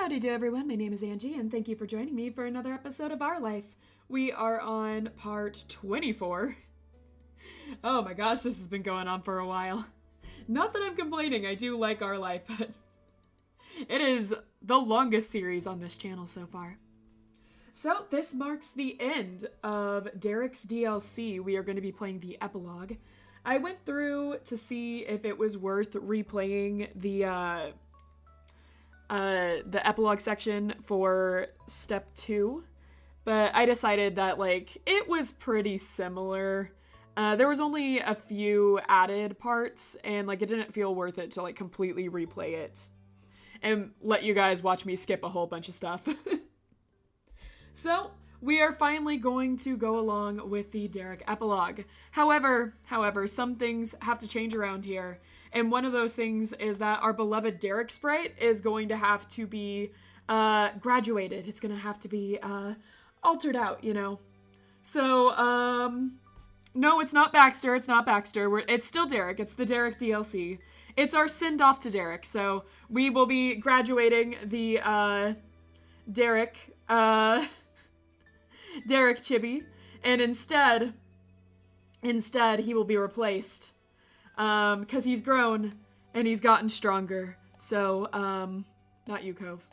Howdy do everyone, my name is Angie and thank you for joining me for another episode of Our Life. We are on part 24. Oh my gosh, this has been going on for a while. Not that I'm complaining, I do like Our Life, but it is the longest series on this channel so far. So this marks the end of Derek's DLC. We are going to be playing the epilogue. I went through to see if it was worth replaying the epilogue section for step 2, but I decided that it was pretty similar. There was only a few added parts and it didn't feel worth it to completely replay it and let you guys watch me skip a whole bunch of stuff. So we are finally going to go along with the Derek epilogue. However, some things have to change around here. And one of those things is that our beloved Derek sprite is going to have to be graduated. It's going to have to be altered out, you know. So, no, it's not Baxter. It's not Baxter. It's still Derek. It's the Derek DLC. It's our send off to Derek. So we will be graduating the Derek Chibi. And instead he will be replaced. Because he's grown and he's gotten stronger. So, not you, Cove.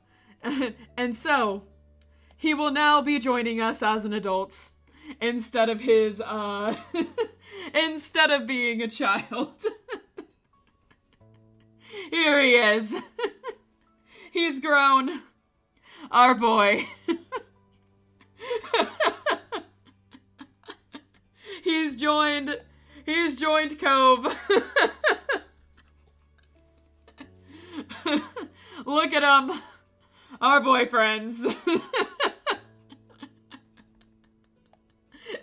And so, he will now be joining us as an adult instead of his, instead of being a child. Here he is. He's grown. Our boy. He's joined Cove. Look at him. Our boyfriends.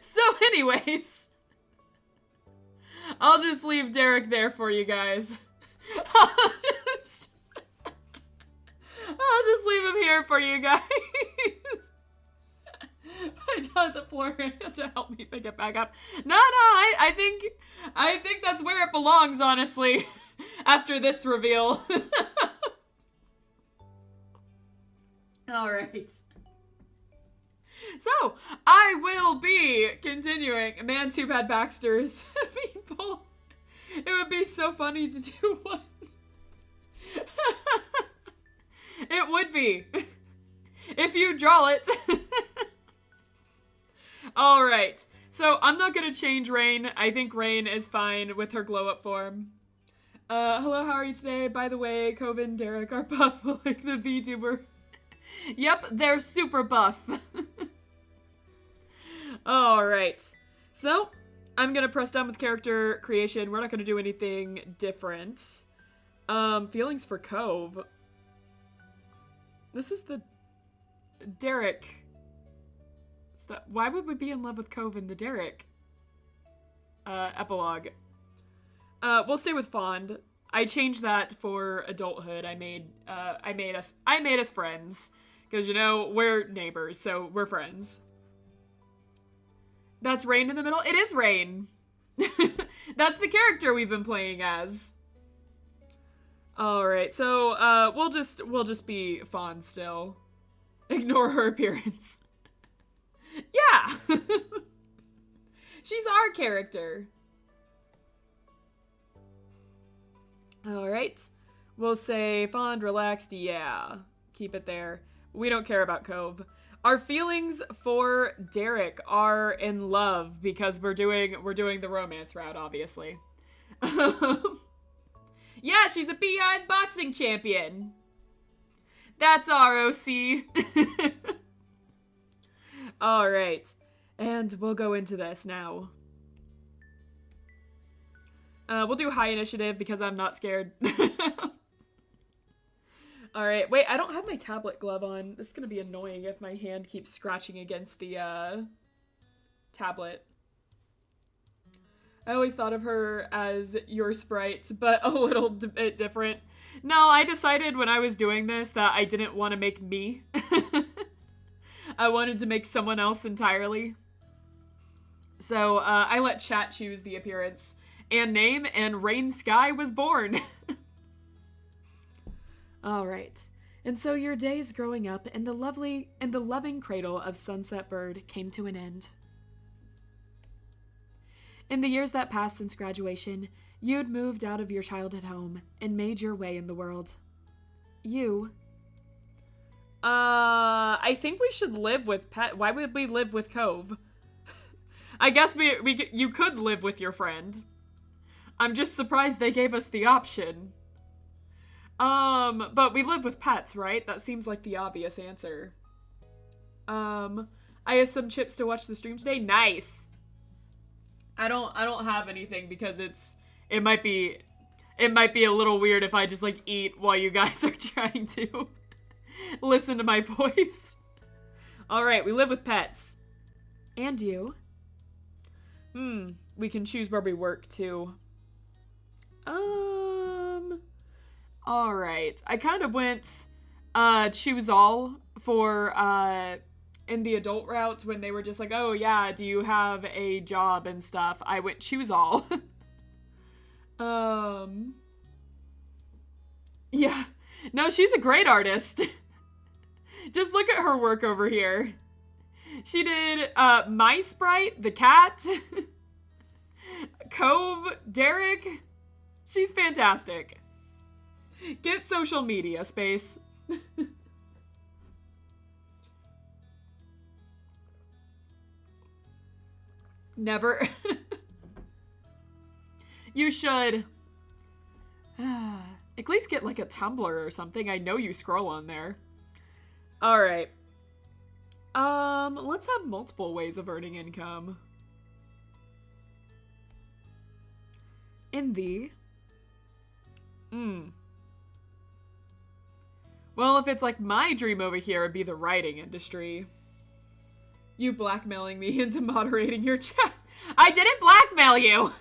So anyways, I'll just leave Derek there for you guys. I'll just leave him here for you guys. I got the floor to help me pick it back up. No, I think that's where it belongs, honestly, after this reveal. Alright. So, I will be continuing. Man, too bad Baxter's people. It would be so funny to do one. It would be. If you draw it. Alright, so I'm not gonna change Rain. I think Rain is fine with her glow-up form. Hello, how are you today? By the way, Cove and Derek are buff like the VTuber. Yep, they're super buff. Alright, so I'm gonna press down with character creation. We're not gonna do anything different. Feelings for Cove. This is the Derek. Why would we be in love with Cove in the Derek epilogue? We'll stay with fond. I changed that for adulthood. I made us friends because you know we're neighbors, so we're friends. That's Rain in the middle. It is Rain. That's the character we've been playing as. All right, so we'll just be fond still. Ignore her appearance. Yeah! She's our character. Alright. We'll say fond, relaxed, yeah. Keep it there. We don't care about Cove. Our feelings for Derek are in love because we're doing the romance route, obviously. Yeah, she's a beehive boxing champion. That's ROC. Alright, and we'll go into this now. We'll do high initiative because I'm not scared. Alright, wait, I don't have my tablet glove on. This is gonna be annoying if my hand keeps scratching against the, tablet. I always thought of her as your sprite, but a little bit different. No, I decided when I was doing this that I didn't want to make me. I wanted to make someone else entirely. So I let chat choose the appearance and name, and Rain Sky was born. All right. And so your days growing up in the loving cradle of Sunset Bird came to an end. In the years that passed since graduation, you'd moved out of your childhood home and made your way in the world. I think we should live with Pet. Why would we live with Cove? I guess you could live with your friend. I'm just surprised they gave us the option. But we live with pets, right? That seems like the obvious answer. I have some chips to watch the stream today. Nice. I don't have anything because it might be a little weird if I just like eat while you guys are trying to listen to my voice. All right, we live with pets. And you? We can choose where we work too. All right. I kind of went choose all for in the adult route when they were just like, oh yeah, do you have a job and stuff? I went choose all. Yeah. No, she's a great artist. Just look at her work over here. She did My Sprite, the cat, Cove, Derek. She's fantastic. Get social media, Space. Never. You should. At least get like a Tumblr or something. I know you scroll on there. All right. Let's have multiple ways of earning income. Well, if it's like my dream over here, it'd be the writing industry. You blackmailing me into moderating your chat. I didn't blackmail you!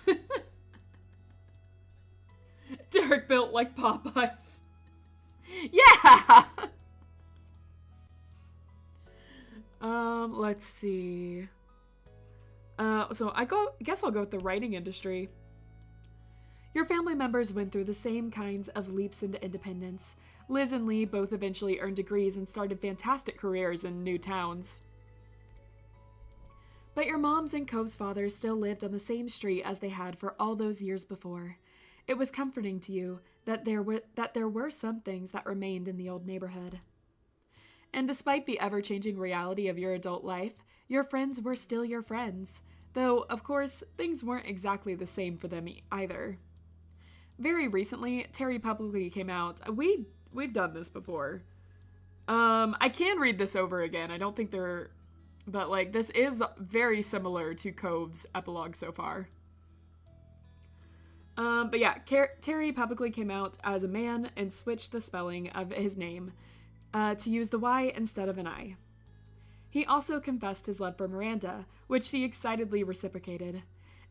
Derek built like Popeyes. Yeah! Let's see. So I guess I'll go with the writing industry. Your family members went through the same kinds of leaps into independence. Liz and Lee both eventually earned degrees and started fantastic careers in new towns. But your moms and Cove's father still lived on the same street as they had for all those years before. It was comforting to you that there were some things that remained in the old neighborhood. And despite the ever-changing reality of your adult life, your friends were still your friends, though, of course, things weren't exactly the same for them either. Very recently, Terry publicly came out. We've done this before. I can read this over again. I don't think they're... But, like, this is very similar to Cove's epilogue so far. But yeah, Terry publicly came out as a man and switched the spelling of his name to use the Y instead of an I. He also confessed his love for Miranda, which she excitedly reciprocated.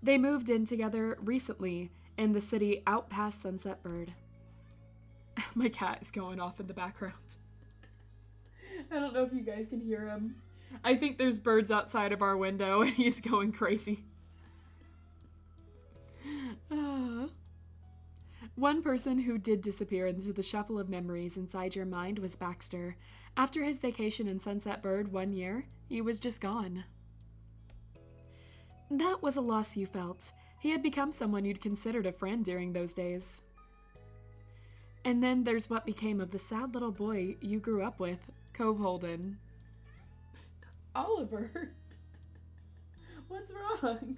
They moved in together recently in the city out past Sunset Bird. My cat is going off in the background. I don't know if you guys can hear him. I think there's birds outside of our window and he's going crazy. One person who did disappear into the shuffle of memories inside your mind was Baxter. After his vacation in Sunset Bird 1 year, he was just gone. That was a loss you felt. He had become someone you'd considered a friend during those days. And then there's what became of the sad little boy you grew up with, Cove Holden. Oliver? What's wrong?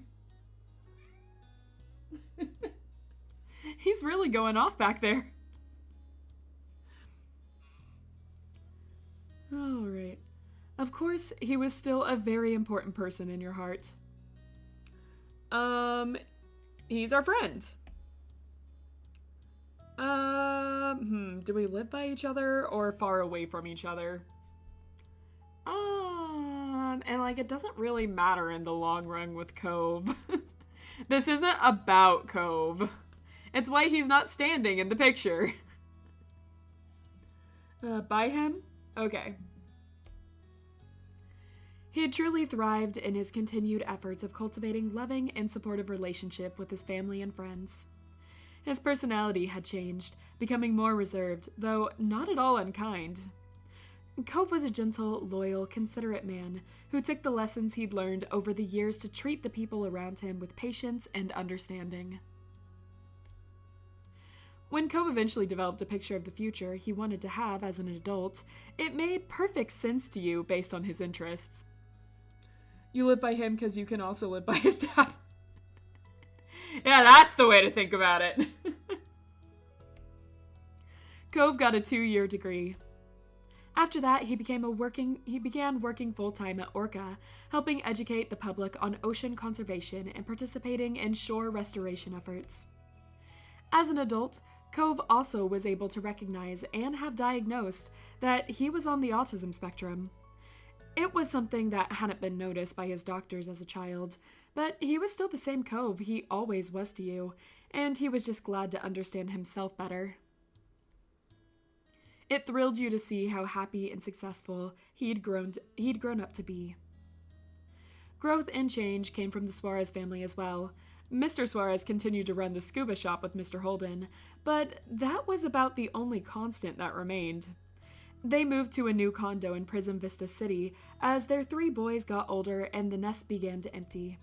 He's really going off back there. All right. Of course, he was still a very important person in your heart. He's our friend. Do we live by each other or far away from each other? And like, it doesn't really matter in the long run with Cove. This isn't about Cove. It's why he's not standing in the picture. By him? Okay. He had truly thrived in his continued efforts of cultivating loving and supportive relationship with his family and friends. His personality had changed, becoming more reserved, though not at all unkind. Cove was a gentle, loyal, considerate man who took the lessons he'd learned over the years to treat the people around him with patience and understanding. When Cove eventually developed a picture of the future he wanted to have as an adult, it made perfect sense to you based on his interests. You live by him because you can also live by his dad. Yeah, that's the way to think about it. Cove got a 2-year degree. After that, he began working full-time at Orca, helping educate the public on ocean conservation and participating in shore restoration efforts. As an adult, Cove also was able to recognize and have diagnosed that he was on the autism spectrum. It was something that hadn't been noticed by his doctors as a child, but he was still the same Cove he always was to you, and he was just glad to understand himself better. It thrilled you to see how happy and successful he'd grown up to be. Growth and change came from the Suarez family as well. Mr. Suarez continued to run the scuba shop with Mr. Holden, but that was about the only constant that remained. They moved to a new condo in Prism Vista City as their 3 boys got older and the nest began to empty.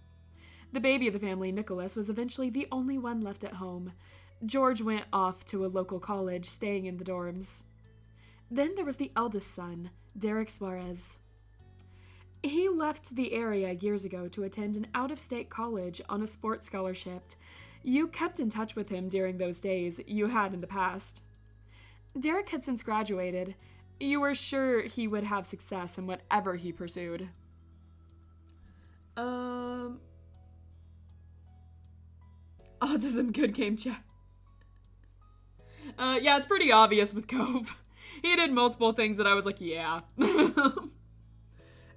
The baby of the family, Nicholas, was eventually the only one left at home. George went off to a local college, staying in the dorms. Then there was the eldest son, Derek Suarez. He left the area years ago to attend an out-of-state college on a sports scholarship. You kept in touch with him during those days you had in the past. Derek had since graduated. You were sure he would have success in whatever he pursued. Autism good game chat. Yeah, it's pretty obvious with Cove. He did multiple things that I was like, yeah.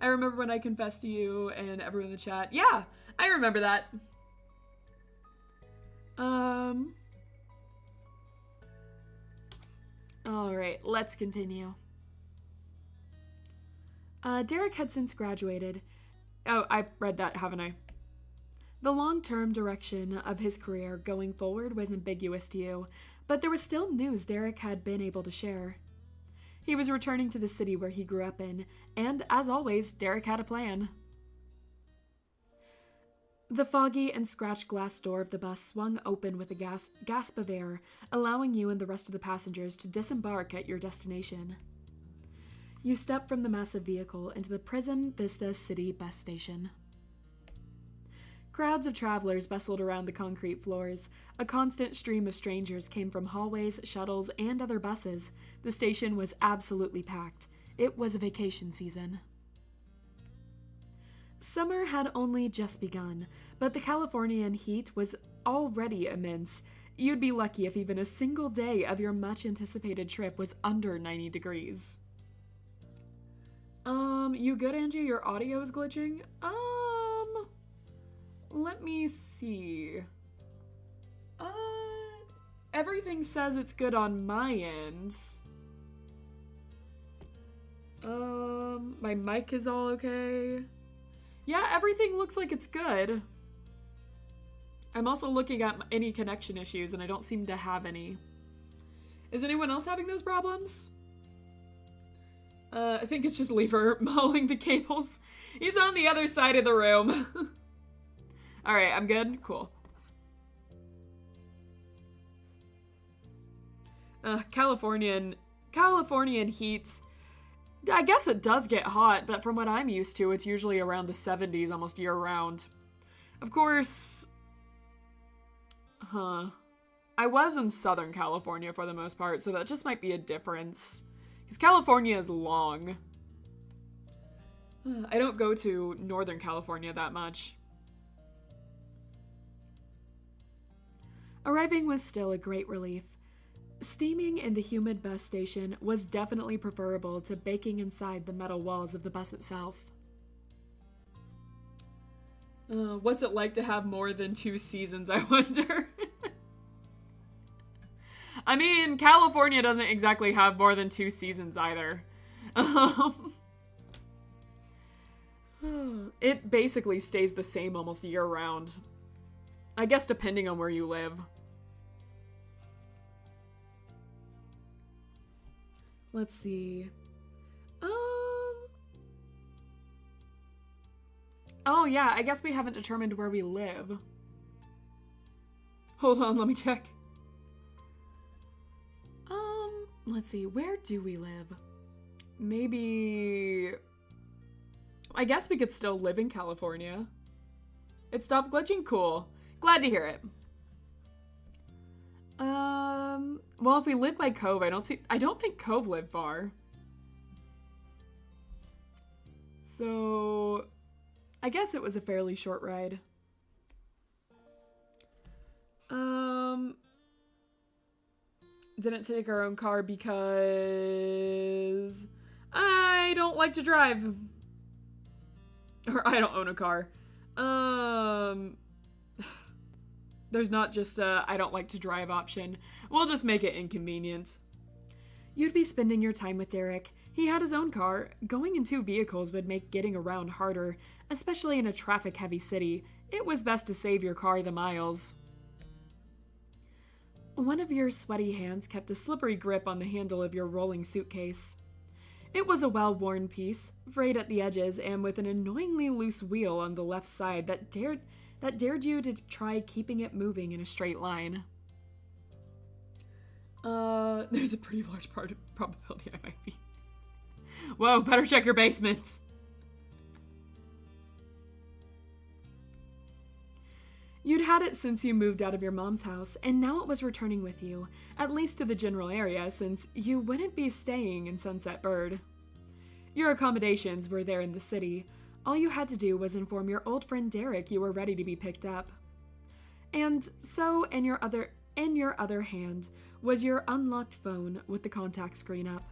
I remember when I confessed to you and everyone in the chat. Yeah, I remember that. Alright, let's continue. Derek had since graduated. Oh, I read that, haven't I? The long-term direction of his career going forward was ambiguous to you, but there was still news Derek had been able to share. He was returning to the city where he grew up in, and as always, Derek had a plan. The foggy and scratched glass door of the bus swung open with a gasp of air, allowing you and the rest of the passengers to disembark at your destination. You stepped from the massive vehicle into the Prism Vista City bus station. Crowds of travelers bustled around the concrete floors. A constant stream of strangers came from hallways, shuttles, and other buses. The station was absolutely packed. It was a vacation season. Summer had only just begun, but the Californian heat was already immense. You'd be lucky if even a single day of your much-anticipated trip was under 90 degrees. You good, Angie? Your audio is glitching? Let me see. Everything says it's good on my end. My mic is all okay. Yeah, everything looks like it's good. I'm also looking at any connection issues, and I don't seem to have any. Is anyone else having those problems? I think it's just Lever mauling the cables. He's on the other side of the room. Alright, I'm good? Cool. Californian heat. I guess it does get hot, but from what I'm used to, it's usually around the 70s almost year-round. Of course... I was in Southern California for the most part, so that just might be a difference. Because California is long. I don't go to Northern California that much. Arriving was still a great relief. Steaming in the humid bus station was definitely preferable to baking inside the metal walls of the bus itself. What's it like to have more than 2 seasons, I wonder? I mean, California doesn't exactly have more than 2 seasons either. It basically stays the same almost year-round. I guess depending on where you live. Let's see. Oh yeah, I guess we haven't determined where we live. Hold on, let me check. Let's see, where do we live? Maybe... I guess we could still live in California. It stopped glitching? Cool. Glad to hear it. Well, if we live by Cove, I don't think Cove lived far. So, I guess it was a fairly short ride. Didn't take our own car because I don't like to drive. Or I don't own a car. There's not just a I don't like to drive option. We'll just make it inconvenient. You'd be spending your time with Derek. He had his own car. Going in 2 vehicles would make getting around harder, especially in a traffic-heavy city. It was best to save your car the miles. One of your sweaty hands kept a slippery grip on the handle of your rolling suitcase. It was a well-worn piece, frayed at the edges and with an annoyingly loose wheel on the left side that dared you to try keeping it moving in a straight line. There's a pretty large probability I might be. Whoa, better check your basement. You'd had it since you moved out of your mom's house, and now it was returning with you, at least to the general area, since you wouldn't be staying in Sunset Bird. Your accommodations were there in the city. All you had to do was inform your old friend Derek you were ready to be picked up. And so, in your other hand, was your unlocked phone with the contact screen up.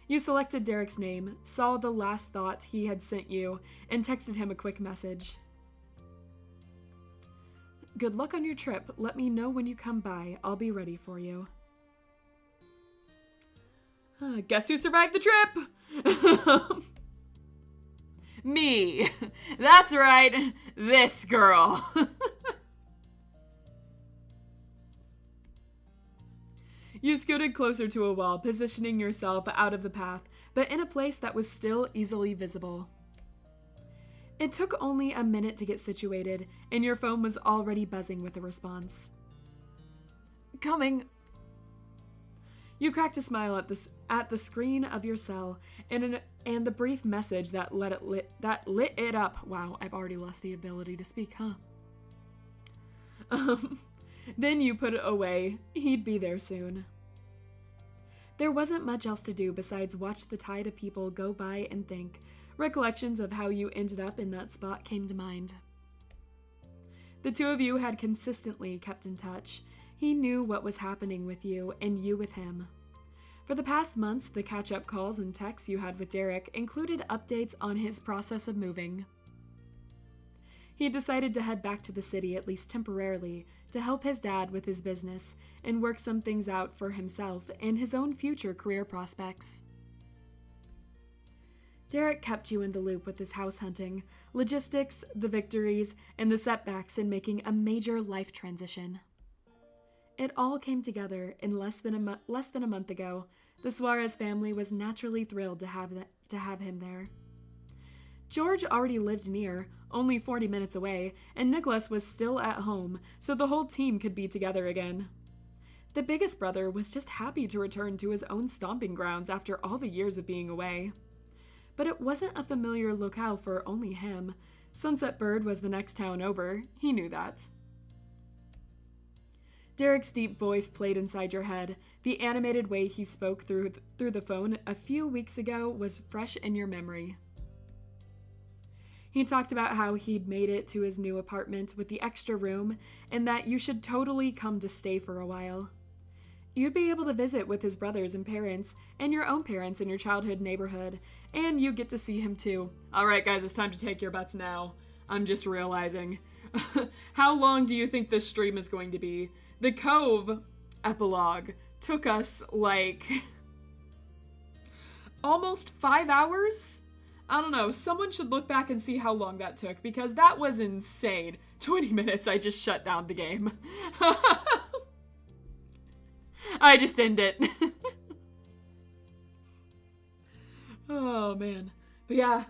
You selected Derek's name, saw the last thought he had sent you, and texted him a quick message. Good luck on your trip. Let me know when you come by. I'll be ready for you. Guess who survived the trip? Me. That's right. This girl. You scooted closer to a wall, positioning yourself out of the path, but in a place that was still easily visible. It took only a minute to get situated, and your phone was already buzzing with a response. Coming. You cracked a smile at the screen of your cell, and the brief message that lit it up. Wow, I've already lost the ability to speak, huh? Then you put it away. He'd be there soon. There wasn't much else to do besides watch the tide of people go by and think. Recollections of how you ended up in that spot came to mind. The two of you had consistently kept in touch. He knew what was happening with you, and you with him. For the past months, the catch-up calls and texts you had with Derek included updates on his process of moving. He decided to head back to the city, at least temporarily, to help his dad with his business and work some things out for himself and his own future career prospects. Derek kept you in the loop with his house hunting, logistics, the victories, and the setbacks in making a major life transition. It all came together in less than a month ago. The Suarez family was naturally thrilled to have him there. George already lived near, only 40 minutes away, and Nicholas was still at home, so the whole team could be together again. The biggest brother was just happy to return to his own stomping grounds after all the years of being away. But it wasn't a familiar locale for only him. Sunset Bird was the next town over. He knew that. Derek's deep voice played inside your head. The animated way he spoke through the phone a few weeks ago was fresh in your memory. He talked about how he'd made it to his new apartment with the extra room and that you should totally come to stay for a while. You'd be able to visit with his brothers and parents, and your own parents in your childhood neighborhood, and you get to see him too. All right, guys, it's time to take your bets now. I'm just realizing. How long do you think this stream is going to be? The Cove epilogue took us, like, almost 5 hours? I don't know. Someone should look back and see how long that took, because that was insane. 20 minutes, I just shut down the game. I just end it. Oh, man. But yeah,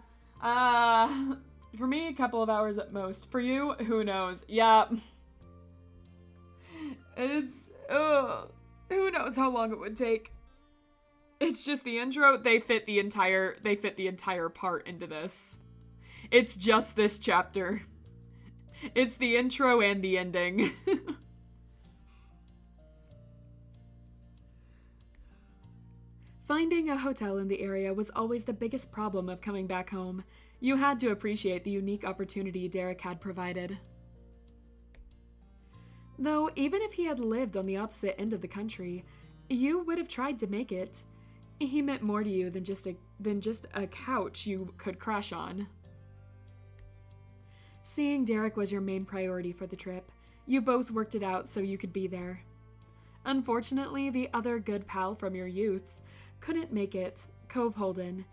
for me, a couple of hours at most. For you, who knows? Yeah. It's, who knows how long it would take. It's just the intro. They fit the entire part into this. It's just this chapter. It's the intro and the ending. Finding a hotel in the area was always the biggest problem of coming back home. You had to appreciate the unique opportunity Derek had provided. Though, even if he had lived on the opposite end of the country, you would have tried to make it. He meant more to you than just a couch you could crash on. Seeing Derek was your main priority for the trip. You both worked it out so you could be there. Unfortunately, the other good pal from your youths couldn't make it, Cove Holden.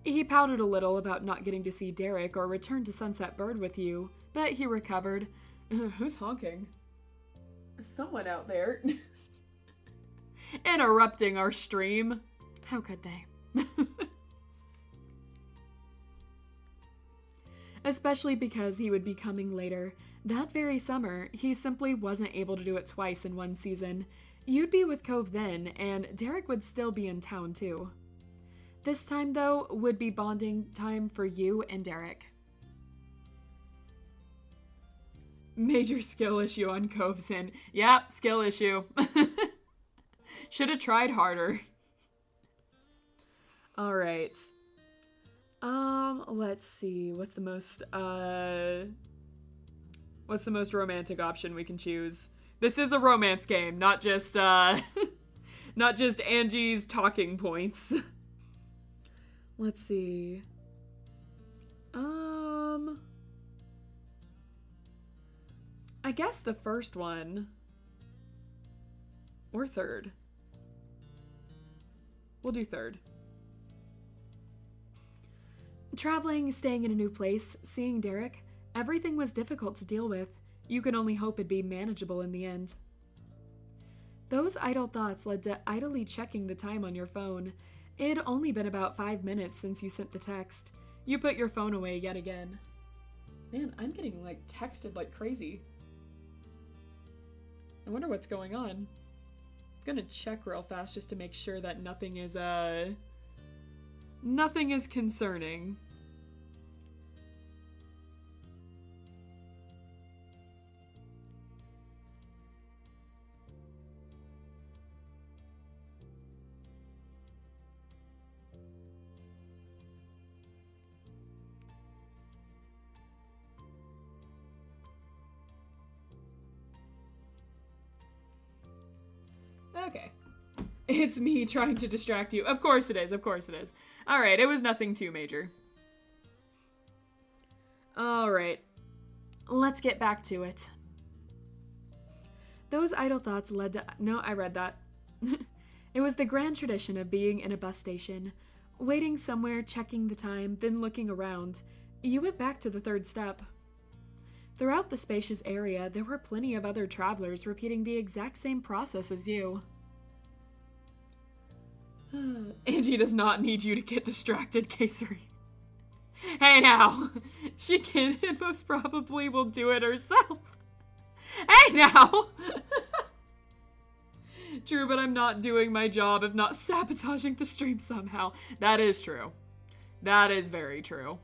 He pouted a little about not getting to see Derek or return to Sunset Bird with you, but he recovered. Who's honking? Someone out there. Interrupting our stream. How could they? Especially because he would be coming later. That very summer, he simply wasn't able to do it twice in one season. You'd be with Cove then, and Derek would still be in town too. This time, though, would be bonding time for you and Derek. Major skill issue on Cove's end. Yep, skill issue. Should have tried harder. All right. Let's see. What's the most romantic option we can choose? This is a romance game, not just Angie's talking points. Let's see. I guess the first one. Or third. We'll do third. Traveling, staying in a new place, seeing Derek, everything was difficult to deal with. You could only hope it'd be manageable in the end. Those idle thoughts led to idly checking the time on your phone. It had only been about 5 minutes since you sent the text. You put your phone away yet again. Man, I'm getting, texted like crazy. I wonder what's going on. I'm gonna check real fast just to make sure that nothing is concerning. Okay. It's me trying to distract you. Of course it is. Of course it is. All right. It was nothing too major. All right. Let's get back to it. Those idle thoughts led to... No, I read that. It was the grand tradition of being in a bus station, waiting somewhere, checking the time, then looking around. You went back to the third step. Throughout the spacious area, there were plenty of other travelers repeating the exact same process as you. Angie does not need you to get distracted, Kayseri. Hey now, she can and most probably will do it herself. Hey now! True, but I'm not doing my job of not sabotaging the stream somehow. That is true. That is very true.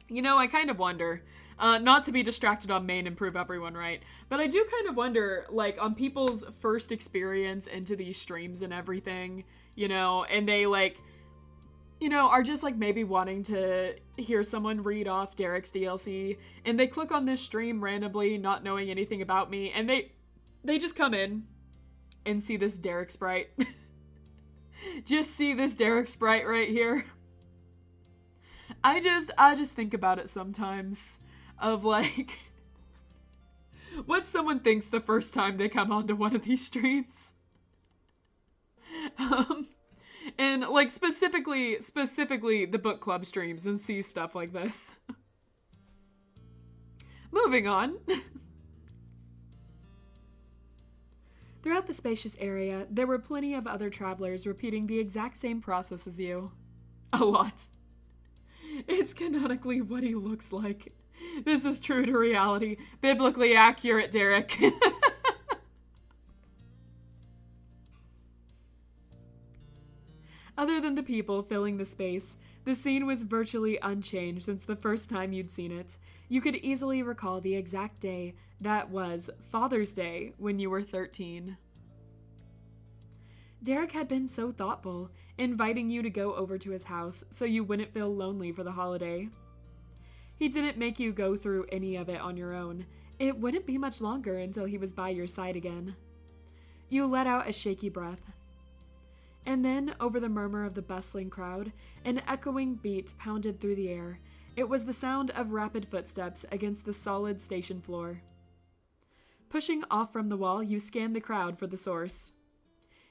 You know, I kind of wonder, not to be distracted on main and prove everyone right, but I do kind of wonder, on people's first experience into these streams and everything, and they, are just, maybe wanting to hear someone read off Derek's DLC, and they click on this stream randomly, not knowing anything about me, and they just come in and see this Derek sprite. Just see this Derek sprite right here. I just think about it sometimes of what someone thinks the first time they come onto one of these streams. And specifically the book club streams and see stuff like this. Moving on. Throughout the spacious area, there were plenty of other travelers repeating the exact same process as you. A lot. It's canonically what he looks like. This is true to reality. Biblically accurate, Derek. Other than the people filling the space, the scene was virtually unchanged since the first time you'd seen it. You could easily recall the exact day that was Father's Day when you were 13. Derek had been so thoughtful, inviting you to go over to his house so you wouldn't feel lonely for the holiday. He didn't make you go through any of it on your own. It wouldn't be much longer until he was by your side again. You let out a shaky breath. And then, over the murmur of the bustling crowd, an echoing beat pounded through the air. It was the sound of rapid footsteps against the solid station floor. Pushing off from the wall, you scanned the crowd for the source.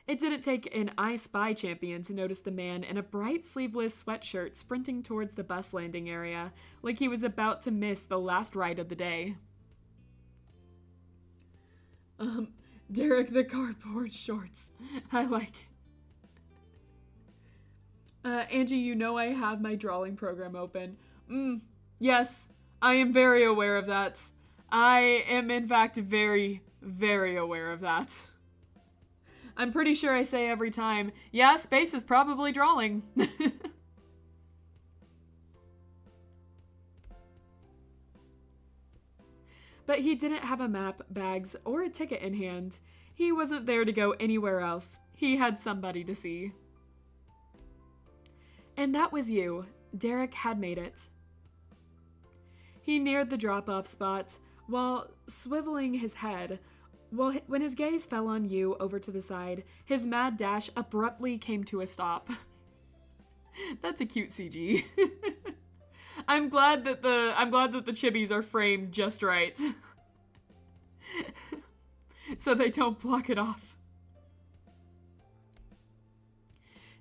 It didn't take an I Spy champion to notice the man in a bright sleeveless sweatshirt sprinting towards the bus landing area, like he was about to miss the last ride of the day. Derek the cardboard shorts. I like it. Angie, you know I have my drawing program open. Yes, I am very aware of that. I am, in fact, very, very aware of that. I'm pretty sure I say every time, yeah, space is probably drawing. But he didn't have a map, bags, or a ticket in hand. He wasn't there to go anywhere else. He had somebody to see. And that was you. Derek had made it. He neared the drop-off spot while swiveling his head. When his gaze fell on you over to the side, his mad dash abruptly came to a stop. That's a cute CG. I'm glad that the chibis are framed just right. So they don't block it off.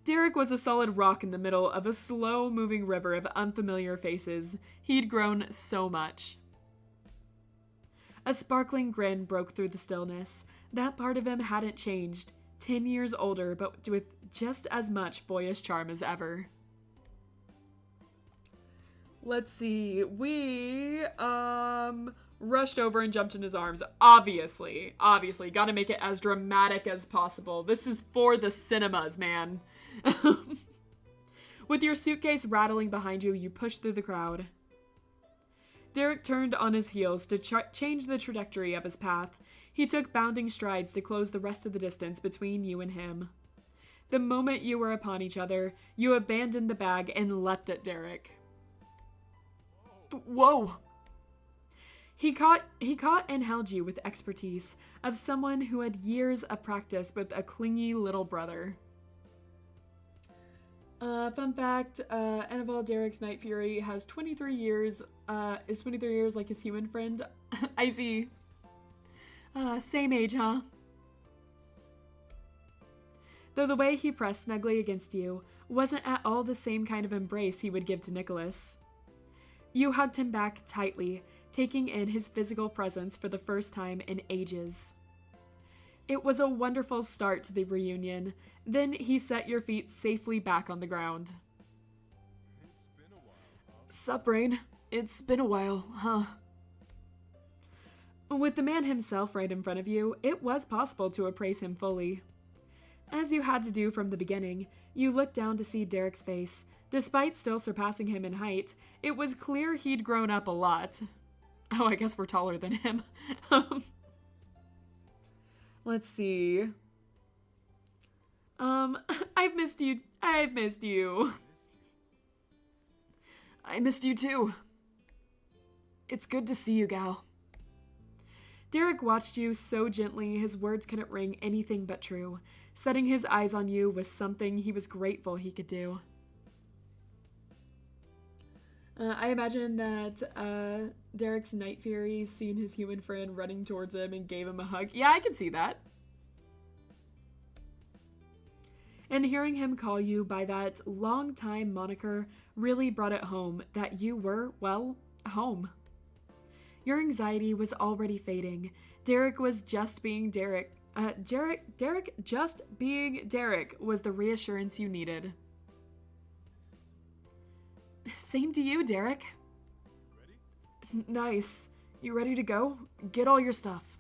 Derek was a solid rock in the middle of a slow-moving river of unfamiliar faces. He'd grown so much. A sparkling grin broke through the stillness. That part of him hadn't changed. 10 years older, but with just as much boyish charm as ever. Let's see. We, rushed over and jumped in his arms. Obviously. Gotta make it as dramatic as possible. This is for the cinemas, man. With your suitcase rattling behind you, you push through the crowd. Derek turned on his heels to change the trajectory of his path. He took bounding strides to close the rest of the distance between you and him. The moment you were upon each other, you abandoned the bag and leapt at Derek. Whoa! He caught and held you with expertise of someone who had years of practice with a clingy little brother. Fun fact, Annabelle Derek's Night Fury has 23 years, is 23 years like his human friend. I see. Same age, huh? Though the way he pressed snugly against you wasn't at all the same kind of embrace he would give to Nicholas. You hugged him back tightly, taking in his physical presence for the first time in ages. It was a wonderful start to the reunion. Then he set your feet safely back on the ground. It's been a while, huh? Sup, Rain? It's been a while, huh? With the man himself right in front of you, it was possible to appraise him fully. As you had to do from the beginning, you looked down to see Derek's face. Despite still surpassing him in height, it was clear he'd grown up a lot. Oh, I guess we're taller than him. Let's see. I've missed you. I missed you too. It's good to see you, gal. Derek watched you so gently his words couldn't ring anything but true. Setting his eyes on you was something he was grateful he could do. I imagine that Derek's Night Fury seen his human friend running towards him and gave him a hug. Yeah, I can see that. And hearing him call you by that long-time moniker really brought it home that you were, well, home. Your anxiety was already fading. Derek was just being Derek. Derek just being Derek was the reassurance you needed. Same to you, Derek. Ready? Nice. You ready to go? Get all your stuff.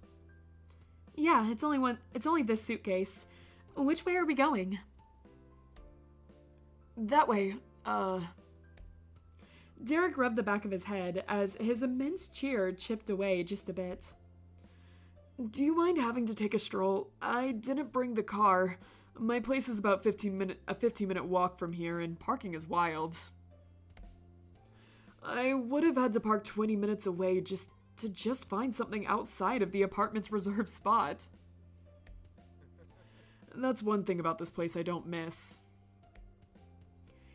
Yeah, it's only this suitcase. Which way are we going? That way. Derek rubbed the back of his head as his immense cheer chipped away just a bit. Do you mind having to take a stroll? I didn't bring the car. My place is about a 15-minute walk from here, and parking is wild. I would have had to park 20 minutes away just to find something outside of the apartment's reserved spot. That's one thing about this place I don't miss.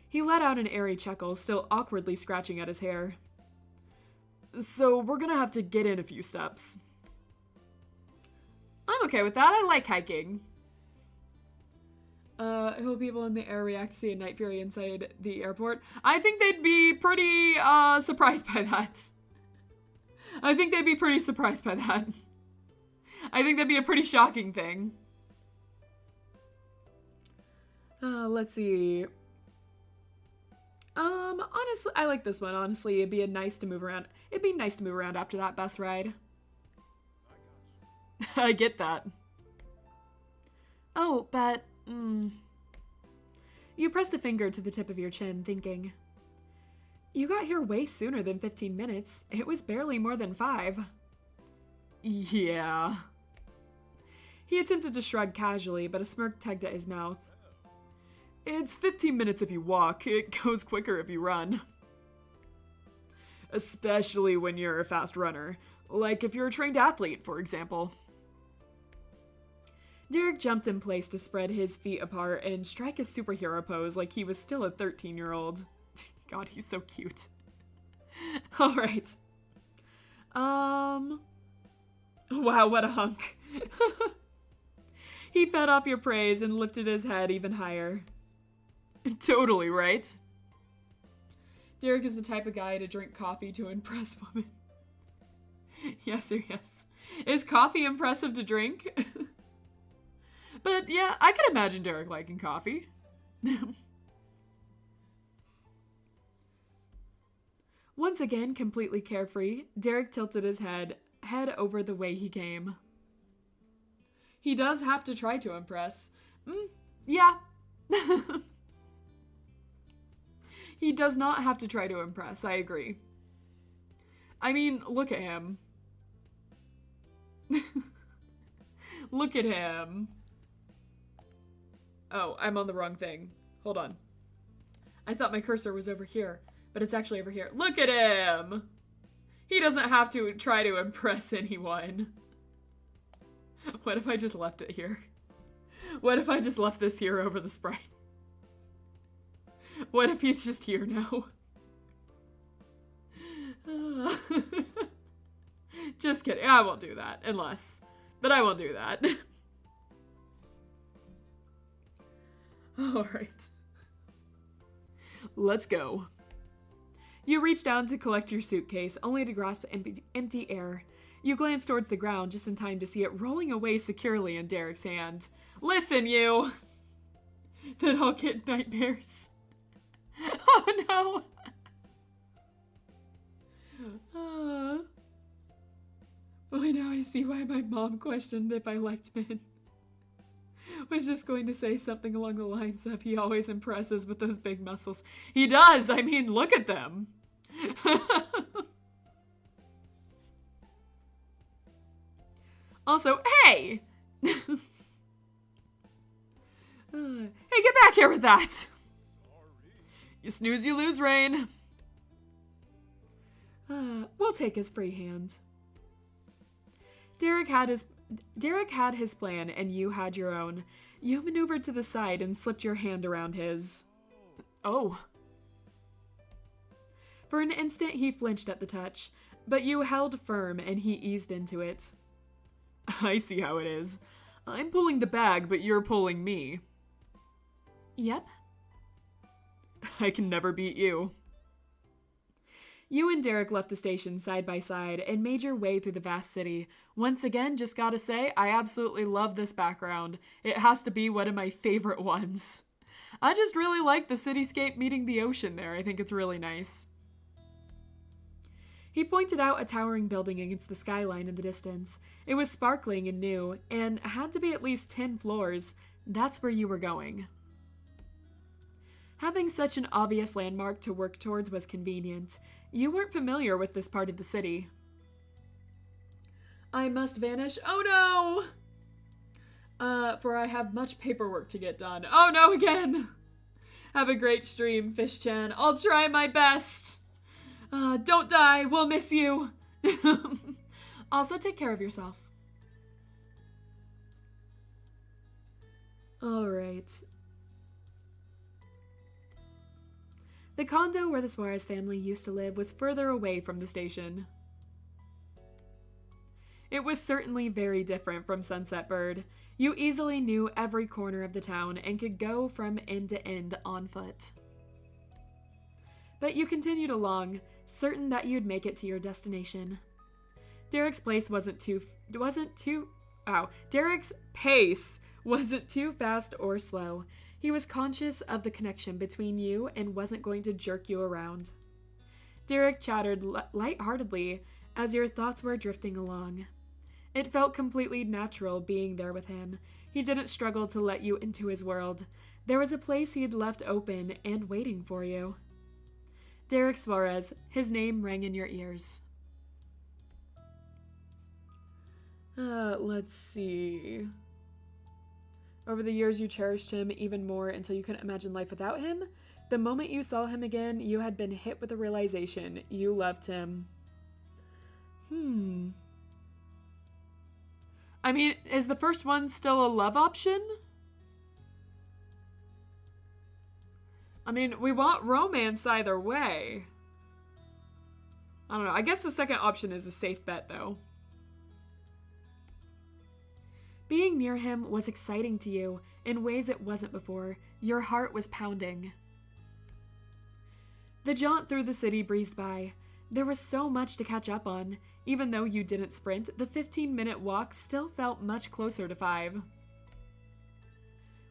He let out an airy chuckle, still awkwardly scratching at his hair. So we're gonna have to get in a few steps. I'm okay with that. I like hiking. Will people in the air react to see a night fury inside the airport? I think they'd be pretty surprised by that. I think they'd be pretty surprised by that. I think that'd be a pretty shocking thing. Let's see. Honestly, I like this one. Honestly, it'd be nice to move around. It'd be nice to move around after that bus ride. I get that. Oh, but, You pressed a finger to the tip of your chin, thinking. You got here way sooner than 15 minutes. It was barely more than 5. Yeah. He attempted to shrug casually, but a smirk tugged at his mouth. It's 15 minutes if you walk. It goes quicker if you run. Especially when you're a fast runner. Like if you're a trained athlete, for example. Derek jumped in place to spread his feet apart and strike a superhero pose like he was still a 13-year-old. God, he's so cute. Alright. Wow, what a hunk. He fed off your praise and lifted his head even higher. Totally, right? Derek is the type of guy to drink coffee to impress women. Yes or yes. Is coffee impressive to drink? But yeah, I can imagine Derek liking coffee. Once again, completely carefree, Derek tilted his head over the way he came. He does have to try to impress. Yeah. He does not have to try to impress, I agree. I mean, look at him. Look at him. Oh, I'm on the wrong thing. Hold on. I thought my cursor was over here, but it's actually over here. Look at him! He doesn't have to try to impress anyone. What if I just left it here? What if I just left this here over the sprite? What if he's just here now? Just kidding. I won't do that. But I won't do that. Alright. Let's go. You reach down to collect your suitcase, only to grasp empty air. You glance towards the ground just in time to see it rolling away securely in Derek's hand. Listen, you! Then I'll get nightmares. Oh no! Boy, now I see why my mom questioned if I liked men. Was just going to say something along the lines of, he always impresses with those big muscles. He does! I mean, look at them! Also, hey! Hey, get back here with that! Sorry. You snooze, you lose, Rain. We'll take his free hand. Derek had his plan, and you had your own. You maneuvered to the side and slipped your hand around his. Oh. For an instant, he flinched at the touch, but you held firm, and he eased into it. I see how it is. I'm pulling the bag, but you're pulling me. Yep. I can never beat you. You and Derek left the station side by side and made your way through the vast city. Once again, just gotta say, I absolutely love this background. It has to be one of my favorite ones. I just really like the cityscape meeting the ocean there. I think it's really nice. He pointed out a towering building against the skyline in the distance. It was sparkling and new, and had to be at least 10 floors. That's where you were going. Having such an obvious landmark to work towards was convenient. You weren't familiar with this part of the city. I must vanish. Oh no! For I have much paperwork to get done. Oh no, again! Have a great stream, Fish-chan. I'll try my best. Don't die. We'll miss you. Also, take care of yourself. Alright. The condo where the Suarez family used to live was further away from the station. It was certainly very different from Sunset Bird. You easily knew every corner of the town and could go from end to end on foot. But you continued along, certain that you'd make it to your destination. Derek's pace wasn't too fast or slow. He was conscious of the connection between you and wasn't going to jerk you around. Derek chattered lightheartedly as your thoughts were drifting along. It felt completely natural being there with him. He didn't struggle to let you into his world. There was a place he'd left open and waiting for you. Derek Suarez, his name rang in your ears. Let's see. Over the years, you cherished him even more until you couldn't imagine life without him. The moment you saw him again, you had been hit with the realization you loved him. I mean, is the first one still a love option? I mean, we want romance either way. I don't know. I guess the second option is a safe bet, though. Being near him was exciting to you in ways it wasn't before. Your heart was pounding. The jaunt through the city breezed by. There was so much to catch up on. Even though you didn't sprint, the 15-minute walk still felt much closer to 5.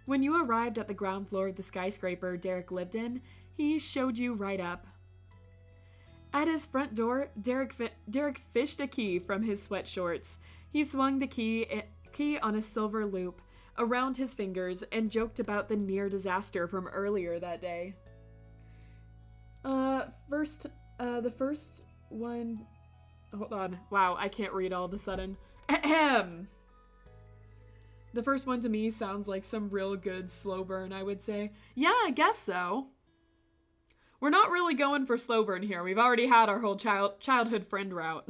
When you arrived at the ground floor of the skyscraper Derek lived in, he showed you right up. At his front door, Derek fished a key from his sweat shorts. He swung the key on a silver loop around his fingers and joked about the near disaster from earlier that day. The first one... Hold on. Wow, I can't read all of a sudden. Ahem. The first one to me sounds like some real good slow burn, I would say. Yeah, I guess so. We're not really going for slow burn here. We've already had our whole childhood friend route.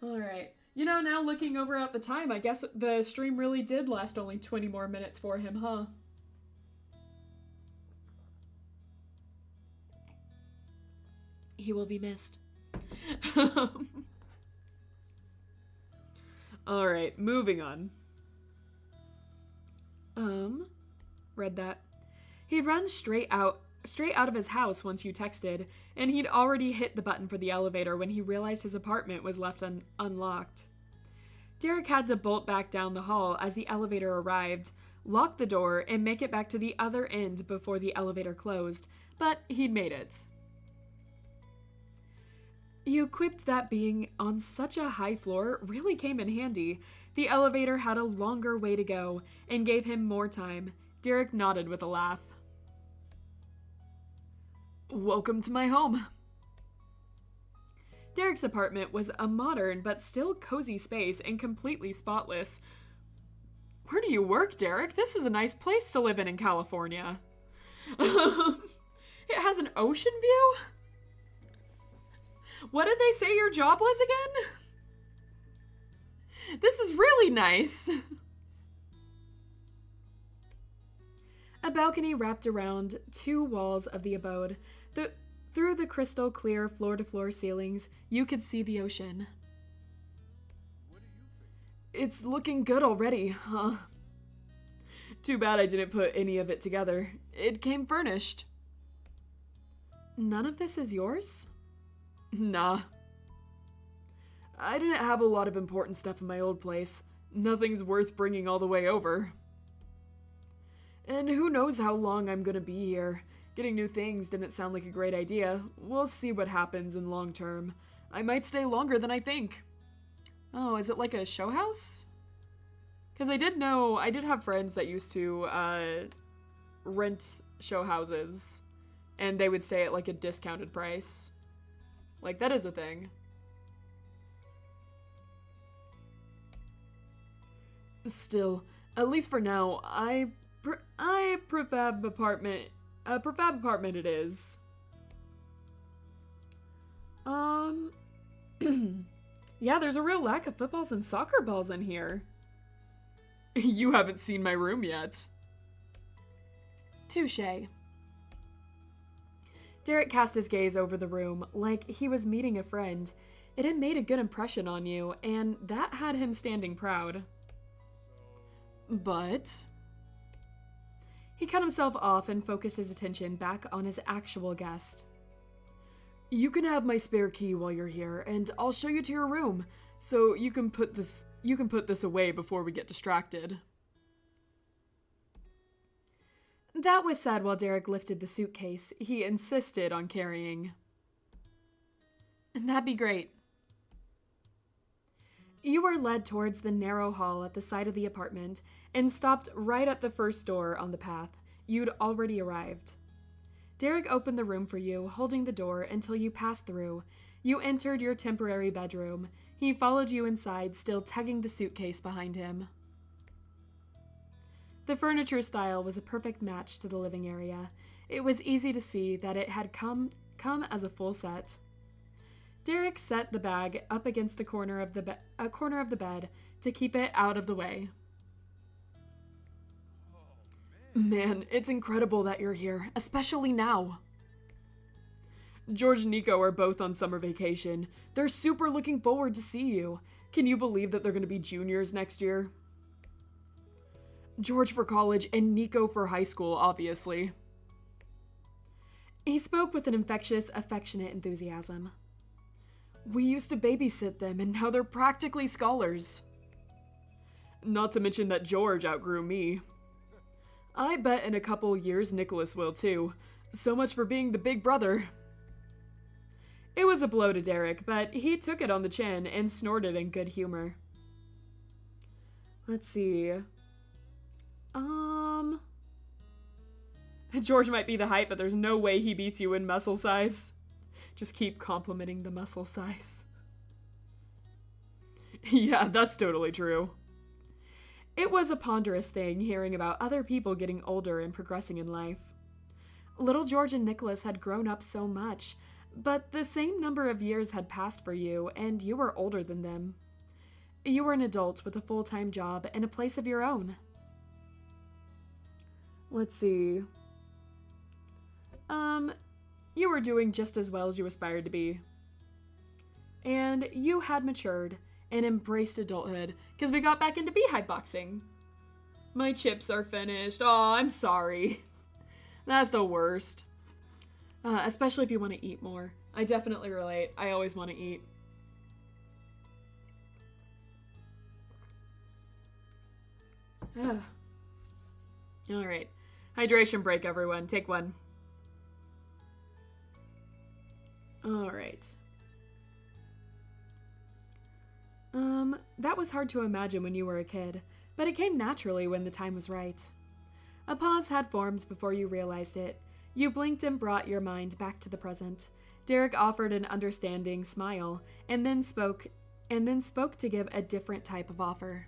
Alright. You know, now looking over at the time, I guess the stream really did last only 20 more minutes for him, huh? He will be missed. Alright, moving on. Read that. He'd run straight out of his house once you texted, and he'd already hit the button for the elevator when he realized his apartment was left unlocked. Derek had to bolt back down the hall as the elevator arrived, lock the door, and make it back to the other end before the elevator closed, but he'd made it. You quipped that being on such a high floor really came in handy. The elevator had a longer way to go and gave him more time. Derek nodded with a laugh. Welcome to my home. Derek's apartment was a modern but still cozy space and completely spotless. Where do you work, Derek? This is a nice place to live in California. It has an ocean view? What did they say your job was again? This is really nice. A balcony wrapped around 2 walls of the abode. Through the crystal clear floor-to-floor ceilings, you could see the ocean. What do you think? It's looking good already, huh? Too bad I didn't put any of it together. It came furnished. None of this is yours? Nah. I didn't have a lot of important stuff in my old place. Nothing's worth bringing all the way over. And who knows how long I'm gonna be here. Getting new things didn't sound like a great idea. We'll see what happens in long term. I might stay longer than I think. Oh, is it like a show house? Because I did have friends that used to rent show houses, and they would stay at like a discounted price. Like, that is a thing. Still, at least for now, prefab apartment it is. Yeah, there's a real lack of footballs and soccer balls in here. You haven't seen my room yet. Touché. Derek cast his gaze over the room like he was meeting a friend. It had made a good impression on you, and that had him standing proud. But he cut himself off and focused his attention back on his actual guest. You can have my spare key while you're here, and I'll show you to your room, so you can put this away before we get distracted. That was said while Derek lifted the suitcase he insisted on carrying. That'd be great. You were led towards the narrow hall at the side of the apartment and stopped right at the first door on the path. You'd already arrived. Derek opened the room for you, holding the door until you passed through. You entered your temporary bedroom. He followed you inside, still tugging the suitcase behind him. The furniture style was a perfect match to the living area. It was easy to see that it had come as a full set. Derek set the bag up against the corner of the bed to keep it out of the way. Man, it's incredible that you're here, especially now. George and Nico are both on summer vacation. They're super looking forward to see you. Can you believe that they're going to be juniors next year? George for college and Nico for high school, obviously. He spoke with an infectious, affectionate enthusiasm. We used to babysit them, and now they're practically scholars. Not to mention that George outgrew me. I bet in a couple years Nicholas will too. So much for being the big brother. It was a blow to Derek, but he took it on the chin and snorted in good humor. Let's see. George might be the height, but there's no way he beats you in muscle size. Just keep complimenting the muscle size. Yeah, that's totally true. It was a ponderous thing hearing about other people getting older and progressing in life. Little George and Nicholas had grown up so much, but the same number of years had passed for you, and you were older than them. You were an adult with a full-time job and a place of your own. Let's see. You were doing just as well as you aspired to be. And you had matured and embraced adulthood, because we got back into beehive boxing. My chips are finished. Oh, I'm sorry. That's the worst. Especially if you want to eat more. I definitely relate. I always want to eat. Alright. Hydration break, everyone. Take one. Alright. That was hard to imagine when you were a kid, but it came naturally when the time was right. A pause had formed before you realized it. You blinked and brought your mind back to the present. Derek offered an understanding smile, and then spoke to give a different type of offer.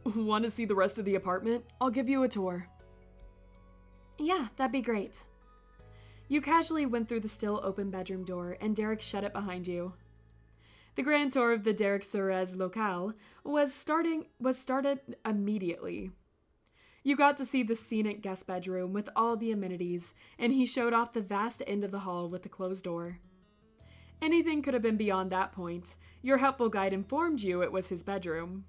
So? Want to see the rest of the apartment? I'll give you a tour. Yeah, that'd be great. You casually went through the still open bedroom door, and Derek shut it behind you. The grand tour of the Derek Suarez locale was started immediately. You got to see the scenic guest bedroom with all the amenities, and he showed off the vast end of the hall with the closed door. Anything could have been beyond that point. Your helpful guide informed you it was his bedroom.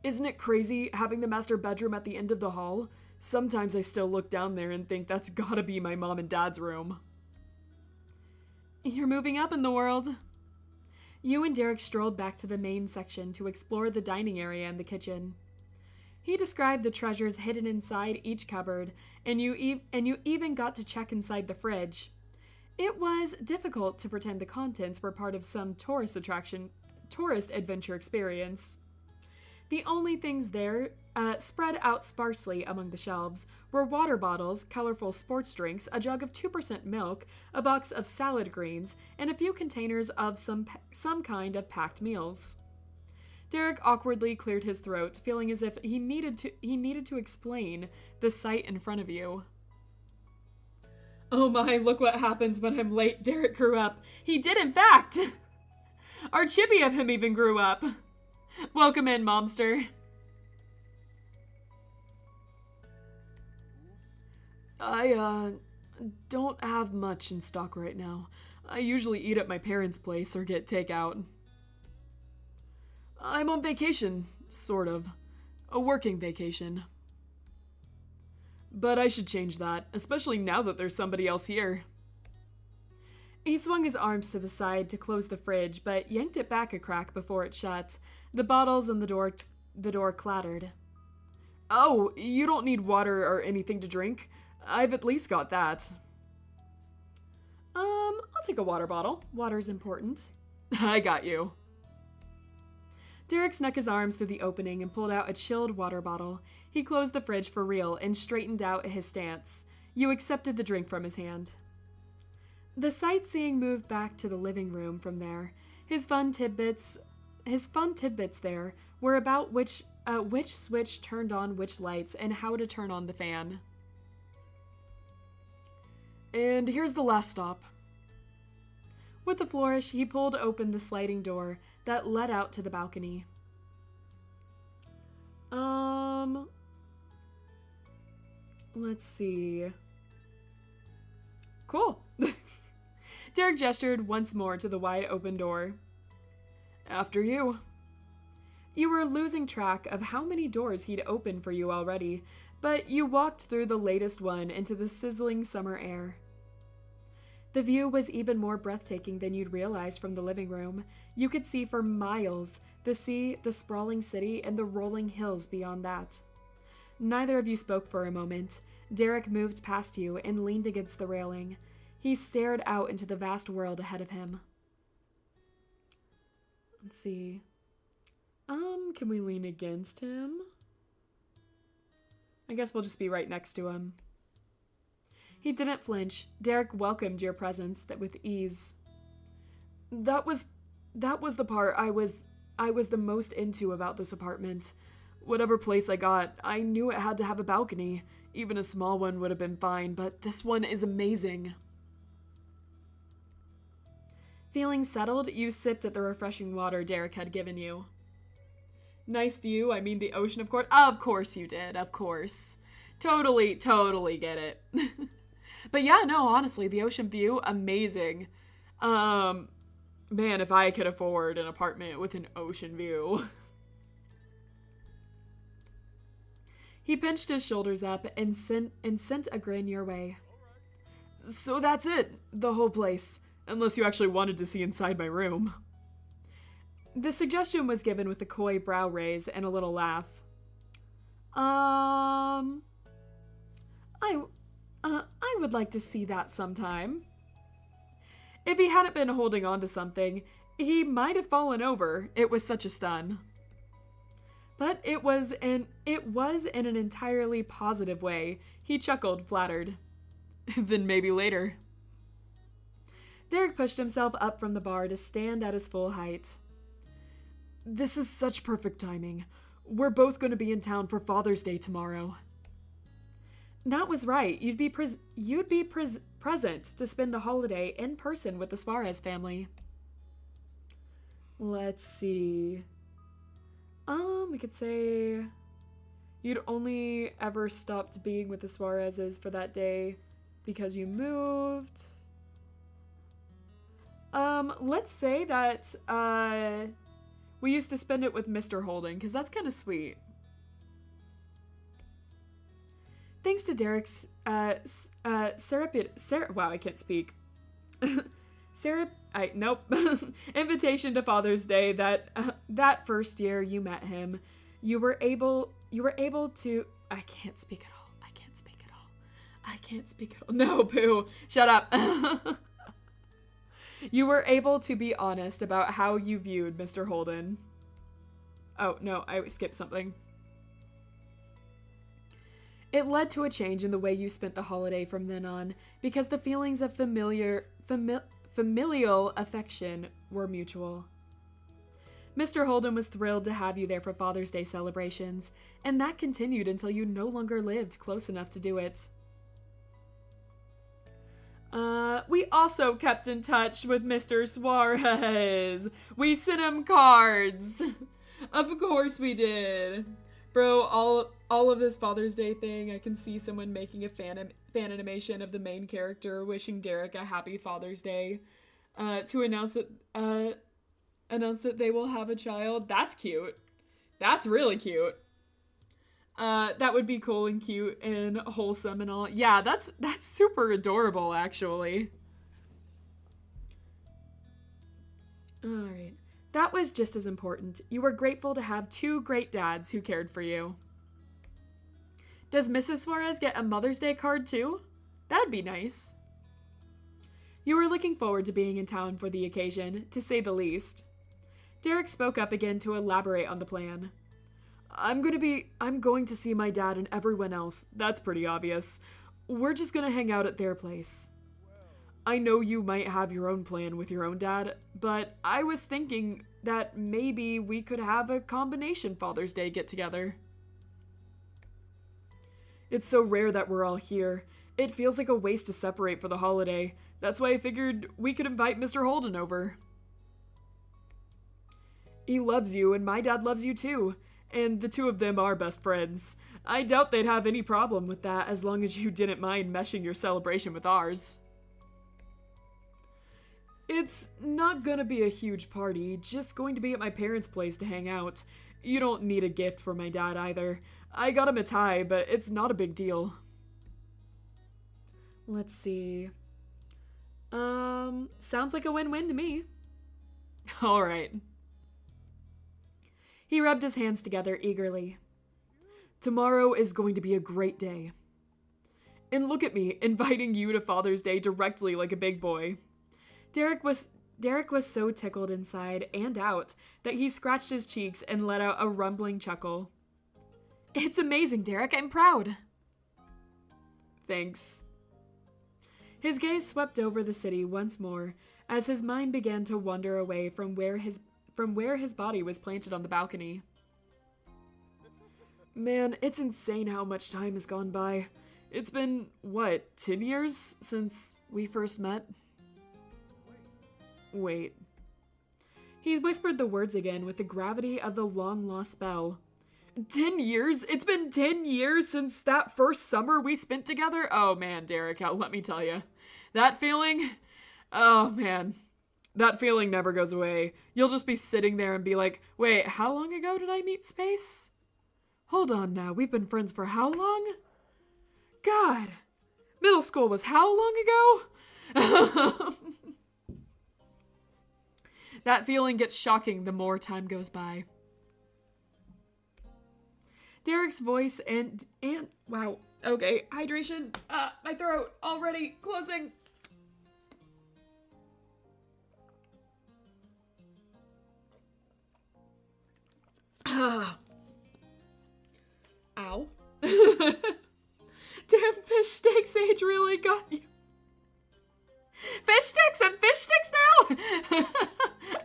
Isn't it crazy having the master bedroom at the end of the hall? Sometimes I still look down there and think that's gotta be my mom and dad's room. You're moving up in the world. You and Derek strolled back to the main section to explore the dining area and the kitchen. He described the treasures hidden inside each cupboard, and you even got to check inside the fridge. It was difficult to pretend the contents were part of some tourist adventure experience. The only things there, spread out sparsely among the shelves, were water bottles, colorful sports drinks, a jug of 2% milk, a box of salad greens, and a few containers of some kind of packed meals. Derek awkwardly cleared his throat, feeling as if he needed to explain the sight in front of you. Oh my, look what happens when I'm late. Derek grew up. He did, in fact! Our chippy of him even grew up. Welcome in, Momster. I, don't have much in stock right now. I usually eat at my parents' place or get takeout. I'm on vacation, sort of. A working vacation. But I should change that, especially now that there's somebody else here. He swung his arms to the side to close the fridge, but yanked it back a crack before it shut. The bottles and the door clattered. Oh, you don't need water or anything to drink? I've at least got that. I'll take a water bottle. Water's important. I got you. Derek snuck his arms through the opening and pulled out a chilled water bottle. He closed the fridge for real and straightened out his stance. You accepted the drink from his hand. The sightseeing moved back to the living room from there. His fun tidbits there were about which switch turned on which lights and how to turn on the fan. And here's the last stop. With a flourish, he pulled open the sliding door that led out to the balcony. Let's see. Cool. Derek gestured once more to the wide open door. After you. You were losing track of how many doors he'd opened for you already, but you walked through the latest one into the sizzling summer air. The view was even more breathtaking than you'd realized from the living room. You could see for miles the sea, the sprawling city, and the rolling hills beyond that. Neither of you spoke for a moment. Derek moved past you and leaned against the railing. He stared out into the vast world ahead of him. Let's see. Can we lean against him? I guess we'll just be right next to him. He didn't flinch. Derek welcomed your presence with ease. That was the part I was the most into about this apartment. Whatever place I got, I knew it had to have a balcony. Even a small one would have been fine, but this one is amazing. Feeling settled, you sipped at the refreshing water Derek had given you. Nice view, I mean the ocean, of course. Of course you did, of course. Totally get it. But yeah, no, honestly, the ocean view, amazing. Man, if I could afford an apartment with an ocean view. He pinched his shoulders up and sent a grin your way. So that's it, the whole place. Unless you actually wanted to see inside my room. The suggestion was given with a coy brow raise and a little laugh. I would like to see that sometime. If he hadn't been holding on to something, he might have fallen over. It was such a stun. But it was in an entirely positive way. He chuckled, flattered. Then maybe later. Derek pushed himself up from the bar to stand at his full height. This is such perfect timing. We're both going to be in town for Father's Day tomorrow. That was right. You'd be present to spend the holiday in person with the Suarez family. Let's see. We could say you'd only ever stopped being with the Suarezes for that day because you moved. Let's say that, we used to spend it with Mr. Holden, because that's kind of sweet. Thanks to Derek's, wow, I can't speak. Nope. Invitation to Father's Day that first year you met him, you were able to, I can't speak at all. No, Pooh, shut up. You were able to be honest about how you viewed Mr. Holden. Oh, no, I skipped something. It led to a change in the way you spent the holiday from then on, because the feelings of familial affection were mutual. Mr. Holden was thrilled to have you there for Father's Day celebrations, and that continued until you no longer lived close enough to do it. We also kept in touch with Mr. Suarez. We sent him cards. Of course we did. Bro, all of this Father's Day thing, I can see someone making a fan animation of the main character wishing Derek a happy Father's Day to announce that they will have a child. That's cute. That's really cute. That would be cool and cute and wholesome and all. Yeah, that's super adorable, actually. Alright. That was just as important. You were grateful to have two great dads who cared for you. Does Mrs. Suarez get a Mother's Day card too? That'd be nice. You were looking forward to being in town for the occasion, to say the least. Derek spoke up again to elaborate on the plan. I'm going to see my dad and everyone else. That's pretty obvious. We're just gonna hang out at their place. I know you might have your own plan with your own dad, but I was thinking that maybe we could have a combination Father's Day get-together. It's so rare that we're all here. It feels like a waste to separate for the holiday. That's why I figured we could invite Mr. Holden over. He loves you, and my dad loves you too. And the two of them are best friends. I doubt they'd have any problem with that as long as you didn't mind meshing your celebration with ours. It's not gonna be a huge party, just going to be at my parents' place to hang out. You don't need a gift for my dad either. I got him a tie, but it's not a big deal. Let's see. Sounds like a win-win to me. Alright. He rubbed his hands together eagerly. Tomorrow is going to be a great day. And look at me, inviting you to Father's Day directly like a big boy. Derek was so tickled inside and out that he scratched his cheeks and let out a rumbling chuckle. It's amazing, Derek. I'm proud. Thanks. His gaze swept over the city once more as his mind began to wander away from where his body was planted on the balcony. Man, it's insane how much time has gone by. It's been, 10 years since we first met? Wait. He whispered the words again with the gravity of the long-lost spell. 10 years? It's been 10 years since that first summer we spent together? Oh man, Derek, let me tell you. That feeling? Oh man. That feeling never goes away. You'll just be sitting there and be like, wait, how long ago did I meet Space? Hold on now, we've been friends for how long? God. Middle school was how long ago? That feeling gets shocking the more time goes by. Derek's voice and wow, okay, hydration, my throat already closing. Ow. Damn, fish sticks age really got you. Fish sticks and fish sticks now?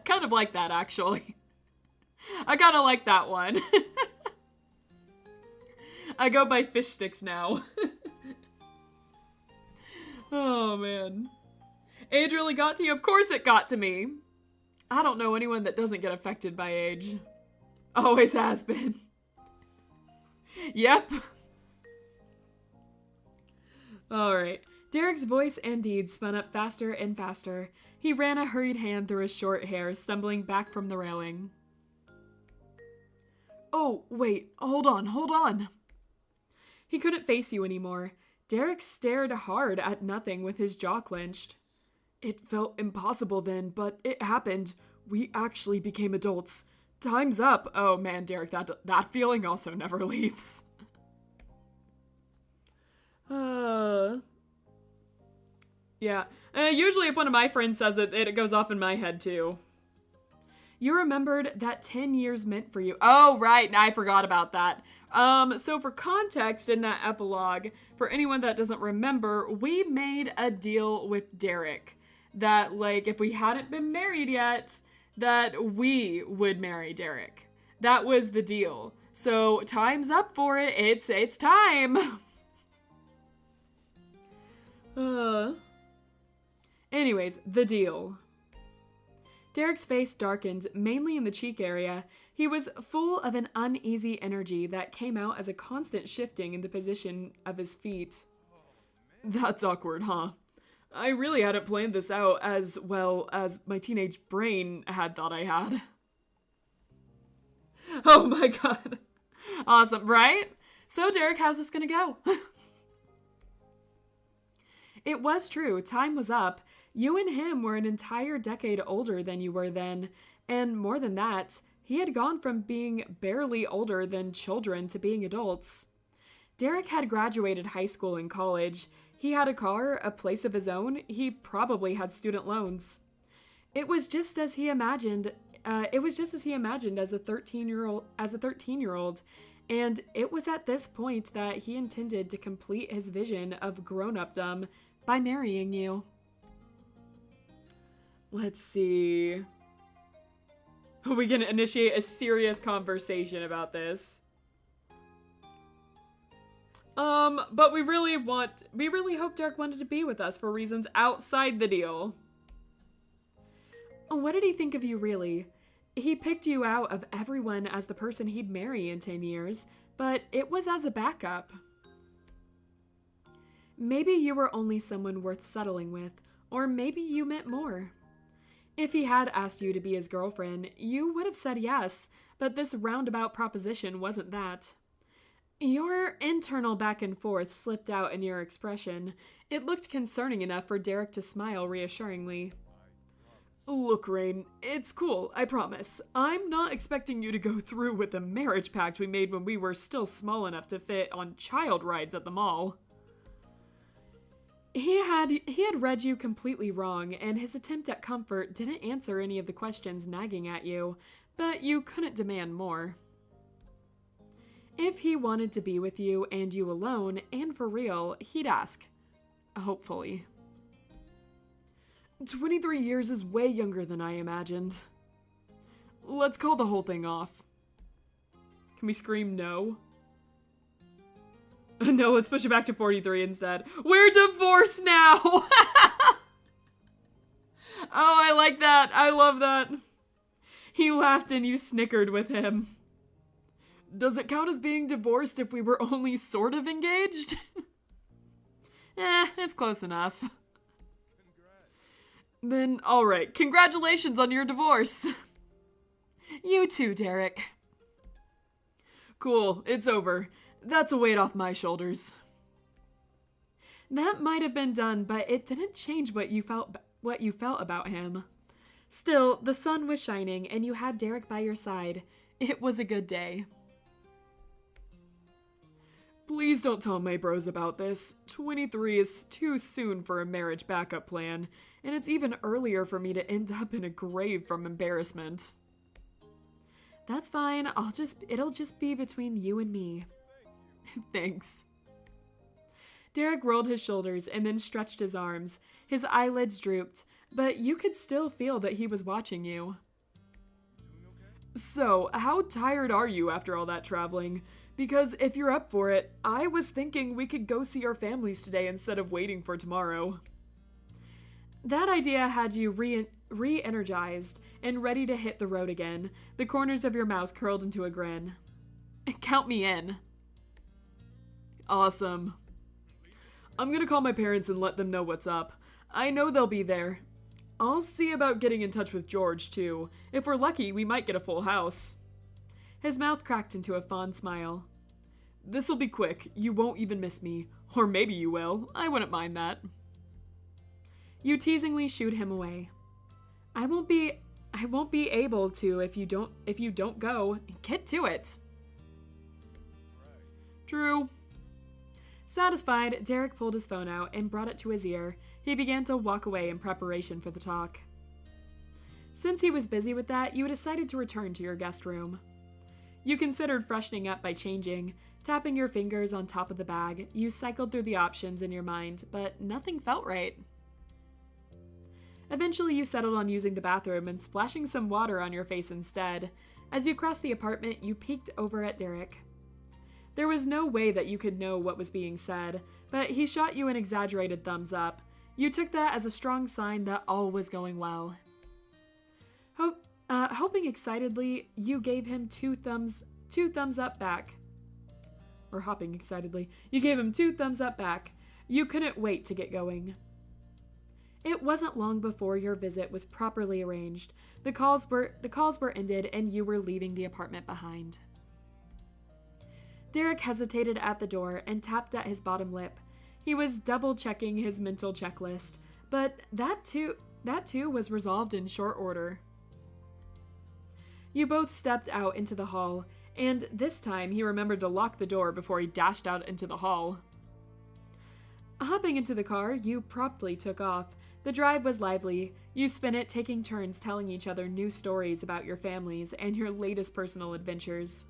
Kind of like that, actually. I kind of like that one. I go by fish sticks now. Oh, man. Age really got to you? Of course it got to me. I don't know anyone that doesn't get affected by age. Always has been. Yep. Alright. Derek's voice and deeds spun up faster and faster. He ran a hurried hand through his short hair, stumbling back from the railing. Oh, wait. Hold on. He couldn't face you anymore. Derek stared hard at nothing with his jaw clenched. It felt impossible then, but it happened. We actually became adults. Time's up. Oh man, Derek, that feeling also never leaves. Yeah. Usually if one of my friends says it, it goes off in my head too. You remembered that 10 years meant for you. Oh, right. I forgot about that. So for context in that epilogue, for anyone that doesn't remember, we made a deal with Derek that, like, if we hadn't been married yet, that we would marry Derek. That was the deal. So time's up for it. It's time. Anyways, the deal. Derek's face darkened, mainly in the cheek area. He was full of an uneasy energy that came out as a constant shifting in the position of his feet. That's awkward, huh? I really hadn't planned this out as well as my teenage brain had thought I had. Oh my god. Awesome, right? So Derek, how's this gonna go? It was true, time was up. You and him were an entire decade older than you were then, and more than that, he had gone from being barely older than children to being adults. Derek had graduated high school and college. He had a car, a place of his own. He probably had student loans. It was just as he imagined. As a 13-year-old, and it was at this point that he intended to complete his vision of grown-updom by marrying you. Let's see. Are we gonna initiate a serious conversation about this? But we really hope Derek wanted to be with us for reasons outside the deal. What did he think of you, really? He picked you out of everyone as the person he'd marry in 10 years, but it was as a backup. Maybe you were only someone worth settling with, or maybe you meant more. If he had asked you to be his girlfriend, you would have said yes, but this roundabout proposition wasn't that. Your internal back and forth slipped out in your expression. It looked concerning enough for Derek to smile reassuringly. Look, Rain, it's cool, I promise. I'm not expecting you to go through with the marriage pact we made when we were still small enough to fit on child rides at the mall. He had read you completely wrong, and his attempt at comfort didn't answer any of the questions nagging at you, but you couldn't demand more. If he wanted to be with you and you alone, and for real, he'd ask. Hopefully. 23 years is way younger than I imagined. Let's call the whole thing off. Can we scream no? No, let's push it back to 43 instead. We're divorced now! Oh, I like that. I love that. He laughed and you snickered with him. Does it count as being divorced if we were only sort of engaged? It's close enough. Then, alright, congratulations on your divorce. You too, Derek. Cool, it's over. That's a weight off my shoulders. That might have been done, but it didn't change what you felt about him. Still, the sun was shining, and you had Derek by your side. It was a good day. Please don't tell my bros about this. 23 is too soon for a marriage backup plan, and it's even earlier for me to end up in a grave from embarrassment. That's fine. It'll just be between you and me. Thanks. Derek rolled his shoulders and then stretched his arms. His eyelids drooped, but you could still feel that he was watching you. So, how tired are you after all that traveling? Because if you're up for it, I was thinking we could go see our families today instead of waiting for tomorrow. That idea had you re-energized and ready to hit the road again. The corners of your mouth curled into a grin. Count me in. Awesome. I'm gonna call my parents and let them know what's up. I know they'll be there. I'll see about getting in touch with George, too. If we're lucky, we might get a full house. His mouth cracked into a fond smile. This'll be quick. You won't even miss me. Or maybe you will. I wouldn't mind that. You teasingly shooed him away. I won't be able to if you don't go. Get to it. Right. True. Satisfied, Derek pulled his phone out and brought it to his ear. He began to walk away in preparation for the talk. Since he was busy with that, you decided to return to your guest room. You considered freshening up by changing. Tapping your fingers on top of the bag, you cycled through the options in your mind, but nothing felt right. Eventually, you settled on using the bathroom and splashing some water on your face instead. As you crossed the apartment, you peeked over at Derek. There was no way that you could know what was being said, but he shot you an exaggerated thumbs up. You took that as a strong sign that all was going well. Hoping excitedly, you gave him two thumbs up back. Or hopping excitedly, you gave him 2 thumbs up back. You couldn't wait to get going. It wasn't long before your visit was properly arranged. The calls were ended and you were leaving the apartment behind. Derek hesitated at the door and tapped at his bottom lip. He was double-checking his mental checklist, but that too was resolved in short order. You both stepped out into the hall, and this time he remembered to lock the door before he dashed out into the hall. Hopping into the car, you promptly took off. The drive was lively. You spent it taking turns telling each other new stories about your families and your latest personal adventures.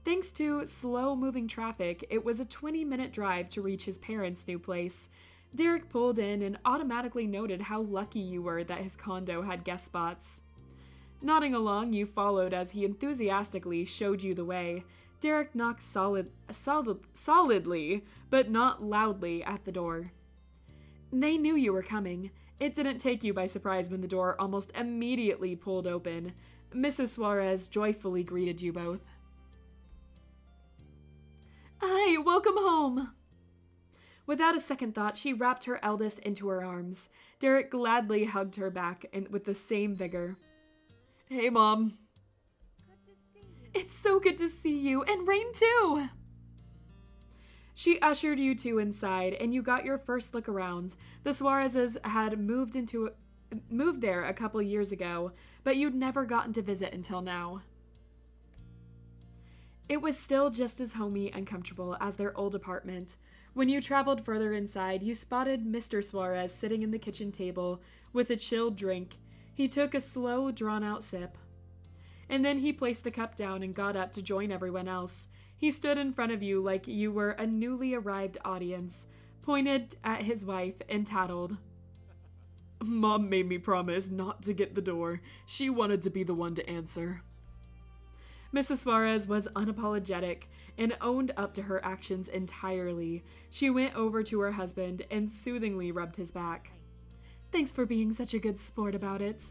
Thanks to slow-moving traffic, it was a 20-minute drive to reach his parents' new place. Derek pulled in and automatically noted how lucky you were that his condo had guest spots. Nodding along, you followed as he enthusiastically showed you the way. Derek knocked solidly, but not loudly, at the door. They knew you were coming. It didn't take you by surprise when the door almost immediately pulled open. Mrs. Suarez joyfully greeted you both. Hi, welcome home! Without a second thought, she wrapped her eldest into her arms. Derek gladly hugged her back and with the same vigor. Hey, Mom. Good to see you. It's so good to see you, and Rain too! She ushered you two inside, and you got your first look around. The Suarezes had moved there a couple years ago, but you'd never gotten to visit until now. It was still just as homey and comfortable as their old apartment. When you traveled further inside, you spotted Mr. Suarez sitting in the kitchen table with a chilled drink. He took a slow, drawn-out sip. And then he placed the cup down and got up to join everyone else. He stood in front of you like you were a newly arrived audience, pointed at his wife, and tattled. Mom made me promise not to get the door. She wanted to be the one to answer. Mrs. Suarez was unapologetic and owned up to her actions entirely. She went over to her husband and soothingly rubbed his back. Thanks for being such a good sport about it.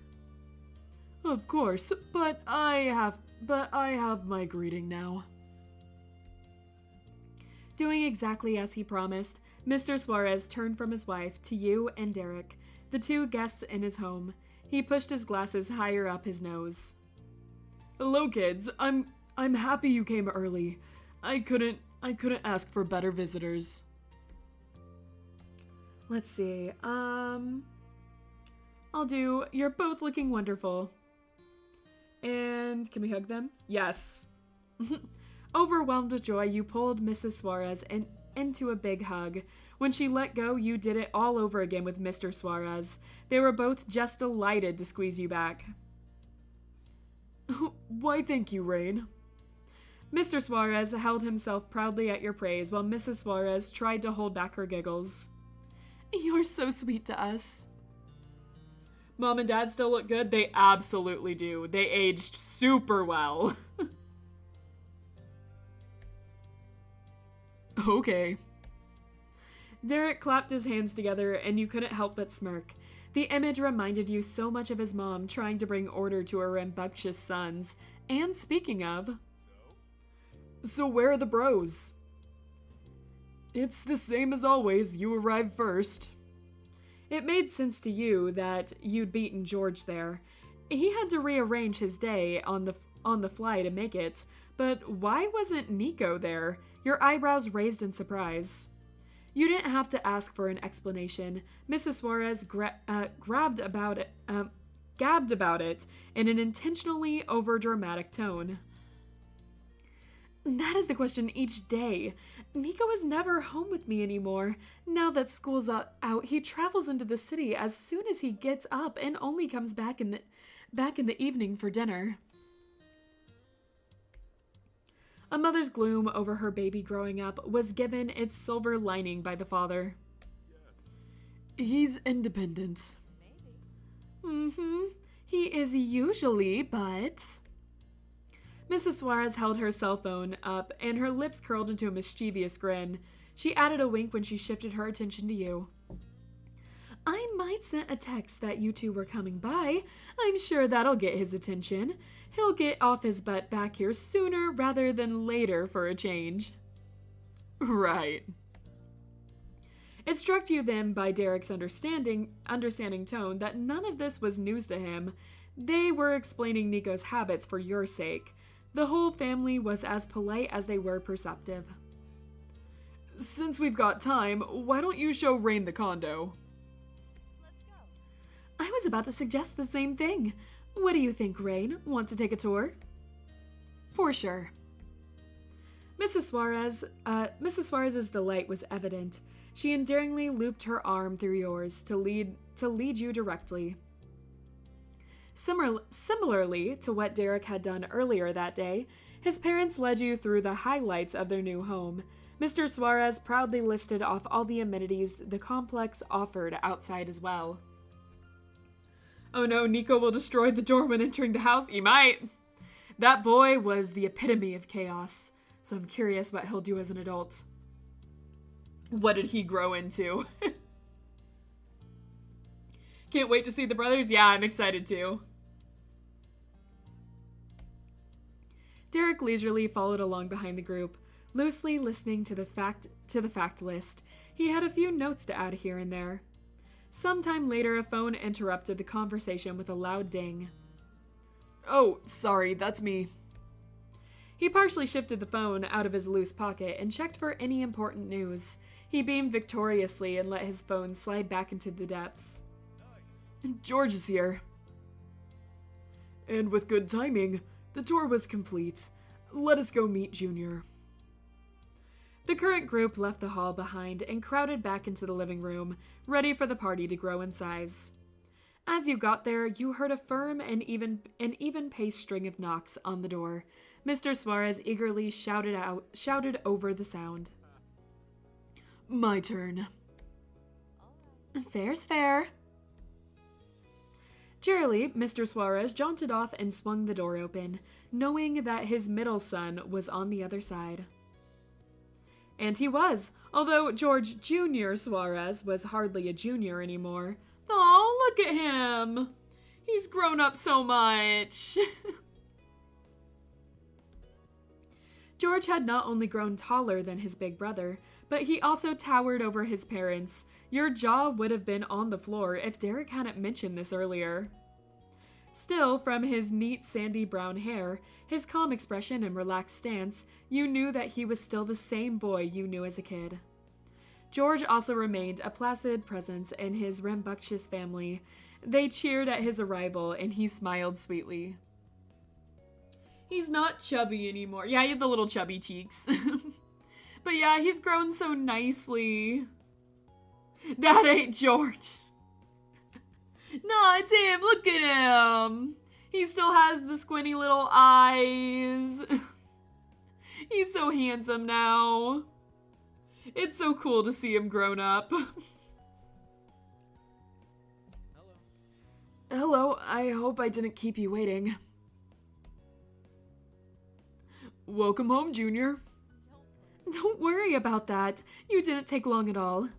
Of course, but I have my greeting now. Doing exactly as he promised, Mr. Suarez turned from his wife to you and Derek, the two guests in his home. He pushed his glasses higher up his nose. Hello, kids. I'm happy you came early. I couldn't ask for better visitors. Let's see. I'll do, you're both looking wonderful. And can we hug them? Yes. Overwhelmed with joy, you pulled Mrs. Suarez into a big hug. When she let go, you did it all over again with Mr. Suarez. They were both just delighted to squeeze you back. Why, thank you, Rain. Mr. Suarez held himself proudly at your praise while Mrs. Suarez tried to hold back her giggles. You're so sweet to us. Mom and Dad still look good? They absolutely do. They aged super well. Okay. Derek clapped his hands together and you couldn't help but smirk. The image reminded you so much of his mom trying to bring order to her rambunctious sons. And speaking of... So where are the bros? It's the same as always. You arrived first. It made sense to you that you'd beaten George there. He had to rearrange his day on on the fly to make it. But why wasn't Nico there? Your eyebrows raised in surprise. You didn't have to ask for an explanation. Mrs. Suarez gabbed about it in an intentionally overdramatic tone. That is the question each day. Nico is never home with me anymore. Now that school's out, he travels into the city as soon as he gets up and only comes back in the evening for dinner. A mother's gloom over her baby growing up was given its silver lining by the father. He's independent. He is usually, but... Mrs. Suarez held her cell phone up, and her lips curled into a mischievous grin. She added a wink when she shifted her attention to you. I might send a text that you two were coming by. I'm sure that'll get his attention. He'll get off his butt back here sooner rather than later for a change. Right. It struck you then by Derek's understanding tone that none of this was news to him. They were explaining Nico's habits for your sake. The whole family was as polite as they were perceptive. Since we've got time, why don't you show Rain the condo? Let's go. I was about to suggest the same thing. What do you think, Rain? Want to take a tour? For sure. Mrs. Suarez's delight was evident. She endearingly looped her arm through yours to lead you directly. Similarly to what Derek had done earlier that day, his parents led you through the highlights of their new home. Mr. Suarez proudly listed off all the amenities the complex offered outside as well. Oh no, Nico will destroy the door when entering the house. He might. That boy was the epitome of chaos, so I'm curious what he'll do as an adult. What did he grow into? Can't wait to see the brothers. Yeah, I'm excited too. Derek leisurely followed along behind the group, loosely listening to the fact list. He had a few notes to add here and there. Sometime later, a phone interrupted the conversation with a loud ding. Oh, sorry, that's me. He partially shifted the phone out of his loose pocket and checked for any important news. He beamed victoriously and let his phone slide back into the depths. George is here. And with good timing, the tour was complete. Let us go meet Junior. The current group left the hall behind and crowded back into the living room, ready for the party to grow in size. As you got there, you heard a firm and even-paced string of knocks on the door. Mr. Suarez eagerly shouted over the sound. My turn. Fair's fair. Cheerily, Mr. Suarez jaunted off and swung the door open, knowing that his middle son was on the other side. And he was, although George Jr. Suarez was hardly a junior anymore. Aw, look at him! He's grown up so much! George had not only grown taller than his big brother, but he also towered over his parents. Your jaw would have been on the floor if Derek hadn't mentioned this earlier. Still, from his neat sandy brown hair, his calm expression and relaxed stance, you knew that he was still the same boy you knew as a kid. George also remained a placid presence in his rambunctious family. They cheered at his arrival, and he smiled sweetly. He's not chubby anymore. Yeah, he had the little chubby cheeks. But yeah, he's grown so nicely. That ain't George. No, it's him. Look at him. He still has the squinty little eyes. He's so handsome now. It's so cool to see him grown up. Hello, I hope I didn't keep you waiting. Welcome home, Junior. Don't worry about that. You didn't take long at all.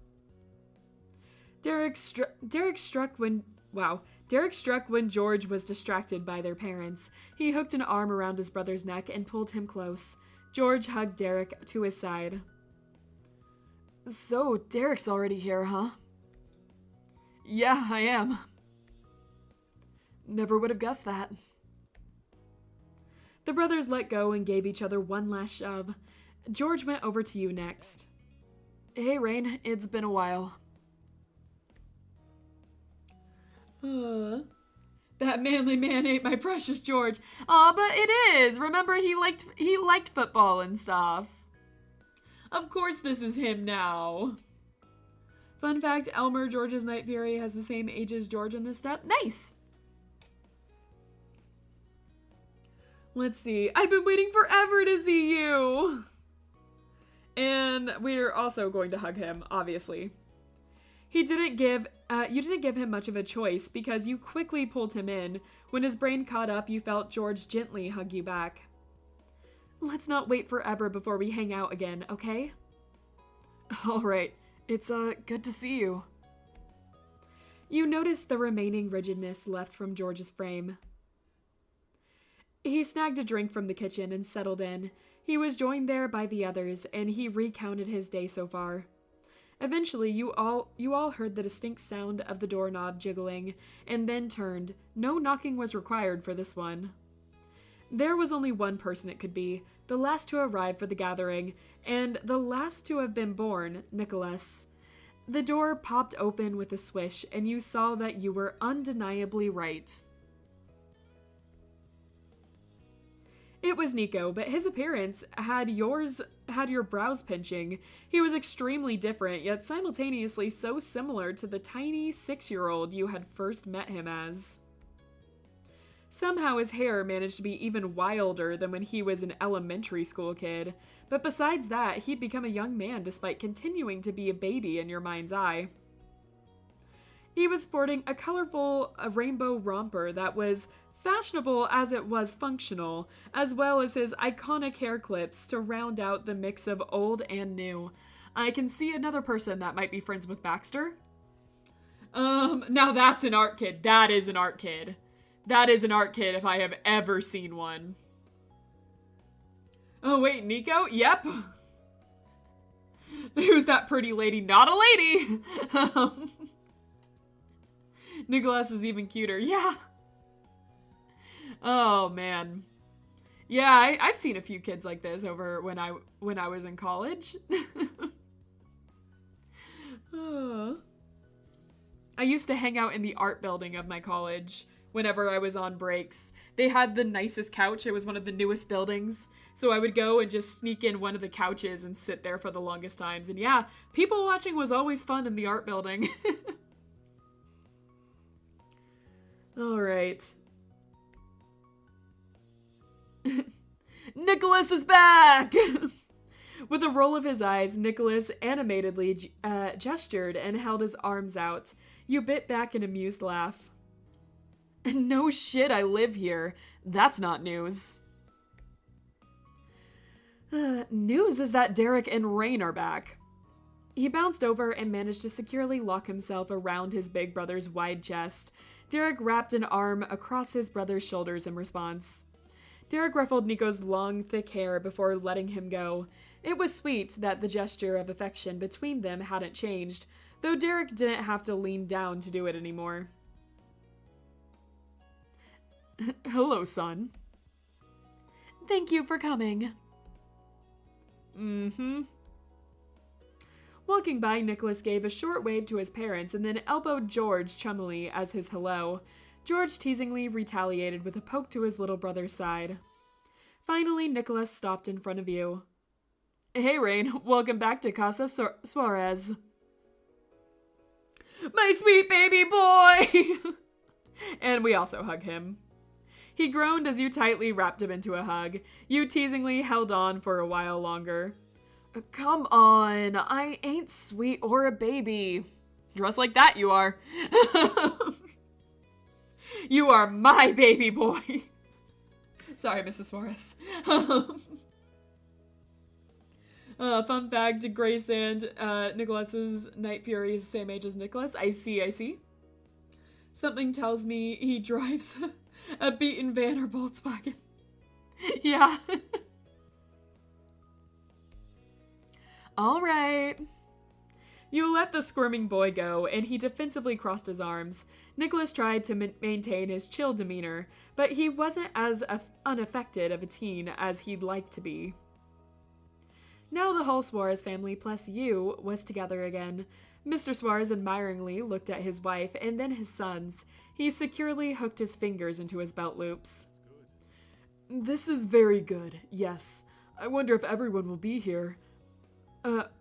Derek struck when George was distracted by their parents. He hooked an arm around his brother's neck and pulled him close. George hugged Derek to his side. So, Derek's already here, huh? Yeah, I am. Never would have guessed that. The brothers let go and gave each other one last shove. George went over to you next. Hey, Rain, it's been a while. That manly man ain't my precious George. Aw, but it is. Remember, he liked football and stuff. Of course this is him now. Fun fact, Elmer, George's Night Fury, has the same age as George in this step. Nice! Let's see. I've been waiting forever to see you! And we're also going to hug him, obviously. You didn't give him much of a choice because you quickly pulled him in. When his brain caught up, you felt George gently hug you back. Let's not wait forever before we hang out again, okay? All right. It's, good to see you. You noticed the remaining rigidness left from George's frame. He snagged a drink from the kitchen and settled in. He was joined there by the others, and he recounted his day so far. Eventually, you all heard the distinct sound of the doorknob jiggling, and then turned. No knocking was required for this one. There was only one person it could be, the last to arrive for the gathering, and the last to have been born, Nicholas. The door popped open with a swish, and you saw that you were undeniably right. It was Nico, but his appearance had your brows pinching. He was extremely different, yet simultaneously so similar to the tiny 6-year-old you had first met him as. Somehow his hair managed to be even wilder than when he was an elementary school kid, but besides that, he'd become a young man despite continuing to be a baby in your mind's eye. He was sporting a colorful rainbow romper that was fashionable as it was functional, as well as his iconic hair clips to round out the mix of old and new. I can see another person that might be friends with Baxter. Now that's an art kid. That is an art kid. That is an art kid if I have ever seen one. Oh wait, Nico? Yep. Who's that pretty lady? Not a lady! Nicholas is even cuter. Yeah. Oh, man. Yeah, I've seen a few kids like this over when I was in college. Oh. I used to hang out in the art building of my college whenever I was on breaks. They had the nicest couch. It was one of the newest buildings. So I would go and just sneak in one of the couches and sit there for the longest times. And yeah, people watching was always fun in the art building. All right. Nicholas is back! With a roll of his eyes, Nicholas animatedly gestured and held his arms out. You bit back an amused laugh. No shit, I live here. That's not news. News is that Derek and Rain are back. He bounced over and managed to securely lock himself around his big brother's wide chest. Derek wrapped an arm across his brother's shoulders in response. Derek ruffled Nico's long, thick hair before letting him go. It was sweet that the gesture of affection between them hadn't changed, though Derek didn't have to lean down to do it anymore. Hello, son. Thank you for coming. Mm-hmm. Walking by, Nicholas gave a short wave to his parents and then elbowed George chummily as his hello. George teasingly retaliated with a poke to his little brother's side. Finally, Nicholas stopped in front of you. Hey, Rain. Welcome back to Casa Suarez. My sweet baby boy! And we also hug him. He groaned as you tightly wrapped him into a hug. You teasingly held on for a while longer. Come on, I ain't sweet or a baby. Dressed like that you are. You are my baby boy. Sorry, Mrs. Suarez. Fun fact, Grace and Nicholas's Night Fury is the same age as Nicholas. I see. Something tells me he drives a beaten van or Volkswagen. Yeah. All right. You let the squirming boy go, and he defensively crossed his arms. Nicholas tried to maintain his chill demeanor, but he wasn't as unaffected of a teen as he'd like to be. Now the whole Suarez family plus you was together again. Mr. Suarez admiringly looked at his wife and then his sons. He securely hooked his fingers into his belt loops. This is very good, yes. I wonder if everyone will be here.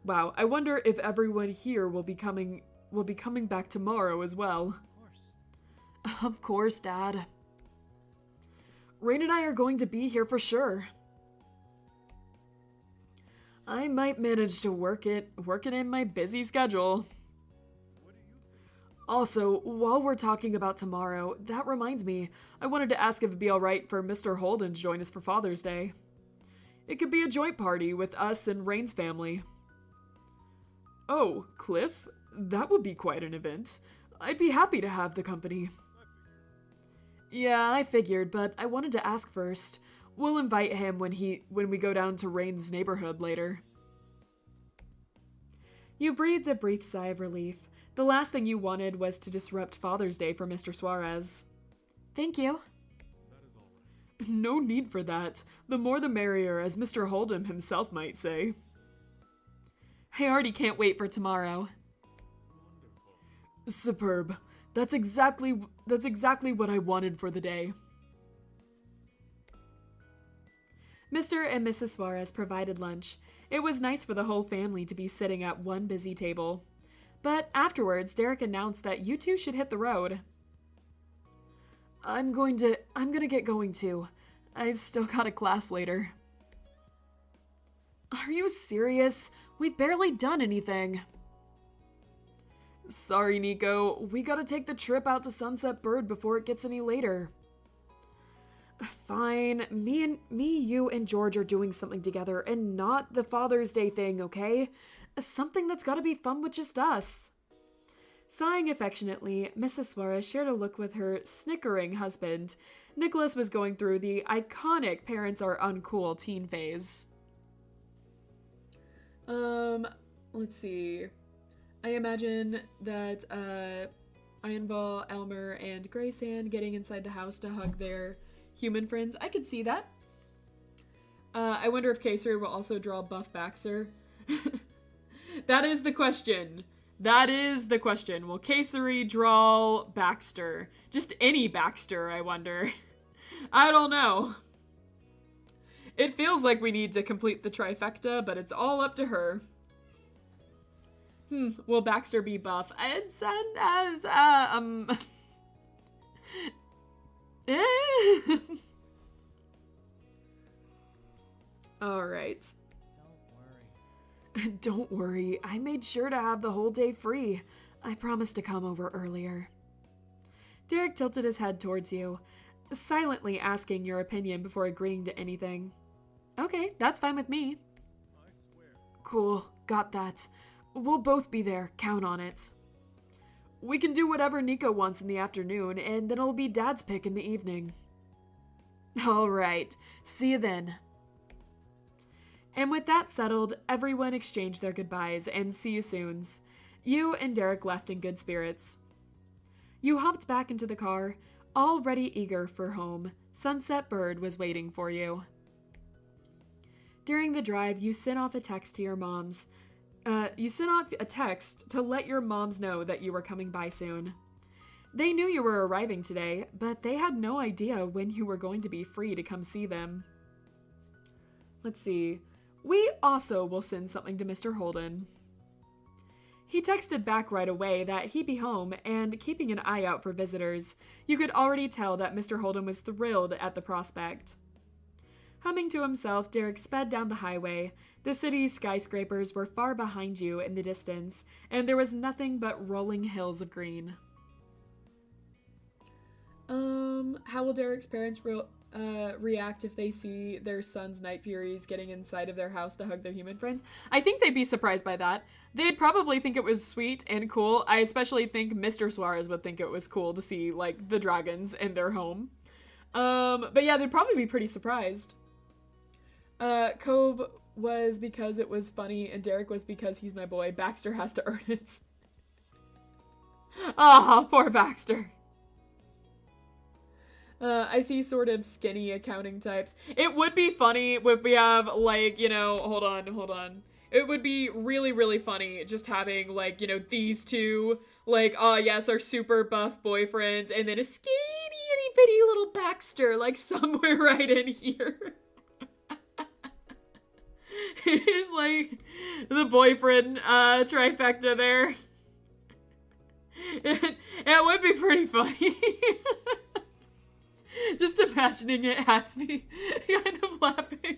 Wow, I wonder if everyone here will be coming back tomorrow as well. Of course, Dad. Rain and I are going to be here for sure. I might manage to work it in my busy schedule. Also, while we're talking about tomorrow, that reminds me, I wanted to ask if it'd be alright for Mr. Holden to join us for Father's Day. It could be a joint party with us and Rain's family. Oh, Cliff? That would be quite an event. I'd be happy to have the company. Yeah, I figured, but I wanted to ask first. We'll invite him when we go down to Rain's neighborhood later. You breathed a brief sigh of relief. The last thing you wanted was to disrupt Father's Day for Mr. Suarez. Thank you. No need for that. The more the merrier, as Mr. Holden himself might say. I already can't wait for tomorrow. Superb. That's exactly what I wanted for the day. Mr. and Mrs. Suarez provided lunch. It was nice for the whole family to be sitting at one busy table. But afterwards, Derek announced that you two should hit the road. I'm gonna get going too. I've still got a class later. Are you serious? We've barely done anything. Sorry, Nico. We gotta take the trip out to Sunset Bird before it gets any later. Fine. Me, you, and George are doing something together and not the Father's Day thing, okay? Something that's gotta be fun with just us. Sighing affectionately, Mrs. Suarez shared a look with her snickering husband. Nicholas was going through the iconic parents are uncool teen phase. Let's see. I imagine that, Ironball, Elmer, and Graysand getting inside the house to hug their human friends. I could see that. I wonder if Kayseri will also draw Buff Baxter. That is the question. That is the question. Will Kayseri draw Baxter? Just any Baxter, I wonder. I don't know. It feels like we need to complete the trifecta, but it's all up to her. Will Baxter be buff? It's all right. Don't worry. I made sure to have the whole day free. I promised to come over earlier. Derek tilted his head towards you, silently asking your opinion before agreeing to anything. Okay, that's fine with me. Cool, got that. We'll both be there, count on it. We can do whatever Nico wants in the afternoon, and then it'll be Dad's pick in the evening. All right, see you then. And with that settled, everyone exchanged their goodbyes and see you soons. You and Derek left in good spirits. You hopped back into the car, already eager for home. Sunset Bird was waiting for you. During the drive, you sent off a text to your moms. You sent off a text to let your moms know that you were coming by soon. They knew you were arriving today, but they had no idea when you were going to be free to come see them. Let's see. We also will send something to Mr. Holden. He texted back right away that he'd be home and keeping an eye out for visitors. You could already tell that Mr. Holden was thrilled at the prospect. Humming to himself, Derek sped down the highway. The city's skyscrapers were far behind you in the distance, and there was nothing but rolling hills of green. How will Derek's parents react if they see their son's Night Furies getting inside of their house to hug their human friends? I think they'd be surprised by that. They'd probably think it was sweet and cool. I especially think Mr. Suarez would think it was cool to see, like, the dragons in their home. But yeah, they'd probably be pretty surprised. Cove, was because it was funny and Derek was because he's my boy. Baxter has to earn it. Ah, poor Baxter. I see sort of skinny accounting types. It would be funny if we have, like, you know, hold on. It would be really, really funny just having, like, you know, these two, like, oh, yes, our super buff boyfriends, and then a skinny, itty bitty little Baxter, like, somewhere right in here. It's like the boyfriend trifecta there. It would be pretty funny. Just imagining it has me kind of laughing.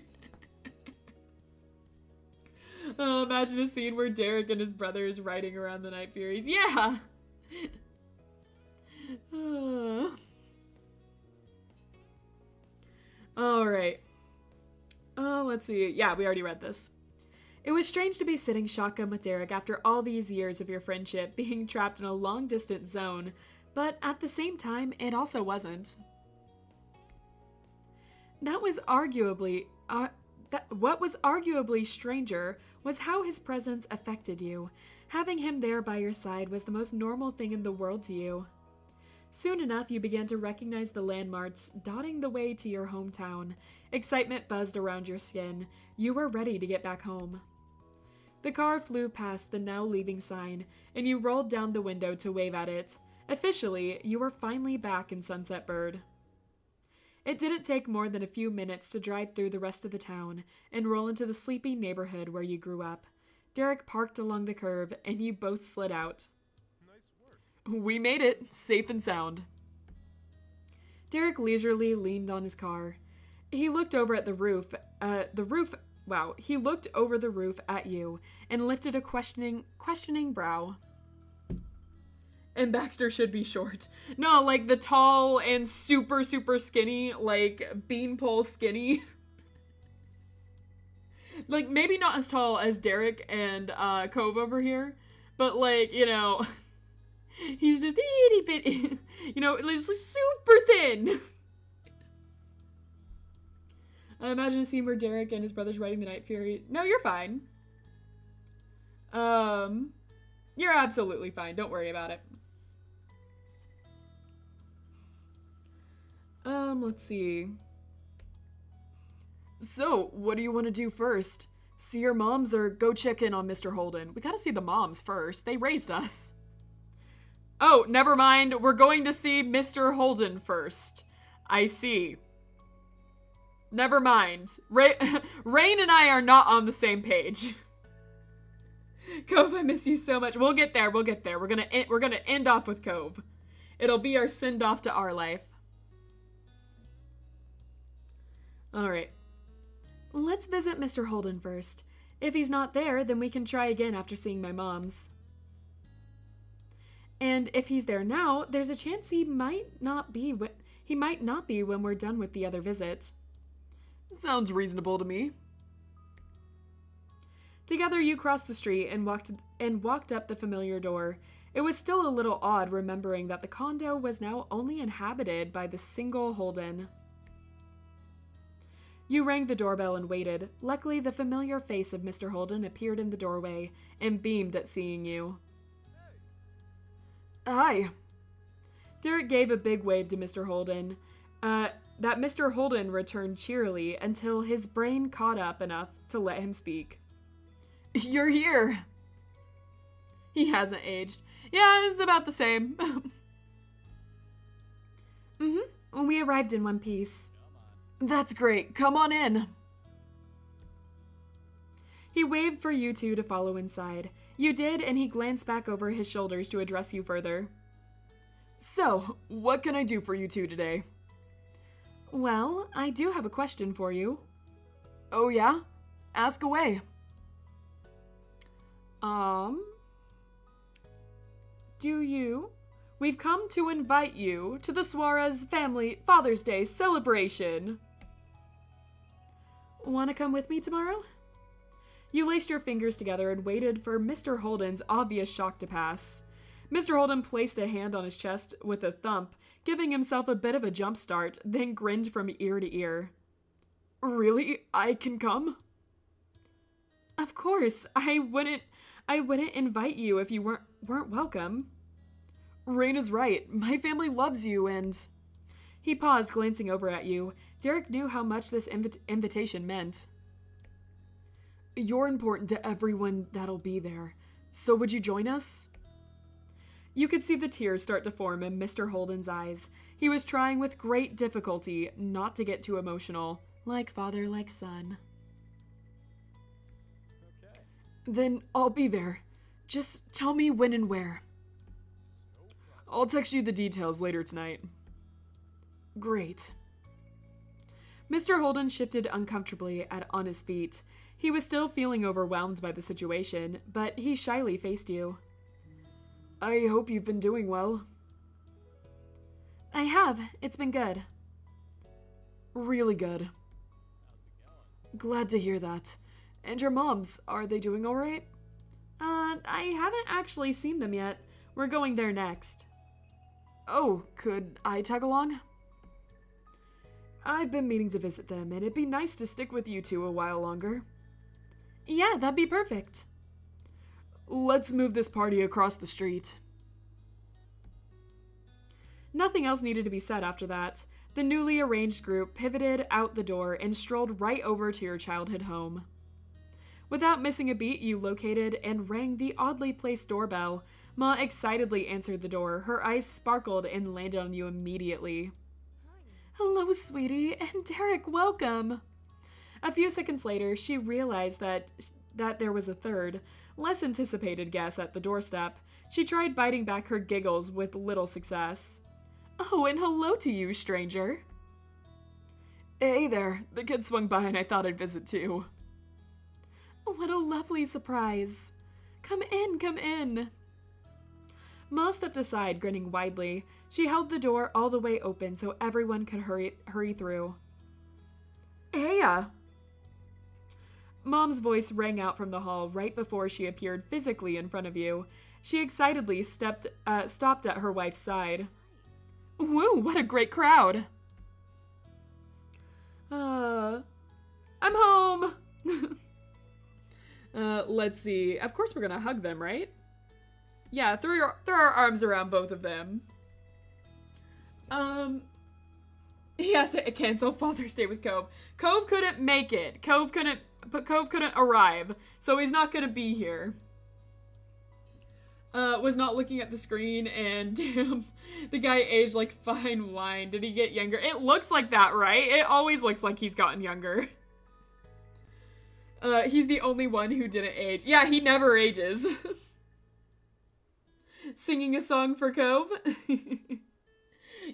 Imagine a scene where Derek and his brother is riding around the Night Furies. Yeah! Alright. Let's see. Yeah, we already read this. It was strange to be sitting shotgun with Derek after all these years of your friendship being trapped in a long-distance zone, but at the same time, it also wasn't. What was arguably stranger was how his presence affected you. Having him there by your side was the most normal thing in the world to you. Soon enough, you began to recognize the landmarks dotting the way to your hometown. Excitement buzzed around your skin. You were ready to get back home. The car flew past the now leaving sign, and you rolled down the window to wave at it. Officially, you were finally back in Sunset Bird. It didn't take more than a few minutes to drive through the rest of the town and roll into the sleepy neighborhood where you grew up. Derek parked along the curb, and you both slid out. Nice work. We made it, safe and sound. Derek leisurely leaned on his car. He looked over at he looked over the roof at you and lifted a questioning brow. And Baxter should be short. No, like the tall and super, super skinny, like beanpole skinny. Like maybe not as tall as Derek and Cove over here, but like, you know, he's just itty bitty, you know, just super thin. I imagine a scene where Derek and his brother's riding the Night Fury. No, you're fine. You're absolutely fine. Don't worry about it. Let's see. So, what do you want to do first? See your moms or go check in on Mr. Holden? We gotta see the moms first. They raised us. Oh, never mind. We're going to see Mr. Holden first. I see. Never mind. Rain and I are not on the same page. Cove, I miss you so much. We'll get there. We're gonna end off with Cove. It'll be our send off to our life. All right. Let's visit Mr. Holden first. If he's not there, then we can try again after seeing my mom's. And if he's there now, there's a chance he might not be when we're done with the other visit. Sounds reasonable to me. Together you crossed the street and walked up the familiar door. It was still a little odd remembering that the condo was now only inhabited by the single Holden. You rang the doorbell and waited. Luckily, the familiar face of Mr. Holden appeared in the doorway and beamed at seeing you. Hi. Derek gave a big wave to Mr. Holden. That Mr. Holden returned cheerily until his brain caught up enough to let him speak. You're here. He hasn't aged. Yeah, it's about the same. We arrived in one piece. That's great. Come on in. He waved for you two to follow inside. You did, and he glanced back over his shoulders to address you further. So, what can I do for you two today? Well, I do have a question for you. Oh yeah? Ask away. We've come to invite you to the Suarez family Father's Day celebration. Want to come with me tomorrow? You laced your fingers together and waited for Mr. Holden's obvious shock to pass. Mr. Holden placed a hand on his chest with a thump, giving himself a bit of a jump start, then grinned from ear to ear. Really? I can come? Of course, I wouldn't invite you if you weren't welcome. Rain is right. My family loves you and... He paused, glancing over at you. Derek knew how much this invitation meant. You're important to everyone that'll be there. So would you join us? You could see the tears start to form in Mr. Holden's eyes. He was trying with great difficulty not to get too emotional. Like father, like son. Okay. Then I'll be there. Just tell me when and where. I'll text you the details later tonight. Great. Mr. Holden shifted uncomfortably on his feet. He was still feeling overwhelmed by the situation, but he shyly faced you. I hope you've been doing well. I have. It's been good. Really good. How's it going? Glad to hear that. And your moms, are they doing all right? I haven't actually seen them yet. We're going there next. Oh, could I tag along? I've been meaning to visit them, and it'd be nice to stick with you two a while longer. Yeah, that'd be perfect. Let's move this party across the street. Nothing else needed to be said after that. The newly arranged group pivoted out the door and strolled right over to your childhood home. Without missing a beat, you located and rang the oddly placed doorbell. Ma excitedly answered the door. Her eyes sparkled and landed on you immediately. Hello, sweetie, and Derek, welcome. A few seconds later, she realized that there was a third, less anticipated guest at the doorstep. She tried biting back her giggles with little success. Oh, and hello to you, stranger. Hey there. The kid swung by and I thought I'd visit too. What a lovely surprise. Come in, come in. Ma stepped aside, grinning widely. She held the door all the way open so everyone could hurry through. Hey, Mom's voice rang out from the hall right before she appeared physically in front of you. She excitedly stopped at her wife's side. Woo, what a great crowd. I'm home. Let's see. Of course we're gonna hug them, right? Yeah, throw our arms around both of them. He has to cancel Father's Day with Cove. Cove couldn't make it. Cove couldn't arrive, so he's not gonna be here. Was not looking at the screen, and damn, the guy aged like fine wine. Did he get younger? It looks like that, right? It always looks like he's gotten younger. He's the only one who didn't age. Yeah, he never ages. Singing a song for Cove.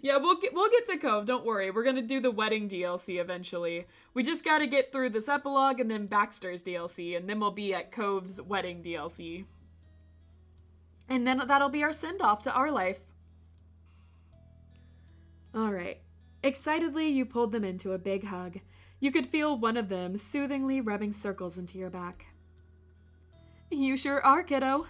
Yeah, we'll get to Cove. Don't worry. We're gonna do the wedding DLC eventually. We just gotta get through this epilogue and then Baxter's DLC, and then we'll be at Cove's wedding DLC. And then that'll be our send-off to our life. All right. Excitedly, you pulled them into a big hug. You could feel one of them soothingly rubbing circles into your back. You sure are, kiddo.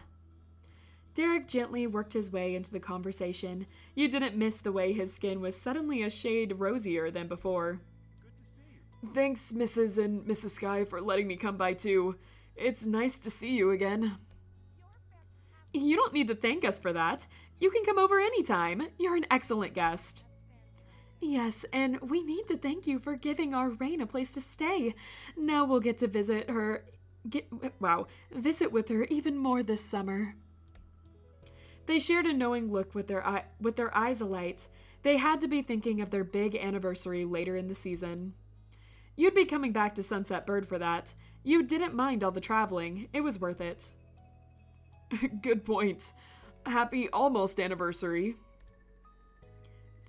Derek gently worked his way into the conversation. You didn't miss the way his skin was suddenly a shade rosier than before. Good to see you. Thanks, Mrs. and Mrs. Sky, for letting me come by too. It's nice to see you again. You don't need to thank us for that. You can come over anytime. You're an excellent guest. Yes, and we need to thank you for giving our Rain a place to stay. Now we'll get to visit with her even more this summer. They shared a knowing look with their eyes alight. They had to be thinking of their big anniversary later in the season. You'd be coming back to Sunset Bird for that. You didn't mind all the traveling. It was worth it. Good point. Happy almost anniversary.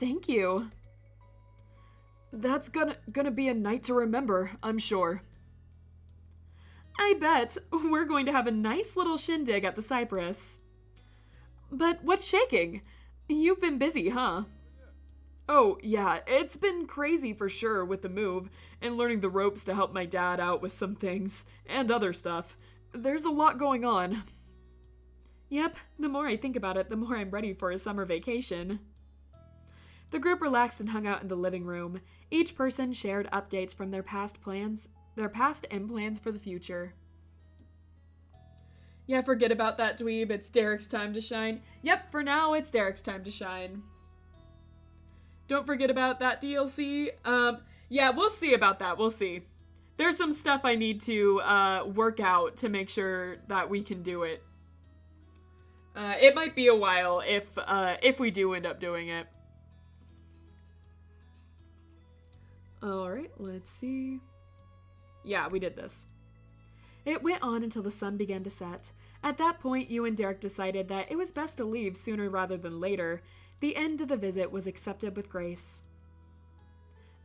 Thank you. That's gonna be a night to remember, I'm sure. I bet. We're going to have a nice little shindig at the Cypress. But what's shaking? You've been busy, huh? Oh, yeah, it's been crazy for sure with the move and learning the ropes to help my dad out with some things and other stuff. There's a lot going on. Yep, the more I think about it, the more I'm ready for a summer vacation. The group relaxed and hung out in the living room. Each person shared updates from their past and plans for the future. Yeah, forget about that, dweeb. It's Derek's time to shine. Yep, for now, it's Derek's time to shine. Don't forget about that DLC. Yeah, we'll see about that. We'll see. There's some stuff I need to work out to make sure that we can do it. It might be a while if we do end up doing it. Alright, let's see. Yeah, we did this. It went on until the sun began to set. At that point, you and Derek decided that it was best to leave sooner rather than later. The end of the visit was accepted with grace.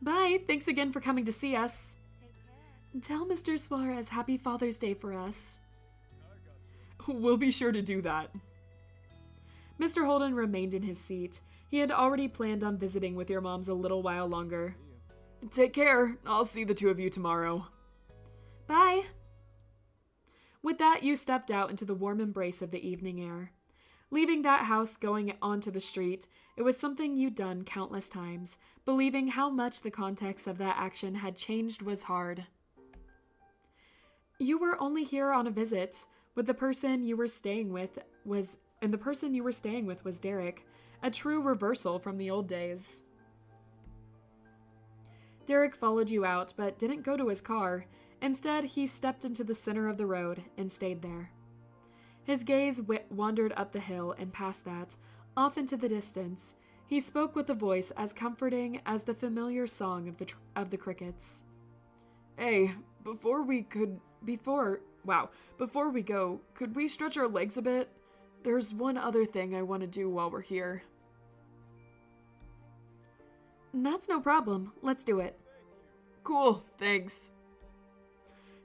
Bye, thanks again for coming to see us. Take care. Tell Mr. Suarez Happy Father's Day for us. We'll be sure to do that. Mr. Holden remained in his seat. He had already planned on visiting with your moms a little while longer. Take care. I'll see the two of you tomorrow. Bye. With that, you stepped out into the warm embrace of the evening air. Leaving that house going onto the street, it was something you'd done countless times. Believing how much the context of that action had changed was hard. You were only here on a visit, with the person you were staying with was Derek, a true reversal from the old days. Derek followed you out, but didn't go to his car. Instead, he stepped into the center of the road and stayed there. His gaze wandered up the hill and past that, off into the distance. He spoke with a voice as comforting as the familiar song of the crickets. Hey, before we go, could we stretch our legs a bit? There's one other thing I want to do while we're here. That's no problem. Let's do it. Cool, thanks.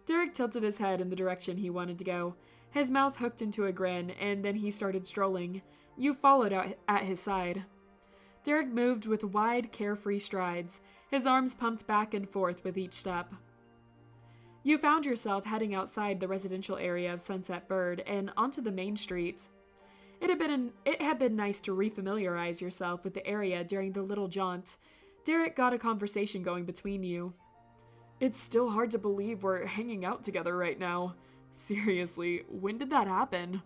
Derek tilted his head in the direction he wanted to go. His mouth hooked into a grin, and then he started strolling. You followed at his side. Derek moved with wide, carefree strides, his arms pumped back and forth with each step. You found yourself heading outside the residential area of Sunset Bird and onto the main street. It had been nice to refamiliarize yourself with the area during the little jaunt. Derek got a conversation going between you. It's still hard to believe we're hanging out together right now. Seriously, when did that happen?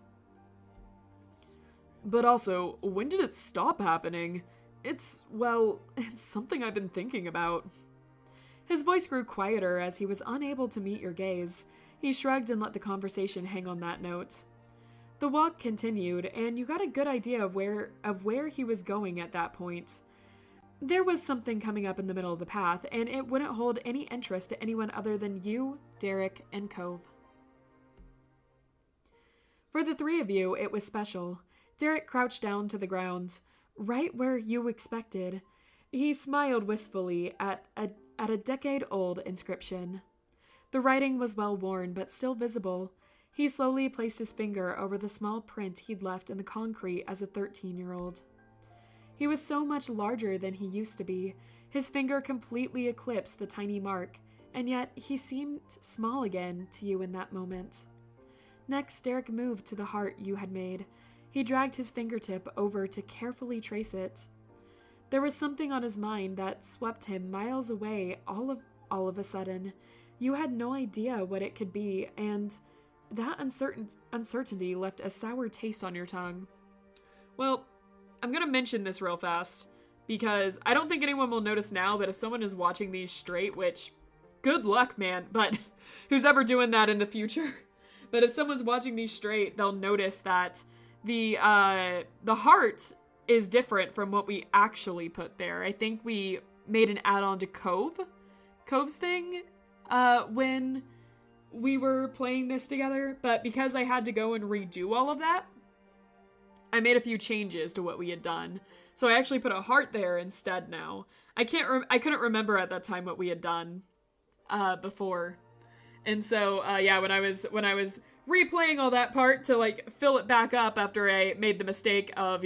But also, when did it stop happening? It's something I've been thinking about. His voice grew quieter as he was unable to meet your gaze. He shrugged and let the conversation hang on that note. The walk continued, and you got a good idea of where he was going at that point. There was something coming up in the middle of the path, and it wouldn't hold any interest to anyone other than you, Derek, and Cove. For the three of you, it was special. Derek crouched down to the ground, right where you expected. He smiled wistfully at a decade-old inscription. The writing was well-worn, but still visible. He slowly placed his finger over the small print he'd left in the concrete as a 13-year-old. He was so much larger than he used to be. His finger completely eclipsed the tiny mark, and yet he seemed small again to you in that moment. Next, Derek moved to the heart you had made. He dragged his fingertip over to carefully trace it. There was something on his mind that swept him miles away all of a sudden. You had no idea what it could be, and that uncertainty left a sour taste on your tongue. Well, I'm gonna mention this real fast, because I don't think anyone will notice now, but if someone is watching these straight, which, good luck, man, but who's ever doing that in the future? But if someone's watching these straight, they'll notice that the heart is different from what we actually put there. I think we made an add-on to Cove's thing, when we were playing this together, but because I had to go and redo all of that, I made a few changes to what we had done. So I actually put a heart there instead now. I couldn't remember at that time what we had done before. And so yeah, when I was replaying all that part to like fill it back up after I made the mistake of,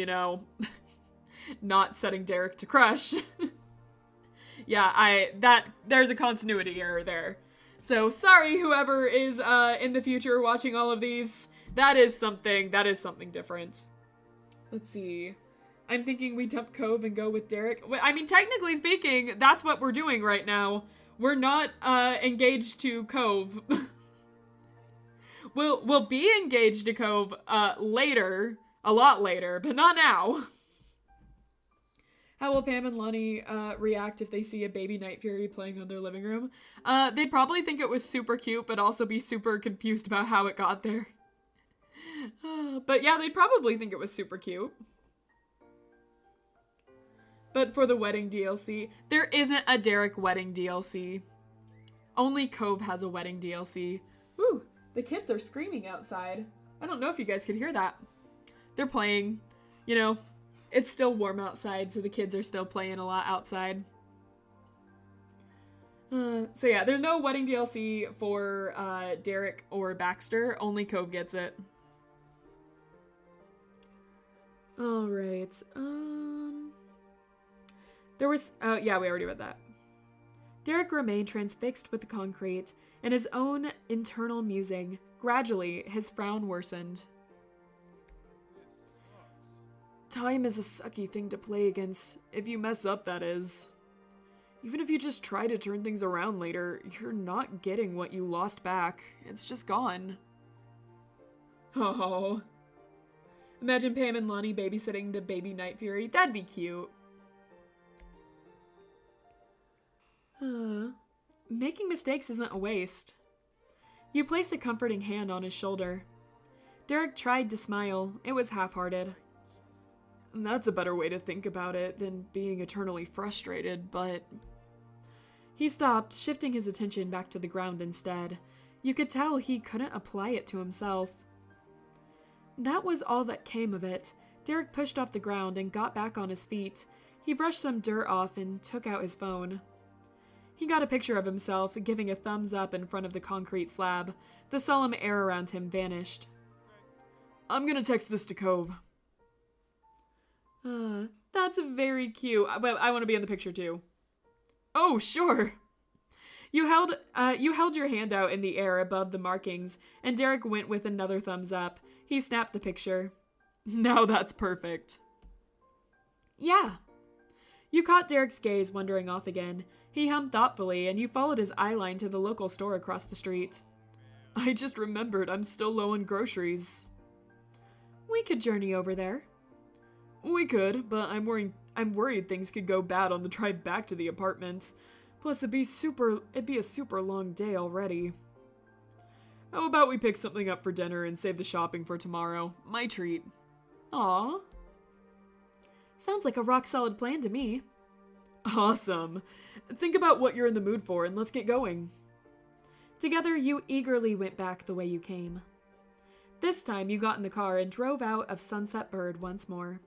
not setting Derek to crush. Yeah, there's a continuity error there. So sorry whoever is in the future watching all of these. That is something different. Let's see. I'm thinking we dump Cove and go with Derek. I mean, technically speaking, that's what we're doing right now. We're not engaged to Cove. We'll be engaged to Cove later, a lot later, but not now. How will Pam and Lonnie react if they see a baby Night Fury playing on their living room? They'd probably think it was super cute, but also be super confused about how it got there. But yeah, they'd probably think it was super cute. But for the wedding DLC, there isn't a Derek wedding DLC. Only Cove has a wedding DLC. Ooh, the kids are screaming outside. I don't know if you guys could hear that. They're playing, you know, it's still warm outside, so the kids are still playing a lot outside. So yeah, there's no wedding DLC for Derek or Baxter. Only Cove gets it. All right. There was... Oh, yeah, we already read that. Derek remained transfixed with the concrete and his own internal musing. Gradually, his frown worsened. Time is a sucky thing to play against, if you mess up, that is. Even if you just try to turn things around later, you're not getting what you lost back. It's just gone. Oh. Imagine Pam and Lonnie babysitting the baby Night Fury. That'd be cute. Making mistakes isn't a waste. You placed a comforting hand on his shoulder. Derek tried to smile. It was half-hearted. That's a better way to think about it than being eternally frustrated, but... He stopped, shifting his attention back to the ground instead. You could tell he couldn't apply it to himself. That was all that came of it. Derek pushed off the ground and got back on his feet. He brushed some dirt off and took out his phone. He got a picture of himself, giving a thumbs up in front of the concrete slab. The solemn air around him vanished. I'm gonna text this to Cove. That's very cute. But I want to be in the picture too. Oh, sure. You held your hand out in the air above the markings, and Derek went with another thumbs up. He snapped the picture. Now that's perfect. Yeah. You caught Derek's gaze wandering off again. He hummed thoughtfully, and you followed his eye line to the local store across the street. I just remembered I'm still low on groceries. We could journey over there. We could, but I'm worried things could go bad on the drive back to the apartment. Plus, it'd be a super long day already. How about we pick something up for dinner and save the shopping for tomorrow? My treat. Aw. Sounds like a rock-solid plan to me. Awesome. Think about what you're in the mood for and let's get going. Together, you eagerly went back the way you came. This time, you got in the car and drove out of Sunset Bird once more.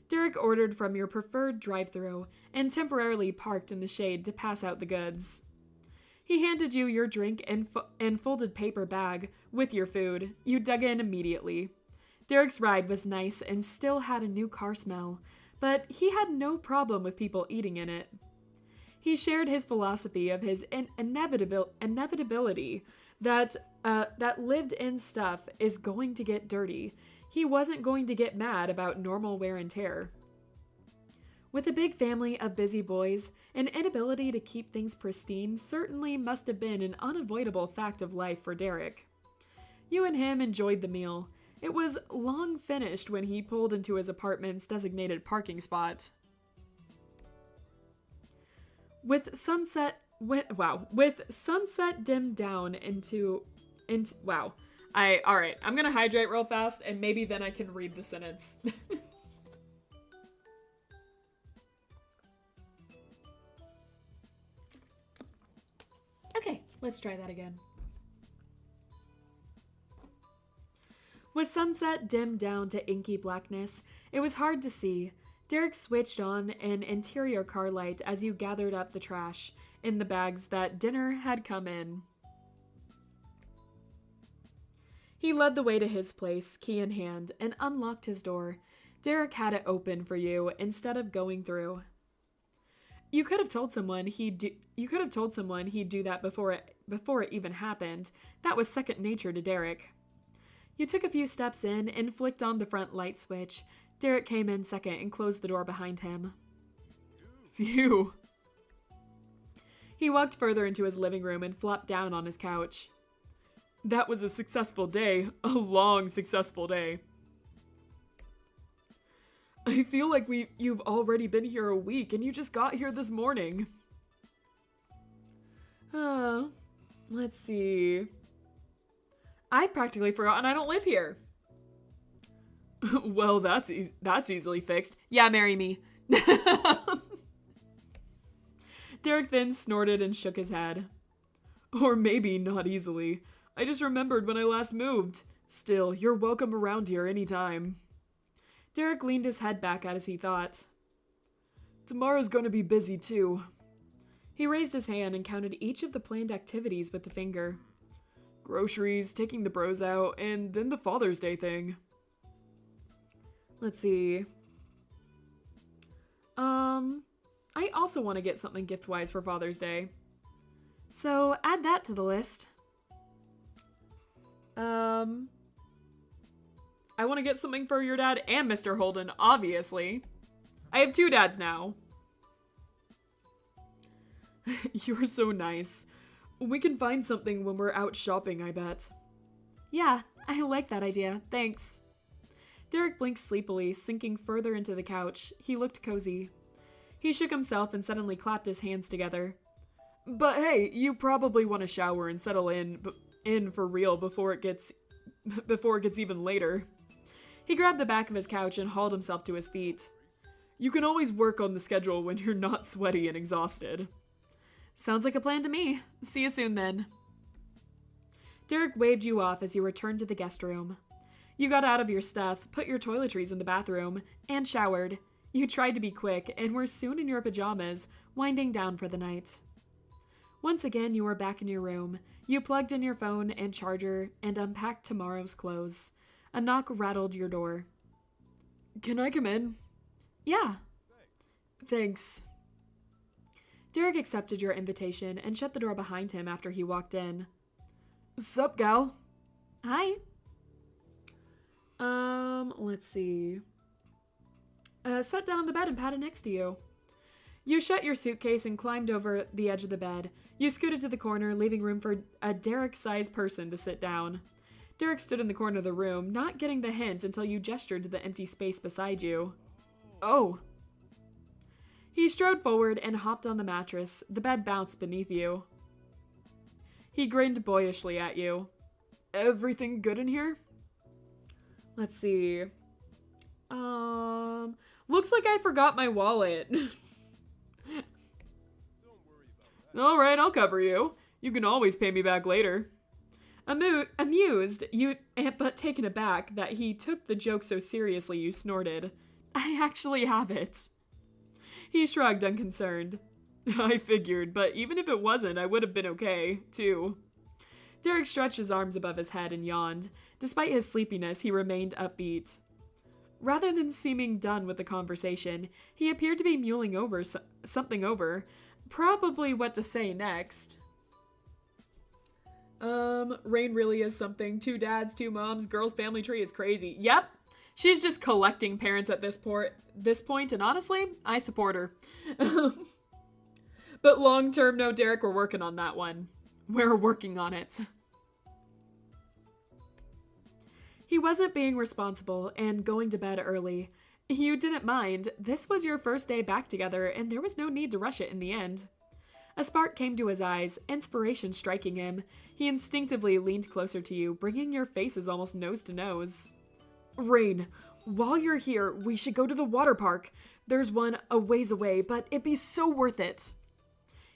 Derek ordered from your preferred drive-thru and temporarily parked in the shade to pass out the goods. He handed you your drink and folded paper bag with your food. You dug in immediately. Derek's ride was nice and still had a new car smell, but he had no problem with people eating in it. He shared his philosophy of his inevitability that lived-in stuff is going to get dirty. He wasn't going to get mad about normal wear and tear. With a big family of busy boys, an inability to keep things pristine certainly must have been an unavoidable fact of life for Derek. You and him enjoyed the meal. It was long finished when he pulled into his apartment's designated parking spot. With sunset dimmed down Alright, I'm gonna hydrate real fast and maybe then I can read the sentence. Okay, let's try that again. With sunset dimmed down to inky blackness, it was hard to see. Derek switched on an interior car light as you gathered up the trash in the bags that dinner had come in. He led the way to his place, key in hand, and unlocked his door. Derek had it open for you instead of going through. You could have told someone he'd do that before it even happened. That was second nature to Derek. You took a few steps in and flicked on the front light switch. Derek came in second and closed the door behind him. Phew. He walked further into his living room and flopped down on his couch. That was a successful day. A long, successful day. I feel like you've already been here a week and you just got here this morning. Let's see. I've practically forgotten I don't live here. Well, that's easily fixed. Yeah, marry me. Derek then snorted and shook his head. Or maybe not easily. I just remembered when I last moved. Still, you're welcome around here anytime. Derek leaned his head back as he thought. Tomorrow's going to be busy too. He raised his hand and counted each of the planned activities with the finger. Groceries, taking the bros out, and then the Father's Day thing. Let's see. I also want to get something gift-wise for Father's Day. So, add that to the list. I want to get something for your dad and Mr. Holden, obviously. I have 2 dads now. You're so nice. We can find something when we're out shopping, I bet. Yeah, I like that idea. Thanks. Derek blinked sleepily, sinking further into the couch. He looked cozy. He shook himself and suddenly clapped his hands together. But hey, you probably want to shower and settle in for real before it gets even later. He grabbed the back of his couch and hauled himself to his feet. You can always work on the schedule when you're not sweaty and exhausted. Sounds like a plan to me. See you soon then. Derek waved you off as you returned to the guest room. You got out of your stuff, put your toiletries in the bathroom, and showered. You tried to be quick and were soon in your pajamas, winding down for the night. Once again, you were back in your room. You plugged in your phone and charger and unpacked tomorrow's clothes. A knock rattled your door. Can I come in? Yeah. Thanks. Derek accepted your invitation and shut the door behind him after he walked in. Sup, gal? Hi. Let's see. Sat down on the bed and patted next to you. You shut your suitcase and climbed over the edge of the bed. You scooted to the corner, leaving room for a Derek-sized person to sit down. Derek stood in the corner of the room, not getting the hint until you gestured to the empty space beside you. Oh. He strode forward and hopped on the mattress. The bed bounced beneath you. He grinned boyishly at you. Everything good in here? Let's see. Looks like I forgot my wallet. Don't worry about that. All right, I'll cover you. You can always pay me back later. Amused, but taken aback that he took the joke so seriously, you snorted. I actually have it. He shrugged, unconcerned. I figured, but even if it wasn't, I would have been okay, too. Derek stretched his arms above his head and yawned. Despite his sleepiness, he remained upbeat. Rather than seeming done with the conversation, he appeared to be mulling over something over, probably what to say next. Rain really is something. 2 dads, 2 moms, girl's family tree is crazy. Yep, she's just collecting parents at this point, and honestly, I support her. But long term, no, Derek, we're working on that one. We're working on it. He wasn't being responsible and going to bed early. You didn't mind. This was your first day back together, and there was no need to rush it in the end. A spark came to his eyes, inspiration striking him. He instinctively leaned closer to you, bringing your faces almost nose to nose. Rain, while you're here, we should go to the water park. There's one a ways away, but it'd be so worth it.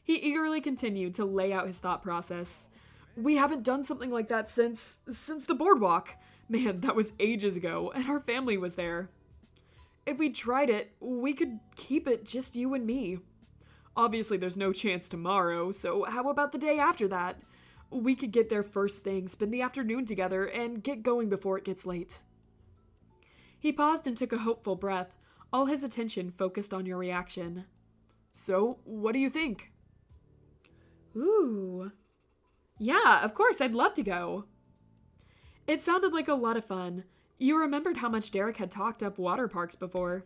He eagerly continued to lay out his thought process. We haven't done something like that since the boardwalk. Man, that was ages ago, and our family was there. If we tried it, we could keep it just you and me. Obviously, there's no chance tomorrow, so how about the day after that? We could get there first thing, spend the afternoon together, and get going before it gets late. He paused and took a hopeful breath, all his attention focused on your reaction. So, what do you think? Ooh. Yeah, of course, I'd love to go. It sounded like a lot of fun. You remembered how much Derek had talked up water parks before.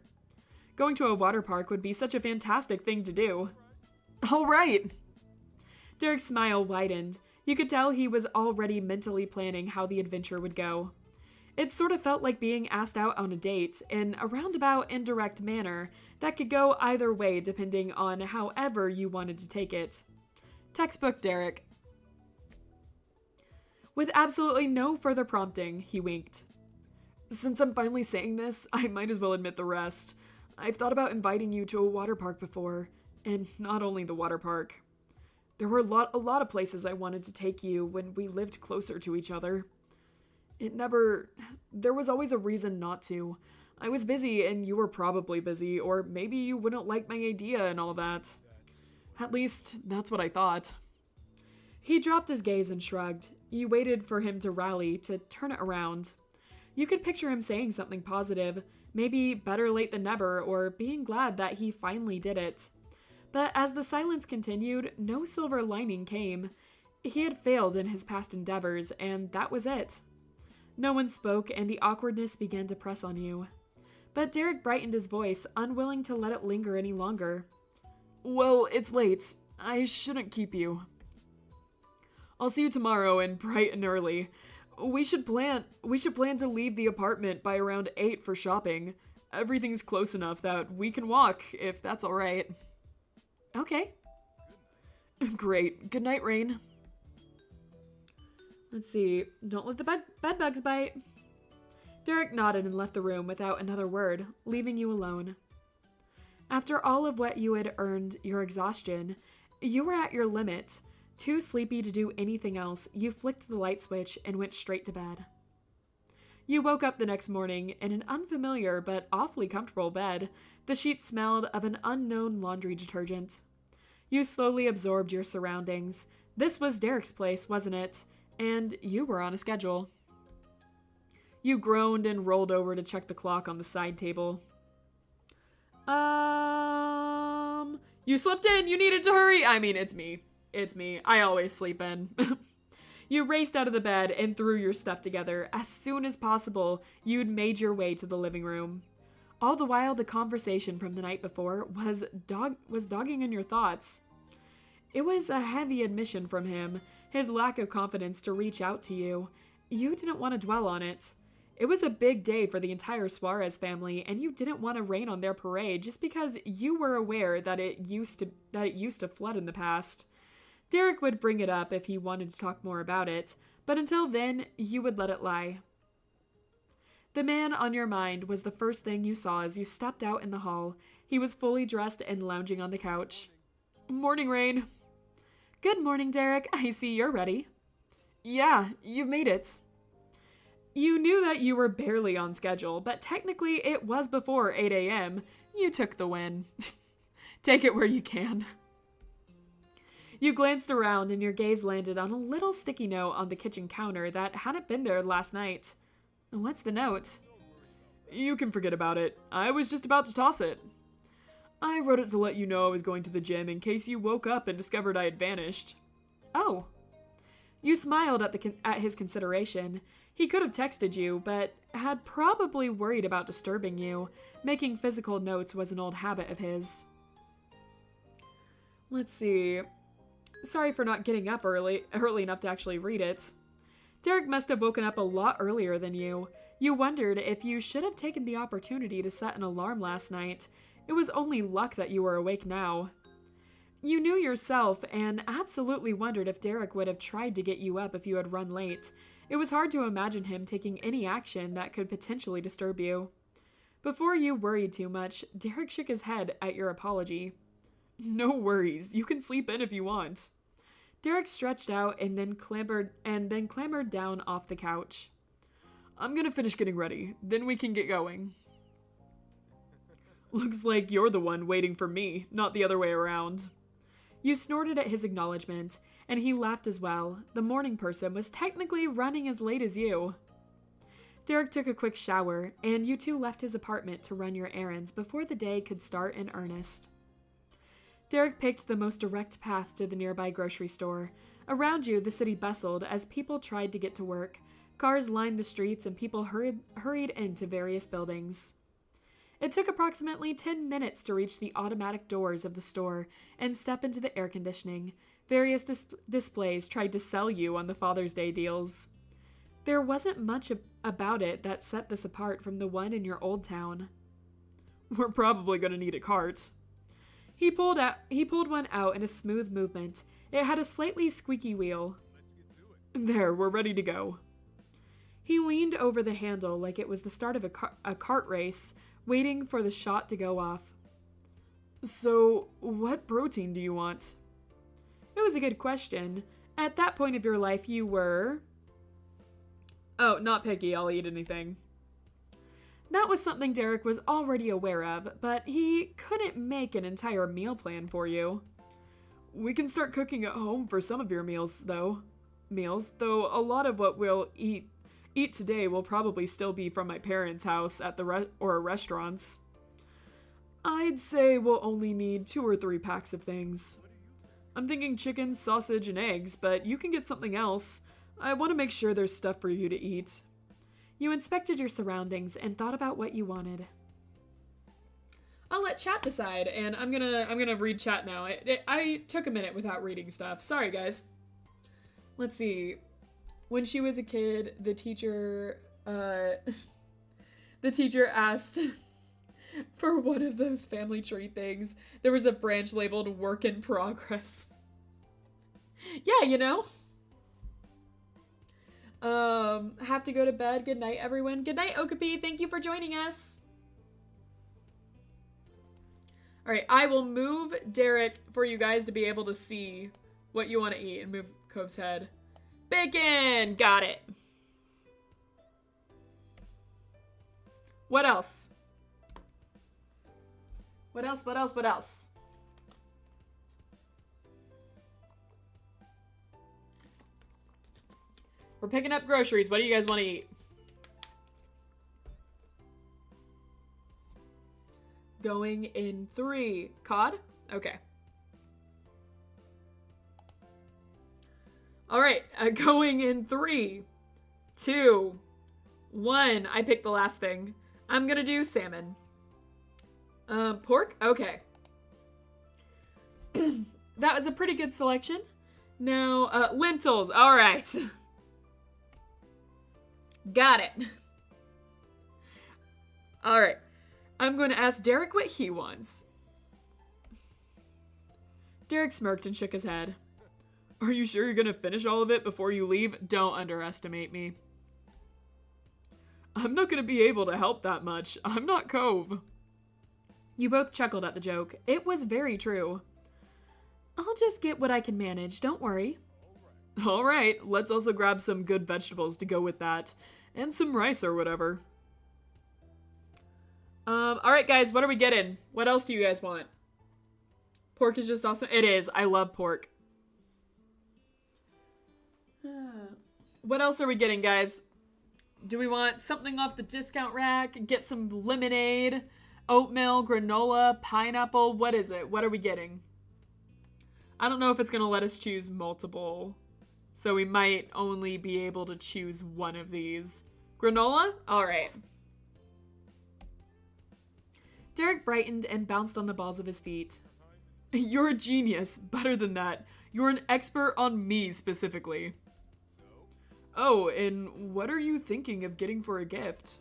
Going to a water park would be such a fantastic thing to do. All right. Derek's smile widened. You could tell he was already mentally planning how the adventure would go. It sort of felt like being asked out on a date in a roundabout, indirect manner that could go either way depending on however you wanted to take it. Textbook Derek. With absolutely no further prompting, he winked. Since I'm finally saying this, I might as well admit the rest. I've thought about inviting you to a water park before, and not only the water park. There were a lot of places I wanted to take you when we lived closer to each other. There was always a reason not to. I was busy and you were probably busy, or maybe you wouldn't like my idea and all that. At least, that's what I thought. He dropped his gaze and shrugged. You waited for him to rally, to turn it around. You could picture him saying something positive, maybe better late than never, or being glad that he finally did it. But as the silence continued, no silver lining came. He had failed in his past endeavors, and that was it. No one spoke, and the awkwardness began to press on you. But Derek brightened his voice, unwilling to let it linger any longer. Well, it's late. I shouldn't keep you. I'll see you tomorrow and bright and early. We should plan to leave the apartment by around 8 for shopping. Everything's close enough that we can walk, if that's all right. Okay. Great. Good night, Rain. Let's see. Don't let the bed bugs bite. Derek nodded and left the room without another word, leaving you alone. After all of what you had earned your exhaustion, you were at your limit. Too sleepy to do anything else, you flicked the light switch and went straight to bed. You woke up the next morning in an unfamiliar but awfully comfortable bed. The sheets smelled of an unknown laundry detergent. You slowly absorbed your surroundings. This was Derek's place, wasn't it? And you were on a schedule. You groaned and rolled over to check the clock on the side table. You slept in! You needed to hurry! I mean, it's me. It's me. I always sleep in. You raced out of the bed and threw your stuff together. As soon as possible, you'd made your way to the living room. All the while, the conversation from the night before was dogging in your thoughts. It was a heavy admission from him, his lack of confidence to reach out to you. You didn't want to dwell on it. It was a big day for the entire Suarez family, and you didn't want to rain on their parade just because you were aware that it used to flood in the past. Derek would bring it up if he wanted to talk more about it, but until then, you would let it lie. The man on your mind was the first thing you saw as you stepped out in the hall. He was fully dressed and lounging on the couch. Morning, Rain. Good morning, Derek. I see you're ready. Yeah, you've made it. You knew that you were barely on schedule, but technically it was before 8 a.m. You took the win. Take it where you can. You glanced around and your gaze landed on a little sticky note on the kitchen counter that hadn't been there last night. What's the note? You can forget about it. I was just about to toss it. I wrote it to let you know I was going to the gym in case you woke up and discovered I had vanished. Oh. You smiled at his consideration. He could have texted you, but had probably worried about disturbing you. Making physical notes was an old habit of his. Let's see. Sorry for not getting up early enough to actually read it. Derek must have woken up a lot earlier than you. You wondered if you should have taken the opportunity to set an alarm last night. It was only luck that you were awake now. You knew yourself and absolutely wondered if Derek would have tried to get you up if you had run late. It was hard to imagine him taking any action that could potentially disturb you. Before you worried too much, Derek shook his head at your apology. No worries, you can sleep in if you want. Derek stretched out and then clambered down off the couch. I'm gonna finish getting ready, then we can get going. Looks like you're the one waiting for me, not the other way around. You snorted at his acknowledgement, and he laughed as well. The morning person was technically running as late as you. Derek took a quick shower, and you two left his apartment to run your errands before the day could start in earnest. Derek picked the most direct path to the nearby grocery store. Around you, the city bustled as people tried to get to work. Cars lined the streets, and people hurried into various buildings. It took approximately 10 minutes to reach the automatic doors of the store and step into the air conditioning. Various displays tried to sell you on the Father's Day deals. There wasn't much about it that set this apart from the one in your old town. We're probably going to need a cart. He pulled one out in a smooth movement. It had a slightly squeaky wheel. There, we're ready to go. He leaned over the handle like it was the start of a cart race, waiting for the shot to go off. So, what protein do you want? It was a good question. At that point of your life, you were... Oh, not picky, I'll eat anything. That was something Derek was already aware of, but he couldn't make an entire meal plan for you. We can start cooking at home for some of your meals, though. A lot of what we'll eat today will probably still be from my parents' house at the restaurants. I'd say we'll only need 2 or 3 packs of things. I'm thinking chicken, sausage, and eggs, but you can get something else. I want to make sure there's stuff for you to eat. You inspected your surroundings and thought about what you wanted. I'll let chat decide, and I'm gonna read chat now. I took a minute without reading stuff. Sorry, guys. Let's see. When she was a kid, the teacher asked for one of those family tree things. There was a branch labeled "Work in Progress." Yeah, you know. Have to go to bed. Good night, everyone. Good night, Okapi. Thank you for joining us. All right, I will move Derek for you guys to be able to see what you want to eat, and move Cove's head. Bacon! Got it. What else? What else? We're picking up groceries. What do you guys want to eat? Going in 3. Cod? Okay. All right. Going in 3, 2, 1. I picked the last thing. I'm going to do salmon. Pork? Okay. That was a pretty good selection. Now, lentils. All right. Got it. All right. I'm going to ask Derek what he wants. Derek smirked and shook his head. Are you sure you're going to finish all of it before you leave? Don't underestimate me. I'm not going to be able to help that much. I'm not Cove. You both chuckled at the joke. It was very true. I'll just get what I can manage, don't worry. All right, let's also grab some good vegetables to go with that. And some rice or whatever. All right, guys, what are we getting? What else do you guys want? Pork is just awesome. It is. I love pork. What else are we getting, guys? Do we want something off the discount rack? Get some lemonade, oatmeal, granola, pineapple. What is it? What are we getting? I don't know if it's going to let us choose multiple. So we might only be able to choose one of these. Granola? All right. Derek brightened and bounced on the balls of his feet. You're a genius. Better than that. You're an expert on me specifically. Oh, and what are you thinking of getting for a gift?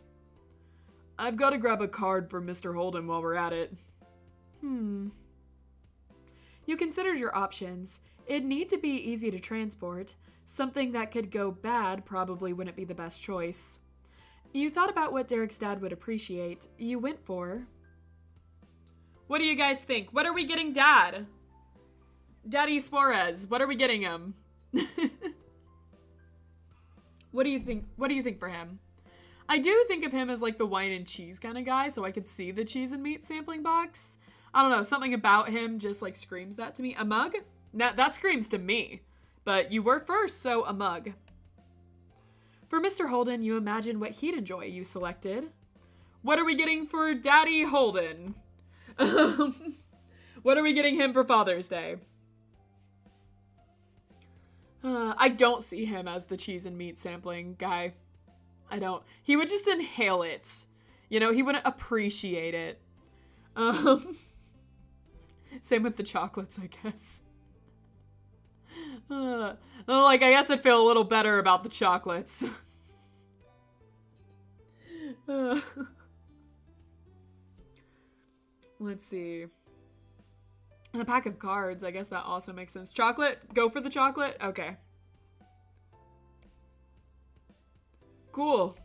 I've got to grab a card for Mr. Holden while we're at it. You considered your options. It'd need to be easy to transport. Something that could go bad probably wouldn't be the best choice. You thought about what Derek's dad would appreciate. You went for... What do you guys think? What are we getting Dad? Daddy Suarez. What are we getting him? What do you think? What do you think for him? I do think of him as like the wine and cheese kind of guy, so I could see the cheese and meat sampling box. I don't know, something about him just like screams that to me. A mug? That screams to me. But you were first, so a mug. For Mr. Holden, you imagine what he'd enjoy. You selected. What are we getting for Daddy Holden? What are we getting him for Father's Day? I don't see him as the cheese and meat sampling guy. I don't. He would just inhale it. You know, he wouldn't appreciate it. Same with the chocolates, I guess. Like, I guess I feel a little better about the chocolates. Let's see. The pack of cards, I guess that also makes sense. Chocolate? Go for the chocolate? Okay. Cool.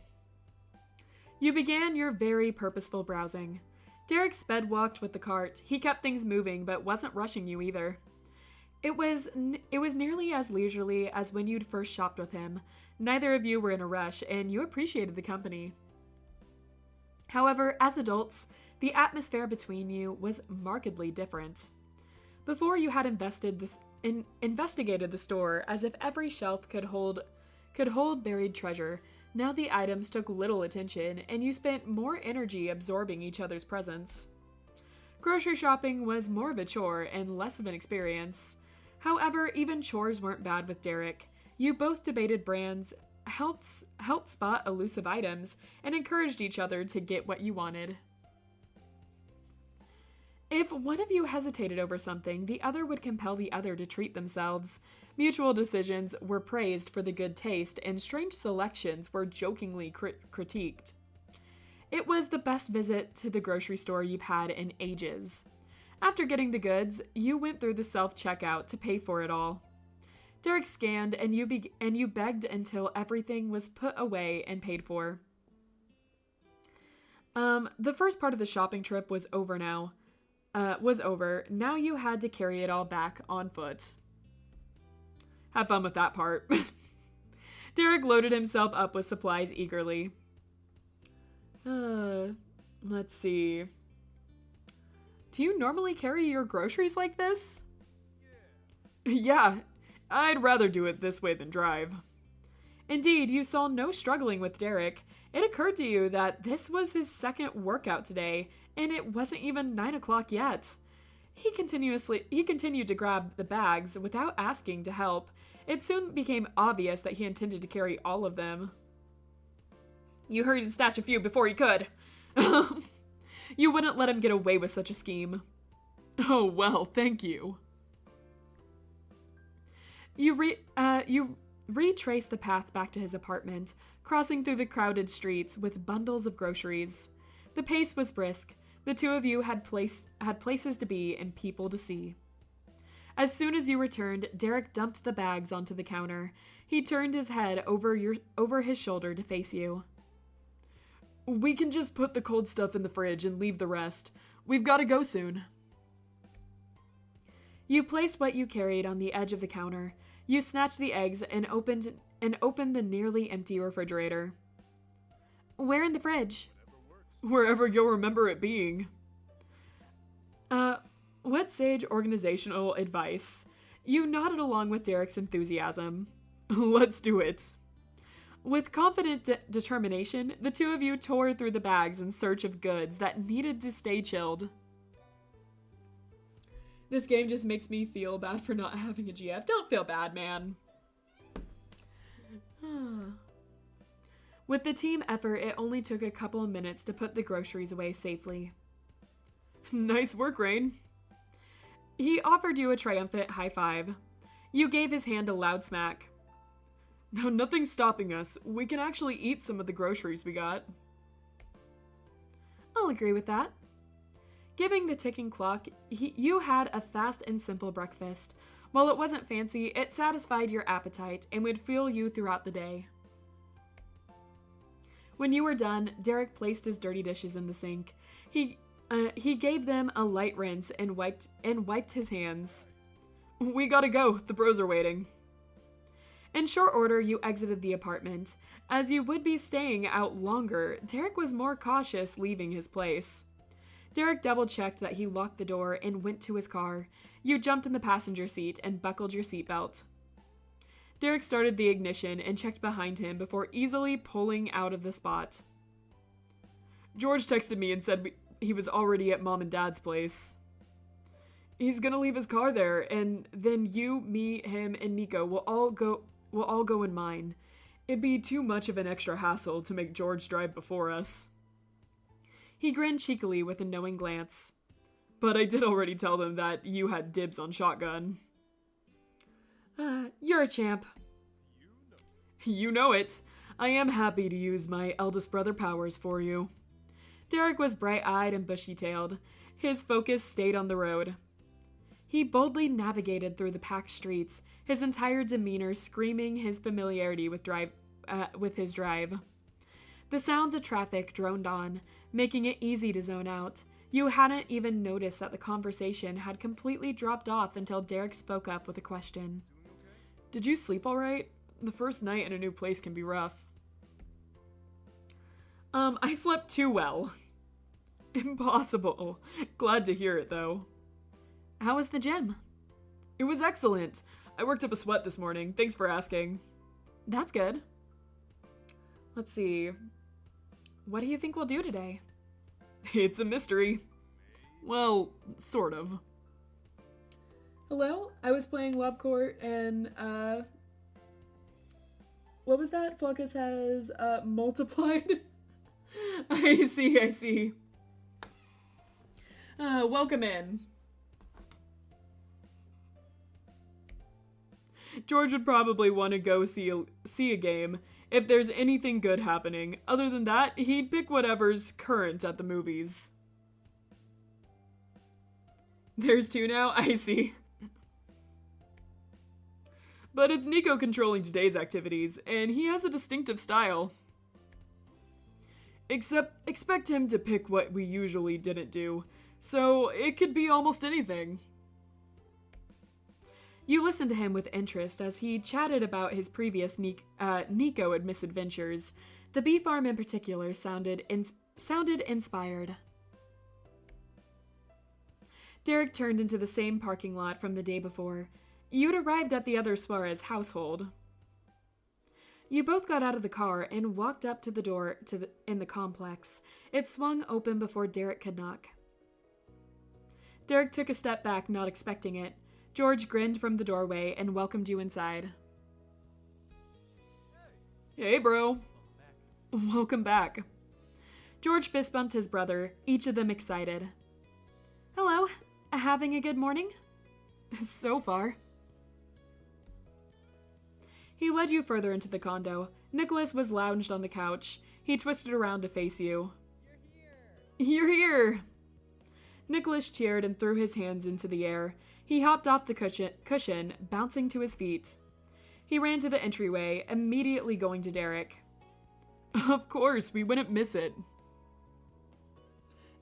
You began your very purposeful browsing. Derek sped walked with the cart. He kept things moving, but wasn't rushing you either. It was nearly as leisurely as when you'd first shopped with him. Neither of you were in a rush, and you appreciated the company. However, as adults, the atmosphere between you was markedly different. Before, you had investigated the store as if every shelf could hold buried treasure. Now the items took little attention, and you spent more energy absorbing each other's presence. Grocery shopping was more of a chore and less of an experience. However, even chores weren't bad with Derek. You both debated brands, helped spot elusive items, and encouraged each other to get what you wanted. If one of you hesitated over something, the other would compel the other to treat themselves. Mutual decisions were praised for the good taste, and strange selections were jokingly critiqued. It was the best visit to the grocery store you've had in ages. After getting the goods, you went through the self-checkout to pay for it all. Derek scanned, and you begged until everything was put away and paid for. The first part of the shopping trip was over now. Now you had to carry it all back on foot. Have fun with that part. Derek loaded himself up with supplies eagerly. Let's see. Do you normally carry your groceries like this? Yeah, I'd rather do it this way than drive. Indeed, you saw no struggling with Derek. It occurred to you that this was his second workout today, and it wasn't even 9 o'clock yet. He continued to grab the bags without asking to help. It soon became obvious that he intended to carry all of them. You hurried and stashed a few before he could. You wouldn't let him get away with such a scheme. Oh, well, thank you. You retraced the path back to his apartment, crossing through the crowded streets with bundles of groceries. The pace was brisk. The two of you had places to be and people to see. As soon as you returned, Derek dumped the bags onto the counter. He turned his head over his shoulder to face you. We can just put the cold stuff in the fridge and leave the rest. We've got to go soon. You placed what you carried on the edge of the counter. You snatched the eggs and opened the nearly empty refrigerator. Where in the fridge? Wherever you'll remember it being. What sage organizational advice? You nodded along with Derek's enthusiasm. Let's do it. With confident determination, the two of you tore through the bags in search of goods that needed to stay chilled. This game just makes me feel bad for not having a GF. Don't feel bad, man. With the team effort, it only took a couple of minutes to put the groceries away safely. Nice work, Rain. He offered you a triumphant high five. You gave his hand a loud smack. No, nothing's stopping us. We can actually eat some of the groceries we got. I'll agree with that. Giving the ticking clock, you had a fast and simple breakfast. While it wasn't fancy, it satisfied your appetite and would fuel you throughout the day. When you were done, Derek placed his dirty dishes in the sink. He gave them a light rinse and wiped his hands. We gotta go. The bros are waiting. In short order, you exited the apartment. As you would be staying out longer, Derek was more cautious leaving his place. Derek double-checked that he locked the door and went to his car. You jumped in the passenger seat and buckled your seatbelt. Derek started the ignition and checked behind him before easily pulling out of the spot. George texted me and said he was already at Mom and Dad's place. He's gonna leave his car there, and then you, me, him, and Nico will all go in mine. It'd be too much of an extra hassle to make George drive before us. He grinned cheekily with a knowing glance. But I did already tell them that you had dibs on shotgun. You You're a champ. You know it. I am happy to use my eldest brother powers for you. Derek was bright-eyed and bushy-tailed. His focus stayed on the road. He boldly navigated through the packed streets, his entire demeanor screaming his familiarity with his drive. The sounds of traffic droned on, making it easy to zone out. You hadn't even noticed that the conversation had completely dropped off until Derek spoke up with a question. Did you sleep all right? The first night in a new place can be rough. I slept too well. Impossible. Glad to hear it, though. How was the gym? It was excellent. I worked up a sweat this morning. Thanks for asking. That's good. Let's see. What do you think we'll do today? It's a mystery. Well, sort of. Hello? I was playing Lob Court and, what was that? Fluckus has, multiplied? I see. Welcome in. George would probably want to go see a game if there's anything good happening. Other than that, he'd pick whatever's current at the movies. There's two now? I see. But it's Nico controlling today's activities, and he has a distinctive style. Expect him to pick what we usually didn't do, so it could be almost anything. You listened to him with interest as he chatted about his previous Nico misadventures. The bee farm in particular sounded inspired. Derek turned into the same parking lot from the day before. You'd arrived at the other Suarez household. You both got out of the car and walked up to the door in the complex. It swung open before Derek could knock. Derek took a step back, not expecting it. George grinned from the doorway and welcomed you inside. Hey, bro. Welcome back. George fist bumped his brother, each of them excited. Hello. Having a good morning? So far. He led you further into the condo. Nicholas was lounged on the couch. He twisted around to face you. You're here! Nicholas cheered and threw his hands into the air. He hopped off the cushion, bouncing to his feet. He ran to the entryway, immediately going to Derek. Of course, we wouldn't miss it.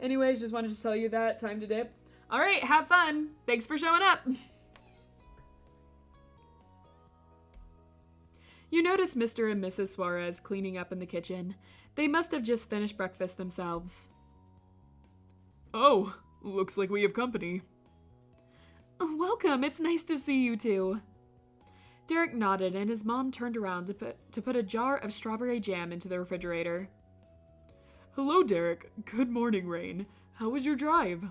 Anyways, just wanted to tell you that. Time to dip. Alright, have fun! Thanks for showing up! You notice Mr. and Mrs. Suarez cleaning up in the kitchen. They must have just finished breakfast themselves. Oh, looks like we have company. Welcome, it's nice to see you two. Derek nodded and his mom turned around to put a jar of strawberry jam into the refrigerator. Hello, Derek. Good morning, Rain. How was your drive?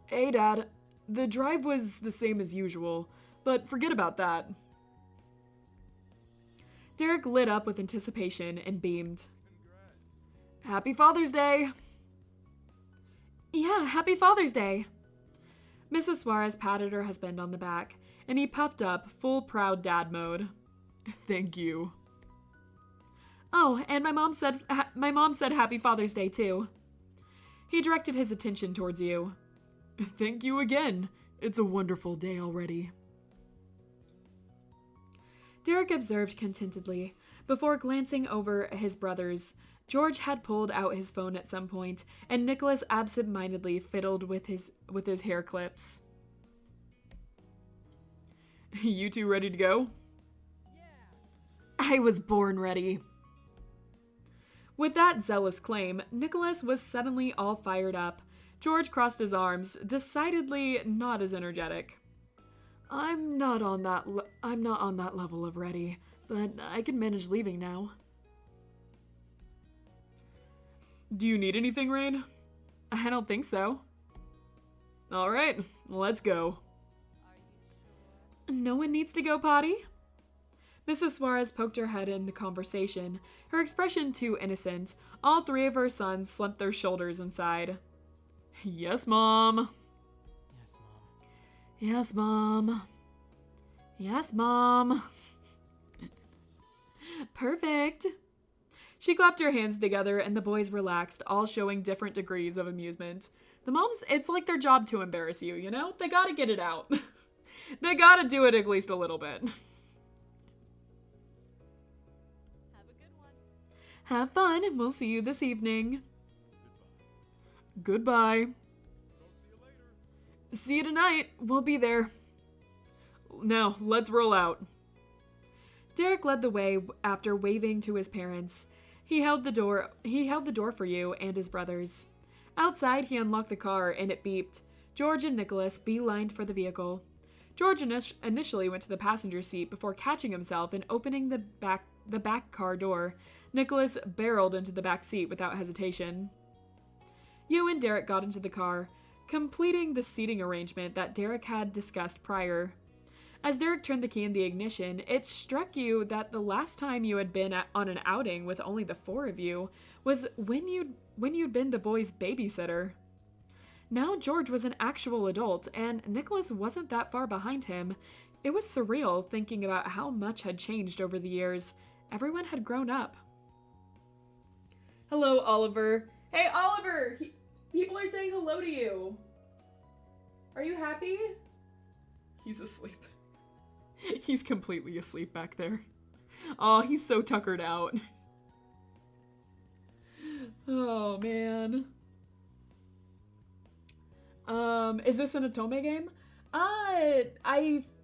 Hey, Dad. The drive was the same as usual, but forget about that. Derek lit up with anticipation and beamed. Happy Father's Day! Yeah, Happy Father's Day! Mrs. Suarez patted her husband on the back, and he puffed up, full proud dad mode. Thank you. Oh, and my mom said Happy Father's Day too. He directed his attention towards you. Thank you again. It's a wonderful day already. Derek observed contentedly. Before glancing over his brothers, George had pulled out his phone at some point, and Nicholas absent-mindedly fiddled with his hair clips. You two ready to go? Yeah. I was born ready. With that zealous claim, Nicholas was suddenly all fired up. George crossed his arms, decidedly not as energetic. I'm not on that level of ready, but I can manage leaving now. Do you need anything, Rain? I don't think so. All right, let's go. No one needs to go potty? Mrs. Suarez poked her head in the conversation, her expression too innocent. All three of her sons slumped their shoulders and sighed. Yes, Mom. Yes, Mom. Yes, Mom. Perfect. She clapped her hands together and the boys relaxed, all showing different degrees of amusement. The moms, it's like their job to embarrass you, you know? They gotta get it out. They gotta do it at least a little bit. Have a good one. Have fun, and we'll see you this evening. Goodbye. See you tonight. We'll be there. Now, let's roll out. Derek led the way after waving to his parents. He held the door for you and his brothers. Outside, he unlocked the car and it beeped. George and Nicholas beelined for the vehicle. George initially went to the passenger seat before catching himself and opening the back car door. Nicholas barreled into the back seat without hesitation. You and Derek got into the car, completing the seating arrangement that Derek had discussed prior. As Derek turned the key in the ignition, it struck you that the last time you had been on an outing with only the four of you was when you'd been the boys' babysitter. Now George was an actual adult, and Nicholas wasn't that far behind him. It was surreal thinking about how much had changed over the years. Everyone had grown up. Hello, Oliver. Hey, Oliver! People are saying hello to you. Are you happy? He's asleep. He's completely asleep back there. Oh, he's so tuckered out. Oh, man. Is this an Otome game?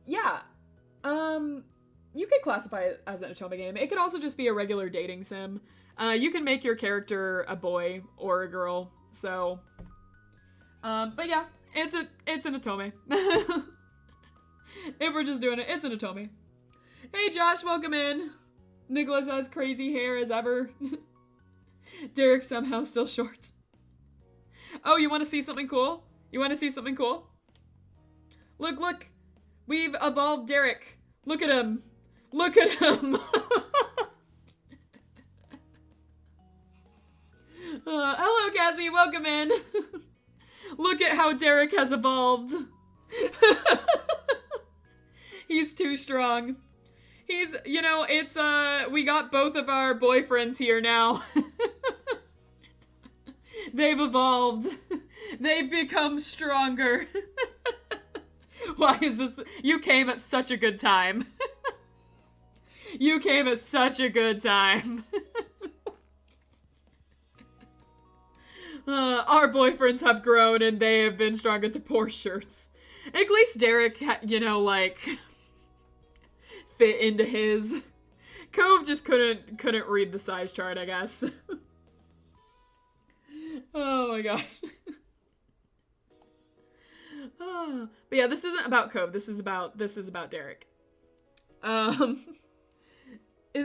Yeah. You could classify it as an Otome game. It could also just be a regular dating sim. You can make your character a boy or a girl, so. But yeah, it's an Otome. If we're just doing it, it's an Otome. Hey Josh, welcome in. Nicholas has crazy hair as ever. Derek somehow still short. Oh, you want to see something cool? You want to see something cool? Look. We've evolved Derek. Look at him. Look at him. Hello, Cassie. Welcome in. Look at how Derek has evolved. He's too strong. He's, we got both of our boyfriends here now. They've evolved. They've become stronger. Why is this? You came at such a good time. You came at such a good time. Our boyfriends have grown and they have been stronger. The poor shirts. At least Derek, fit into his. Cove just couldn't read the size chart, I guess. Oh my gosh. But yeah, this isn't about Cove. This is about Derek. Is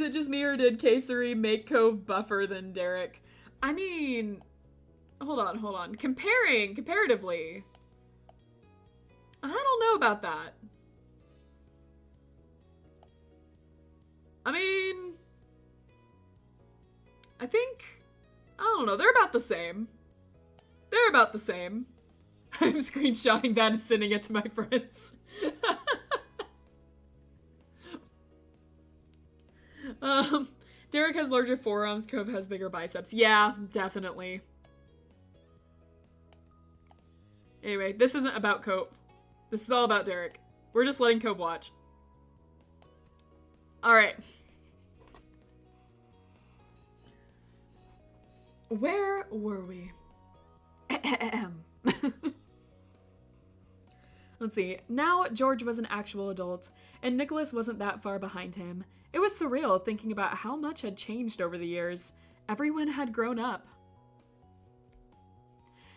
it just me or did Kesari make Cove buffer than Derek? I mean, hold on. Comparatively, I don't know about that. I mean, I don't know, they're about the same. I'm screenshotting that and sending it to my friends. Derek has larger forearms, Cove has bigger biceps. Yeah, definitely. Anyway, this isn't about Cove. This is all about Derek. We're just letting Cove watch. Alright. Where were we? Let's see. Now George was an actual adult, and Nicholas wasn't that far behind him. It was surreal thinking about how much had changed over the years. Everyone had grown up.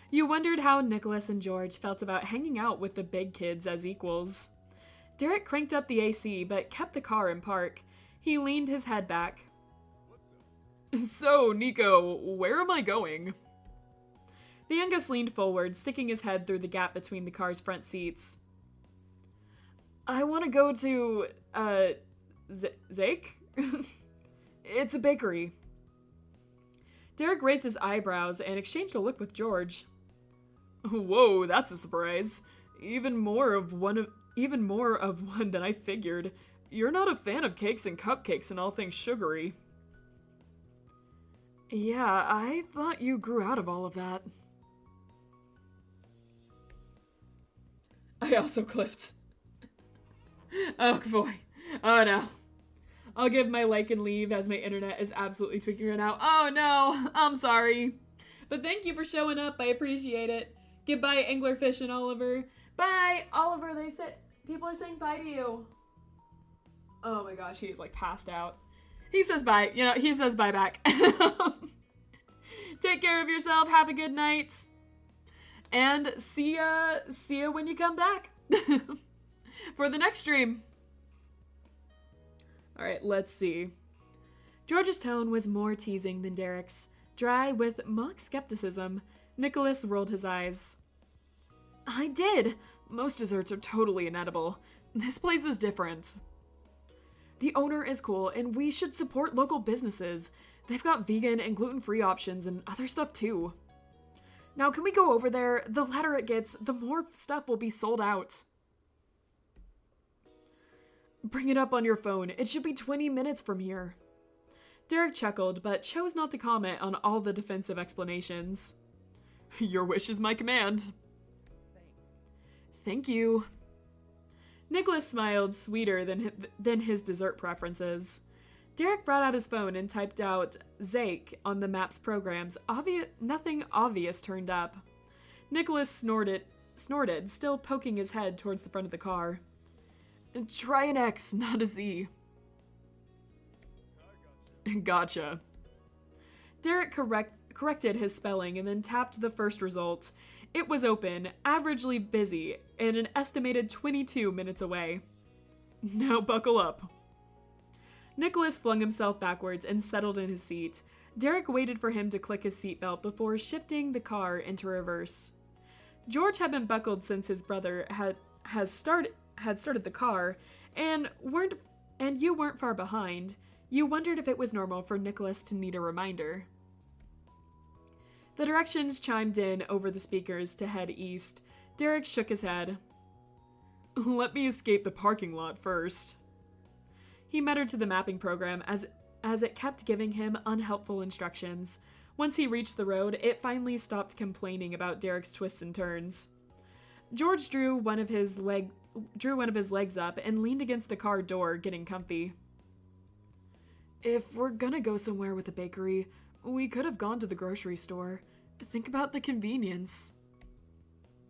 You wondered how Nicholas and George felt about hanging out with the big kids as equals. Derek cranked up the AC, but kept the car in park. He leaned his head back. So, Nico, where am I going? The youngest leaned forward, sticking his head through the gap between the car's front seats. I want to go to, Zake? It's a bakery. Derek raised his eyebrows and exchanged a look with George. Whoa, that's a surprise. Even more of one even more of one than I figured. You're not a fan of cakes and cupcakes and all things sugary. Yeah, I thought you grew out of all of that. I also clipped. Oh boy. Oh no. I'll give my like and leave as my internet is absolutely tweaking right now. Oh no, I'm sorry. But thank you for showing up. I appreciate it. Goodbye, Anglerfish and Oliver. Bye, Oliver. They said people are saying bye to you. Oh my gosh, he's like passed out. He says bye. You know, he says bye back. Take care of yourself. Have a good night. And see ya when you come back for the next stream. All right, let's see. George's tone was more teasing than Derek's, dry with mock skepticism. Nicholas rolled his eyes. I did. Most desserts are totally inedible. This place is different. The owner is cool, and we should support local businesses. They've got vegan and gluten-free options and other stuff too. Now, can we go over there? The later it gets, the more stuff will be sold out. Bring it up on your phone. It should be 20 minutes from here. Derek chuckled, but chose not to comment on all the defensive explanations. Your wish is my command. Thanks. Thank you. Nicholas smiled, sweeter than his dessert preferences. Derek brought out his phone and typed out Zake on the map's programs. Nothing obvious turned up. Nicholas snorted, still poking his head towards the front of the car. Try an X, not a Z. Gotcha. Derek corrected his spelling and then tapped the first result. It was open, averagely busy, and an estimated 22 minutes away. Now buckle up. Nicholas flung himself backwards and settled in his seat. Derek waited for him to click his seatbelt before shifting the car into reverse. George had been buckled since his brother had started the car, and you weren't far behind. You wondered if it was normal for Nicholas to need a reminder. The directions chimed in over the speakers to head east. Derek shook his head. Let me escape the parking lot first. He muttered to the mapping program as it kept giving him unhelpful instructions. Once he reached the road, it finally stopped complaining about Derek's twists and turns. George drew one of his legs up and leaned against the car door, getting comfy. If we're gonna go somewhere with a bakery, we could have gone to the grocery store. Think about the convenience.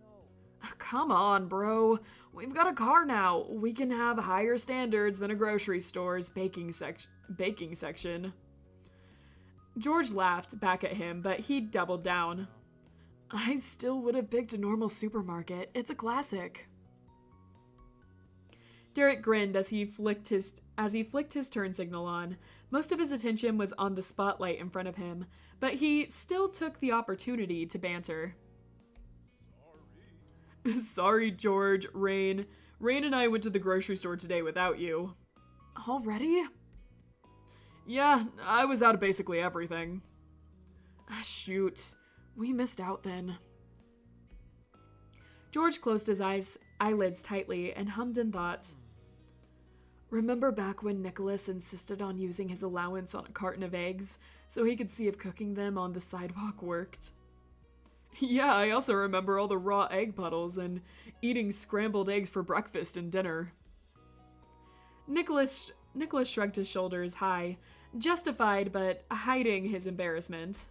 No. Come on, bro. We've got a car now. We can have higher standards than a grocery store's baking section. George laughed back at him, but he doubled down. I still would have picked a normal supermarket. It's a classic. Derek grinned as he flicked his turn signal on. Most of his attention was on the spotlight in front of him, but he still took the opportunity to banter. Sorry, George, Rain. Rain and I went to the grocery store today without you. Already? Yeah, I was out of basically everything. Shoot. We missed out then. George closed his eyelids tightly and hummed in thought. Remember back when Nicholas insisted on using his allowance on a carton of eggs so he could see if cooking them on the sidewalk worked? Yeah, I also remember all the raw egg puddles and eating scrambled eggs for breakfast and dinner. Nicholas shrugged his shoulders high, justified but hiding his embarrassment.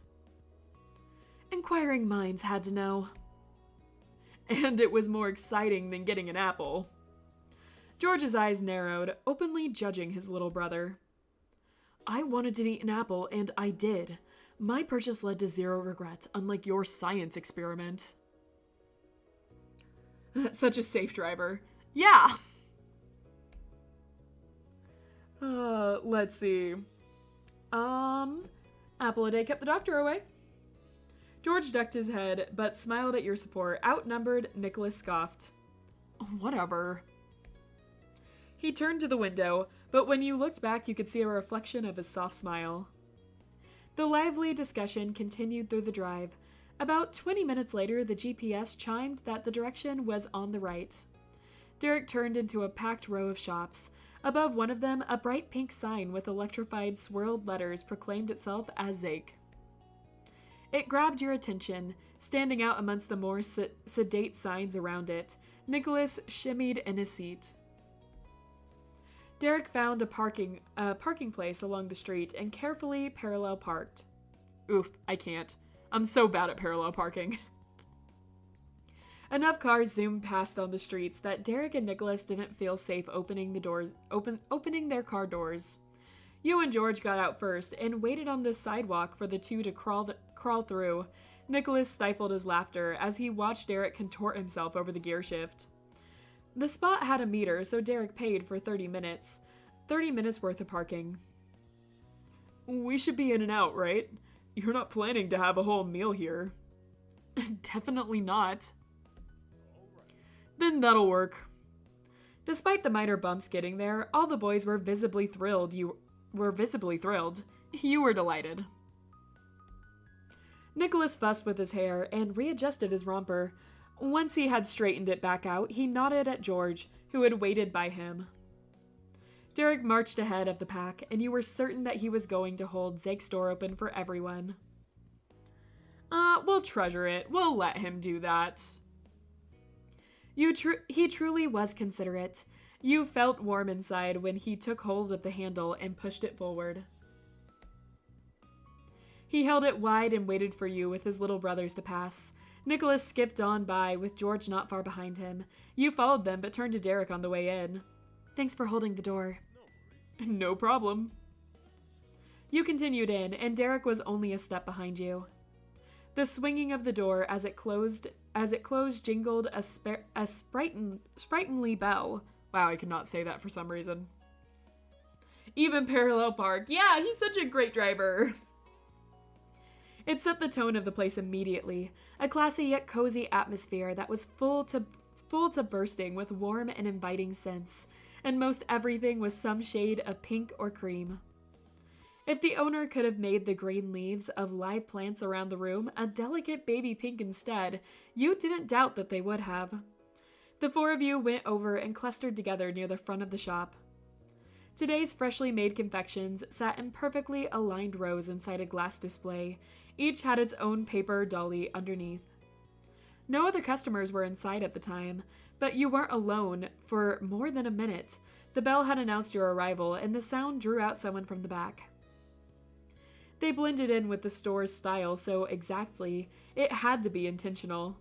Inquiring minds had to know. And it was more exciting than getting an apple. George's eyes narrowed, openly judging his little brother. I wanted to eat an apple, and I did. My purchase led to zero regret, unlike your science experiment. Such a safe driver. Yeah! Let's see. Apple a day kept the doctor away. George ducked his head, but smiled at your support. Outnumbered, Nicholas scoffed. Whatever. He turned to the window, but when you looked back, you could see a reflection of his soft smile. The lively discussion continued through the drive. About 20 minutes later, the GPS chimed that the direction was on the right. Derek turned into a packed row of shops. Above one of them, a bright pink sign with electrified swirled letters proclaimed itself as Zake. It grabbed your attention, standing out amongst the more sedate signs around it. Nicholas shimmied in his seat. Derek found a parking place along the street and carefully parallel parked. Oof, I can't. I'm so bad at parallel parking. Enough cars zoomed past on the streets that Derek and Nicholas didn't feel safe opening their car doors. You and George got out first and waited on the sidewalk for the two to crawl through. Nicholas stifled his laughter as he watched Derek contort himself over the gear shift. The spot had a meter, so Derek paid for 30 minutes. 30 minutes worth of parking. We should be in and out, right? You're not planning to have a whole meal here. Definitely not. Then that'll work. Despite the minor bumps getting there, all the boys were visibly thrilled. You were delighted. Nicholas fussed with his hair and readjusted his romper. Once he had straightened it back out, he nodded at George, who had waited by him. Derek marched ahead of the pack, and you were certain that he was going to hold Zake's door open for everyone. We'll treasure it. We'll let him do that. He truly was considerate. You felt warm inside when he took hold of the handle and pushed it forward. He held it wide and waited for you with his little brothers to pass. Nicholas skipped on by, with George not far behind him. You followed them, but turned to Derek on the way in. Thanks for holding the door. No problem. You continued in, and Derek was only a step behind you. The swinging of the door as it closed jingled a sprightly bell. Wow, I could not say that for some reason. Even parallel park. Yeah, he's such a great driver. It set the tone of the place immediately, a classy yet cozy atmosphere that was full to bursting with warm and inviting scents, and most everything was some shade of pink or cream. If the owner could have made the green leaves of live plants around the room a delicate baby pink instead, you didn't doubt that they would have. The four of you went over and clustered together near the front of the shop. Today's freshly made confections sat in perfectly aligned rows inside a glass display. Each had its own paper dolly underneath. No other customers were inside at the time, but you weren't alone for more than a minute. The bell had announced your arrival, and the sound drew out someone from the back. They blended in with the store's style so exactly, it had to be intentional.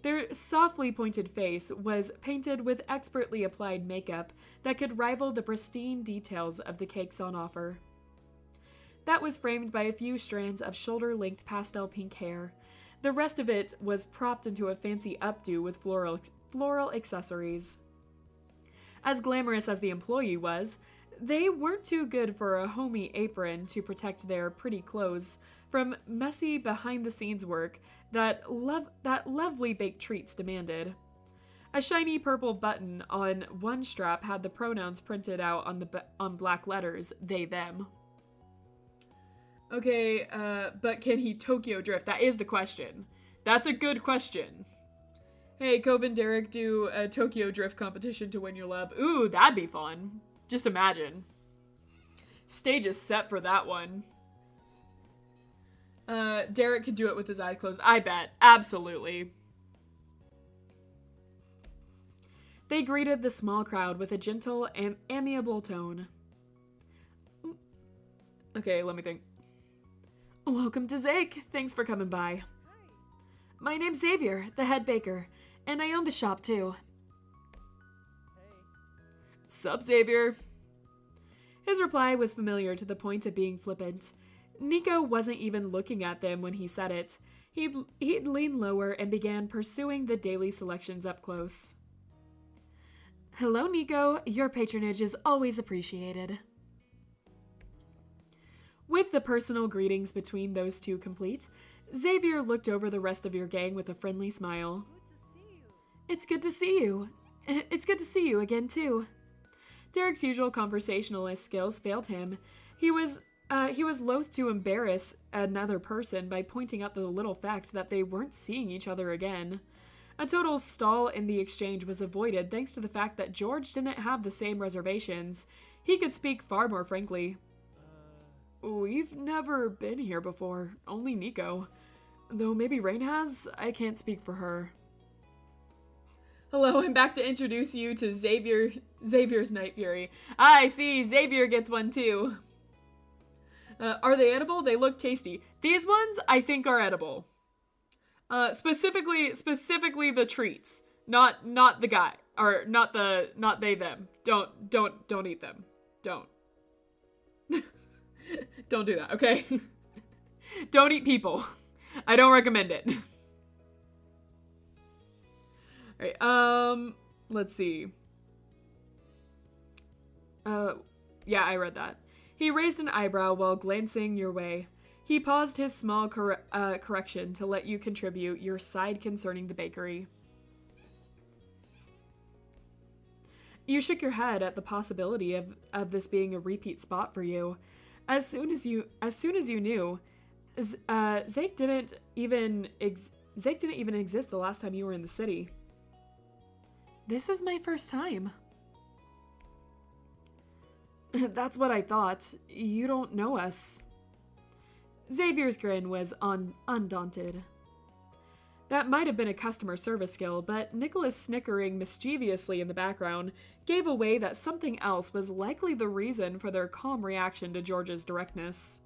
Their softly pointed face was painted with expertly applied makeup that could rival the pristine details of the cakes on offer. That was framed by a few strands of shoulder-length pastel pink hair. The rest of it was propped into a fancy updo with floral accessories. As glamorous as the employee was, they weren't too good for a homey apron to protect their pretty clothes from messy behind-the-scenes work that lovely baked treats demanded. A shiny purple button on one strap had the pronouns printed out on black letters, they, them. Okay, but can he Tokyo drift? That is the question. That's a good question. Hey, Cove and Derek do a Tokyo drift competition to win your love. Ooh, that'd be fun. Just imagine. Stage is set for that one. Derek could do it with his eyes closed. I bet. Absolutely. They greeted the small crowd with a gentle and amiable tone. Okay, let me think. Welcome to Zake. Thanks for coming by. Hi. My name's Xavier, the head baker, and I own the shop too. Hey. Sup, Xavier? His reply was familiar to the point of being flippant. Nico wasn't even looking at them when he said it. He'd leaned lower and began pursuing the daily selections up close. Hello, Nico. Your patronage is always appreciated. With the personal greetings between those two complete, Xavier looked over the rest of your gang with a friendly smile. Good to see you. It's good to see you. It's good to see you again, too. Derek's usual conversationalist skills failed him. He was loath to embarrass another person by pointing out the little fact that they weren't seeing each other again. A total stall in the exchange was avoided thanks to the fact that George didn't have the same reservations. He could speak far more frankly. We've never been here before, only Nico. Though maybe Rain has, I can't speak for her. Hello, I'm back to introduce you to Xavier's Night Fury. I see, Xavier gets one too. Are they edible? They look tasty. These ones, I think, are edible. Specifically the treats, not the guy, or not they them. Don't eat them. Don't. Don't do that, okay? Don't eat people. I don't recommend it. Alright, let's see. Yeah, I read that. He raised an eyebrow while glancing your way. He paused his small correction to let you contribute your side concerning the bakery. You shook your head at the possibility of this being a repeat spot for you. As soon as you knew, Zake didn't even exist the last time you were in the city. This is my first time. That's what I thought. You don't know us. Xavier's grin was undaunted. That might have been a customer service skill, but Nicholas snickering mischievously in the background gave away that something else was likely the reason for their calm reaction to George's directness.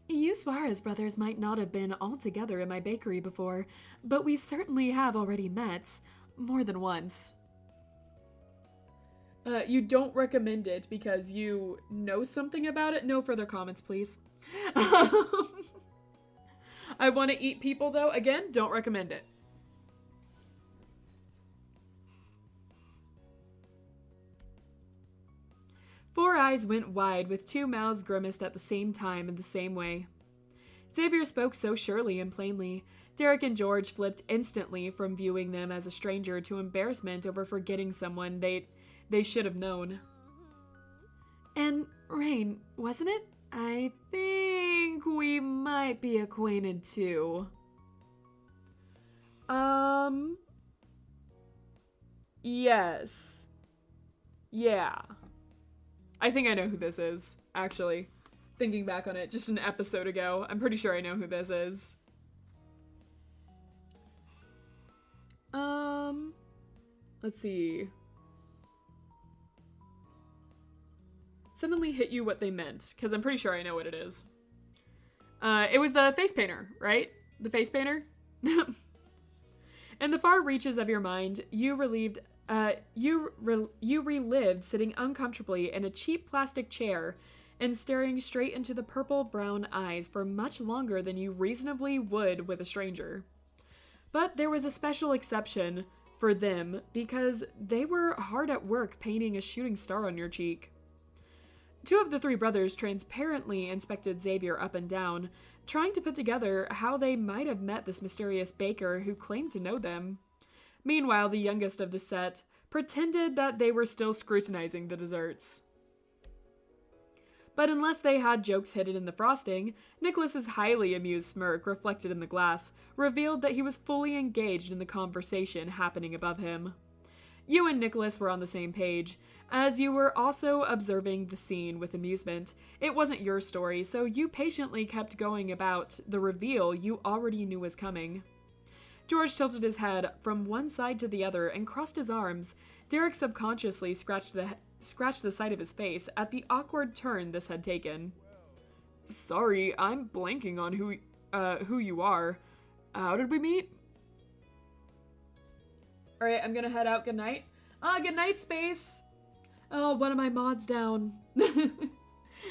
You Suarez brothers might not have been all together in my bakery before, but we certainly have already met, more than once. You don't recommend it because you know something about it? No further comments, please. I want to eat people, though. Again, don't recommend it. Four eyes went wide with two mouths grimaced at the same time in the same way. Xavier spoke so surely and plainly. Derek and George flipped instantly from viewing them as a stranger to embarrassment over forgetting someone they should have known. And Rain, wasn't it? I think we might be acquainted too. Yes. Yeah. I think I know who this is, actually. Thinking back on it just an episode ago, I'm pretty sure I know who this is. Let's see. Suddenly hit you what they meant, because I'm pretty sure I know what it is. It was the face painter, right? The face painter? In the far reaches of your mind, you relived sitting uncomfortably in a cheap plastic chair and staring straight into the purple-brown eyes for much longer than you reasonably would with a stranger. But there was a special exception for them because they were hard at work painting a shooting star on your cheek. Two of the three brothers transparently inspected Xavier up and down, trying to put together how they might have met this mysterious baker who claimed to know them. Meanwhile, the youngest of the set pretended that they were still scrutinizing the desserts. But unless they had jokes hidden in the frosting, Nicholas's highly amused smirk reflected in the glass revealed that he was fully engaged in the conversation happening above him. You and Nicholas were on the same page, as you were also observing the scene with amusement. It wasn't your story, so you patiently kept going about the reveal you already knew was coming. George tilted his head from one side to the other and crossed his arms. Derek subconsciously scratched the side of his face at the awkward turn this had taken. Sorry, I'm blanking on who you are. How did we meet? Alright, I'm gonna head out. Good night. Good night, Space. Oh, one of my mods down.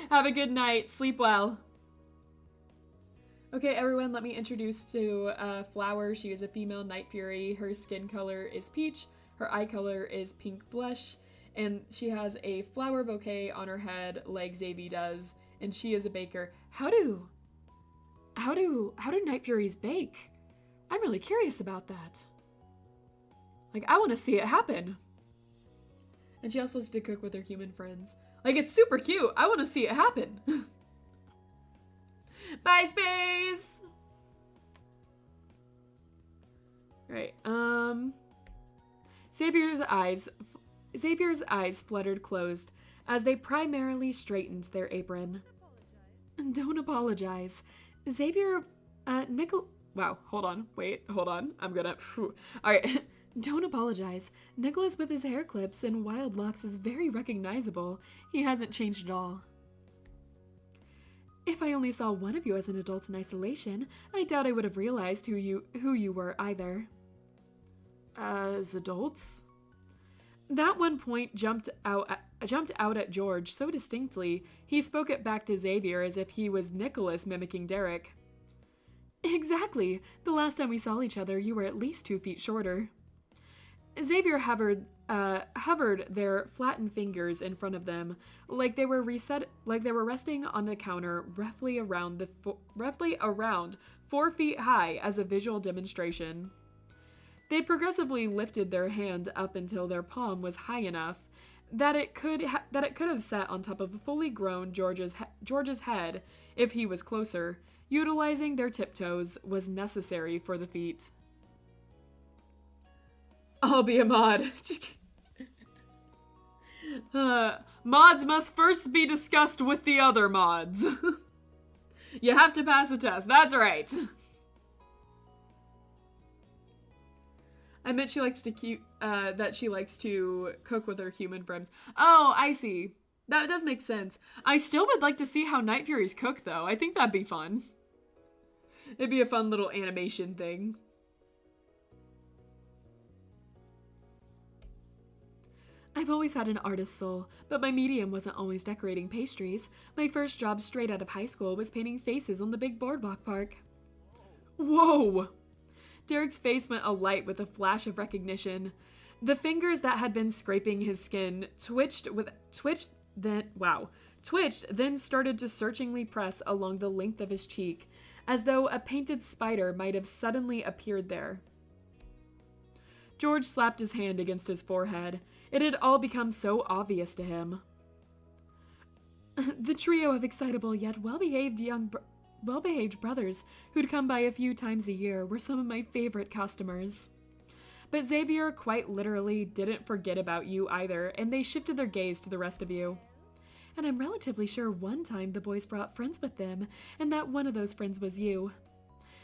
Have a good night. Sleep well. Okay, everyone, let me introduce to Flower. She is a female Night Fury. Her skin color is peach. Her eye color is pink blush. And she has a flower bouquet on her head like Xavier does. And she is a baker. How do Night Furies bake? I'm really curious about that. Like, I want to see it happen. And she also has to cook with her human friends. Like, it's super cute. I want to see it happen. Bye, Space! Right. Xavier's eyes fluttered closed as they primarily straightened their apron. Don't apologize. Xavier, wow, hold on. Wait, hold on. I'm gonna, Alright. Don't apologize. Nicholas with his hair clips and wild locks is very recognizable. He hasn't changed at all. If I only saw one of you as an adult in isolation, I doubt I would have realized who you were either. As adults? That one point jumped out at George so distinctly, he spoke it back to Xavier as if he was Nicholas mimicking Derek. Exactly. The last time we saw each other, you were at least 2 feet shorter. Xavier hovered their flattened fingers in front of them, like they were resting on the counter, roughly around 4 feet high as a visual demonstration. They progressively lifted their hand up until their palm was high enough that it could have sat on top of a fully grown George's head if he was closer. Utilizing their tiptoes was necessary for the feat. I'll be a mod. Mods must first be discussed with the other mods. You have to pass a test. That's right. I meant she likes to cook with her human friends. Oh, I see. That does make sense. I still would like to see how Night Furies cook, though. I think that'd be fun. It'd be a fun little animation thing. I've always had an artist's soul, but my medium wasn't always decorating pastries. My first job straight out of high school was painting faces on the big boardwalk park. Whoa! Derek's face went alight with a flash of recognition. The fingers that had been scraping his skin twitched, then started to searchingly press along the length of his cheek, as though a painted spider might have suddenly appeared there. George slapped his hand against his forehead. It had all become so obvious to him. The trio of excitable yet well-behaved brothers who'd come by a few times a year were some of my favorite customers. But Xavier quite literally didn't forget about you either, and they shifted their gaze to the rest of you. And I'm relatively sure one time the boys brought friends with them, and that one of those friends was you.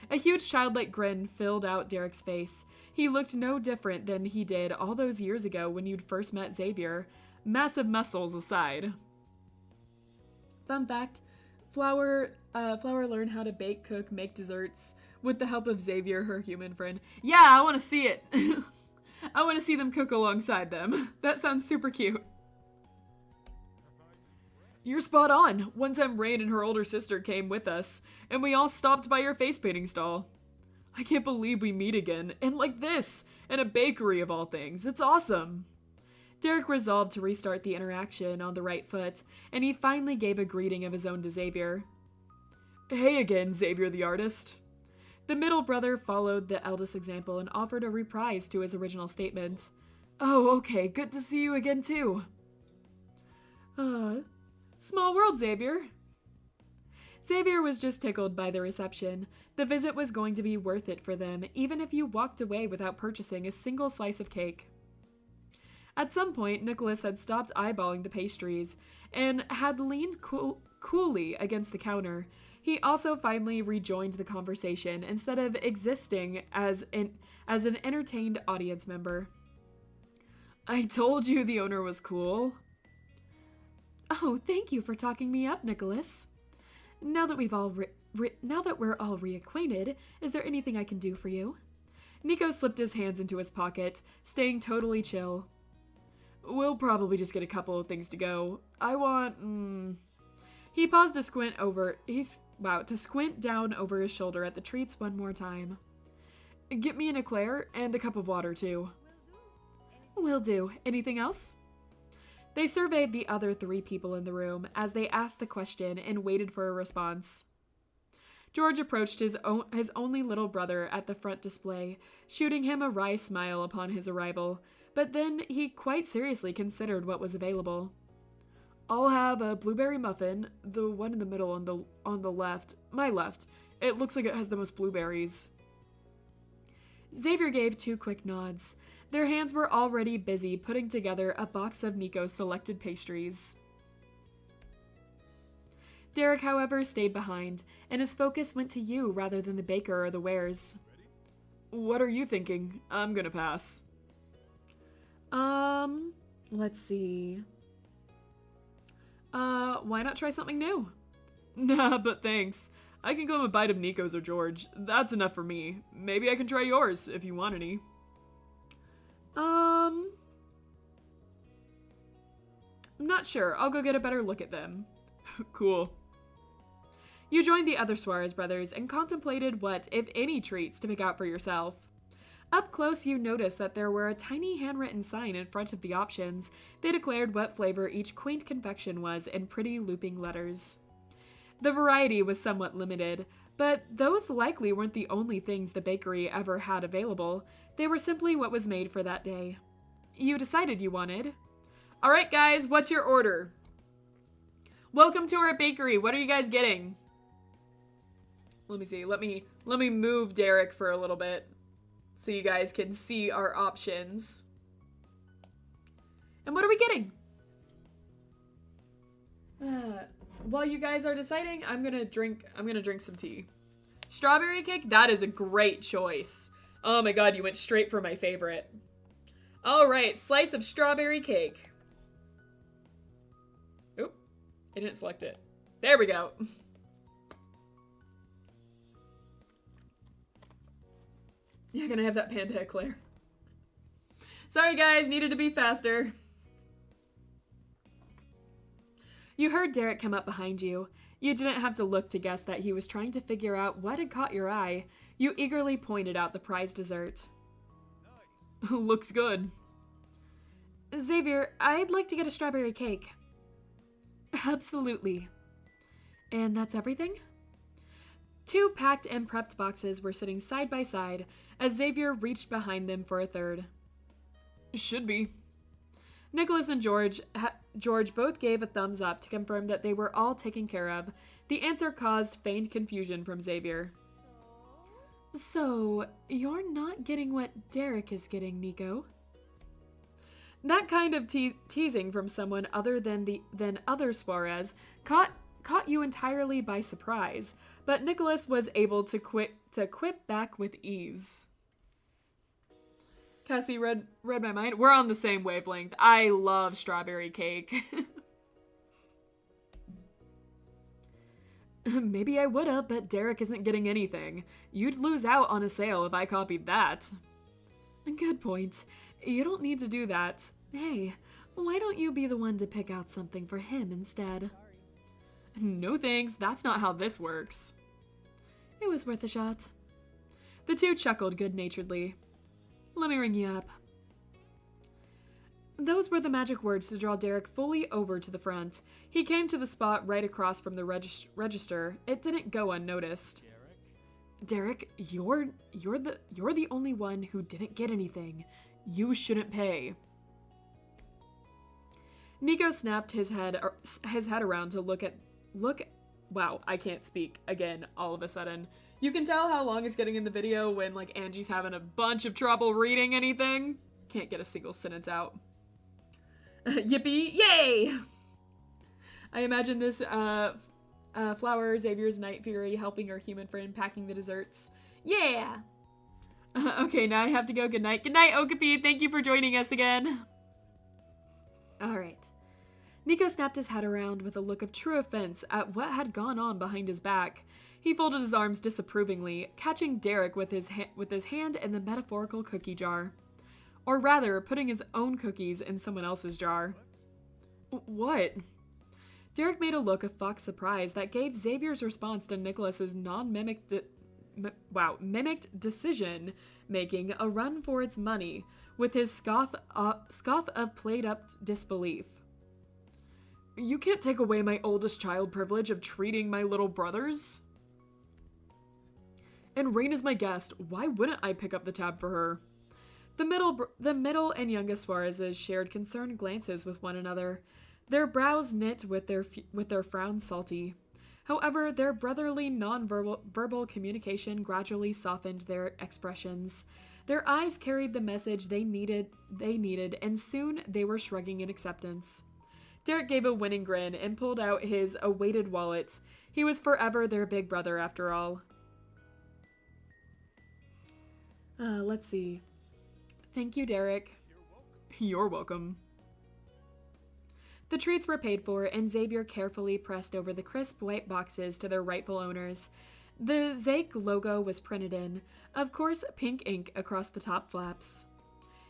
A huge childlike grin filled out Derek's face. He looked no different than he did all those years ago when you'd first met Xavier, massive muscles aside. Fun fact, Flower learned how to bake, cook, make desserts with the help of Xavier, her human friend. Yeah, I want to see it. I want to see them cook alongside them. That sounds super cute. You're spot on. One time Rain and her older sister came with us, and we all stopped by your face painting stall. I can't believe we meet again, and like this, in a bakery of all things. It's awesome. Derek resolved to restart the interaction on the right foot, and he finally gave a greeting of his own to Xavier. Hey again, Xavier the artist. The middle brother followed the eldest example and offered a reprise to his original statement. Oh, okay, good to see you again too. Small world, Xavier. Xavier was just tickled by the reception. The visit was going to be worth it for them, even if you walked away without purchasing a single slice of cake. At some point, Nicholas had stopped eyeballing the pastries and had leaned coolly against the counter. He also finally rejoined the conversation instead of existing as an entertained audience member. I told you the owner was cool. Oh, thank you for talking me up, Nicholas. Now that we're all reacquainted, is there anything I can do for you? Nico slipped his hands into his pocket, staying totally chill. We'll probably just get a couple of things to go. I want, He paused to squint down over his shoulder at the treats one more time. Get me an eclair and a cup of water, too. Will do. Anything else? They surveyed the other 3 people in the room as they asked the question and waited for a response. George approached his only little brother at the front display, shooting him a wry smile upon his arrival, but then he quite seriously considered what was available. I'll have a blueberry muffin, the one in the middle on the left, my left. It looks like it has the most blueberries. Xavier gave 2 quick nods. Their hands were already busy putting together a box of Nico's selected pastries. Derek, however, stayed behind, and his focus went to you rather than the baker or the wares. What are you thinking? I'm gonna pass. Let's see. Why not try something new? Nah, but thanks. I can claim a bite of Nico's or George. That's enough for me. Maybe I can try yours if you want any. I'm not sure. I'll go get a better look at them. Cool. You joined the other Suarez brothers and contemplated what, if any, treats to pick out for yourself. Up close, you noticed that there were a tiny handwritten sign in front of the options. They declared what flavor each quaint confection was in pretty looping letters. The variety was somewhat limited, but those likely weren't the only things the bakery ever had available. They were simply what was made for that day. You decided you wanted. All right, guys, what's your order? Welcome to our bakery. What are you guys getting? Let me see. Let me move Derek for a little bit so you guys can see our options. And what are we getting? While you guys are deciding, I'm gonna drink some tea. Strawberry cake? That is a great choice. Oh my god, you went straight for my favorite. All right, slice of strawberry cake. Oop, I didn't select it. There we go. Yeah, gonna have that panda eclair. Sorry guys, needed to be faster. You heard Derek come up behind you. You didn't have to look to guess that he was trying to figure out what had caught your eye. You eagerly pointed out the prize dessert. Nice. Looks good. Xavier, I'd like to get a strawberry cake. Absolutely. And that's everything? 2 packed and prepped boxes were sitting side by side as Xavier reached behind them for a third. Should be. Nicholas and George both gave a thumbs up to confirm that they were all taken care of. The answer caused feigned confusion from Xavier. So, you're not getting what Derek is getting, Nico? That kind of teasing from someone other than other Suarez caught you entirely by surprise, but Nicholas was able to quip back with ease. Cassie read my mind. We're on the same wavelength. I love strawberry cake. Maybe I would've, but Derek isn't getting anything. You'd lose out on a sale if I copied that. Good point. You don't need to do that. Hey, why don't you be the one to pick out something for him instead? No thanks, that's not how this works. It was worth a shot. The 2 chuckled good-naturedly. Let me ring you up. Those were the magic words to draw Derek fully over to the front. He came to the spot right across from the register. It didn't go unnoticed. Derek, you're the only one who didn't get anything. You shouldn't pay. Nico snapped his head around to look. Wow, I can't speak again all of a sudden. You can tell how long it's getting in the video when, like, Angie's having a bunch of trouble reading anything. Can't get a single sentence out. Yippee! Yay! I imagine this, Flower, Xavier's Night Fury, helping her human friend packing the desserts. Yeah! Okay, now I have to go. Good night. Good night, Okapi. Thank you for joining us again. Alright. Nico snapped his head around with a look of true offense at what had gone on behind his back. He folded his arms disapprovingly, catching Derek with his hand in the metaphorical cookie jar. Or rather, putting his own cookies in someone else's jar. What? Derek made a look of Fox surprise that gave Xavier's response to Nicholas's mimicked decision-making a run for its money, with his scoff of played-up disbelief. You can't take away my oldest child privilege of treating my little brothers. And Rain is my guest. Why wouldn't I pick up the tab for her? The middle and youngest Suarezes shared concerned glances with one another, their brows knit with their frowns salty. However, their brotherly non-verbal communication gradually softened their expressions. Their eyes carried the message they needed, and soon they were shrugging in acceptance. Derek gave a winning grin and pulled out his awaited wallet. He was forever their big brother after all. Let's see. Thank you, Derek. You're welcome. The treats were paid for, and Xavier carefully pressed over the crisp white boxes to their rightful owners. The Zake logo was printed in, of course, pink ink across the top flaps.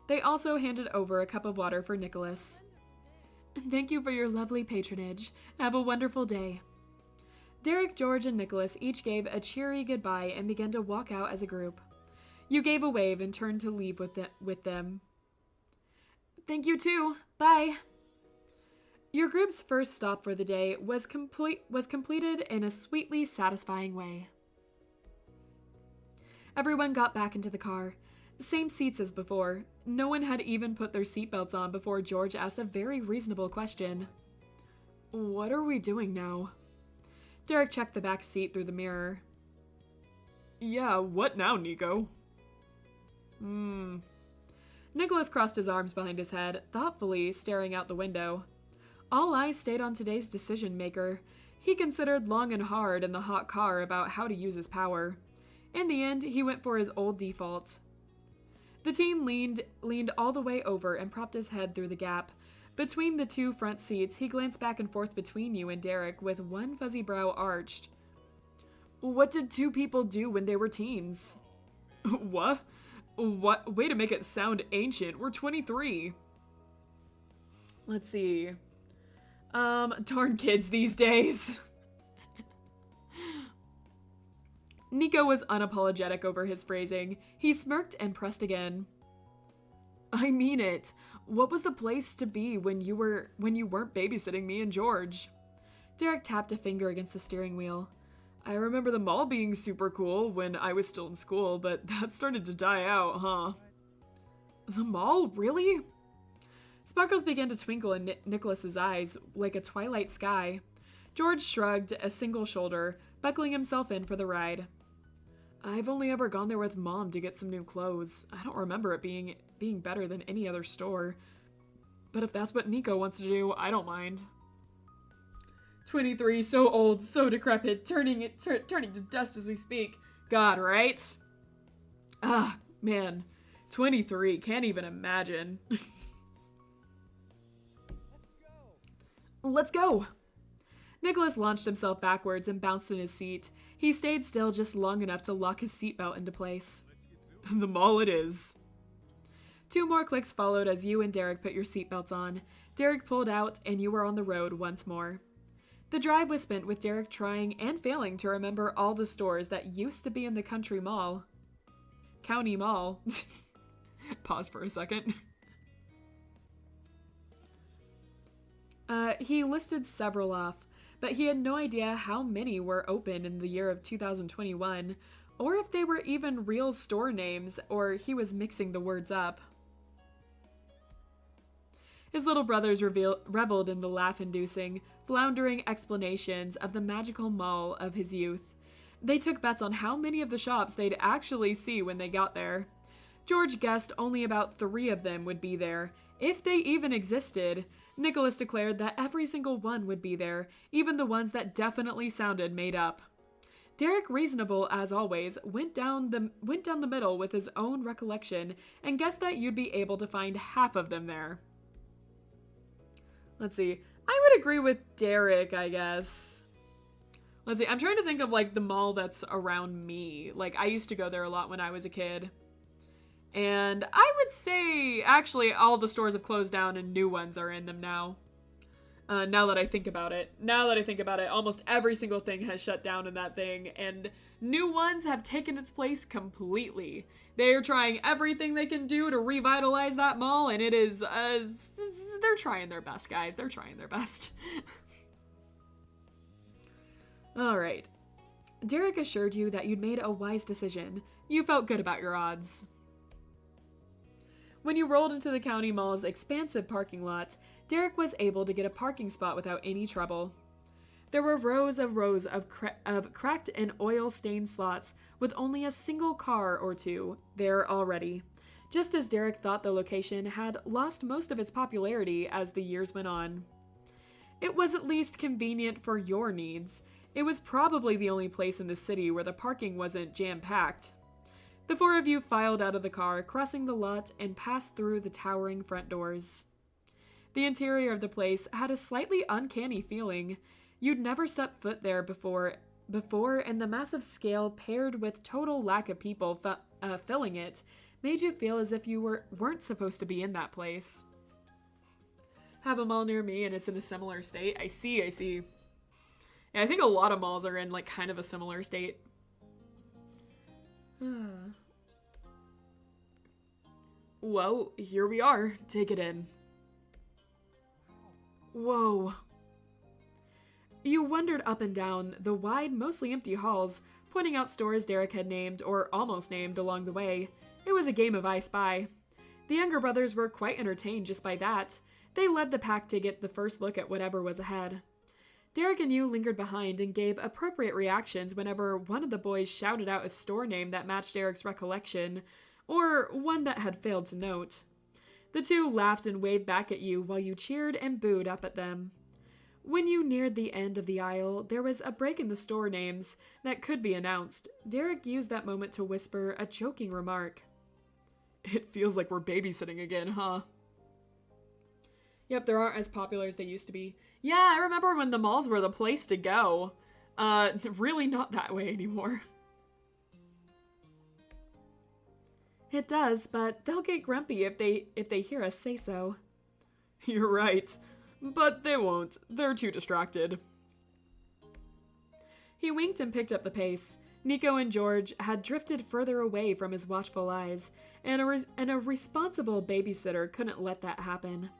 They also handed over a cup of water for Nicholas. Thank you for your lovely patronage. Have a wonderful day. Derek, George, and Nicholas each gave a cheery goodbye and began to walk out as a group. You gave a wave and turned to leave with them. Thank you too. Bye. Your group's first stop for the day was completed in a sweetly satisfying way. Everyone got back into the car. Same seats as before. No one had even put their seatbelts on before George asked a very reasonable question. What are we doing now? Derek checked the back seat through the mirror. Yeah, what now, Nico? Nicholas crossed his arms behind his head, thoughtfully staring out the window. All eyes stayed on today's decision maker. He considered long and hard in the hot car about how to use his power. In the end, he went for his old default. The teen leaned all the way over and propped his head through the gap. Between the two front seats, he glanced back and forth between you and Derek with one fuzzy brow arched. What did two people do when they were teens? What? What? Way to make it sound ancient. We're 23. Let's see. Darn kids these days. Nico was unapologetic over his phrasing. He smirked and pressed again. I mean it. What was the place to be when you weren't babysitting me and George? Derek tapped a finger against the steering wheel. I remember the mall being super cool when I was still in school, but that started to die out, huh? The mall? Really? Sparkles began to twinkle in Nicholas's eyes like a twilight sky. George shrugged a single shoulder, buckling himself in for the ride. I've only ever gone there with Mom to get some new clothes. I don't remember it being better than any other store. But if that's what Nico wants to do, I don't mind. 23, so old, so decrepit, turning to dust as we speak. God, right? Ah, man. 23, can't even imagine. Let's go! Nicholas launched himself backwards and bounced in his seat. He stayed still just long enough to lock his seatbelt into place. The mall it is. 2 more clicks followed as you and Derek put your seatbelts on. Derek pulled out, and you were on the road once more. The drive was spent with Derek trying and failing to remember all the stores that used to be in the County Mall. Pause for a second. He listed several off, but he had no idea how many were open in the year of 2021, or if they were even real store names, or he was mixing the words up. His little brothers reveled in the laugh-inducing, floundering explanations of the magical mall of his youth. They took bets on how many of the shops they'd actually see when they got there. George guessed only about 3 of them would be there, if they even existed. Nicholas declared that every single one would be there, even the ones that definitely sounded made up. Derek, reasonable as always, went down the middle with his own recollection and guessed that you'd be able to find half of them there. Let's see. I would agree with Derek, I guess. Let's see. I'm trying to think of like the mall that's around me. Like I used to go there a lot when I was a kid. And I would say, actually, all the stores have closed down and new ones are in them now. Now that I think about it, almost every single thing has shut down in that thing, and new ones have taken its place completely. They're trying everything they can do to revitalize that mall, and it is, they're trying their best, guys. They're trying their best. All right. Derek assured you that you'd made a wise decision. You felt good about your odds. When you rolled into the County Mall's expansive parking lot, Derek was able to get a parking spot without any trouble. There were rows of cracked and oil-stained slots with only a single car or two there already, just as Derek thought the location had lost most of its popularity as the years went on. It was at least convenient for your needs. It was probably the only place in the city where the parking wasn't jam-packed. The four of you filed out of the car, crossing the lot, and passed through the towering front doors. The interior of the place had a slightly uncanny feeling. You'd never stepped foot there before, and the massive scale paired with total lack of people filling it made you feel as if you weren't supposed to be in that place. Have a mall near me and it's in a similar state. I see. Yeah, I think a lot of malls are in like kind of a similar state. Well, here we are. Take it in. Whoa. You wandered up and down the wide, mostly empty halls, pointing out stores Derek had named, or almost named, along the way. It was a game of I Spy. The younger brothers were quite entertained just by that. They led the pack to get the first look at whatever was ahead. Derek and you lingered behind and gave appropriate reactions whenever one of the boys shouted out a store name that matched Derek's recollection, or one that had failed to note. The two laughed and waved back at you while you cheered and booed up at them. When you neared the end of the aisle, there was a break in the store names that could be announced. Derek used that moment to whisper a joking remark. It feels like we're babysitting again, huh? Yep, they aren't as popular as they used to be. Yeah, I remember when the malls were the place to go. Really not that way anymore. It does, but they'll get grumpy if they hear us say so. You're right. But they won't. They're too distracted. He winked and picked up the pace. Nico and George had drifted further away from his watchful eyes, and a responsible babysitter couldn't let that happen.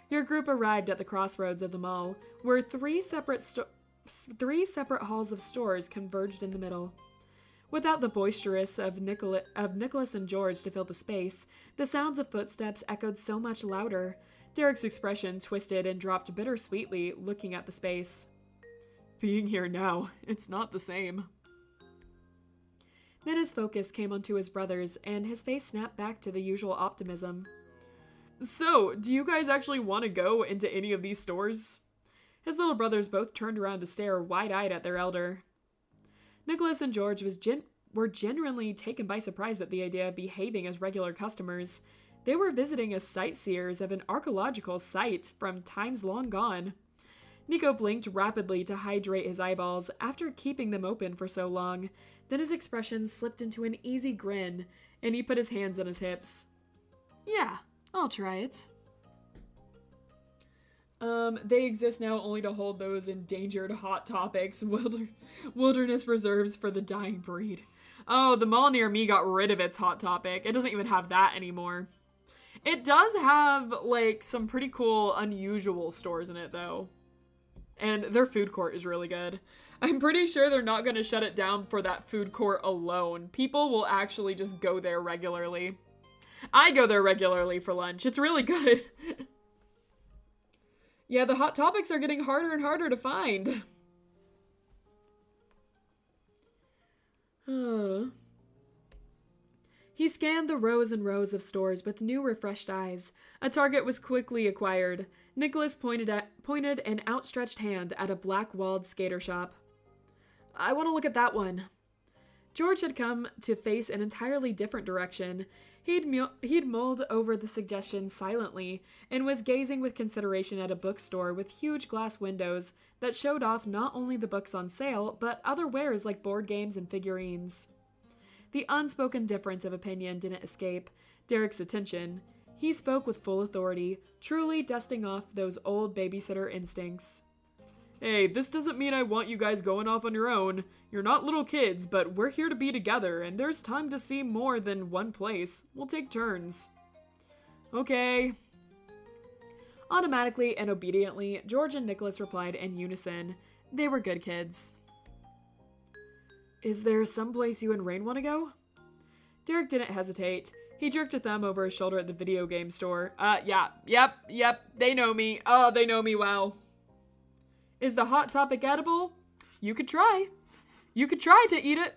Your group arrived at the crossroads of the mall, where three separate halls of stores converged in the middle. Without the boisterous of Nicholas and George to fill the space, the sounds of footsteps echoed so much louder. Derek's expression twisted and dropped bittersweetly, looking at the space. Being here now, it's not the same. Then his focus came onto his brothers, and his face snapped back to the usual optimism. So, do you guys actually want to go into any of these stores? His little brothers both turned around to stare wide-eyed at their elder. Nicholas and George were genuinely taken by surprise at the idea of behaving as regular customers. They were visiting as sightseers of an archaeological site from times long gone. Nico blinked rapidly to hydrate his eyeballs after keeping them open for so long. Then his expression slipped into an easy grin, and he put his hands on his hips. Yeah, I'll try it. They exist now only to hold those endangered hot topics, wilderness reserves for the dying breed. Oh, the mall near me got rid of its hot topic. It doesn't even have that anymore. It does have, like, some pretty cool, unusual stores in it, though. And their food court is really good. I'm pretty sure they're not going to shut it down for that food court alone. People will actually just go there regularly. I go there regularly for lunch. It's really good. Yeah, the hot topics are getting harder and harder to find. He scanned the rows and rows of stores with new, refreshed eyes. A target was quickly acquired. Nicholas pointed an outstretched hand at a black-walled skater shop. I want to look at that one. George had come to face an entirely different direction. He'd mulled over the suggestion silently and was gazing with consideration at a bookstore with huge glass windows that showed off not only the books on sale, but other wares like board games and figurines. The unspoken difference of opinion didn't escape Derek's attention. He spoke with full authority, truly dusting off those old babysitter instincts. Hey, this doesn't mean I want you guys going off on your own. You're not little kids, but we're here to be together, and there's time to see more than one place. We'll take turns. Okay. Automatically and obediently, George and Nicholas replied in unison. They were good kids. Is there someplace you and Rain want to go? Derek didn't hesitate. He jerked a thumb over his shoulder at the video game store. Yep, they know me. Oh, they know me well. Is the Hot Topic edible? You could try. You could try to eat it.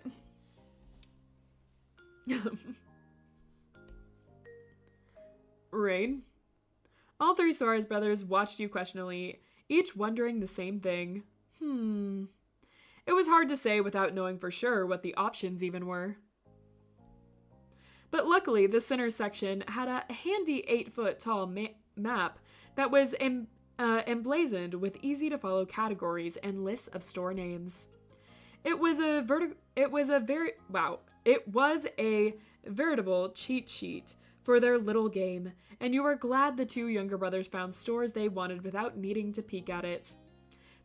Rain. All three Suarez brothers watched you questioningly, each wondering the same thing. It was hard to say without knowing for sure what the options even were. But luckily, the center section had a handy 8-foot tall map that was emblazoned with easy-to-follow categories and lists of store names. It was a veritable cheat sheet for their little game, and you were glad the two younger brothers found stores they wanted without needing to peek at it.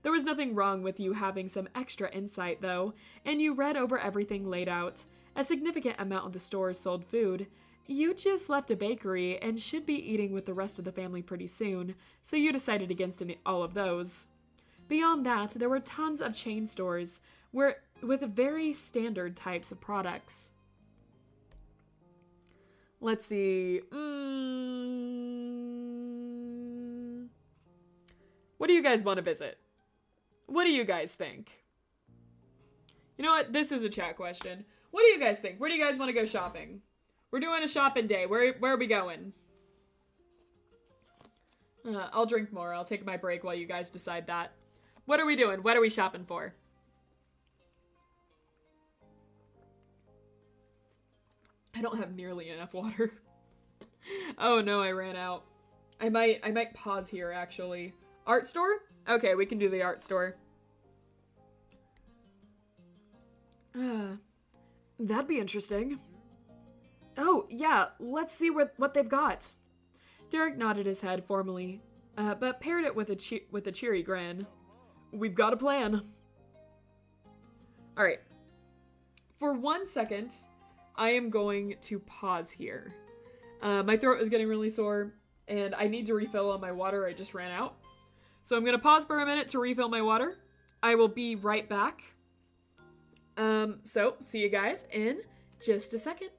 There was nothing wrong with you having some extra insight, though, and you read over everything laid out. A significant amount of the stores sold food. You just left a bakery and should be eating with the rest of the family pretty soon, so you decided against all of those. Beyond that, there were tons of chain stores with very standard types of products. Let's see. What do you guys want to visit? What do you guys think? You know what? This is a chat question. What do you guys think? Where do you guys want to go shopping? We're doing a shopping day. Where are we going? I'll drink more. I'll take my break while you guys decide that. What are we doing? What are we shopping for? I don't have nearly enough water. Oh no, I ran out. I might pause here actually. Art store? Okay, we can do the art store. That'd be interesting. Oh, yeah, let's see what they've got. Derek nodded his head formally, but paired it with a cheery grin. We've got a plan. All right. For 1 second, I am going to pause here. My throat is getting really sore, and I need to refill on my water. I just ran out. So I'm going to pause for a minute to refill my water. I will be right back. So see you guys in just a second.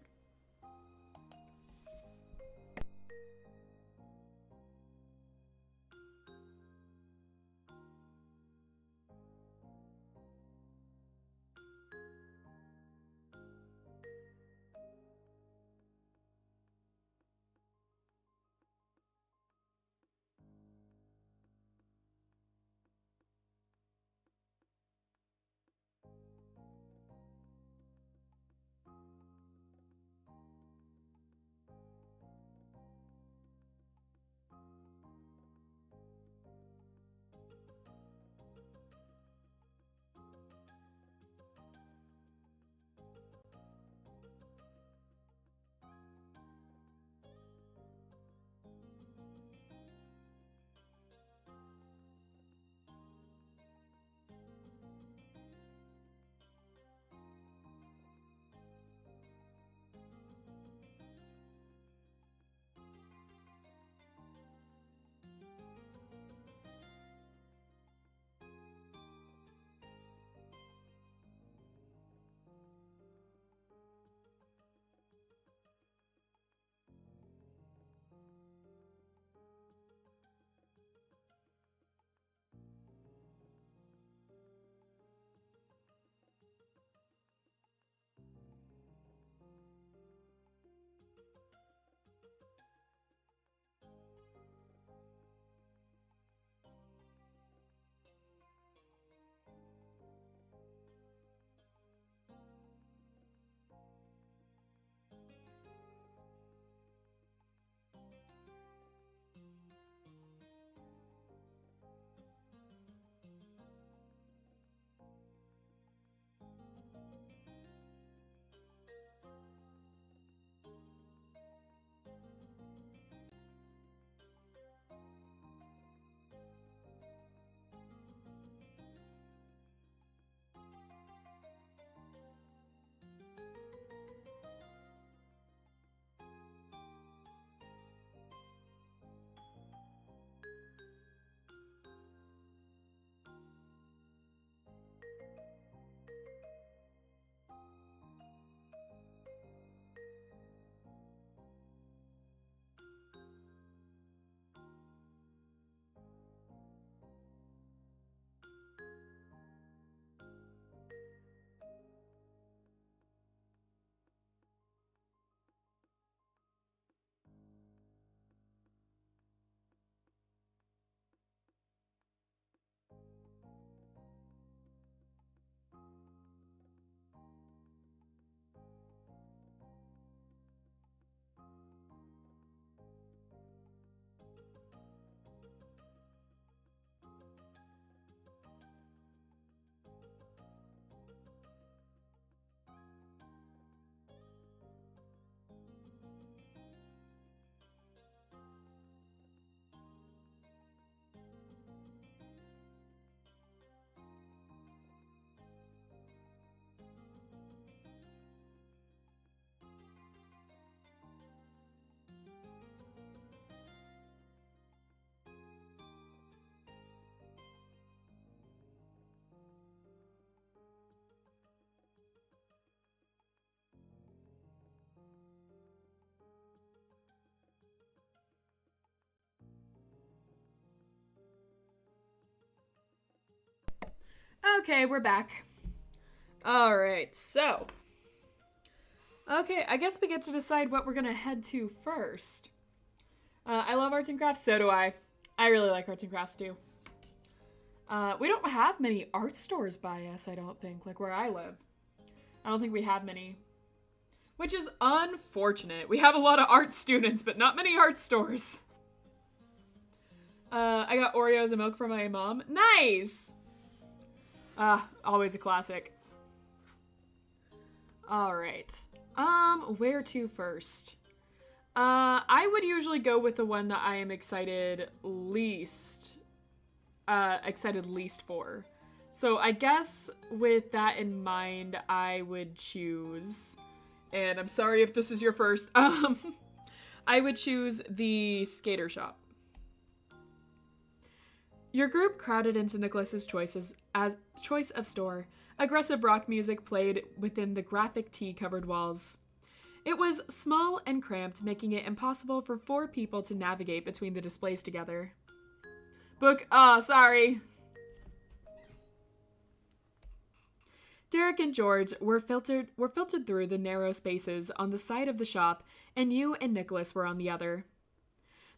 Okay, we're back. All right, so. Okay, I guess we get to decide what we're gonna head to first. I love arts and crafts, so do I. I really like arts and crafts too. We don't have many art stores by us, I don't think, like where I live. I don't think we have many. Which is unfortunate. We have a lot of art students, but not many art stores. I got Oreos and milk from my mom. Nice! Always a classic. Alright. Where to first? I would usually go with the one that I am excited least for. So I guess with that in mind, I would choose, and I'm sorry if this is your first, I would choose the skater shop. Your group crowded into Nicholas's choice of store. Aggressive rock music played within the graphic tee-covered walls. It was small and cramped, making it impossible for 4 people to navigate between the displays together. Sorry. Derek and George were filtered through the narrow spaces on the side of the shop, and you and Nicholas were on the other.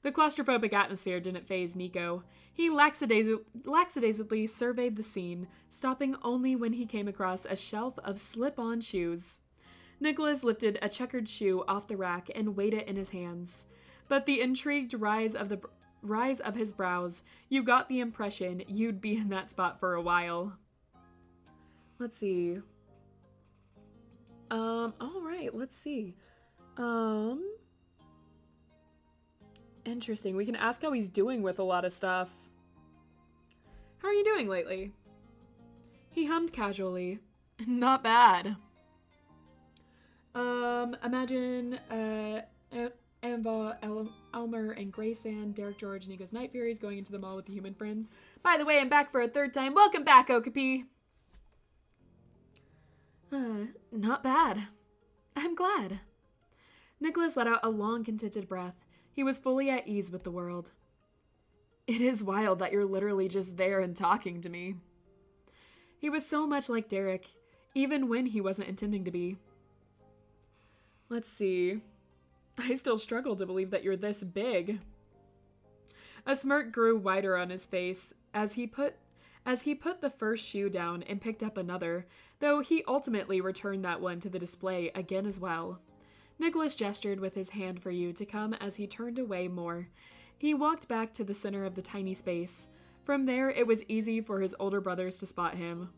The claustrophobic atmosphere didn't faze Nico. He lackadaisically surveyed the scene, stopping only when he came across a shelf of slip-on shoes. Nicholas lifted a checkered shoe off the rack and weighed it in his hands. But the intrigued rise of his brows, you got the impression you'd be in that spot for a while. Let's see. Alright, let's see. Interesting. We can ask how he's doing with a lot of stuff. How are you doing lately? He hummed casually. Not bad. Imagine, Anva, Elmer, and Graysand, Derek, George, Nico's Night Furies going into the mall with the human friends. By the way, I'm back for a 3rd time. Welcome back, Okapi! Not bad. I'm glad. Nicholas let out a long, contented breath. He was fully at ease with the world. It is wild that you're literally just there and talking to me. He was so much like Derek, even when he wasn't intending to be. Let's see. I still struggle to believe that you're this big. A smirk grew wider on his face as he put the first shoe down and picked up another, though he ultimately returned that one to the display again as well. Nicholas gestured with his hand for you to come as he turned away more. He walked back to the center of the tiny space. From there, it was easy for his older brothers to spot him.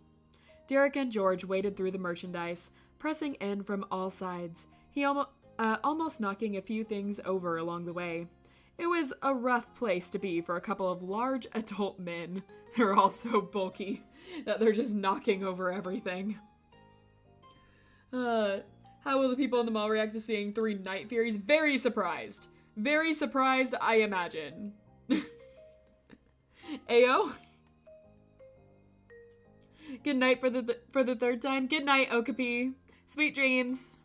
Derek and George waded through the merchandise, pressing in from all sides. He almost knocking a few things over along the way. It was a rough place to be for a couple of large adult men. They're all so bulky that they're just knocking over everything. How will the people in the mall react to seeing 3 Night Furies? Very surprised. Very surprised, I imagine. Ayo? Good night for the 3rd time. Good night, Okapi. Sweet dreams.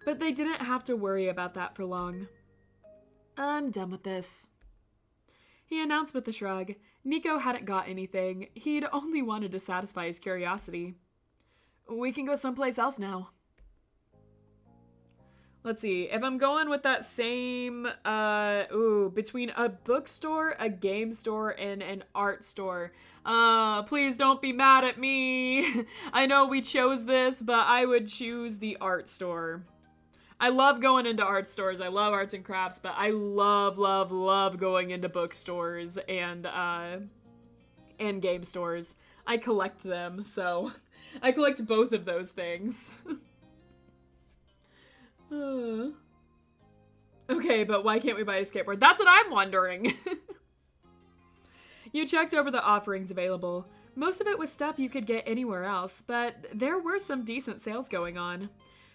But they didn't have to worry about that for long. I'm done with this. He announced with a shrug. Nico hadn't got anything. He'd only wanted to satisfy his curiosity. We can go someplace else now. Let's see. If I'm going with that same, between a bookstore, a game store, and an art store. Please don't be mad at me. I know we chose this, but I would choose the art store. I love going into art stores. I love arts and crafts, but I love, love, love going into bookstores and game stores. I collect them, so I collect both of those things. Okay, but why can't we buy a skateboard? That's what I'm wondering. You checked over the offerings available. Most of it was stuff you could get anywhere else, but there were some decent sales going on.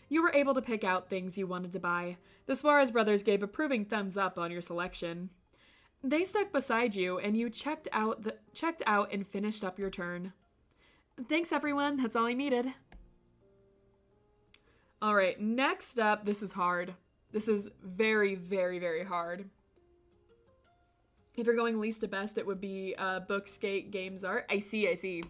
You were able to pick out things you wanted to buy. The Suarez brothers gave approving thumbs up on your selection. They stuck beside you, and you checked out and finished up your turn. Thanks, everyone. That's all I needed. All right, next up, this is hard. This is very, very, very hard. If you're going least to best, it would be book, skate, games, art. I see.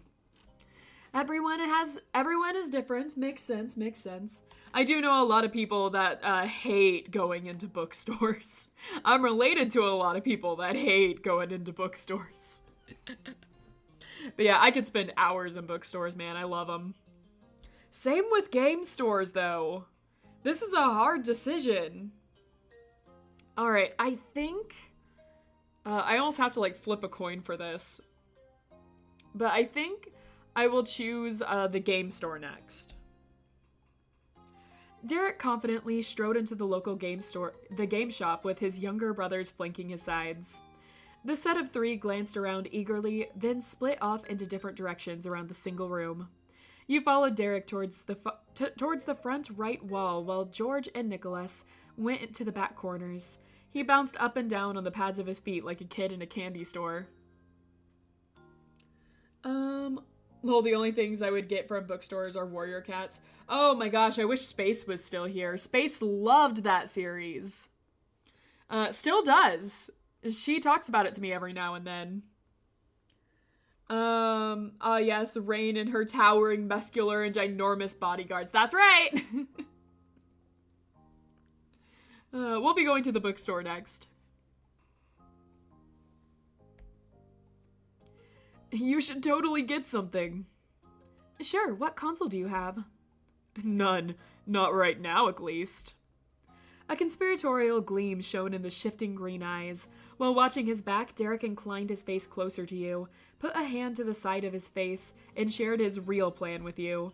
Everyone is different. Makes sense. I do know a lot of people that hate going into bookstores. I'm related to a lot of people that hate going into bookstores. But yeah, I could spend hours in bookstores, man. I love them. Same with game stores, though. This is a hard decision. All right, I think I almost have to like flip a coin for this. But I think I will choose the game store next. Derek confidently strode into the local game shop with his younger brothers flanking his sides. The set of three glanced around eagerly, then split off into different directions around the single room. You followed Derek towards the front right wall while George and Nicholas went to the back corners. He bounced up and down on the pads of his feet like a kid in a candy store. Well, the only things I would get from bookstores are warrior cats. Oh my gosh, I wish Space was still here. Space loved that series. Still does. She talks about it to me every now and then. Yes, Rain and her towering, muscular, and ginormous bodyguards. That's right! We'll be going to the bookstore next. You should totally get something. Sure, what console do you have? None. Not right now, at least. A conspiratorial gleam shone in the shifting green eyes. While watching his back, Derek inclined his face closer to you, put a hand to the side of his face, and shared his real plan with you.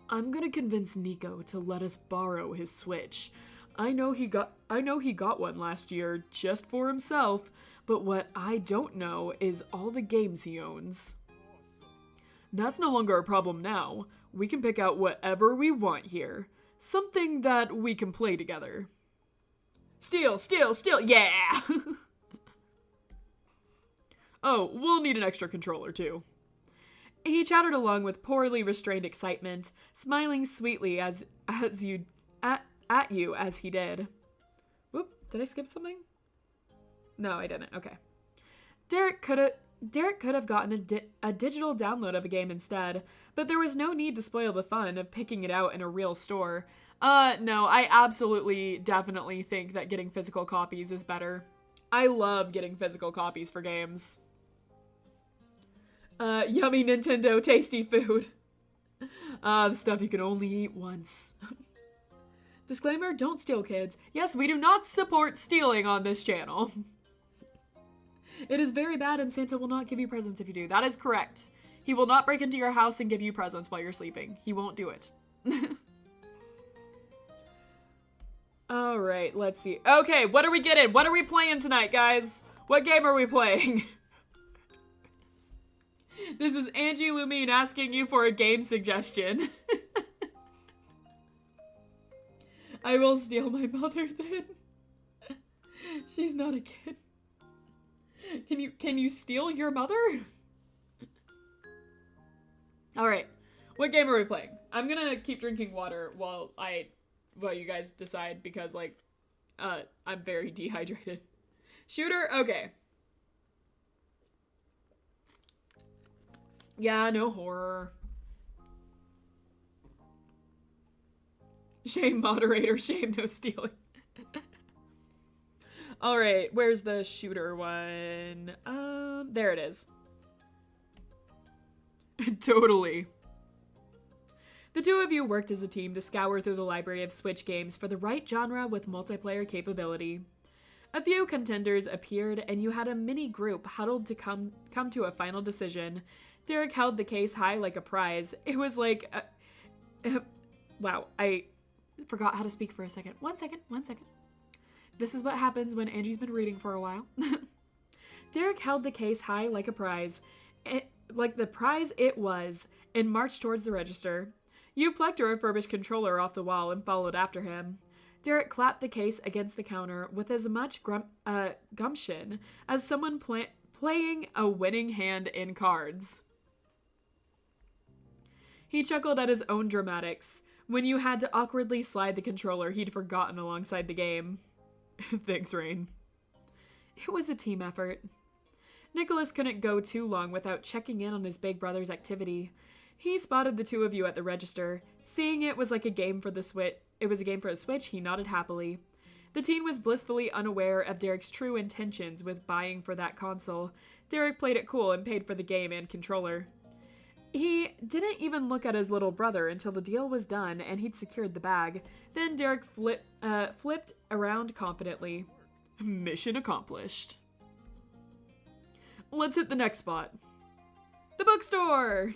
I'm gonna convince Nico to let us borrow his Switch. I know he got one last year just for himself, but what I don't know is all the games he owns. That's no longer a problem now. We can pick out whatever we want here. Something that we can play together. Steal, yeah! Oh, we'll need an extra controller too. He chattered along with poorly restrained excitement, smiling sweetly at you as he did. Whoop, did I skip something? No, I didn't. Okay. Derek could have gotten a digital download of a game instead, but there was no need to spoil the fun of picking it out in a real store. No, I absolutely, definitely think that getting physical copies is better. I love getting physical copies for games. Yummy Nintendo tasty food. The stuff you can only eat once. Disclaimer, don't steal, kids. Yes, we do not support stealing on this channel. It is very bad and Santa will not give you presents if you do. That is correct. He will not break into your house and give you presents while you're sleeping. He won't do it. All right, let's see. Okay, what are we getting? What are we playing tonight, guys? What game are we playing? This is Angie Lumine asking you for a game suggestion. I will steal my mother then. She's not a kid. Can you steal your mother? All right. What game are we playing? I'm going to keep drinking water while you guys decide because like I'm very dehydrated. Shooter? Okay. Yeah, no horror. Shame moderator, shame no stealing. All right, where's the shooter one? There it is. Totally. The two of you worked as a team to scour through the library of Switch games for the right genre with multiplayer capability. A few contenders appeared, and you had a mini group huddled to come to a final decision. Derek held the case high like a prize. It was like... wow, I forgot how to speak for a second. One second. This is what happens when Angie's been reading for a while. Derek held the case high like a prize, like the prize it was, and marched towards the register. You plucked a refurbished controller off the wall and followed after him. Derek clapped the case against the counter with as much gumption as someone playing a winning hand in cards. He chuckled at his own dramatics. When you had to awkwardly slide the controller he'd forgotten alongside the game. Thanks, Rain. It was a team effort. Nicholas couldn't go too long without checking in on his big brother's activity. He spotted the two of you at the register. Seeing it was like a game for the Switch. It was a game for the Switch, he nodded happily. The teen was blissfully unaware of Derek's true intentions with buying for that console. Derek played it cool and paid for the game and controller. He didn't even look at his little brother until the deal was done and he'd secured the bag. Then Derek flipped around confidently. Mission accomplished. Let's hit the next spot. The bookstore!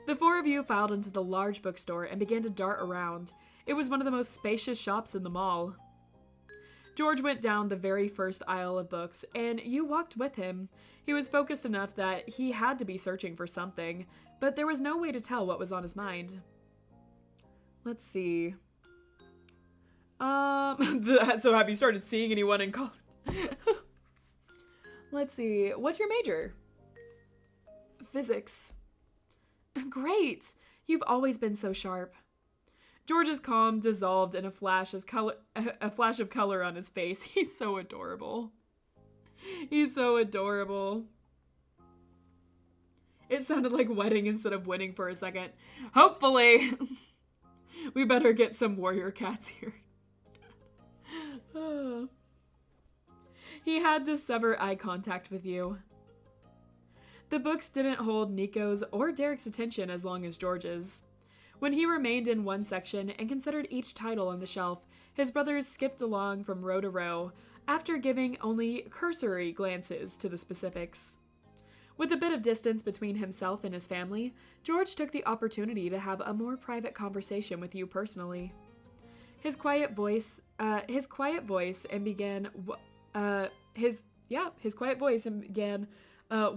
The four of you filed into the large bookstore and began to dart around. It was one of the most spacious shops in the mall. George went down the very first aisle of books, and you walked with him. He was focused enough that he had to be searching for something, but there was no way to tell what was on his mind. Let's see. So have you started seeing anyone in college? Let's see. What's your major? Physics. Great. You've always been so sharp. George's calm dissolved in a flash of color on his face. He's so adorable. He's so adorable. It sounded like wedding instead of winning for a second. Hopefully. We better get some warrior cats here. He had to sever eye contact with you. The books didn't hold Nico's or Derek's attention as long as George's. When he remained in one section and considered each title on the shelf, his brothers skipped along from row to row, after giving only cursory glances to the specifics. With a bit of distance between himself and his family, George took the opportunity to have a more private conversation with you personally. His quiet voice began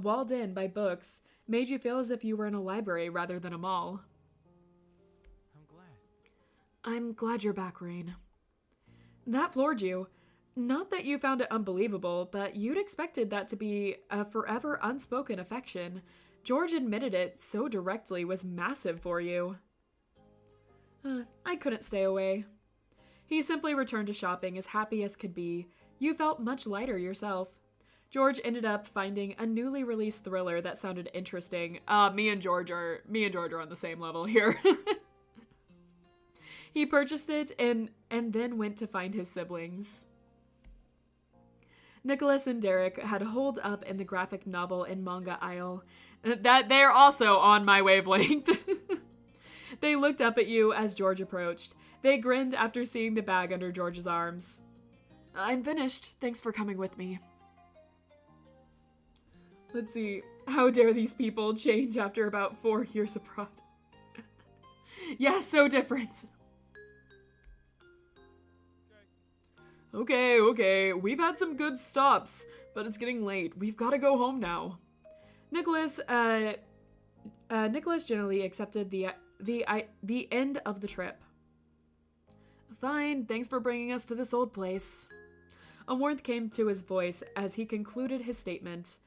walled in by books, made you feel as if you were in a library rather than a mall. I'm glad you're back, Rain. That floored you. Not that you found it unbelievable, but you'd expected that to be a forever unspoken affection. George admitted it so directly was massive for you. I couldn't stay away. He simply returned to shopping as happy as could be. You felt much lighter yourself. George ended up finding a newly released thriller that sounded interesting. Me and George are on the same level here. He purchased it and then went to find his siblings. Nicholas and Derek had holed up in the graphic novel and manga aisle. That they're also on my wavelength. They looked up at you as George approached. They grinned after seeing the bag under George's arms. I'm finished. Thanks for coming with me. Let's see. How dare these people change after about 4 years abroad? Yeah, so different. Okay. We've had some good stops, but it's getting late. We've got to go home now. Nicholas generally accepted the end of the trip. Fine, thanks for bringing us to this old place. A warmth came to his voice as he concluded his statement.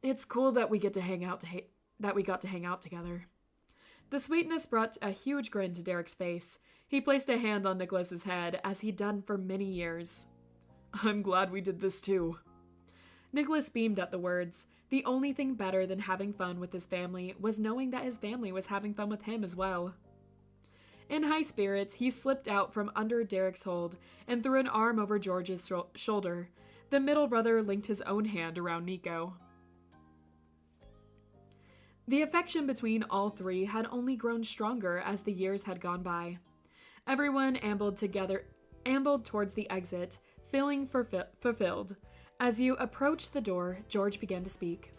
It's cool that we got to hang out together. The sweetness brought a huge grin to Derek's face. He placed a hand on Nicholas's head, as he'd done for many years. I'm glad we did this too. Nicholas beamed at the words. The only thing better than having fun with his family was knowing that his family was having fun with him as well. In high spirits, he slipped out from under Derek's hold and threw an arm over George's shoulder. The middle brother linked his own hand around Nico. The affection between all three had only grown stronger as the years had gone by. Everyone ambled towards the exit, feeling fulfilled. As you approached the door, George began to speak.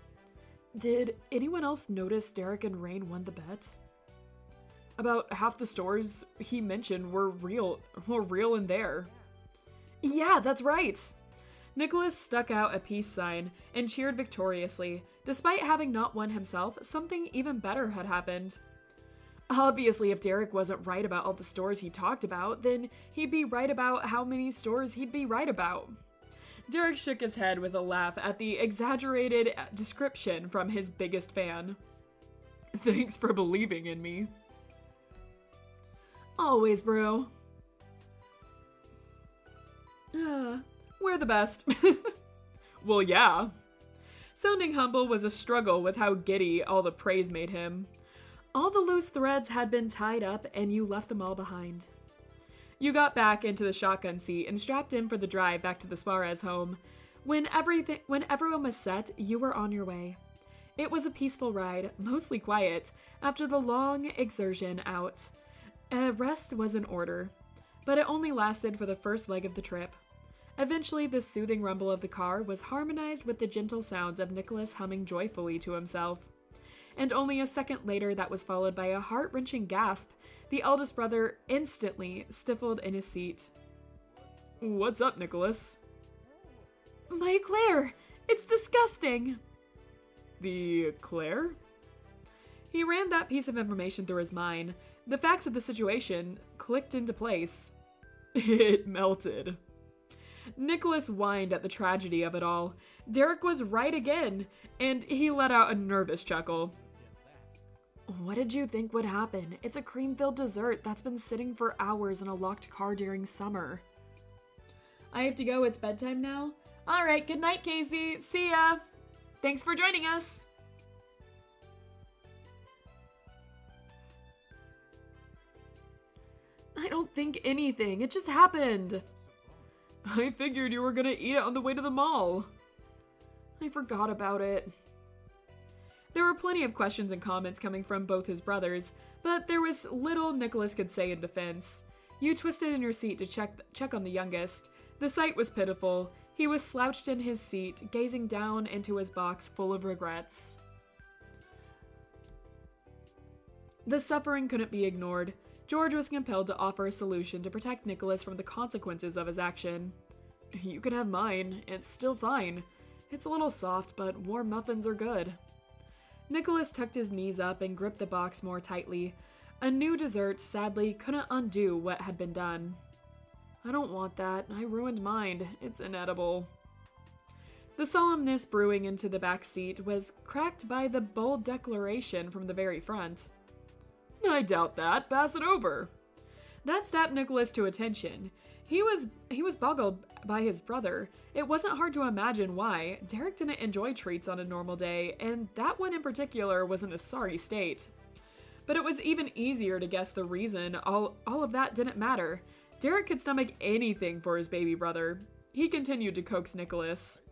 Did anyone else notice Derek and Rain won the bet? About half the stores he mentioned were real in there. Yeah, that's right. Nicholas stuck out a peace sign and cheered victoriously. Despite having not won himself, something even better had happened. Obviously, if Derek wasn't right about all the stores he talked about, then he'd be right about how many stores he'd be right about. Derek shook his head with a laugh at the exaggerated description from his biggest fan. Thanks for believing in me. Always, bro. We're the best. Well, yeah. Sounding humble was a struggle with how giddy all the praise made him. All the loose threads had been tied up, and you left them all behind. You got back into the shotgun seat and strapped in for the drive back to the Suarez home. When everyone was set, you were on your way. It was a peaceful ride, mostly quiet, after the long exertion out. A rest was in order, but it only lasted for the first leg of the trip. Eventually, the soothing rumble of the car was harmonized with the gentle sounds of Nicholas humming joyfully to himself. And only a second later, that was followed by a heart-wrenching gasp. The eldest brother instantly stifled in his seat. "What's up, Nicholas?" "My eclair! It's disgusting!" "The eclair?" He ran that piece of information through his mind. The facts of the situation clicked into place. It melted. Nicholas whined at the tragedy of it all. Derek was right again, and he let out a nervous chuckle. "What did you think would happen? It's a cream-filled dessert that's been sitting for hours in a locked car during summer." "I have to go. It's bedtime now." "All right, good night, Casey. See ya. Thanks for joining us." "I don't think anything. It just happened." "I figured you were gonna eat it on the way to the mall." "I forgot about it." There were plenty of questions and comments coming from both his brothers, but there was little Nicholas could say in defense. You twisted in your seat to check on the youngest. The sight was pitiful. He was slouched in his seat, gazing down into his box full of regrets. The suffering couldn't be ignored. George was compelled to offer a solution to protect Nicholas from the consequences of his action. "You can have mine. It's still fine. It's a little soft, but warm muffins are good." Nicholas tucked his knees up and gripped the box more tightly. A new dessert, sadly, couldn't undo what had been done. "I don't want that. I ruined mine. It's inedible." The solemnness brewing into the back seat was cracked by the bold declaration from the very front. "I doubt that. Pass it over." That snapped Nicholas to attention. He was boggled by his brother. It wasn't hard to imagine why. Derek didn't enjoy treats on a normal day, and that one in particular was in a sorry state. But it was even easier to guess the reason all of that didn't matter. Derek could stomach anything for his baby brother. He continued to coax Nicholas.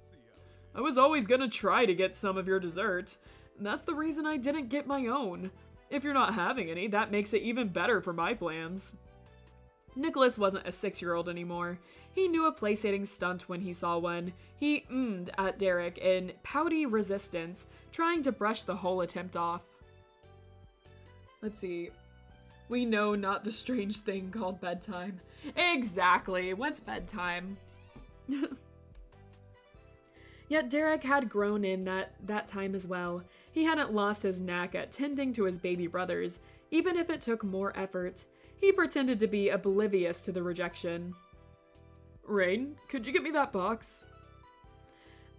"I was always gonna try to get some of your dessert. That's the reason I didn't get my own. If you're not having any, that makes it even better for my plans." Nicholas wasn't a 6-year-old anymore. He knew a place-hating stunt when he saw one. He ummed at Derek in pouty resistance, trying to brush the whole attempt off. Let's see. We know not the strange thing called bedtime. Exactly. What's bedtime? Yet Derek had grown in that time as well. He hadn't lost his knack at tending to his baby brothers, even if it took more effort. He pretended to be oblivious to the rejection. "Rain, could you get me that box?"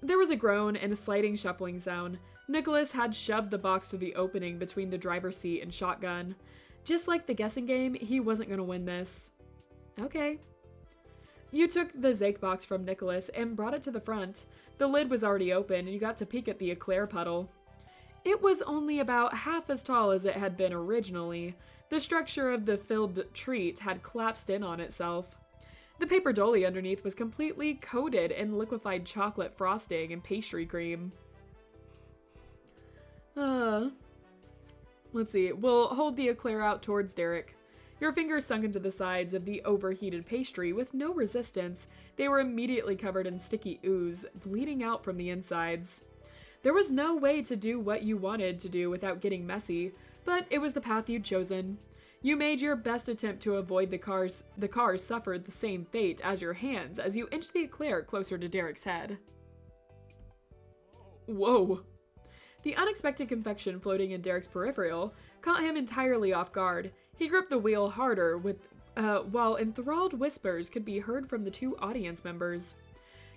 There was a groan and a sliding shuffling sound. Nicholas had shoved the box through the opening between the driver's seat and shotgun. Just like the guessing game, he wasn't going to win this. "Okay." You took the Zake box from Nicholas and brought it to the front. The lid was already open, and you got to peek at the eclair puddle. It was only about half as tall as it had been originally. The structure of the filled treat had collapsed in on itself. The paper dolly underneath was completely coated in liquefied chocolate frosting and pastry cream. Let's see. We'll hold the eclair out towards Derek. Your fingers sunk into the sides of the overheated pastry with no resistance. They were immediately covered in sticky ooze, bleeding out from the insides. There was no way to do what you wanted to do without getting messy, but it was the path you'd chosen. You made your best attempt to avoid the cars suffered the same fate as your hands as you inched the eclair closer to Derek's head. Whoa. The unexpected confection floating in Derek's peripheral caught him entirely off guard. He gripped the wheel harder, while enthralled whispers could be heard from the two audience members.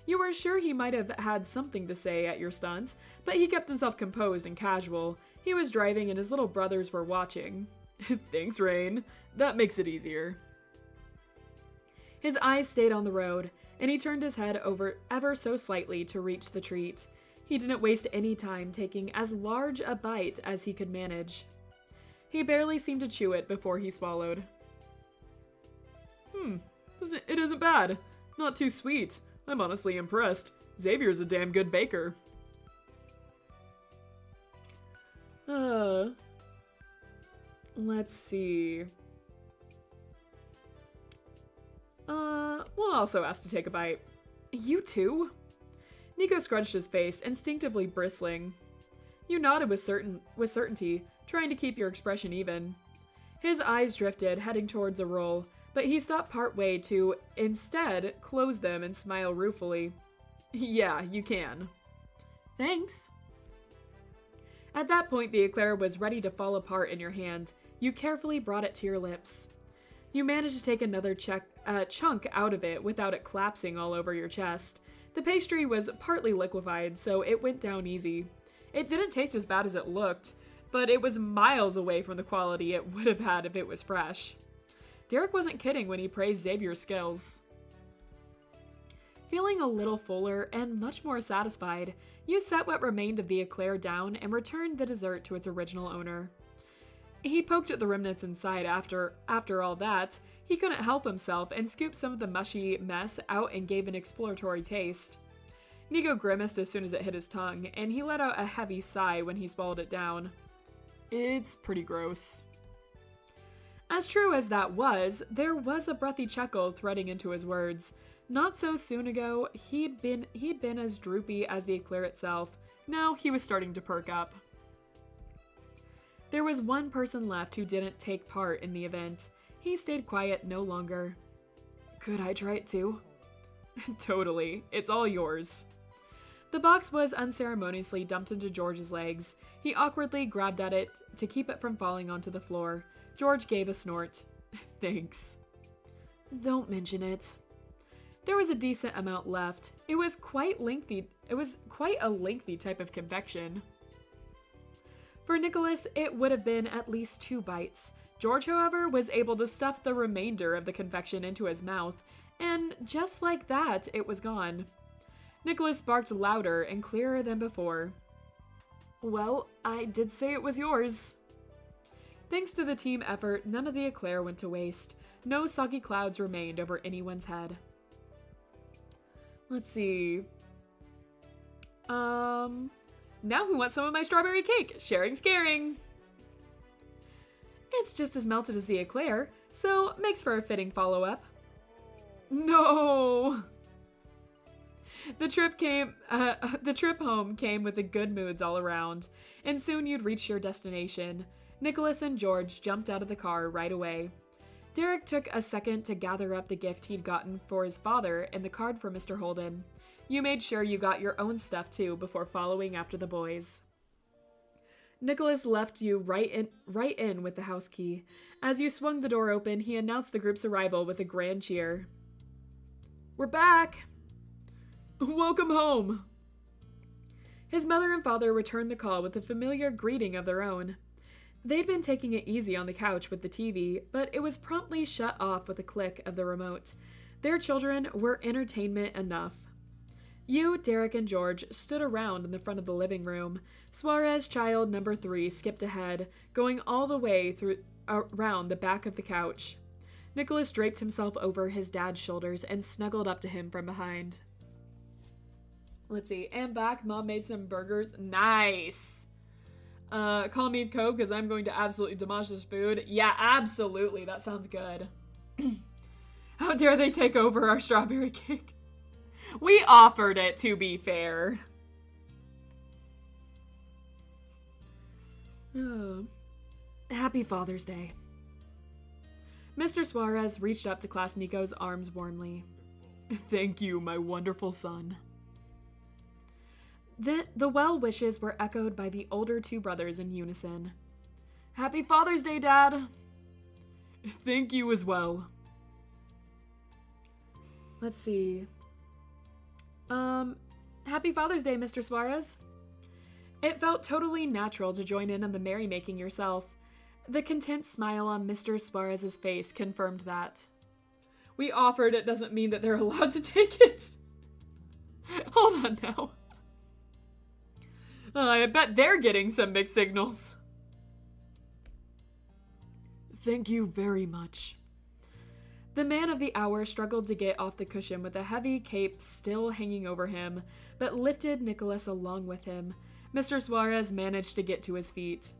You were sure he might have had something to say at your stunt, but he kept himself composed and casual. He was driving and his little brothers were watching. Thanks, Rain. That makes it easier. His eyes stayed on the road, and he turned his head over ever so slightly to reach the treat. He didn't waste any time taking as large a bite as he could manage. He barely seemed to chew it before he swallowed. It isn't bad. Not too sweet. I'm honestly impressed. Xavier's a damn good baker. Let's see. We'll also ask to take a bite. You too? Nico scrunched his face, instinctively bristling. You nodded with certainty, trying to keep your expression even. His eyes drifted, heading towards a roll, but he stopped partway to, instead, close them and smile ruefully. Yeah, you can. Thanks. At that point, the eclair was ready to fall apart in your hand. You carefully brought it to your lips. You managed to take another chunk out of it without it collapsing all over your chest. The pastry was partly liquefied, so it went down easy. It didn't taste as bad as it looked, but it was miles away from the quality it would have had if it was fresh. Derek wasn't kidding when he praised Xavier's skills. Feeling a little fuller and much more satisfied, you set what remained of the eclair down and returned the dessert to its original owner. He poked at the remnants inside after all that. He couldn't help himself and scooped some of the mushy mess out and gave an exploratory taste. Nico grimaced as soon as it hit his tongue, and he let out a heavy sigh when he swallowed it down. It's pretty gross. As true as that was, there was a breathy chuckle threading into his words. Not so soon ago, he'd been as droopy as the eclair itself. Now he was starting to perk up. There was one person left who didn't take part in the event. He stayed quiet no longer. Could I try it too? Totally. It's all yours. The box was unceremoniously dumped into George's legs. He awkwardly grabbed at it to keep it from falling onto the floor. George gave a snort. Thanks. Don't mention it. There was a decent amount left. It was quite a lengthy type of confection. For Nicholas, it would have been at least 2 bites. George, however, was able to stuff the remainder of the confection into his mouth, and just like that, it was gone. Nicholas barked louder and clearer than before. Well, I did say it was yours. Thanks to the team effort, none of the eclair went to waste. No soggy clouds remained over anyone's head. Let's see. Now who wants some of my strawberry cake? Sharing's caring. It's just as melted as the eclair, so makes for a fitting follow-up. No! The trip home came with the good moods all around, and soon you'd reach your destination. Nicholas and George jumped out of the car right away. Derek took a second to gather up the gift he'd gotten for his father and the card for Mr. Holden. You made sure you got your own stuff too before following after the boys. Nicholas left you right in with the house key. As you swung the door open, he announced the group's arrival with a grand cheer. We're back! Welcome home! His mother and father returned the call with a familiar greeting of their own. They'd been taking it easy on the couch with the TV, but it was promptly shut off with a click of the remote. Their children were entertainment enough. You, Derek, and George stood around in the front of the living room. Suarez child number 3 skipped ahead, going all the way around the back of the couch. Nicholas draped himself over his dad's shoulders and snuggled up to him from behind. Let's see. And back, Mom made some burgers. Nice! Call me Cove because I'm going to absolutely demolish this food. Yeah, absolutely. That sounds good. How dare they take over our strawberry cake? We offered it, to be fair. Oh. Happy Father's Day. Mr. Suarez reached up to clasp Nico's arms warmly. Thank you, my wonderful son. The well wishes were echoed by the older 2 brothers in unison. Happy Father's Day, Dad! Thank you as well. Let's see. Happy Father's Day, Mr. Suarez. It felt totally natural to join in on the merrymaking yourself. The content smile on Mr. Suarez's face confirmed that. We offered it doesn't mean that they're allowed to take it. Hold on now. I bet they're getting some mixed signals. Thank you very much. The man of the hour struggled to get off the cushion with a heavy cape still hanging over him, but lifted Nicholas along with him. Mr. Suarez managed to get to his feet.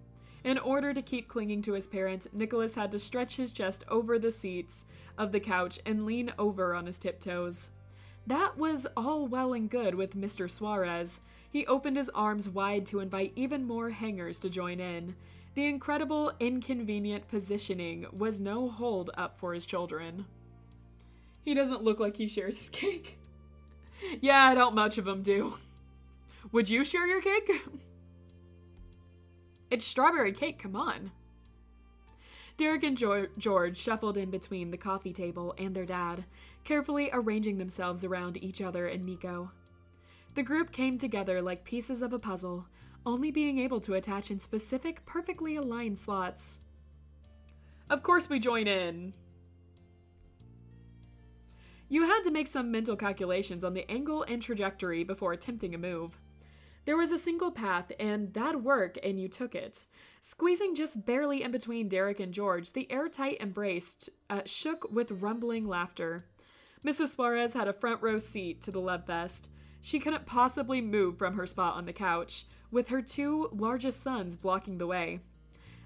In order to keep clinging to his parent, Nicholas had to stretch his chest over the seats of the couch and lean over on his tiptoes. That was all well and good with Mr. Suarez. He opened his arms wide to invite even more hangers to join in. The incredible, inconvenient positioning was no hold up for his children. He doesn't look like he shares his cake. Yeah, I don't much of them do. Would you share your cake? It's strawberry cake, come on. Derek and George shuffled in between the coffee table and their dad, carefully arranging themselves around each other and Nico. The group came together like pieces of a puzzle, only being able to attach in specific, perfectly aligned slots. Of course we join in. You had to make some mental calculations on the angle and trajectory before attempting a move. There was a single path, and that'd work, and you took it. Squeezing just barely in between Derek and George, the airtight embrace shook with rumbling laughter. Mrs. Suarez had a front row seat to the love fest. She couldn't possibly move from her spot on the couch, with her two largest sons blocking the way.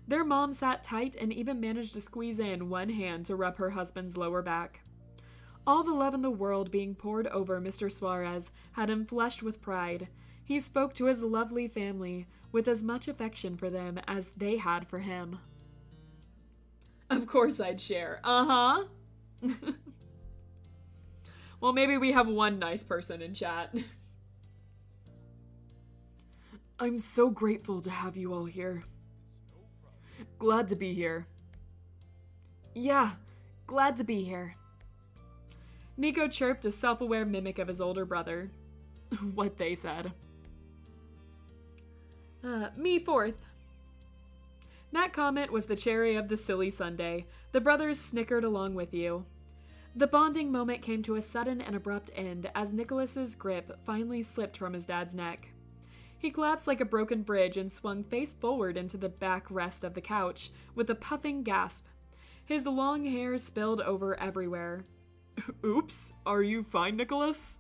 Their mom sat tight and even managed to squeeze in one hand to rub her husband's lower back. All the love in the world being poured over Mr. Suarez had him flushed with pride. He spoke to his lovely family with as much affection for them as they had for him. Of course I'd share. Uh-huh. Well, maybe we have one nice person in chat. I'm so grateful to have you all here. Glad to be here. Yeah, glad to be here. Nico chirped, a self-aware mimic of his older brother. What they said. Me fourth. That comment was the cherry of the silly sundae. The brothers snickered along with you. The bonding moment came to a sudden and abrupt end as Nicholas's grip finally slipped from his dad's neck. He collapsed like a broken bridge and swung face forward into the backrest of the couch with a puffing gasp. His long hair spilled over everywhere. Oops, are you fine, Nicholas?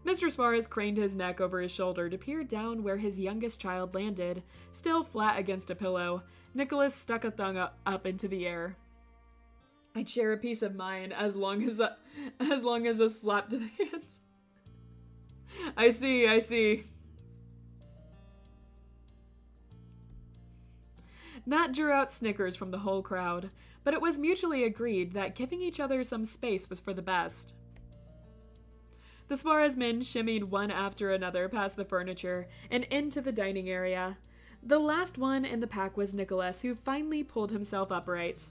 Mr. Suarez craned his neck over his shoulder to peer down where his youngest child landed, still flat against a pillow. Nicholas stuck a thumb up into the air. I'd share a piece of mine as long as a slap to the hands. I see. That drew out snickers from the whole crowd, but it was mutually agreed that giving each other some space was for the best. The Suarez men shimmied one after another past the furniture and into the dining area. The last one in the pack was Nicholas, who finally pulled himself upright.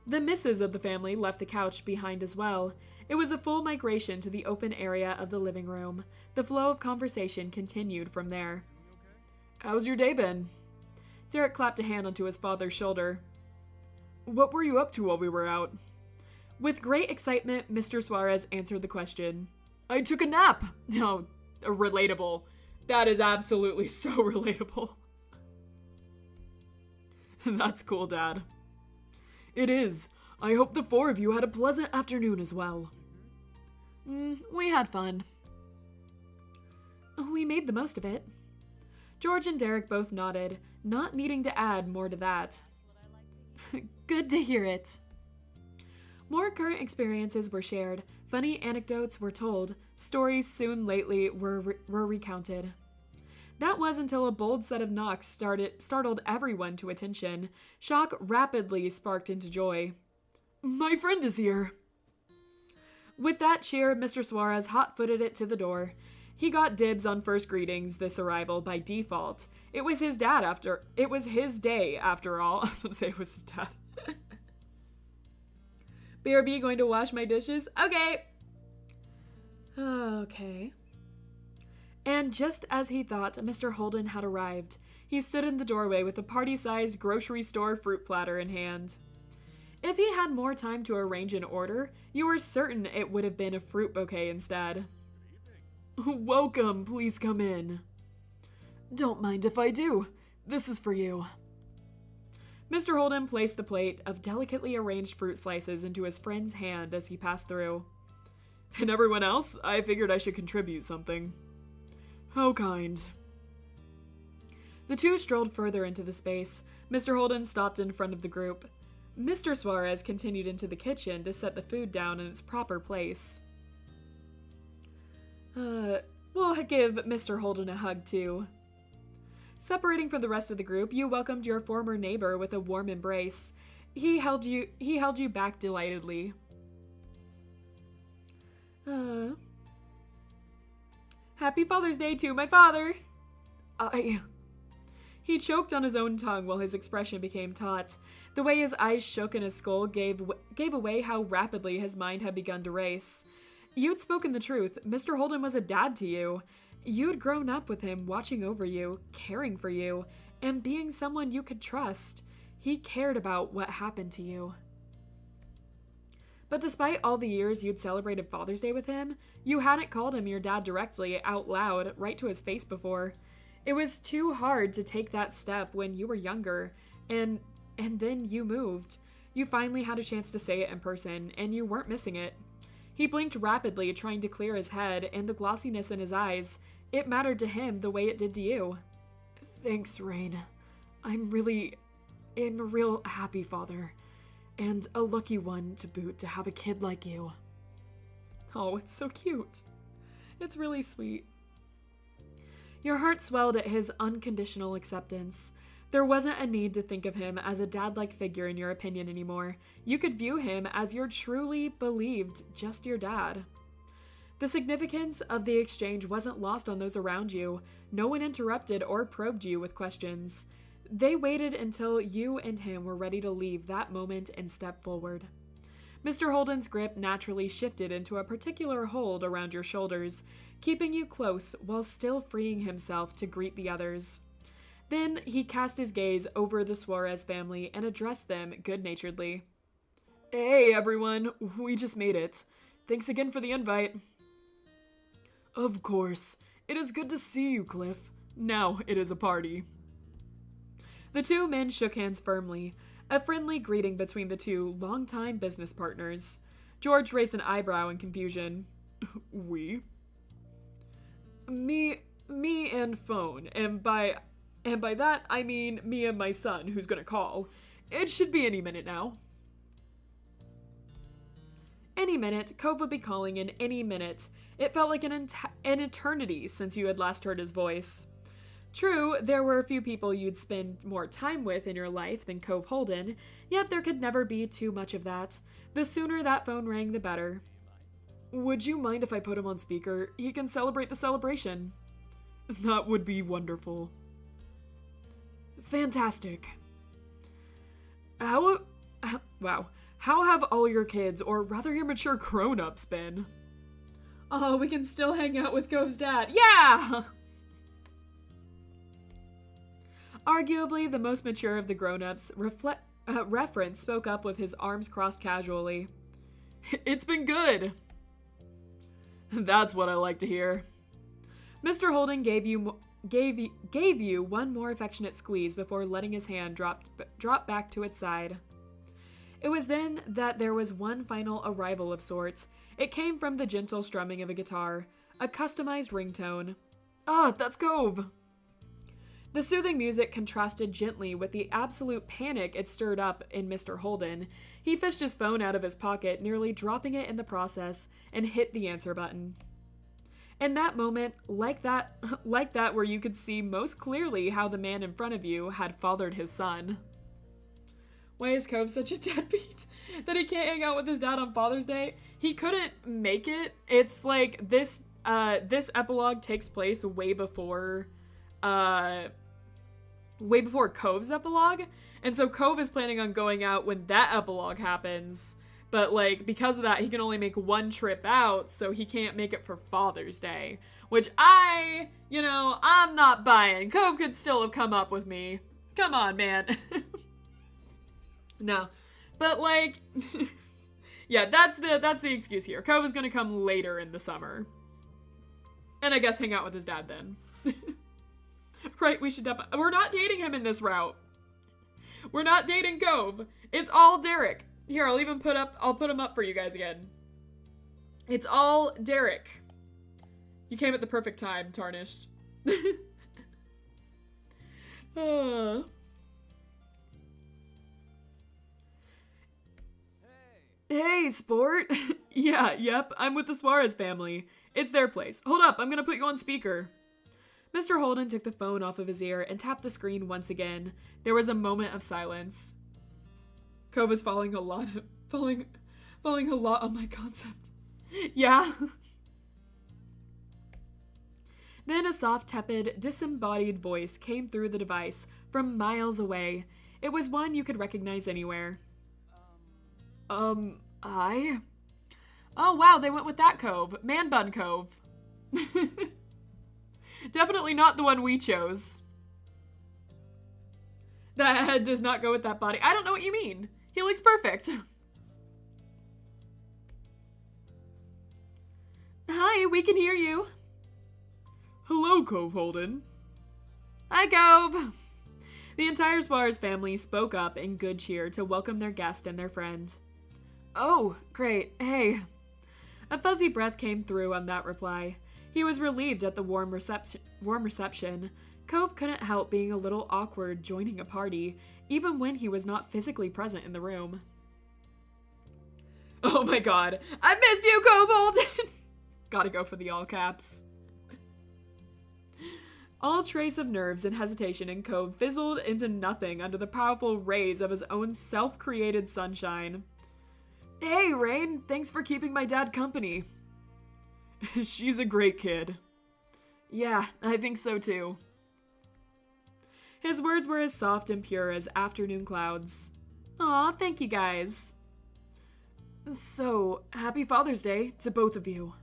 The misses of the family left the couch behind as well. It was a full migration to the open area of the living room. The flow of conversation continued from there. How's your day been? Derek clapped a hand onto his father's shoulder. What were you up to while we were out? With great excitement, Mr. Suarez answered the question. I took a nap. No, relatable. That is absolutely so relatable. That's cool, Dad. It is. I hope the four of you had a pleasant afternoon as well. We had fun. We made the most of it. George and Derek both nodded, not needing to add more to that. Good to hear it. More current experiences were shared, funny anecdotes were told, stories soon lately were recounted. That was until a bold set of knocks startled everyone to attention. Shock rapidly sparked into joy. My friend is here. With that cheer, Mr. Suarez hot-footed it to the door. He got dibs on first greetings this arrival by default. It was his day after all. I was going to say it was his dad. BRB going to wash my dishes? Okay. Okay. And just as he thought, Mr. Holden had arrived. He stood in the doorway with a party-sized grocery store fruit platter in hand. If he had more time to arrange an order, you were certain it would have been a fruit bouquet instead. Welcome, please come in. Don't mind if I do. This is for you. Mr. Holden placed the plate of delicately arranged fruit slices into his friend's hand as he passed through. And everyone else, I figured I should contribute something. How kind. The two strolled further into the space. Mr. Holden stopped in front of the group. Mr. Suarez continued into the kitchen to set the food down in its proper place. We'll give Mr. Holden a hug, too. Separating from the rest of the group, you welcomed your former neighbor with a warm embrace. He held you back delightedly. Happy Father's Day to my father! He choked on his own tongue while his expression became taut. The way his eyes shook and his skull gave away how rapidly his mind had begun to race. You'd spoken the truth. Mr. Holden was a dad to you. You'd grown up with him, watching over you, caring for you, and being someone you could trust. He cared about what happened to you. But despite all the years you'd celebrated Father's Day with him, you hadn't called him your dad directly, out loud, right to his face before. It was too hard to take that step when you were younger, and then you moved. You finally had a chance to say it in person, and you weren't missing it. He blinked rapidly, trying to clear his head, and the glossiness in his eyes, it mattered to him the way it did to you. Thanks, Rain. I'm really a real happy father, and a lucky one to boot to have a kid like you. Oh, it's so cute. It's really sweet. Your heart swelled at his unconditional acceptance. There wasn't a need to think of him as a dad-like figure in your opinion anymore. You could view him as your truly believed just your dad. The significance of the exchange wasn't lost on those around you. No one interrupted or probed you with questions. They waited until you and him were ready to leave that moment and step forward. Mr. Holden's grip naturally shifted into a particular hold around your shoulders, keeping you close while still freeing himself to greet the others. Then he cast his gaze over the Suarez family and addressed them good-naturedly. Hey, everyone. We just made it. Thanks again for the invite. Of course. It is good to see you, Cliff. Now it is a party. The two men shook hands firmly, a friendly greeting between the two longtime business partners. George raised an eyebrow in confusion. We? Me and phone, and by that I mean me and my son, who's gonna call. It should be any minute now. Any minute, Cove would be calling in any minute. It felt like an eternity since you had last heard his voice. True, there were a few people you'd spend more time with in your life than Cove Holden, yet there could never be too much of that. The sooner that phone rang, the better. Would you mind if I put him on speaker? He can celebrate the celebration. That would be wonderful. Fantastic. How have all your kids, or rather your mature grown-ups, been? Oh, we can still hang out with Cove's dad. Yeah! Arguably the most mature of the grown-ups, Reference spoke up with his arms crossed casually. It's been good. That's what I like to hear. Mr. Holden gave you one more affectionate squeeze before letting his hand drop back to its side. It was then that there was one final arrival of sorts. It came from the gentle strumming of a guitar, a customized ringtone. Ah, that's Cove! The soothing music contrasted gently with the absolute panic it stirred up in Mr. Holden. He fished his phone out of his pocket, nearly dropping it in the process, and hit the answer button. In that moment, like that where you could see most clearly how the man in front of you had fathered his son. Why is Cove such a deadbeat that he can't hang out with his dad on Father's Day? He couldn't make it. It's like this epilogue takes place way before Cove's epilogue, and so Cove is planning on going out when that epilogue happens, but like because of that he can only make one trip out, so he can't make it for Father's Day, which I'm not buying. Cove could still have come up with me. Come on, man. No, but like yeah, that's the excuse here. Cove is gonna come later in the summer, and I guess hang out with his dad then. Right, we should we're not dating him in this route. We're not dating Cove. It's all Derek. Here, I'll put him up for you guys again. It's all Derek. You came at the perfect time, Tarnished. Hey. Hey, sport. Yeah, yep, I'm with the Suarez family. It's their place. Hold up, I'm gonna put you on speaker. Mr. Holden took the phone off of his ear and tapped the screen once again. There was a moment of silence. Cove is falling a lot on my concept. Yeah. Then a soft, tepid, disembodied voice came through the device from miles away. It was one you could recognize anywhere. I? Oh, wow, they went with that Cove. Man Bun Cove. Definitely not the one we chose. That head does not go with that body. I don't know what you mean. He looks perfect. Hi, we can hear you. Hello, Cove Holden. Hi, Cove. The entire Suarez family spoke up in good cheer to welcome their guest and their friend. Oh, great. Hey. A fuzzy breath came through on that reply. He was relieved at the warm reception. Cove couldn't help being a little awkward joining a party, even when he was not physically present in the room. Oh my god. I missed you, Cove Holden! Gotta go for the all caps. All trace of nerves and hesitation in Cove fizzled into nothing under the powerful rays of his own self-created sunshine. Hey, Rain, thanks for keeping my dad company. She's a great kid. Yeah, I think so too. His words were as soft and pure as afternoon clouds. Aw, thank you guys. So, happy Father's Day to both of you.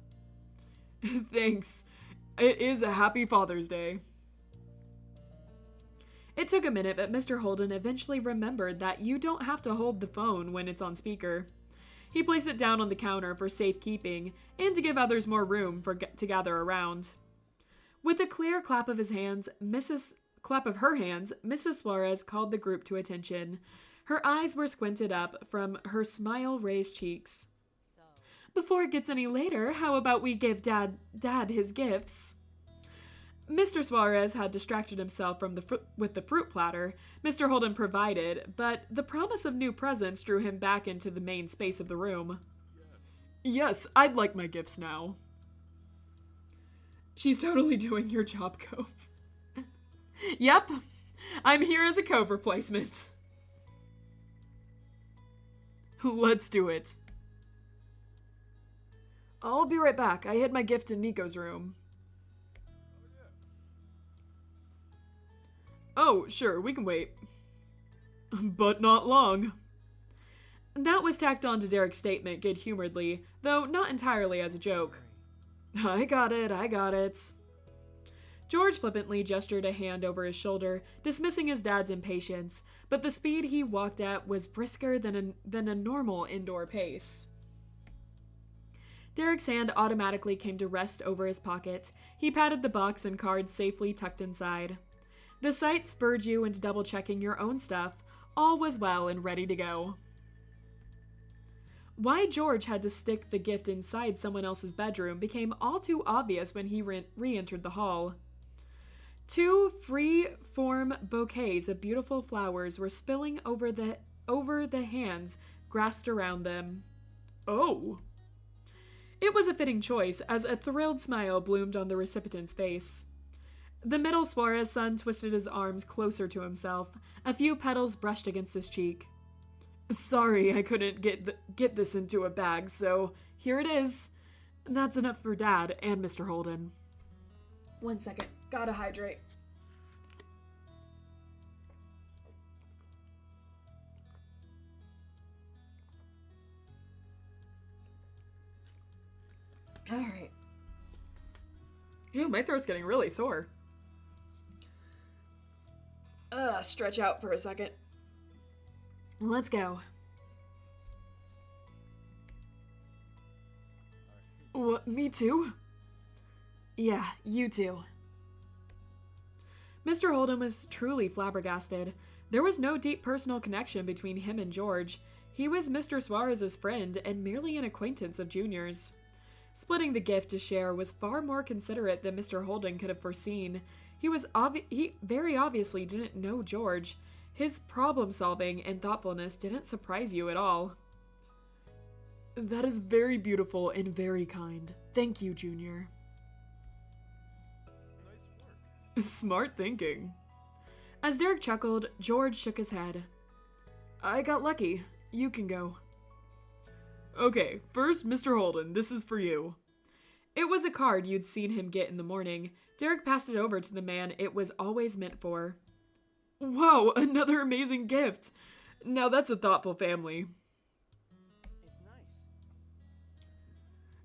Thanks. It is a happy Father's Day. It took a minute, but Mr. Holden eventually remembered that you don't have to hold the phone when it's on speaker. He placed it down on the counter for safekeeping and to give others more room to gather around. With a clear clap of her hands, Mrs. Suarez called the group to attention. Her eyes were squinted up from her smile-raised cheeks. Before it gets any later, how about we give Dad his gifts? Mr. Suarez had distracted himself with the fruit platter Mr. Holden provided, but the promise of new presents drew him back into the main space of the room. Yes, I'd like my gifts now. She's totally doing your job, Cove. Yep, I'm here as a Cove replacement. Let's do it. I'll be right back. I hid my gift in Nico's room. Oh, sure, we can wait. But not long. That was tacked on to Derek's statement good-humoredly, though not entirely as a joke. I got it. George flippantly gestured a hand over his shoulder, dismissing his dad's impatience, but the speed he walked at was brisker than a normal indoor pace. Derek's hand automatically came to rest over his pocket. He patted the box and cards safely tucked inside. The sight spurred you into double-checking your own stuff. All was well and ready to go. Why George had to stick the gift inside someone else's bedroom became all too obvious when he re-entered the hall. 2 free-form bouquets of beautiful flowers were spilling over the hands grasped around them. Oh! It was a fitting choice, as a thrilled smile bloomed on the recipient's face. The middle Suarez son twisted his arms closer to himself. A few petals brushed against his cheek. Sorry, I couldn't get this into a bag, so here it is. That's enough for Dad and Mr. Holden. 1 second. Gotta hydrate. Alright. Ew, my throat's getting really sore. Stretch out for a second. Let's go. What, me too? Yeah, you too. Mr. Holden was truly flabbergasted. There was no deep personal connection between him and George. He was Mr. Suarez's friend and merely an acquaintance of Junior's. Splitting the gift to share was far more considerate than Mr. Holden could have foreseen. He very obviously didn't know George. His problem-solving and thoughtfulness didn't surprise you at all. That is very beautiful and very kind. Thank you, Junior. Nice work. Smart thinking. As Derek chuckled, George shook his head. I got lucky. You can go. Okay, first, Mr. Holden, this is for you. It was a card you'd seen him get in the morning. Derek passed it over to the man it was always meant for. Wow, another amazing gift. Now that's a thoughtful family. It's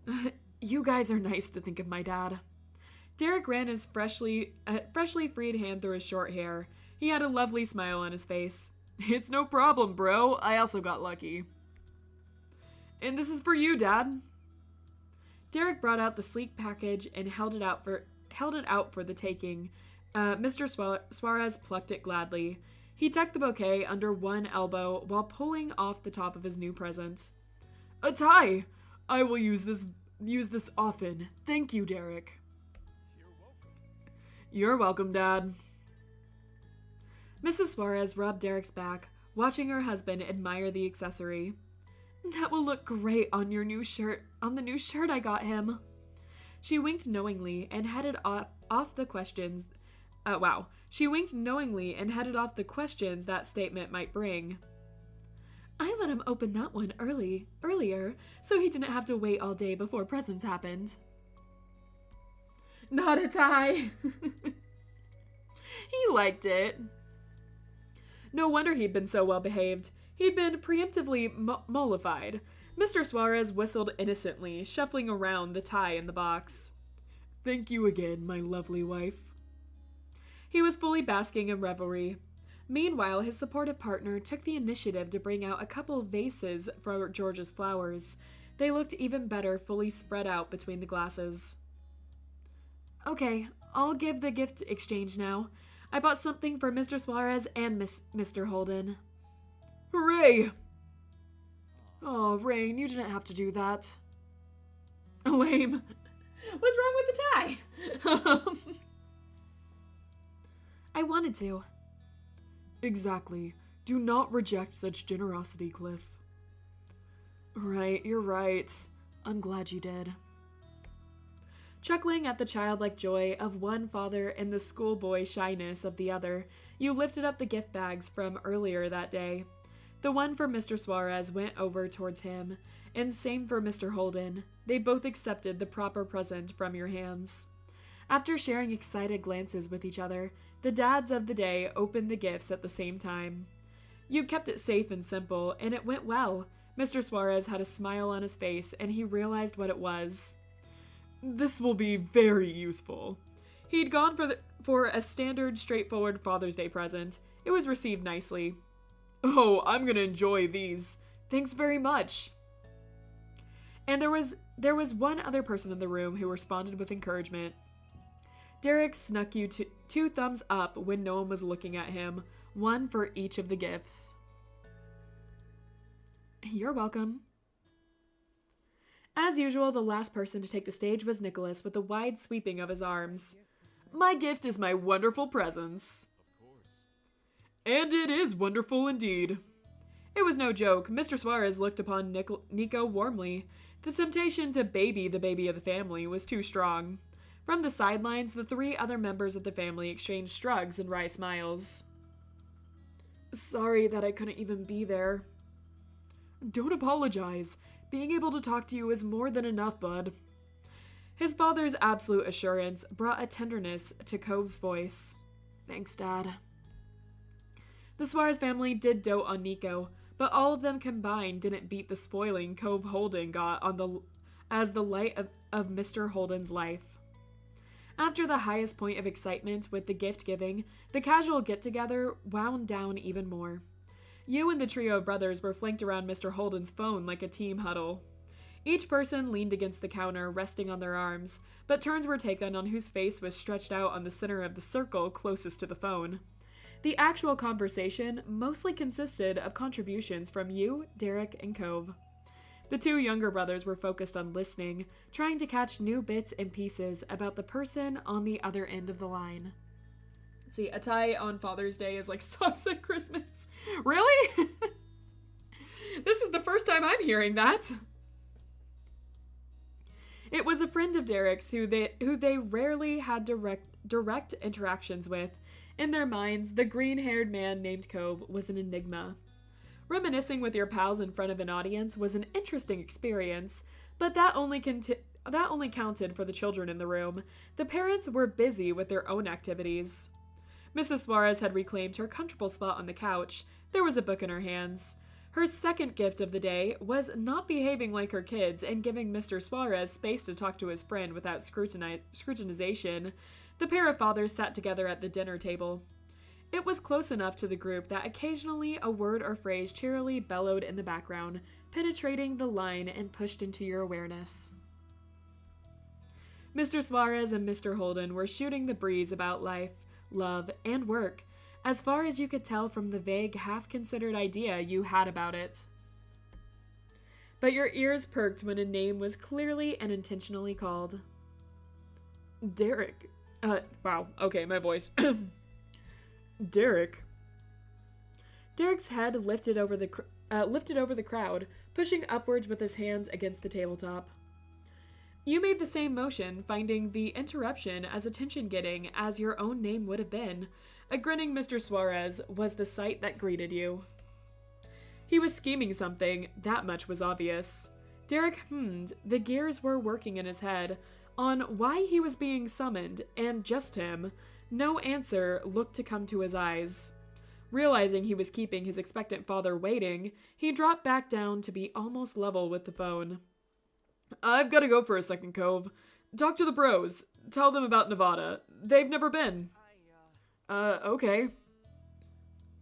nice. You guys are nice to think of my dad. Derek ran his freshly freed hand through his short hair. He had a lovely smile on his face. It's no problem, bro. I also got lucky. And this is for you, Dad. Derek brought out the sleek package and held it out for the taking. Mr. Suarez plucked it gladly. He tucked the bouquet under one elbow while pulling off the top of his new present. A tie! I will use this often. Thank you, Derek. You're welcome. You're welcome, Dad. Mrs. Suarez rubbed Derek's back, watching her husband admire the accessory. That will look great on the new shirt I got him. She winked knowingly and headed off the questions. She winked knowingly and headed off the questions that statement might bring. I let him open that one earlier, so he didn't have to wait all day before presents happened. Not a tie. He liked it. No wonder he'd been so well behaved. He'd been preemptively mollified. Mr. Suarez whistled innocently, shuffling around the tie in the box. Thank you again, my lovely wife. He was fully basking in revelry. Meanwhile, his supportive partner took the initiative to bring out a couple of vases for George's flowers. They looked even better fully spread out between the glasses. Okay, I'll give the gift exchange now. I bought something for Mr. Suarez and Mr. Holden. Hooray! Oh, Rain, you didn't have to do that. Lame. What's wrong with the tie? I wanted to. Exactly. Do not reject such generosity, Cliff. Right, you're right. I'm glad you did. Chuckling at the childlike joy of one father and the schoolboy shyness of the other, you lifted up the gift bags from earlier that day. The one for Mr. Suarez went over towards him, and same for Mr. Holden. They both accepted the proper present from your hands. After sharing excited glances with each other, the dads of the day opened the gifts at the same time. You kept it safe and simple, and it went well. Mr. Suarez had a smile on his face, and he realized what it was. This will be very useful. He'd gone for a standard, straightforward Father's Day present. It was received nicely. Oh, I'm gonna enjoy these. Thanks very much. And there was one other person in the room who responded with encouragement. Derek snuck you two thumbs up when no one was looking at him, one for each of the gifts. You're welcome. As usual, the last person to take the stage was Nicholas with a wide sweeping of his arms. My gift is my wonderful presence. Of course. And it is wonderful indeed. It was no joke. Mr. Suarez looked upon Nico warmly. The temptation to baby the baby of the family was too strong. From the sidelines, the three other members of the family exchanged shrugs and wry smiles. Sorry that I couldn't even be there. Don't apologize. Being able to talk to you is more than enough, bud. His father's absolute assurance brought a tenderness to Cove's voice. Thanks, Dad. The Suarez family did dote on Nico, but all of them combined didn't beat the spoiling Cove Holden got as the light of Mr. Holden's life. After the highest point of excitement with the gift giving, the casual get-together wound down even more. You and the trio of brothers were flanked around Mr. Holden's phone like a team huddle. Each person leaned against the counter, resting on their arms, but turns were taken on whose face was stretched out on the center of the circle closest to the phone. The actual conversation mostly consisted of contributions from you, Derek, and Cove. The two younger brothers were focused on listening, trying to catch new bits and pieces about the person on the other end of the line. Let's see, a tie on Father's Day is like socks at Christmas. Really? This is the first time I'm hearing that. It was a friend of Derek's who they rarely had direct interactions with. In their minds, the green-haired man named Cove was an enigma. Reminiscing with your pals in front of an audience was an interesting experience, but that only counted for the children in the room. The parents were busy with their own activities. Mrs. Suarez had reclaimed her comfortable spot on the couch. There was a book in her hands. Her second gift of the day was not behaving like her kids and giving Mr. Suarez space to talk to his friend without scrutinization. The pair of fathers sat together at the dinner table. It was close enough to the group that occasionally a word or phrase cheerily bellowed in the background, penetrating the line and pushed into your awareness. Mr. Suarez and Mr. Holden were shooting the breeze about life, love, and work, as far as you could tell from the vague, half-considered idea you had about it. But your ears perked when a name was clearly and intentionally called. Derek. Wow, okay, my voice. Derek. Derek's head lifted over the crowd, pushing upwards with his hands against the tabletop. You made the same motion, finding the interruption as attention-getting as your own name would have been. A grinning Mr. Suarez was the sight that greeted you. He was scheming something, that much was obvious. Derek hummed, the gears were working in his head, on why he was being summoned, and just him. No answer looked to come to his eyes. Realizing he was keeping his expectant father waiting, he dropped back down to be almost level with the phone. I've got to go for a second, Cove. Talk to the bros. Tell them about Nevada. They've never been. Okay.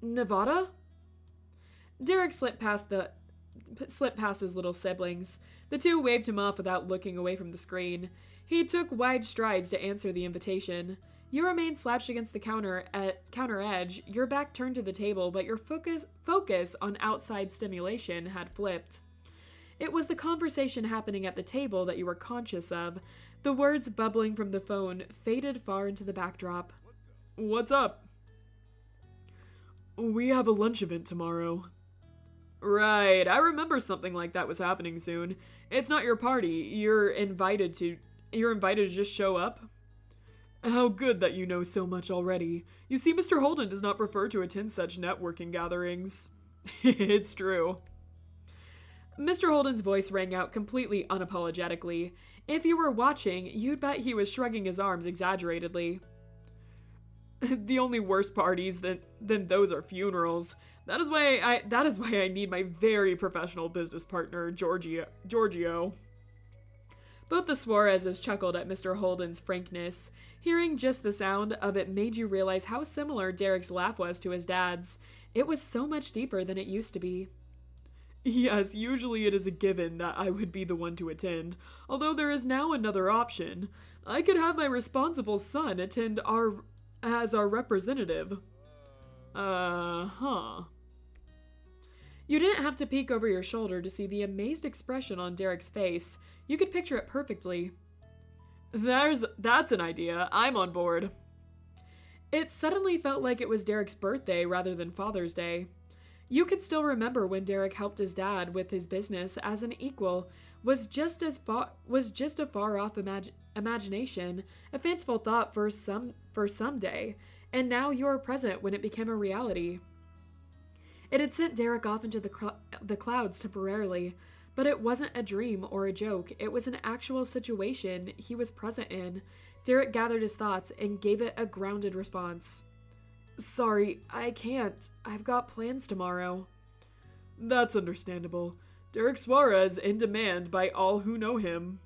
Nevada? Derek slipped past his little siblings. The two waved him off without looking away from the screen. He took wide strides to answer the invitation. You remained slouched against the counter at counter edge, your back turned to the table, but your focus on outside stimulation had flipped. It was the conversation happening at the table that you were conscious of. The words bubbling from the phone faded far into the backdrop. What's up? We have a lunch event tomorrow. Right, I remember something like that was happening soon. It's not your party. You're invited to just show up. How good that you know so much already. You see, Mr. Holden does not prefer to attend such networking gatherings. It's true. Mr. Holden's voice rang out completely unapologetically. If you were watching, you'd bet he was shrugging his arms exaggeratedly. The only worse parties than those are funerals. That is why I need my very professional business partner, Giorgio. Both the Suarezes chuckled at Mr. Holden's frankness. Hearing just the sound of it made you realize how similar Derek's laugh was to his dad's. It was so much deeper than it used to be. Yes, usually it is a given that I would be the one to attend, although there is now another option. I could have my responsible son attend as our representative. You didn't have to peek over your shoulder to see the amazed expression on Derek's face. You could picture it perfectly. That's an idea. I'm on board. It suddenly felt like it was Derek's birthday rather than Father's Day. You could still remember when Derek helped his dad with his business as an equal, was just a far-off imagination, a fanciful thought for someday, and now you are present when it became a reality. It had sent Derek off into the clouds temporarily, but it wasn't a dream or a joke. It was an actual situation he was present in. Derek gathered his thoughts and gave it a grounded response. Sorry, I can't. I've got plans tomorrow. That's understandable. Derek Suarez in demand by all who know him.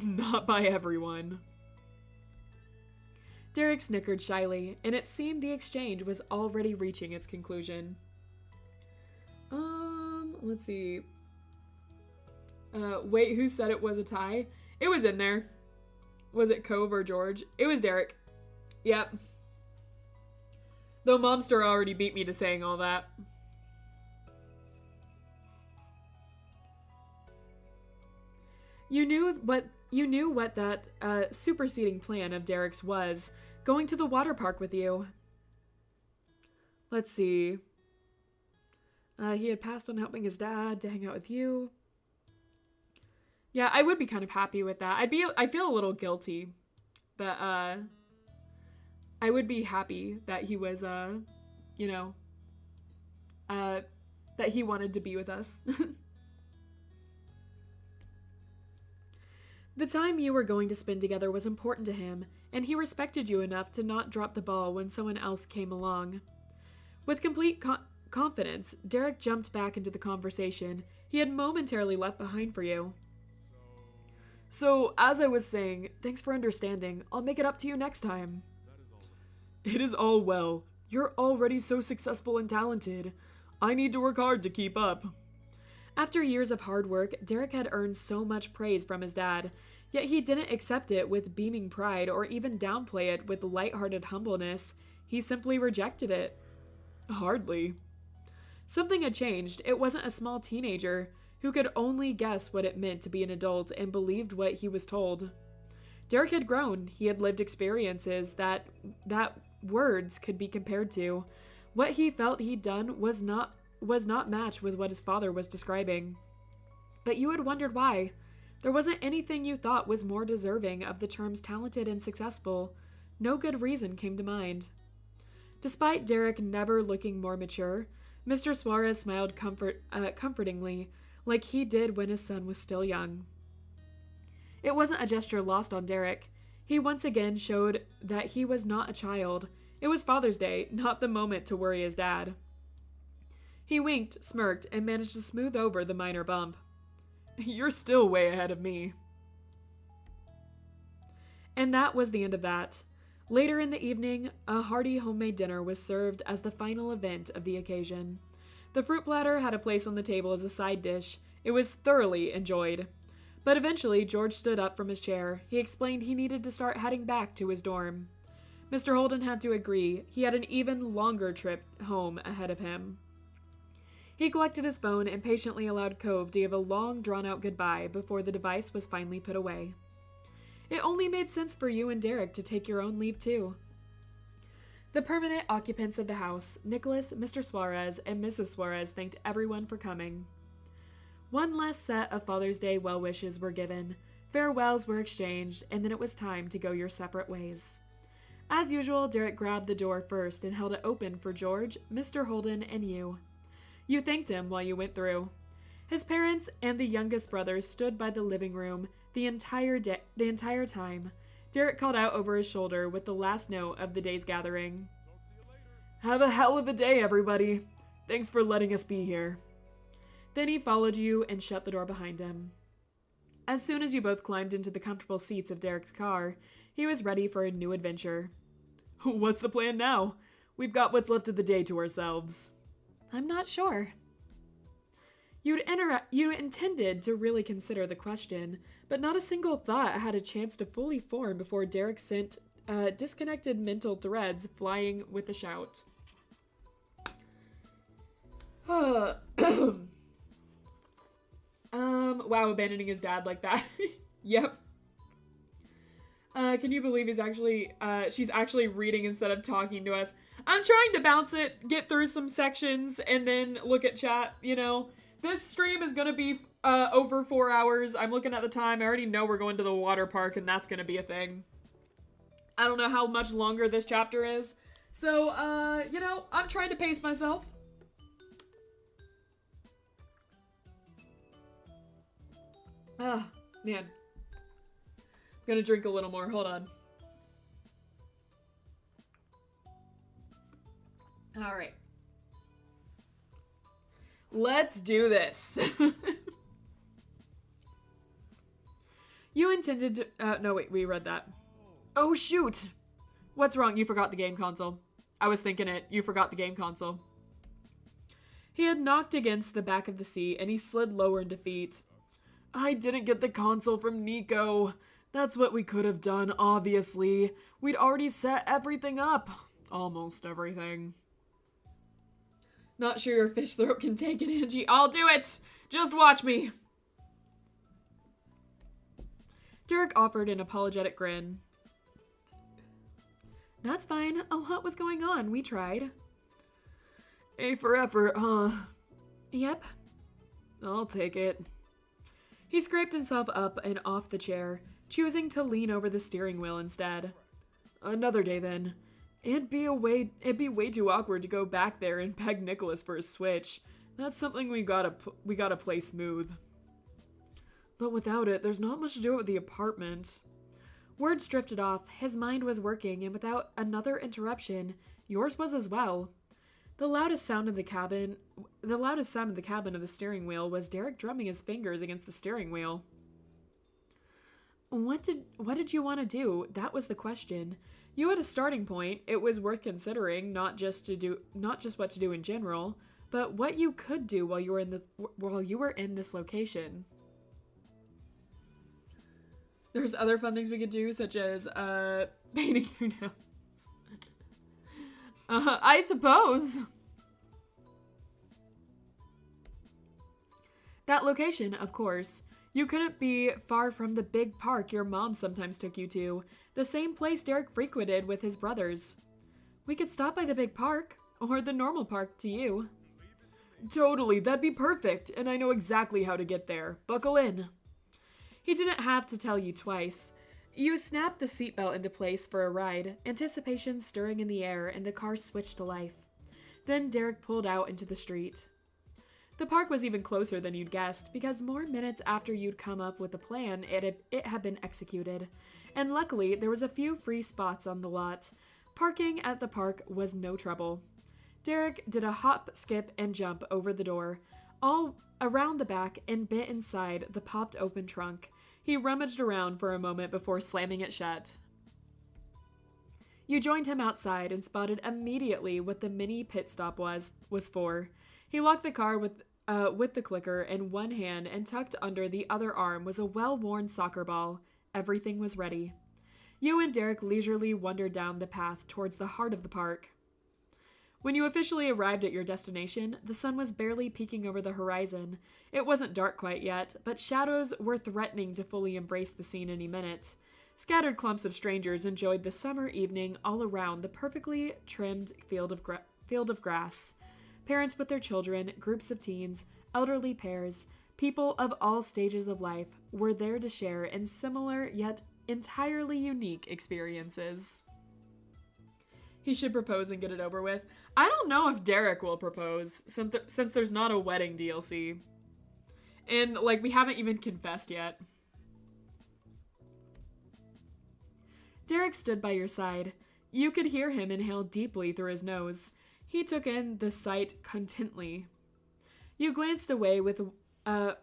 Not by everyone. Derek snickered shyly, and it seemed the exchange was already reaching its conclusion. Let's see. Wait, who said it was a tie? It was in there. Was it Cove or George? It was Derek. Yep. Though Momster already beat me to saying all that. You knew what that superseding plan of Derek's was, going to the water park with you. Let's see. He had passed on helping his dad to hang out with you. Yeah, I would be kind of happy with that. I feel a little guilty, but I would be happy that he was that he wanted to be with us. The time you were going to spend together was important to him, and he respected you enough to not drop the ball when someone else came along. With complete confidence, Derek jumped back into the conversation he had momentarily left behind for you. So, as I was saying, thanks for understanding. I'll make it up to you next time. It is all well. You're already so successful and talented. I need to work hard to keep up. After years of hard work, Derek had earned so much praise from his dad, yet he didn't accept it with beaming pride or even downplay it with lighthearted humbleness. He simply rejected it. Hardly. Something had changed. It wasn't a small teenager who could only guess what it meant to be an adult and believed what he was told. Derek had grown. He had lived experiences that words could be compared to. What he felt he'd done was not matched with what his father was describing. But you had wondered why. There wasn't anything you thought was more deserving of the terms talented and successful. No good reason came to mind. Despite Derek never looking more mature, Mr. Suarez smiled comfortingly, like he did when his son was still young. It wasn't a gesture lost on Derek. He once again showed that he was not a child. It was Father's Day, not the moment to worry his dad. He winked, smirked, and managed to smooth over the minor bump. You're still way ahead of me. And that was the end of that. Later in the evening, a hearty homemade dinner was served as the final event of the occasion. The fruit platter had a place on the table as a side dish. It was thoroughly enjoyed. But eventually, George stood up from his chair. He explained he needed to start heading back to his dorm. Mr. Holden had to agree. He had an even longer trip home ahead of him. He collected his phone and patiently allowed Cove to give a long, drawn-out goodbye before the device was finally put away. It only made sense for you and Derek to take your own leave, too. The permanent occupants of the house, Nicholas, Mr. Suarez, and Mrs. Suarez, thanked everyone for coming. One last set of Father's Day well wishes were given, farewells were exchanged, and then it was time to go your separate ways. As usual, Derek grabbed the door first and held it open for George, Mr. Holden, and you. You thanked him while you went through. His parents and the youngest brother stood by the living room the entire time. Derek called out over his shoulder with the last note of the day's gathering. Have a hell of a day, everybody. Thanks for letting us be here. Then he followed you and shut the door behind him. As soon as you both climbed into the comfortable seats of Derek's car, he was ready for a new adventure. What's the plan now? We've got what's left of the day to ourselves. I'm not sure. You intended to really consider the question, but not a single thought had a chance to fully form before Derek sent disconnected mental threads flying with a shout. Wow, abandoning his dad like that. Yep. Can you believe she's actually reading instead of talking to us? I'm trying to bounce it, get through some sections, and then look at chat, you know. This stream is gonna be over 4 hours. I'm looking at the time. I already know we're going to the water park, and that's gonna be a thing. I don't know how much longer this chapter is. So, I'm trying to pace myself. Ah, man. I'm gonna drink a little more. Hold on. All right. Let's do this. You intended to... no, wait, we read that. Oh, shoot. What's wrong? You forgot the game console. I was thinking it. You forgot the game console. He had knocked against the back of the seat, and he slid lower in defeat. I didn't get the console from Nico. That's what we could have done, obviously. We'd already set everything up. Almost everything. Not sure your fish throat can take it, Angie. I'll do it! Just watch me! Derek offered an apologetic grin. That's fine. A lot was going on. We tried. A for effort, huh? Yep. I'll take it. He scraped himself up and off the chair, choosing to lean over the steering wheel instead. Another day then. It'd be way too awkward to go back there and peg Nicholas for a switch. That's something we gotta play smooth. But without it, there's not much to do with the apartment. Words drifted off. His mind was working, and without another interruption, yours was as well. The loudest sound in the cabin of the steering wheel was Derek drumming his fingers against the steering wheel. What did you want to do? That was the question. You had a starting point. It was worth considering, not just what to do in general, but what you could do while you were in this location. There's other fun things we could do, such as painting your nails. I suppose. That location, of course. You couldn't be far from the big park your mom sometimes took you to, the same place Derek frequented with his brothers. We could stop by the big park, or the normal park to you. Totally, that'd be perfect, and I know exactly how to get there. Buckle in. He didn't have to tell you twice. You snapped the seatbelt into place for a ride, anticipation stirring in the air, and the car switched to life. Then Derek pulled out into the street. The park was even closer than you'd guessed, because more minutes after you'd come up with the plan, it had been executed. And luckily, there was a few free spots on the lot. Parking at the park was no trouble. Derek did a hop, skip, and jump over the door, all around the back, and bit inside the popped open trunk. He rummaged around for a moment before slamming it shut. You joined him outside and spotted immediately what the mini pit stop was for. He locked the car with the clicker in one hand, and tucked under the other arm was a well-worn soccer ball. Everything was ready. You and Derek leisurely wandered down the path towards the heart of the park. When you officially arrived at your destination, the sun was barely peeking over the horizon. It wasn't dark quite yet, but shadows were threatening to fully embrace the scene any minute. Scattered clumps of strangers enjoyed the summer evening all around the perfectly trimmed field of grass. Parents with their children, groups of teens, elderly pairs, people of all stages of life were there to share in similar yet entirely unique experiences. He should propose and get it over with. I don't know if Derek will propose, since there's not a wedding DLC. And, we haven't even confessed yet. Derek stood by your side. You could hear him inhale deeply through his nose. He took in the sight contently. You glanced away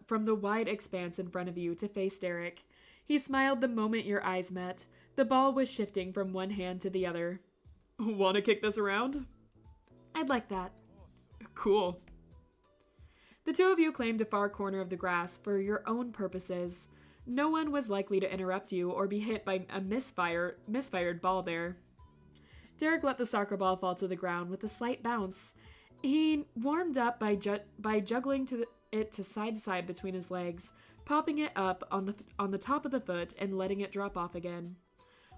from the wide expanse in front of you to face Derek. He smiled the moment your eyes met. The ball was shifting from one hand to the other. Want to kick this around? I'd like that. Cool. The two of you claimed a far corner of the grass for your own purposes. No one was likely to interrupt you or be hit by a misfired ball there. Derek let the soccer ball fall to the ground with a slight bounce. He warmed up by juggling it to side between his legs, popping it up on the top of the foot and letting it drop off again.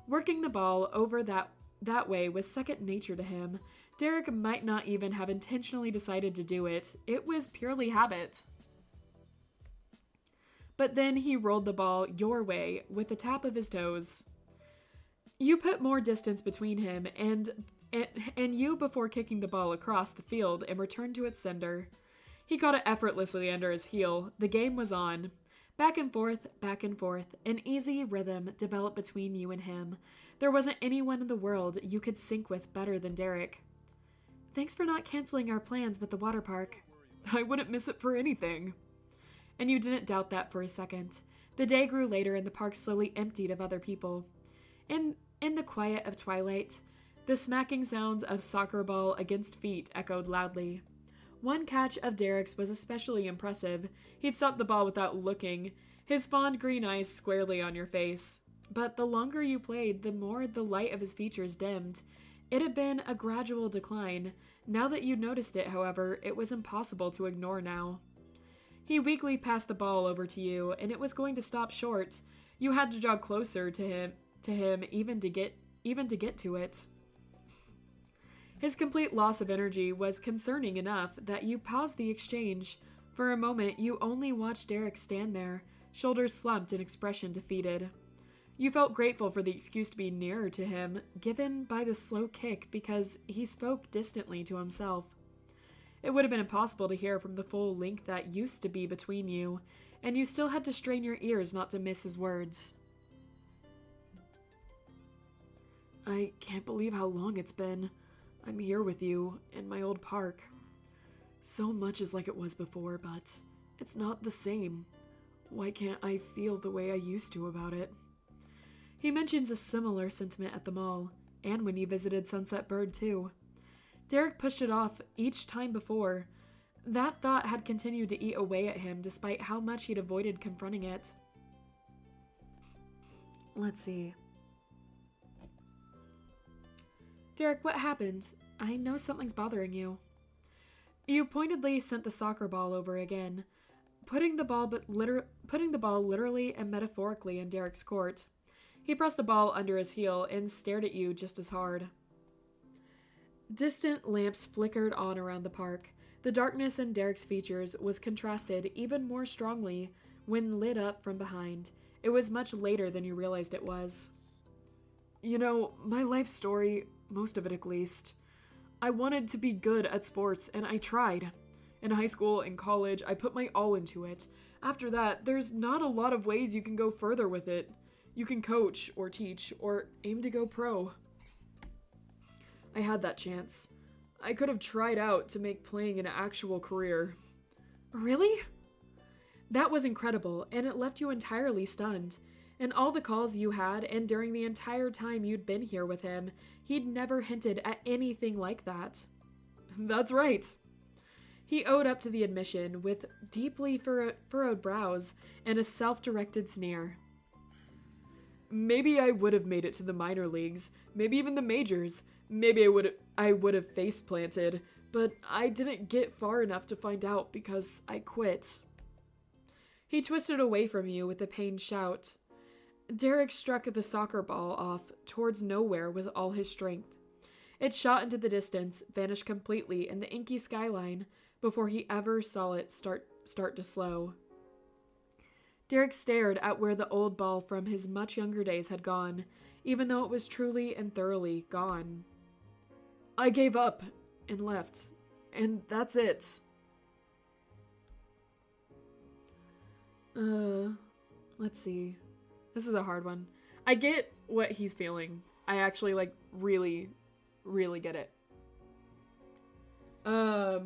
Working the ball over that way was second nature to him. Derek might not even have intentionally decided to do it. It was purely habit. But then he rolled the ball your way with a tap of his toes. You put more distance between him and you before kicking the ball across the field and returned to its sender. He caught it effortlessly under his heel. The game was on. Back and forth, an easy rhythm developed between you and him. There wasn't anyone in the world you could sync with better than Derek. Thanks for not canceling our plans with the water park. I wouldn't miss it for anything. And you didn't doubt that for a second. The day grew later and the park slowly emptied of other people. In the quiet of twilight, the smacking sounds of soccer ball against feet echoed loudly. One catch of Derek's was especially impressive. He'd stopped the ball without looking, his fond green eyes squarely on your face. But the longer you played, the more the light of his features dimmed. It had been a gradual decline. Now that you'd noticed it, however, it was impossible to ignore now. He weakly passed the ball over to you, and it was going to stop short. You had to jog closer to him even to get to it. His complete loss of energy was concerning enough that you paused the exchange. For a moment, you only watched Derek stand there, shoulders slumped and expression defeated. You felt grateful for the excuse to be nearer to him, given by the slow kick, because he spoke distantly to himself. It would have been impossible to hear from the full link that used to be between you, and you still had to strain your ears not to miss his words. I can't believe how long it's been. I'm here with you, in my old park. So much is like it was before, but it's not the same. Why can't I feel the way I used to about it? He mentions a similar sentiment at the mall, and when you visited Sunset Bird too. Derek pushed it off each time before. That thought had continued to eat away at him despite how much he'd avoided confronting it. Let's see. Derek, what happened? I know something's bothering you. You pointedly sent the soccer ball over again, putting the ball literally and metaphorically in Derek's court. He pressed the ball under his heel and stared at you just as hard. Distant lamps flickered on around the park. The darkness in Derek's features was contrasted even more strongly when lit up from behind. It was much later than you realized it was. You know, my life story, most of it at least. I wanted to be good at sports, and I tried. In high school and college, I put my all into it. After that, there's not a lot of ways you can go further with it. You can coach, or teach, or aim to go pro. I had that chance. I could have tried out to make playing an actual career. Really? That was incredible, and it left you entirely stunned. In all the calls you had, and during the entire time you'd been here with him, he'd never hinted at anything like that. That's right. He owed up to the admission with deeply furrowed brows and a self-directed sneer. Maybe I would have made it to the minor leagues, maybe even the majors. Maybe I would have face-planted, but I didn't get far enough to find out because I quit. He twisted away from you with a pained shout. Derek struck the soccer ball off towards nowhere with all his strength. It shot into the distance, vanished completely in the inky skyline before he ever saw it start to slow. Derek stared at where the old ball from his much younger days had gone, even though it was truly and thoroughly gone. I gave up and left, and that's it. Let's see. This is a hard one. I get what he's feeling. I actually, really, really get it. I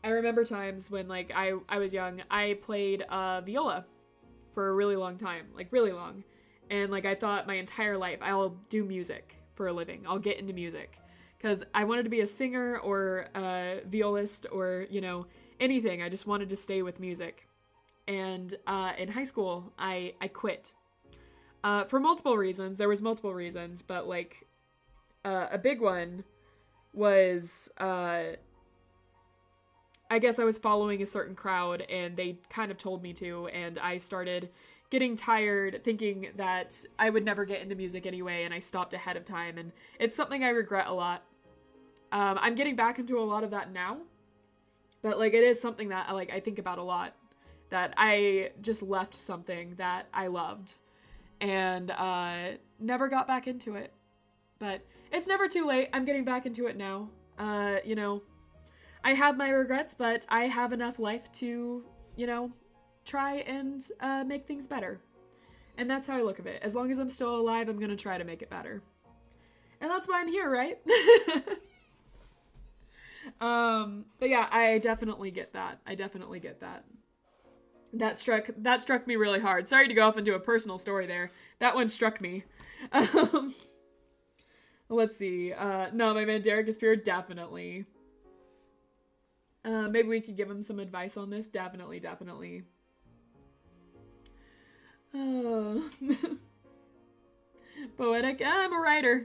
remember times when, I was young, I played, viola for a really long time. Really long. And, I thought my entire life, I'll do music for a living. I'll get into music. Because I wanted to be a singer or a violist or, anything. I just wanted to stay with music. And in high school, I quit. For multiple reasons. There was multiple reasons, but a big one was I guess I was following a certain crowd and they kind of told me to, and I started getting tired thinking that I would never get into music anyway, and I stopped ahead of time, and it's something I regret a lot. I'm getting back into a lot of that now, but it is something that I think about a lot, that I just left something that I loved and never got back into it. But it's never too late. I'm getting back into it now. I have my regrets, but I have enough life to, try and make things better. And that's how I look at it. As long as I'm still alive, I'm going to try to make it better. And that's why I'm here, right? But yeah, I definitely get that. That struck me really hard. Sorry to go off into a personal story there. That one struck me. Let's see. No, my man Derek is pure. Definitely. Maybe we could give him some advice on this. Definitely. Oh. Poetic. I'm a writer.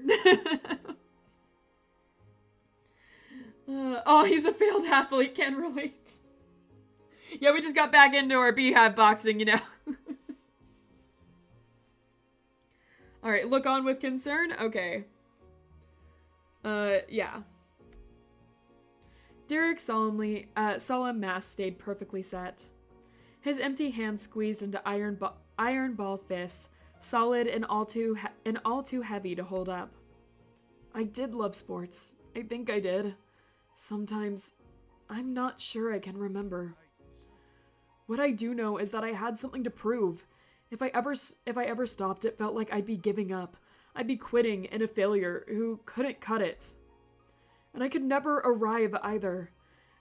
Oh, he's a failed athlete. Can relate. Yeah, we just got back into our beehive boxing, you know. Alright, look on with concern? Okay. Yeah. Derek's solemn mask stayed perfectly set. His empty hands squeezed into iron ball fists, solid and all too heavy to hold up. I did love sports. I think I did. Sometimes, I'm not sure I can remember. What I do know is that I had something to prove. If I ever stopped, it felt like I'd be giving up. I'd be quitting and a failure who couldn't cut it. And I could never arrive either.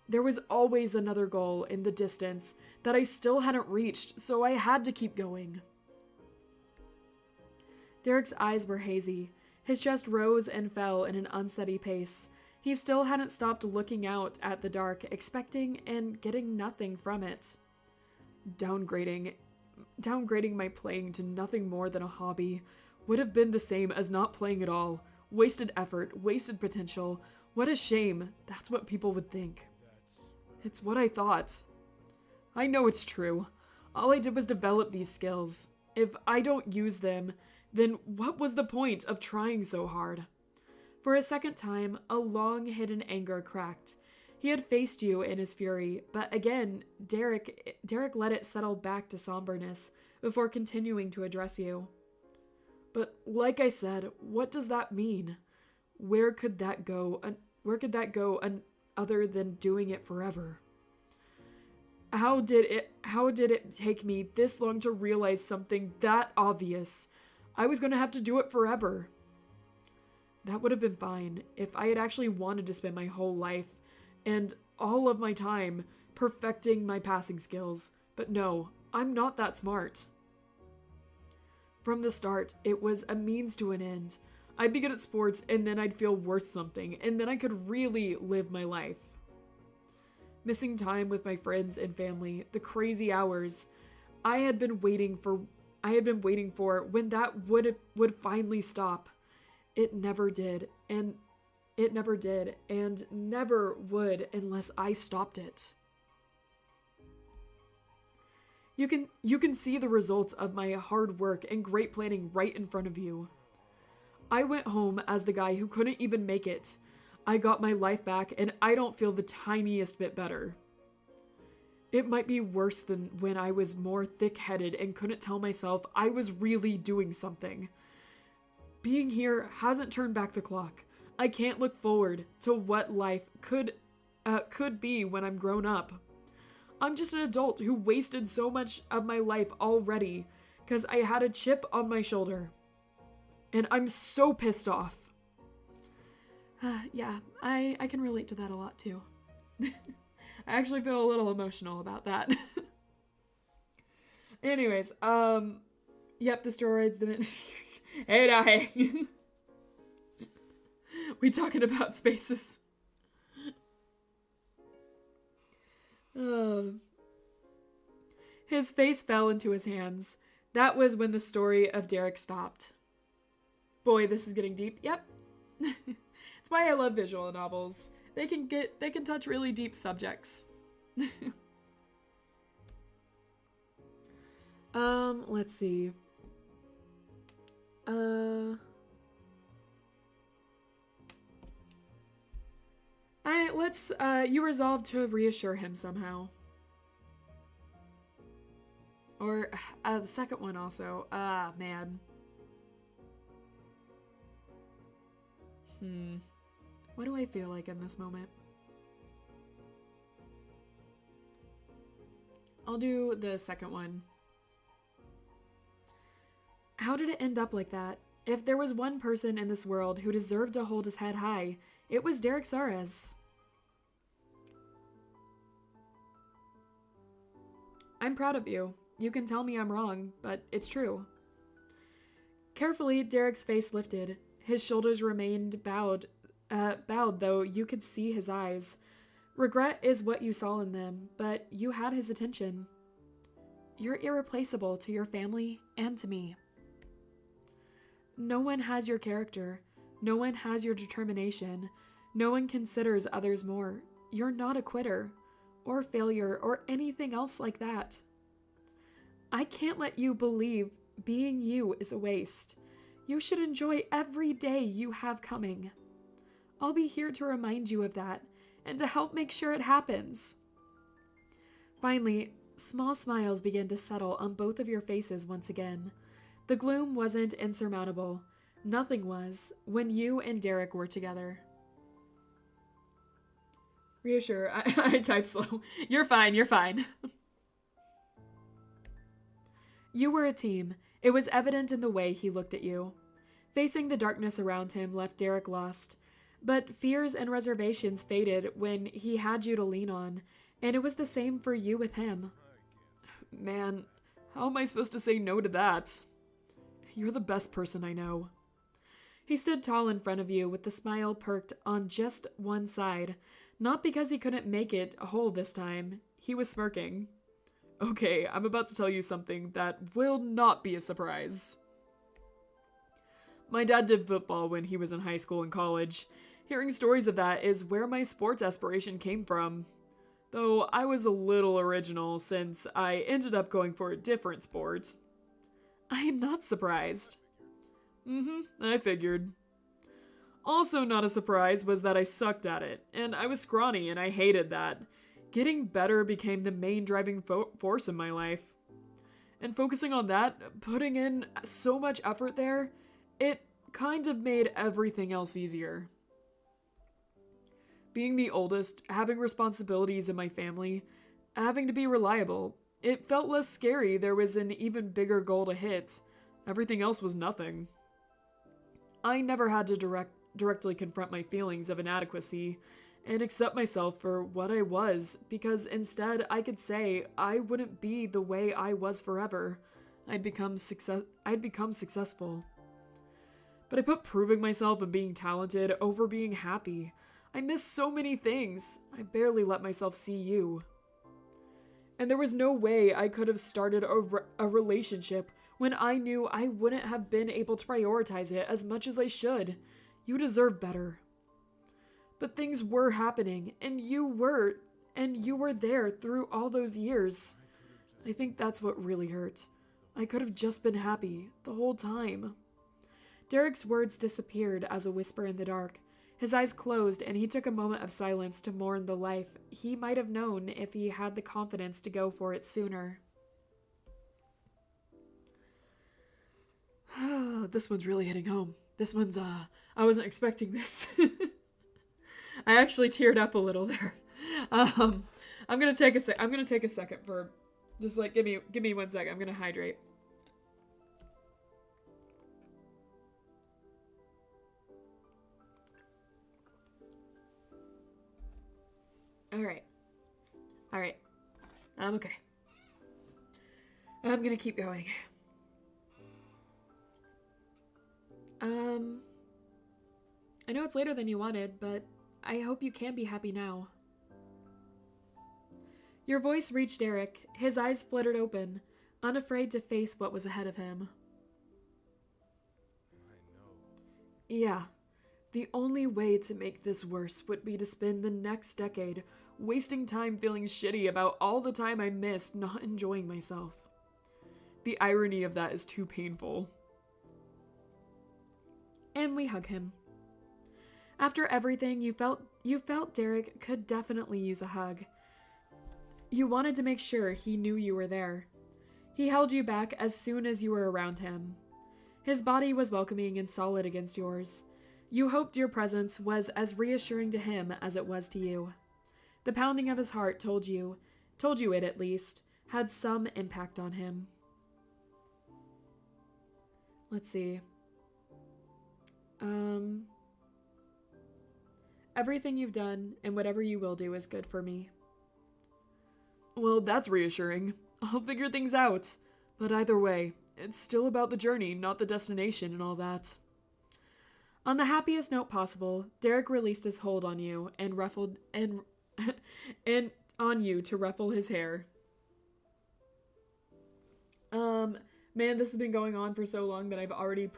There was always another goal in the distance that I still hadn't reached, so I had to keep going. Derek's eyes were hazy. His chest rose and fell in an unsteady pace. He still hadn't stopped looking out at the dark, expecting and getting nothing from it. Downgrading my playing to nothing more than a hobby would have been the same as not playing at all. Wasted effort, wasted potential. What a shame. That's what people would think. It's what I thought. I know it's true. All I did was develop these skills. If I don't use them, then what was the point of trying so hard? For a second time, a long hidden anger cracked. He had faced you in his fury, but again, Derek let it settle back to somberness before continuing to address you. But like I said, what does that mean? Where could that go other than doing it forever? How did it take me this long to realize something that obvious? I was going to have to do it forever. That would have been fine if I had actually wanted to spend my whole life and all of my time perfecting my passing skills. But no, I'm not that smart. From the start, it was a means to an end. I'd be good at sports, and then I'd feel worth something, and then I could really live my life. Missing time with my friends and family, the crazy hours I had been waiting for when that would finally stop. It never did, and never would unless I stopped it. You can see the results of my hard work and great planning right in front of you. I went home as the guy who couldn't even make it. I got my life back, and I don't feel the tiniest bit better. It might be worse than when I was more thick-headed and couldn't tell myself I was really doing something. Being here hasn't turned back the clock. I can't look forward to what life could be when I'm grown up. I'm just an adult who wasted so much of my life already because I had a chip on my shoulder. And I'm so pissed off. Yeah, I can relate to that a lot too. I actually feel a little emotional about that. Anyways, yep, the steroids didn't... Hey now, hey. We talking about spaces. His face fell into his hands. That was when the story of Derek stopped. Boy, this is getting deep. Yep. It's why I love visual novels. They can touch really deep subjects. Let's see. You resolve to reassure him somehow. Or, the second one also. Man. What do I feel like in this moment? I'll do the second one. How did it end up like that? If there was one person in this world who deserved to hold his head high, it was Derek Suarez. I'm proud of you. You can tell me I'm wrong, but it's true. Carefully, Derek's face lifted. His shoulders remained bowed, though you could see his eyes. Regret is what you saw in them, but you had his attention. you're irreplaceable to your family and to me. No one has your character. No one has your determination. No one considers others more. You're not a quitter, or failure, or anything else like that. I can't let you believe being you is a waste. You should enjoy every day you have coming. I'll be here to remind you of that, and to help make sure it happens. Finally, small smiles began to settle on both of your faces once again. The gloom wasn't insurmountable. Nothing was when you and Derek were together. Reassure, I type slow. You're fine, you're fine. You were a team. It was evident in the way he looked at you. Facing the darkness around him left Derek lost. But fears and reservations faded when he had you to lean on, and it was the same for you with him. Man, how am I supposed to say no to that? You're the best person I know. He stood tall in front of you with the smile perked on just one side, not because he couldn't make it whole this time. He was smirking. Okay, I'm about to tell you something that will not be a surprise. My dad did football when he was in high school and college. Hearing stories of that is where my sports aspiration came from. Though I was a little original since I ended up going for a different sport. I am not surprised. I figured. Also not a surprise was that I sucked at it, and I was scrawny and I hated that. Getting better became the main driving force in my life. And focusing on that, putting in so much effort there, it kind of made everything else easier. Being the oldest, having responsibilities in my family, having to be reliable, it felt less scary. There was an even bigger goal to hit. Everything else was nothing. I never had to directly confront my feelings of inadequacy and accept myself for what I was, because instead I could say I wouldn't be the way I was forever. I'd become successful. But I put proving myself and being talented over being happy. I missed so many things. I barely let myself see you. And there was no way I could have started a relationship when I knew I wouldn't have been able to prioritize it as much as I should. You deserve better. But things were happening, and you were there through all those years. I think that's what really hurt. I could have just been happy the whole time. Derek's words disappeared as a whisper in the dark. His eyes closed, and he took a moment of silence to mourn the life he might have known if he had the confidence to go for it sooner. This one's really hitting home. This one's, I wasn't expecting this. I actually teared up a little there. I'm gonna take a second for, just like, give me 1 second. I'm gonna hydrate. All right. I'm okay. I'm gonna keep going. I know it's later than you wanted, but I hope you can be happy now. Your voice reached Derek. His eyes fluttered open, unafraid to face what was ahead of him. I know. Yeah. The only way to make this worse would be to spend the next decade wasting time feeling shitty about all the time I missed not enjoying myself. The irony of that is too painful. And we hug him. After everything, you felt Derek could definitely use a hug. You wanted to make sure he knew you were there. He held you back as soon as you were around him. His body was welcoming and solid against yours. You hoped your presence was as reassuring to him as it was to you. The pounding of his heart told you it at least, had some impact on him. Let's see. Everything you've done and whatever you will do is good for me. Well, that's reassuring. I'll figure things out. But either way, it's still about the journey, not the destination and all that. On the happiest note possible, Derek released his hold on you and ruffled and on you to ruffle his hair. Man, this has been going on for so long that I've already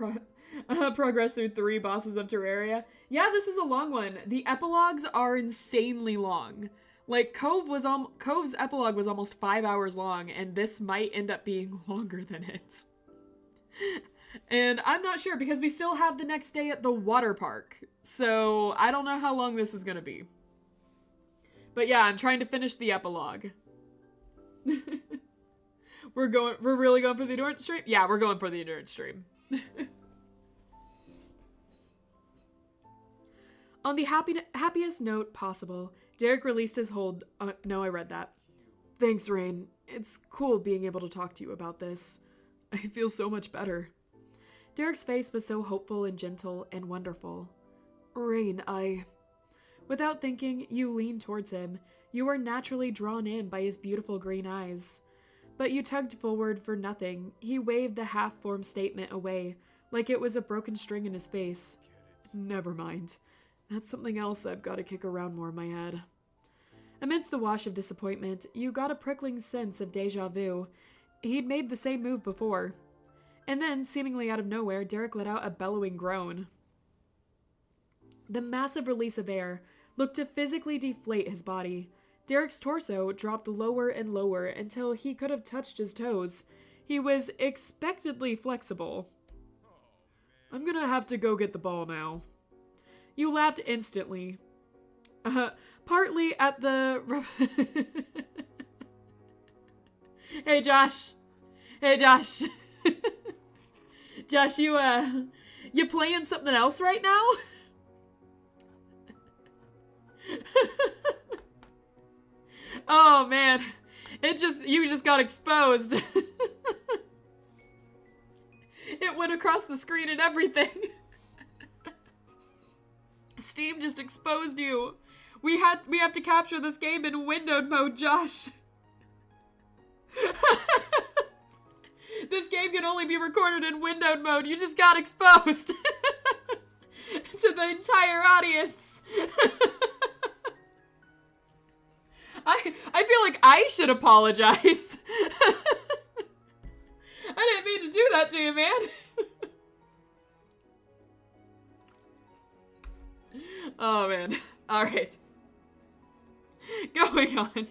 progressed through 3 bosses of Terraria. Yeah, this is a long one. The epilogues are insanely long. Like, Cove's epilogue was almost 5 hours long, and this might end up being longer than it. And I'm not sure, because we still have the next day at the water park. So, I don't know how long this is gonna be. But yeah, I'm trying to finish the epilogue. We're really going for the endurance stream? Yeah, we're going for the endurance stream. On the happiest note possible, Derek released his hold. No, I read that. Thanks, Rain. It's cool being able to talk to you about this. I feel so much better. Derek's face was so hopeful and gentle and wonderful. Rain, Without thinking, you leaned towards him. You were naturally drawn in by his beautiful green eyes. But you tugged forward for nothing. He waved the half-formed statement away, like it was a broken string in his face. Never mind. That's something else I've got to kick around more in my head. Amidst the wash of disappointment, you got a prickling sense of déjà vu. He'd made the same move before. And then, seemingly out of nowhere, Derek let out a bellowing groan. The massive release of air looked to physically deflate his body. Derek's torso dropped lower and lower until he could have touched his toes. He was expectedly flexible. I'm gonna have to go get the ball now. You laughed instantly. Partly at the... Hey, Josh. Hey, Josh. Josh, you playing something else right now? Oh, man. You just got exposed. It went across the screen and everything. Steam just exposed you. We have to capture this game in windowed mode, Josh. This game can only be recorded in windowed mode. You just got exposed. To the entire audience. I feel like I should apologize. I didn't mean to do that to you, man. Oh, man. All right. Going on.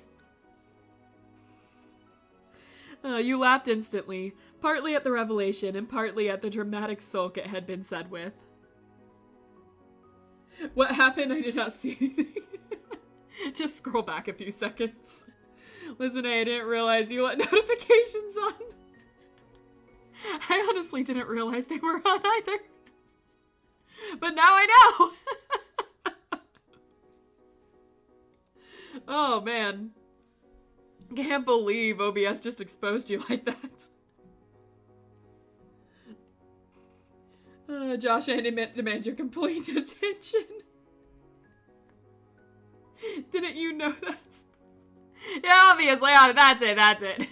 You laughed instantly, partly at the revelation and partly at the dramatic sulk it had been said with. What happened? I did not see anything. Just scroll back a few seconds. Listen, I didn't realize you let notifications on. I honestly didn't realize they were on either. But now I know. Oh, man. Can't believe OBS just exposed you like that. Josh, I demand your complete attention. Didn't you know that? Yeah, obviously. Oh, that's it.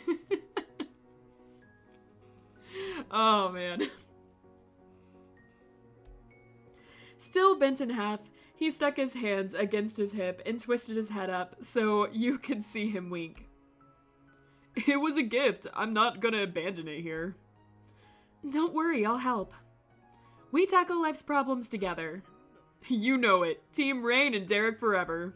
Oh, man. Still bent in half, he stuck his hands against his hip and twisted his head up so you could see him wink. It was a gift. I'm not gonna abandon it here. Don't worry, I'll help. We tackle life's problems together. You know it. Team Rain and Derek forever.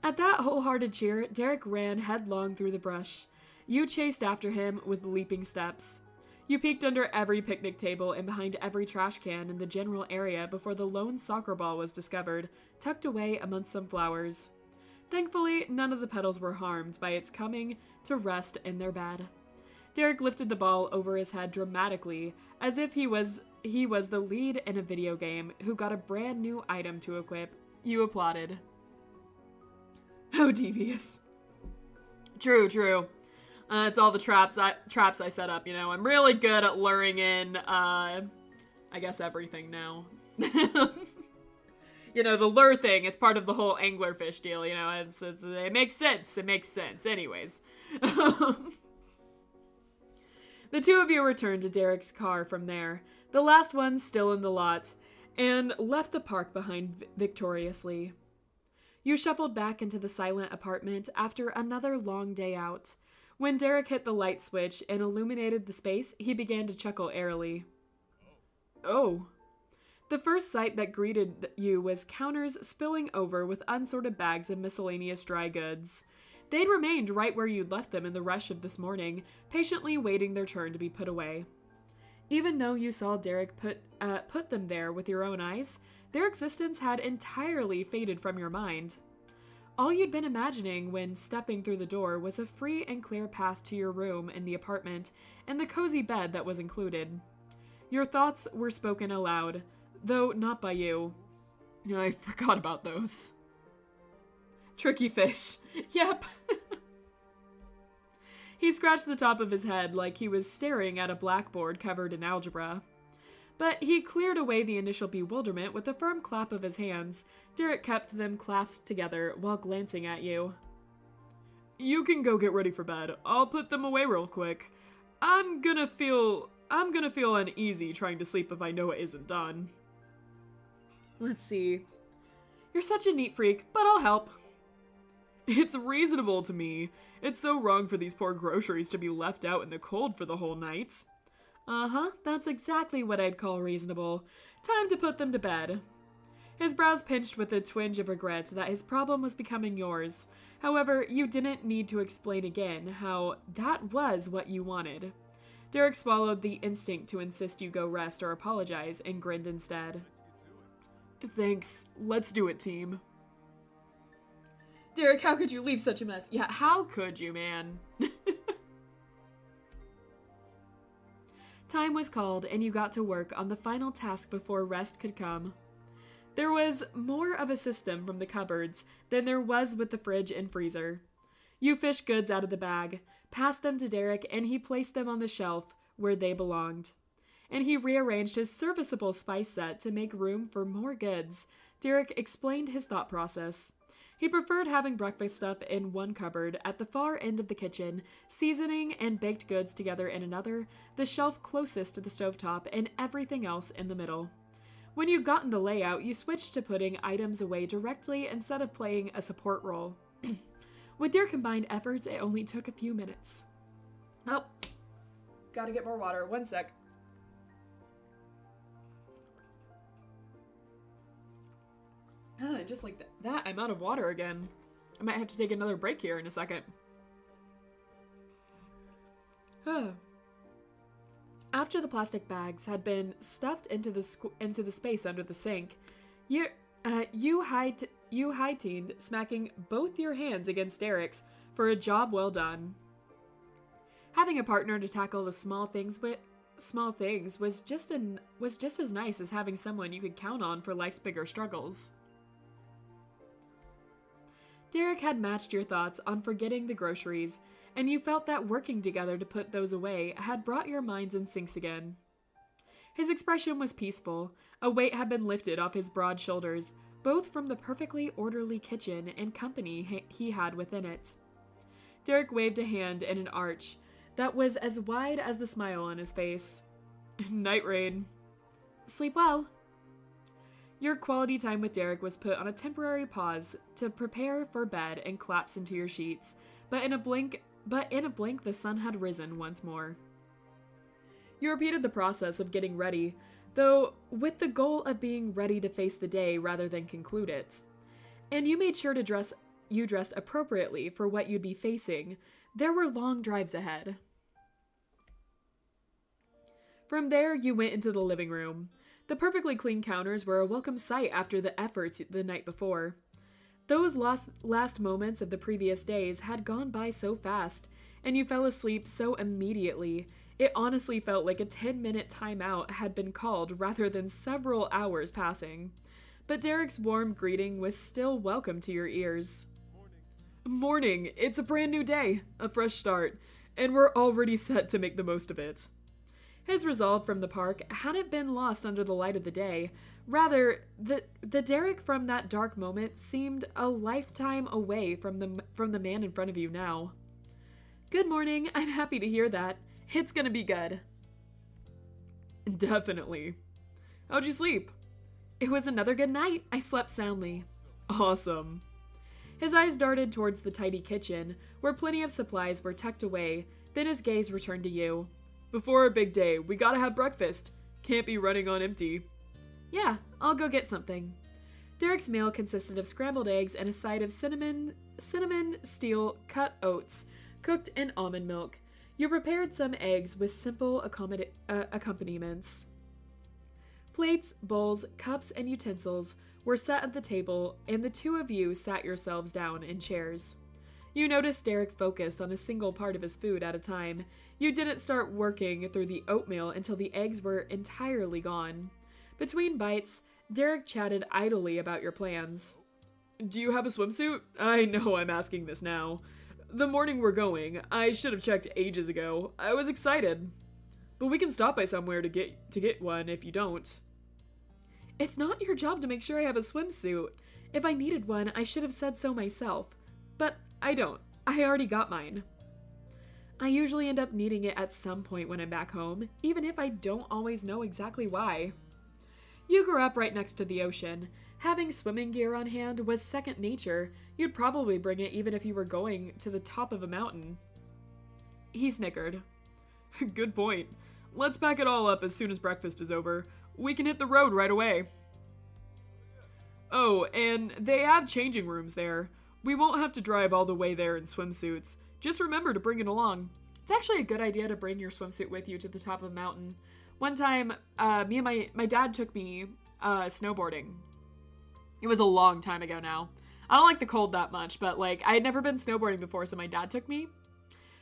At that wholehearted cheer, Derek ran headlong through the brush. You chased after him with leaping steps. You peeked under every picnic table and behind every trash can in the general area before the lone soccer ball was discovered, tucked away amongst some flowers. Thankfully, none of the petals were harmed by its coming to rest in their bed. Derek lifted the ball over his head dramatically, as if he was the lead in a video game who got a brand new item to equip. You applauded. How devious. True. It's all the traps I set up, you know. I'm really good at luring in, I guess everything now. You know, the lure thing is part of the whole anglerfish deal, you know. It makes sense. Anyways. The two of you returned to Derek's car from there, the last one still in the lot, and left the park behind victoriously. You shuffled back into the silent apartment after another long day out. When Derek hit the light switch and illuminated the space, he began to chuckle airily. Oh. The first sight that greeted you was counters spilling over with unsorted bags of miscellaneous dry goods. They'd remained right where you'd left them in the rush of this morning, patiently waiting their turn to be put away. Even though you saw Derek put them there with your own eyes, their existence had entirely faded from your mind. All you'd been imagining when stepping through the door was a free and clear path to your room in the apartment and the cozy bed that was included. Your thoughts were spoken aloud, though not by you. I forgot about those. Tricky fish. Yep. He scratched the top of his head like he was staring at a blackboard covered in algebra. But he cleared away the initial bewilderment with a firm clap of his hands. Derek kept them clasped together while glancing at you. You can go get ready for bed. I'll put them away real quick. I'm gonna feel uneasy trying to sleep if I know it isn't done. Let's see. You're such a neat freak, but I'll help. It's reasonable to me. It's so wrong for these poor groceries to be left out in the cold for the whole night. Uh-huh, that's exactly what I'd call reasonable. Time to put them to bed. His brows pinched with a twinge of regret that his problem was becoming yours. However, you didn't need to explain again how that was what you wanted. Derek swallowed the instinct to insist you go rest or apologize and grinned instead. Thanks. Let's do it, team. Derek, how could you leave such a mess? Yeah, how could you, man? Time was called, and you got to work on the final task before rest could come. There was more of a system from the cupboards than there was with the fridge and freezer. You fished goods out of the bag, passed them to Derek, and he placed them on the shelf where they belonged. And he rearranged his serviceable spice set to make room for more goods. Derek explained his thought process. He preferred having breakfast stuff in one cupboard at the far end of the kitchen, seasoning and baked goods together in another, the shelf closest to the stovetop, and everything else in the middle. When you got in the layout, you switched to putting items away directly instead of playing a support role. With your combined efforts, it only took a few minutes. Oh, gotta get more water. 1 sec. Just like that, I'm out of water again. I might have to take another break here in a second. After the plastic bags had been stuffed into the space under the sink, you high-teened, smacking both your hands against Derek's for a job well done. Having a partner to tackle the small things was just as nice as having someone you could count on for life's bigger struggles. Derek had matched your thoughts on forgetting the groceries, and you felt that working together to put those away had brought your minds in sync again. His expression was peaceful. A weight had been lifted off his broad shoulders, both from the perfectly orderly kitchen and company he had within it. Derek waved a hand in an arch that was as wide as the smile on his face. Night rain. Sleep well. Your quality time with Derek was put on a temporary pause to prepare for bed and collapse into your sheets, but in a blink the sun had risen once more. You repeated the process of getting ready, though with the goal of being ready to face the day rather than conclude it. And you made sure to dress appropriately for what you'd be facing. There were long drives ahead. From there, you went into the living room. The perfectly clean counters were a welcome sight after the efforts the night before. Those last moments of the previous days had gone by so fast, and you fell asleep so immediately, it honestly felt like a 10-minute timeout had been called rather than several hours passing. But Derek's warm greeting was still welcome to your ears. Morning. It's a brand new day, a fresh start, and we're already set to make the most of it. His resolve from the park hadn't been lost under the light of the day. Rather, the Derek from that dark moment seemed a lifetime away from the man in front of you now. Good morning. I'm happy to hear that. It's gonna be good. Definitely. How'd you sleep? It was another good night. I slept soundly. Awesome. His eyes darted towards the tidy kitchen, where plenty of supplies were tucked away, then his gaze returned to you. Before our big day, we gotta have breakfast. Can't be running on empty. Yeah, I'll go get something. Derek's meal consisted of scrambled eggs and a side of cinnamon steel cut oats, cooked in almond milk. You prepared some eggs with simple accompaniments. Plates, bowls, cups, and utensils were set at the table, and the two of you sat yourselves down in chairs. You noticed Derek focused on a single part of his food at a time. You didn't start working through the oatmeal until the eggs were entirely gone. Between bites, Derek chatted idly about your plans. Do you have a swimsuit? I know I'm asking this now. The morning we're going, I should have checked ages ago. I was excited. But we can stop by somewhere to get one if you don't. It's not your job to make sure I have a swimsuit. If I needed one, I should have said so myself. But I don't. I already got mine. I usually end up needing it at some point when I'm back home, even if I don't always know exactly why. You grew up right next to the ocean. Having swimming gear on hand was second nature. You'd probably bring it even if you were going to the top of a mountain. He snickered. Good point. Let's pack it all up as soon as breakfast is over. We can hit the road right away. Oh, and they have changing rooms there. We won't have to drive all the way there in swimsuits. Just remember to bring it along. It's actually a good idea to bring your swimsuit with you to the top of the mountain. One time, me and my dad took me snowboarding. It was a long time ago now. I don't like the cold that much, but like I had never been snowboarding before, so my dad took me.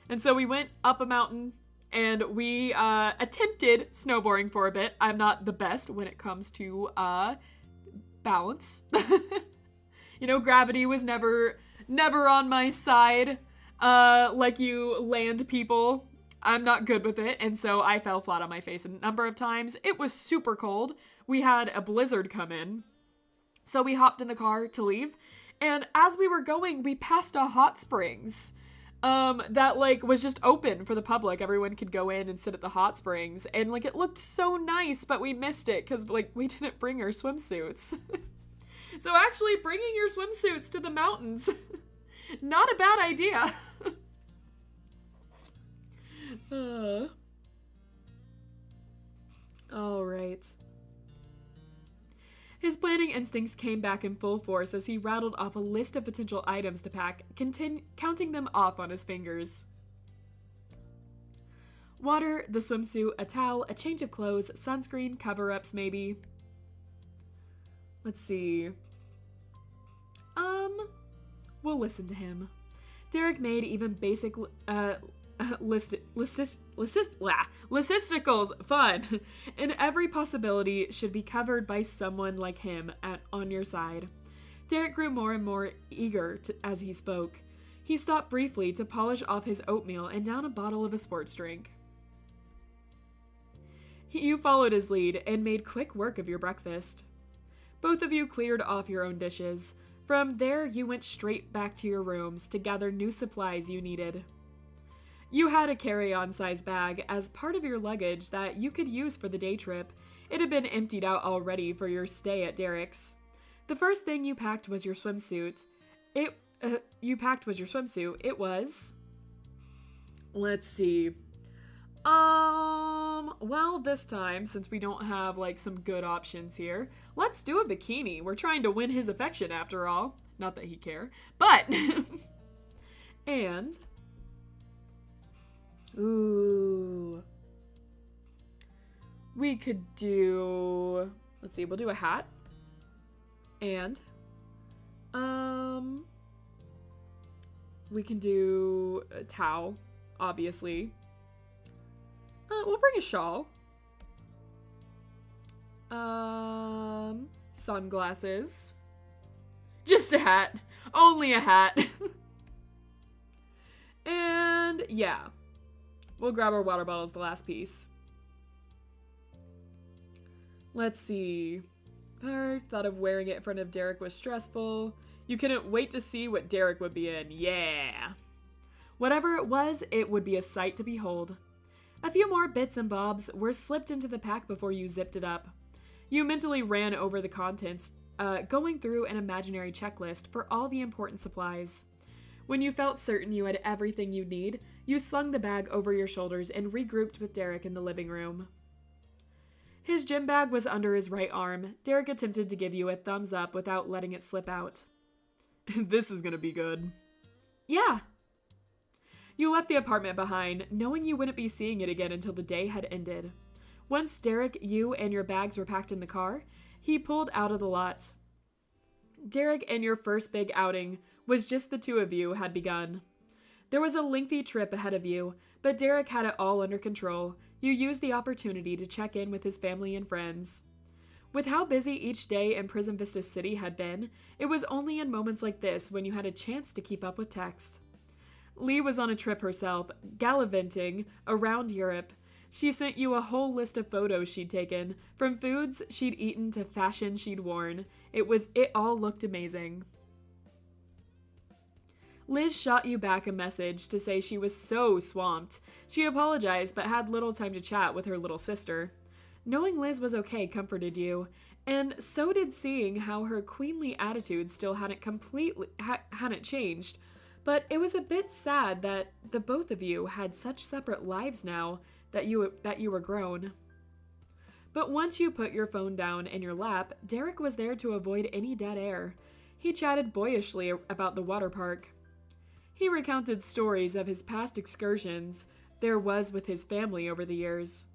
And so we went up a mountain and we attempted snowboarding for a bit. I'm not the best when it comes to balance. You know, gravity was never on my side. Like you land people. I'm not good with it, and so I fell flat on my face a number of times. It was super cold. We had a blizzard come in. So we hopped in the car to leave, and as we were going, we passed a hot springs that like was just open for the public. Everyone could go in and sit at the hot springs, and like it looked so nice, but we missed it because like we didn't bring our swimsuits. So actually bringing your swimsuits to the mountains, not a bad idea. All right. His planning instincts came back in full force as he rattled off a list of potential items to pack, counting them off on his fingers. Water, the swimsuit, a towel, a change of clothes, sunscreen, cover-ups maybe. Let's see. We'll listen to him. Derek made even basic listicles fun, and every possibility should be covered by someone like him on your side. Derek grew more and more eager as he spoke. He stopped briefly to polish off his oatmeal and down a bottle of a sports drink. You followed his lead and made quick work of your breakfast. Both of you cleared off your own dishes. From there, you went straight back to your rooms to gather new supplies you needed. You had a carry-on size bag as part of your luggage that you could use for the day trip. It had been emptied out already for your stay at Derek's. The first thing you packed was your swimsuit. It was... Let's see. Well, this time, since we don't have, like, some good options here, let's do a bikini. We're trying to win his affection, after all. Not that he'd care. But... and... Ooh. We could do... Let's see, we'll do a hat. And... we can do a towel, obviously. We'll bring a shawl. Sunglasses. Just a hat. Only a hat. And yeah. We'll grab our water bottle as the last piece. Let's see. Part thought of wearing it in front of Derek was stressful. You couldn't wait to see what Derek would be in. Yeah. Whatever it was, it would be a sight to behold. A few more bits and bobs were slipped into the pack before you zipped it up. You mentally ran over the contents going through an imaginary checklist for all the important supplies. When you felt certain you had everything you need, you slung the bag over your shoulders and regrouped with Derek in the living room. His gym bag was under his right arm. Derek attempted to give you a thumbs up without letting it slip out. This is gonna be good. Yeah. You left the apartment behind, knowing you wouldn't be seeing it again until the day had ended. Once Derek, you, and your bags were packed in the car, he pulled out of the lot. Derek and your first big outing was just the two of you had begun. There was a lengthy trip ahead of you, but Derek had it all under control. You used the opportunity to check in with his family and friends. With how busy each day in Prison Vista City had been, it was only in moments like this when you had a chance to keep up with text. Lee was on a trip herself, gallivanting around Europe. She sent you a whole list of photos she'd taken, from foods she'd eaten to fashion she'd worn. It all looked amazing. Liz shot you back a message to say she was so swamped. She apologized but had little time to chat with her little sister. Knowing Liz was okay comforted you, and so did seeing how her queenly attitude still hadn't changed. But it was a bit sad that the both of you had such separate lives now that you were grown. But once you put your phone down in your lap, Derek was there to avoid any dead air. He chatted boyishly about the water park. He recounted stories of his past excursions there was with his family over the years.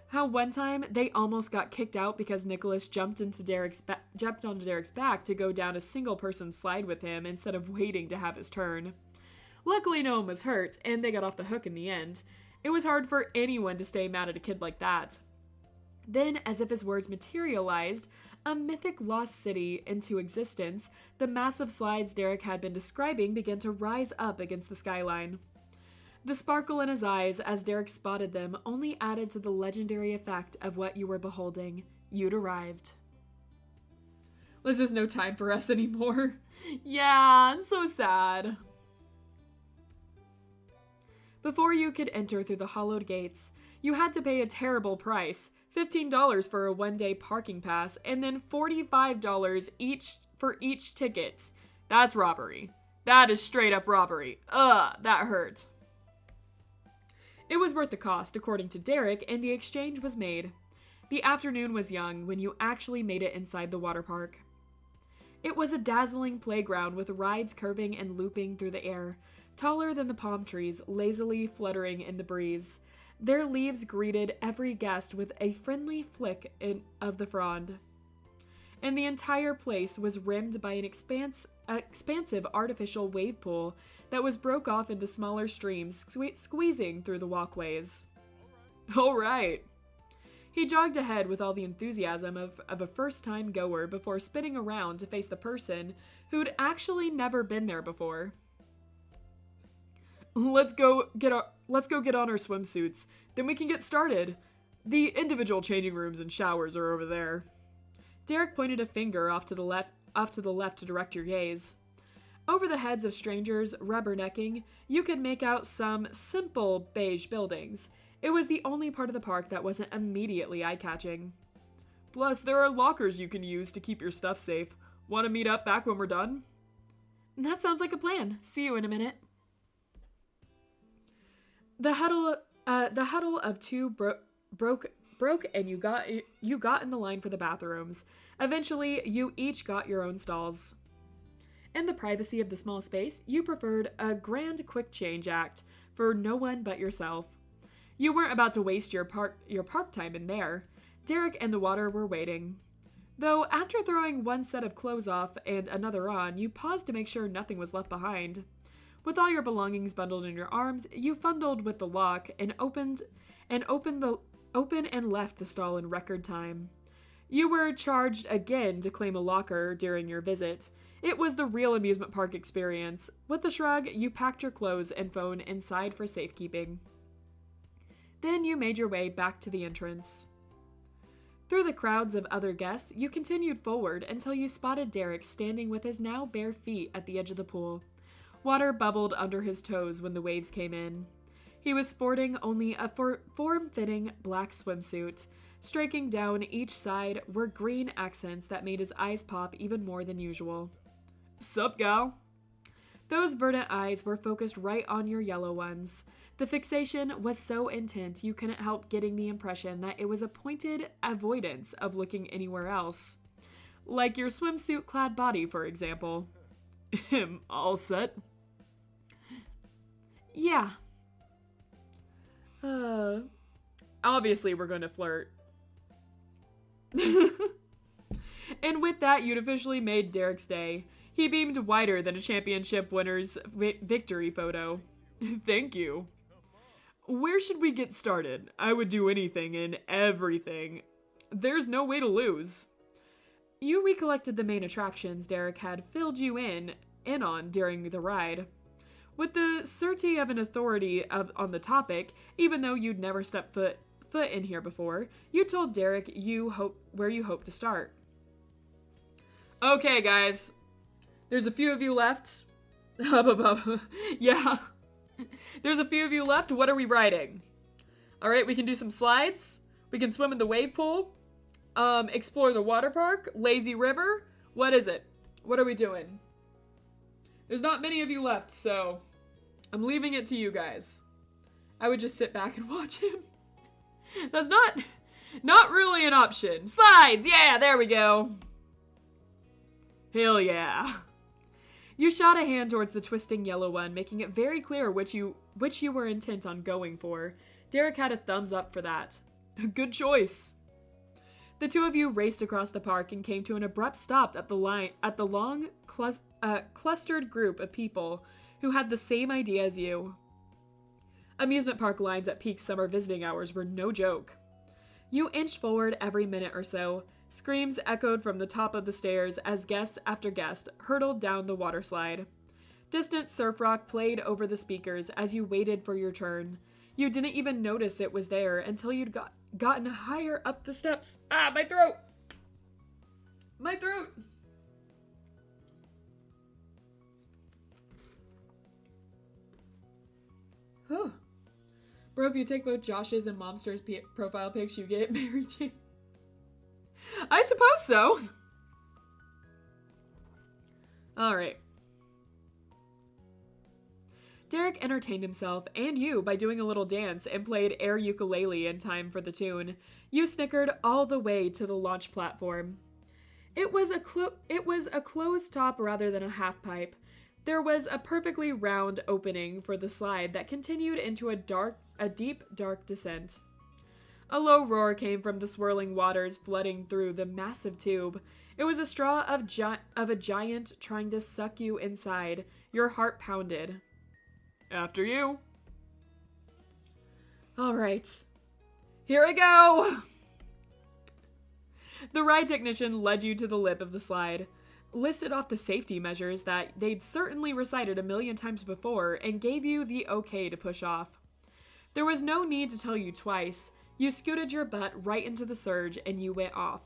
How one time they almost got kicked out because Nicholas jumped onto Derek's back to go down a single-person slide with him instead of waiting to have his turn. Luckily, no one was hurt, and they got off the hook in the end. It was hard for anyone to stay mad at a kid like that. Then, as if his words materialized a mythic lost city into existence, the massive slides Derek had been describing began to rise up against the skyline. The sparkle in his eyes as Derek spotted them only added to the legendary effect of what you were beholding. You'd arrived. Liz has no time for us anymore. Yeah, it's so sad. Before you could enter through the hollowed gates, you had to pay a terrible price, $15 for a one-day parking pass, and then $45 for each ticket. That's robbery. That is straight up robbery. Ugh, that hurt. It was worth the cost, according to Derek, and the exchange was made. The afternoon was young when you actually made it inside the water park. It was a dazzling playground with rides curving and looping through the air, taller than the palm trees, lazily fluttering in the breeze. Their leaves greeted every guest with a friendly flick of the frond. And the entire place was rimmed by an expansive artificial wave pool that was broke off into smaller streams squeezing through the walkways. All right. He jogged ahead with all the enthusiasm of a first-time goer before spinning around to face the person who'd actually never been there before. Let's go get on our swimsuits. Then we can get started. The individual changing rooms and showers are over there. Derek pointed a finger off to the left to direct your gaze. Over the heads of strangers rubbernecking, you could make out some simple beige buildings. It was the only part of the park that wasn't immediately eye-catching. Plus, there are lockers you can use to keep your stuff safe. Want to meet up back when we're done? That sounds like a plan. See you in a minute. The huddle of two broke, and you got in the line for the bathrooms. Eventually, you each got your own stalls. In the privacy of the small space, you preferred a grand quick change act for no one but yourself. You weren't about to waste your park time in there. Derek and the water were waiting. Though after throwing one set of clothes off and another on, you paused to make sure nothing was left behind. With all your belongings bundled in your arms, you fumbled with the lock and opened and left the stall in record time. You were charged again to claim a locker during your visit. It was the real amusement park experience. With a shrug, you packed your clothes and phone inside for safekeeping. Then you made your way back to the entrance. Through the crowds of other guests, you continued forward until you spotted Derek standing with his now bare feet at the edge of the pool. Water bubbled under his toes when the waves came in. He was sporting only a form-fitting black swimsuit, Striking down each side were green accents that made his eyes pop even more than usual. Sup, gal? Those verdant eyes were focused right on your yellow ones. The fixation was so intent you couldn't help getting the impression that it was a pointed avoidance of looking anywhere else. Like your swimsuit-clad body, for example. All set? Yeah. Obviously we're going to flirt. And with that, you'd officially made Derek's day. He beamed wider than a championship winner's victory photo. Thank you. Where should we get started? I would do anything and everything. There's no way to lose. You recollected the main attractions Derek had filled you in on during the ride. With the certainty of an authority on the topic, even though you'd never stepped foot in here before, you told Derek where you hope to start. Okay, guys. There's a few of you left. Yeah. There's a few of you left. What are we riding? All right, we can do some slides. We can swim in the wave pool. Explore the water park. Lazy river. What is it? What are we doing? There's not many of you left, so I'm leaving it to you guys. I would just sit back and watch him. That's not really an option. Slides! Yeah, there we go. Hell yeah. You shot a hand towards the twisting yellow one, making it very clear which you were intent on going for. Derek had a thumbs up for that. Good choice. The two of you raced across the park and came to an abrupt stop at the long, clustered group of people who had the same idea as you. Amusement park lines at peak summer visiting hours were no joke. You inched forward every minute or so. Screams echoed from the top of the stairs as guest after guest hurtled down the water slide. Distant surf rock played over the speakers as you waited for your turn. You didn't even notice it was there until you'd gotten higher up the steps. Ah, my throat! My throat! Huh. Bro, if you take both Josh's and Momster's profile pics, you get Mary Jane. I suppose so. All right. Derek entertained himself and you by doing a little dance and played air ukulele in time for the tune. You snickered all the way to the launch platform. It was a closed top rather than a half pipe. There was a perfectly round opening for the slide that continued into a deep, dark descent. A low roar came from the swirling waters flooding through the massive tube. It was a straw of a giant trying to suck you inside. Your heart pounded. After you. All right. Here I go! The ride technician led you to the lip of the slide, listed off the safety measures that they'd certainly recited 1,000,000 times before, and gave you the okay to push off. There was no need to tell you twice. You scooted your butt right into the surge and you went off.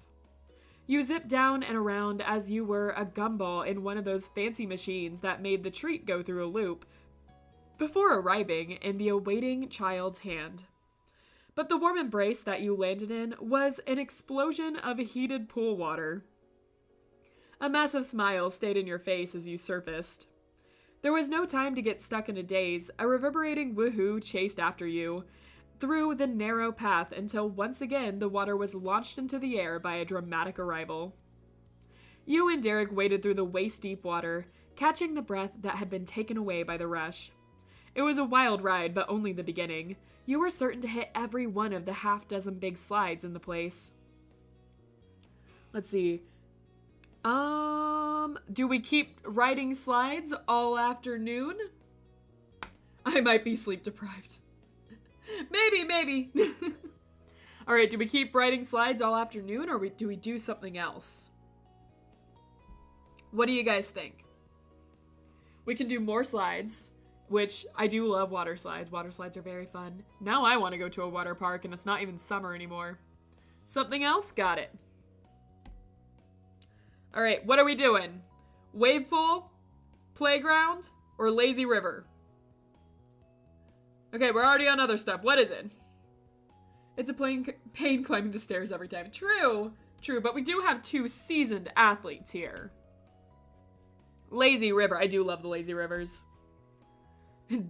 You zipped down and around as you were a gumball in one of those fancy machines that made the treat go through a loop, before arriving in the awaiting child's hand. But the warm embrace that you landed in was an explosion of heated pool water. A massive smile stayed in your face as you surfaced. There was no time to get stuck in a daze. A reverberating woohoo chased after you through the narrow path until once again the water was launched into the air by a dramatic arrival. You and Derek waded through the waist-deep water, catching the breath that had been taken away by the rush. It was a wild ride, but only the beginning. You were certain to hit every one of the half-dozen big slides in the place. Let's see. Do we keep riding slides all afternoon? I might be sleep deprived. Maybe. All right, do we keep riding slides all afternoon, or do we do something else? What do you guys think? We can do more slides, which I do love water slides. Water slides are very fun. Now I want to go to a water park, and it's not even summer anymore. Something else? Got it. All right, what are we doing? Wave pool, playground, or lazy river? Okay, we're already on other stuff. What is it? It's a pain climbing the stairs every time. True, true, but we do have 2 seasoned athletes here. Lazy river. I do love the lazy rivers.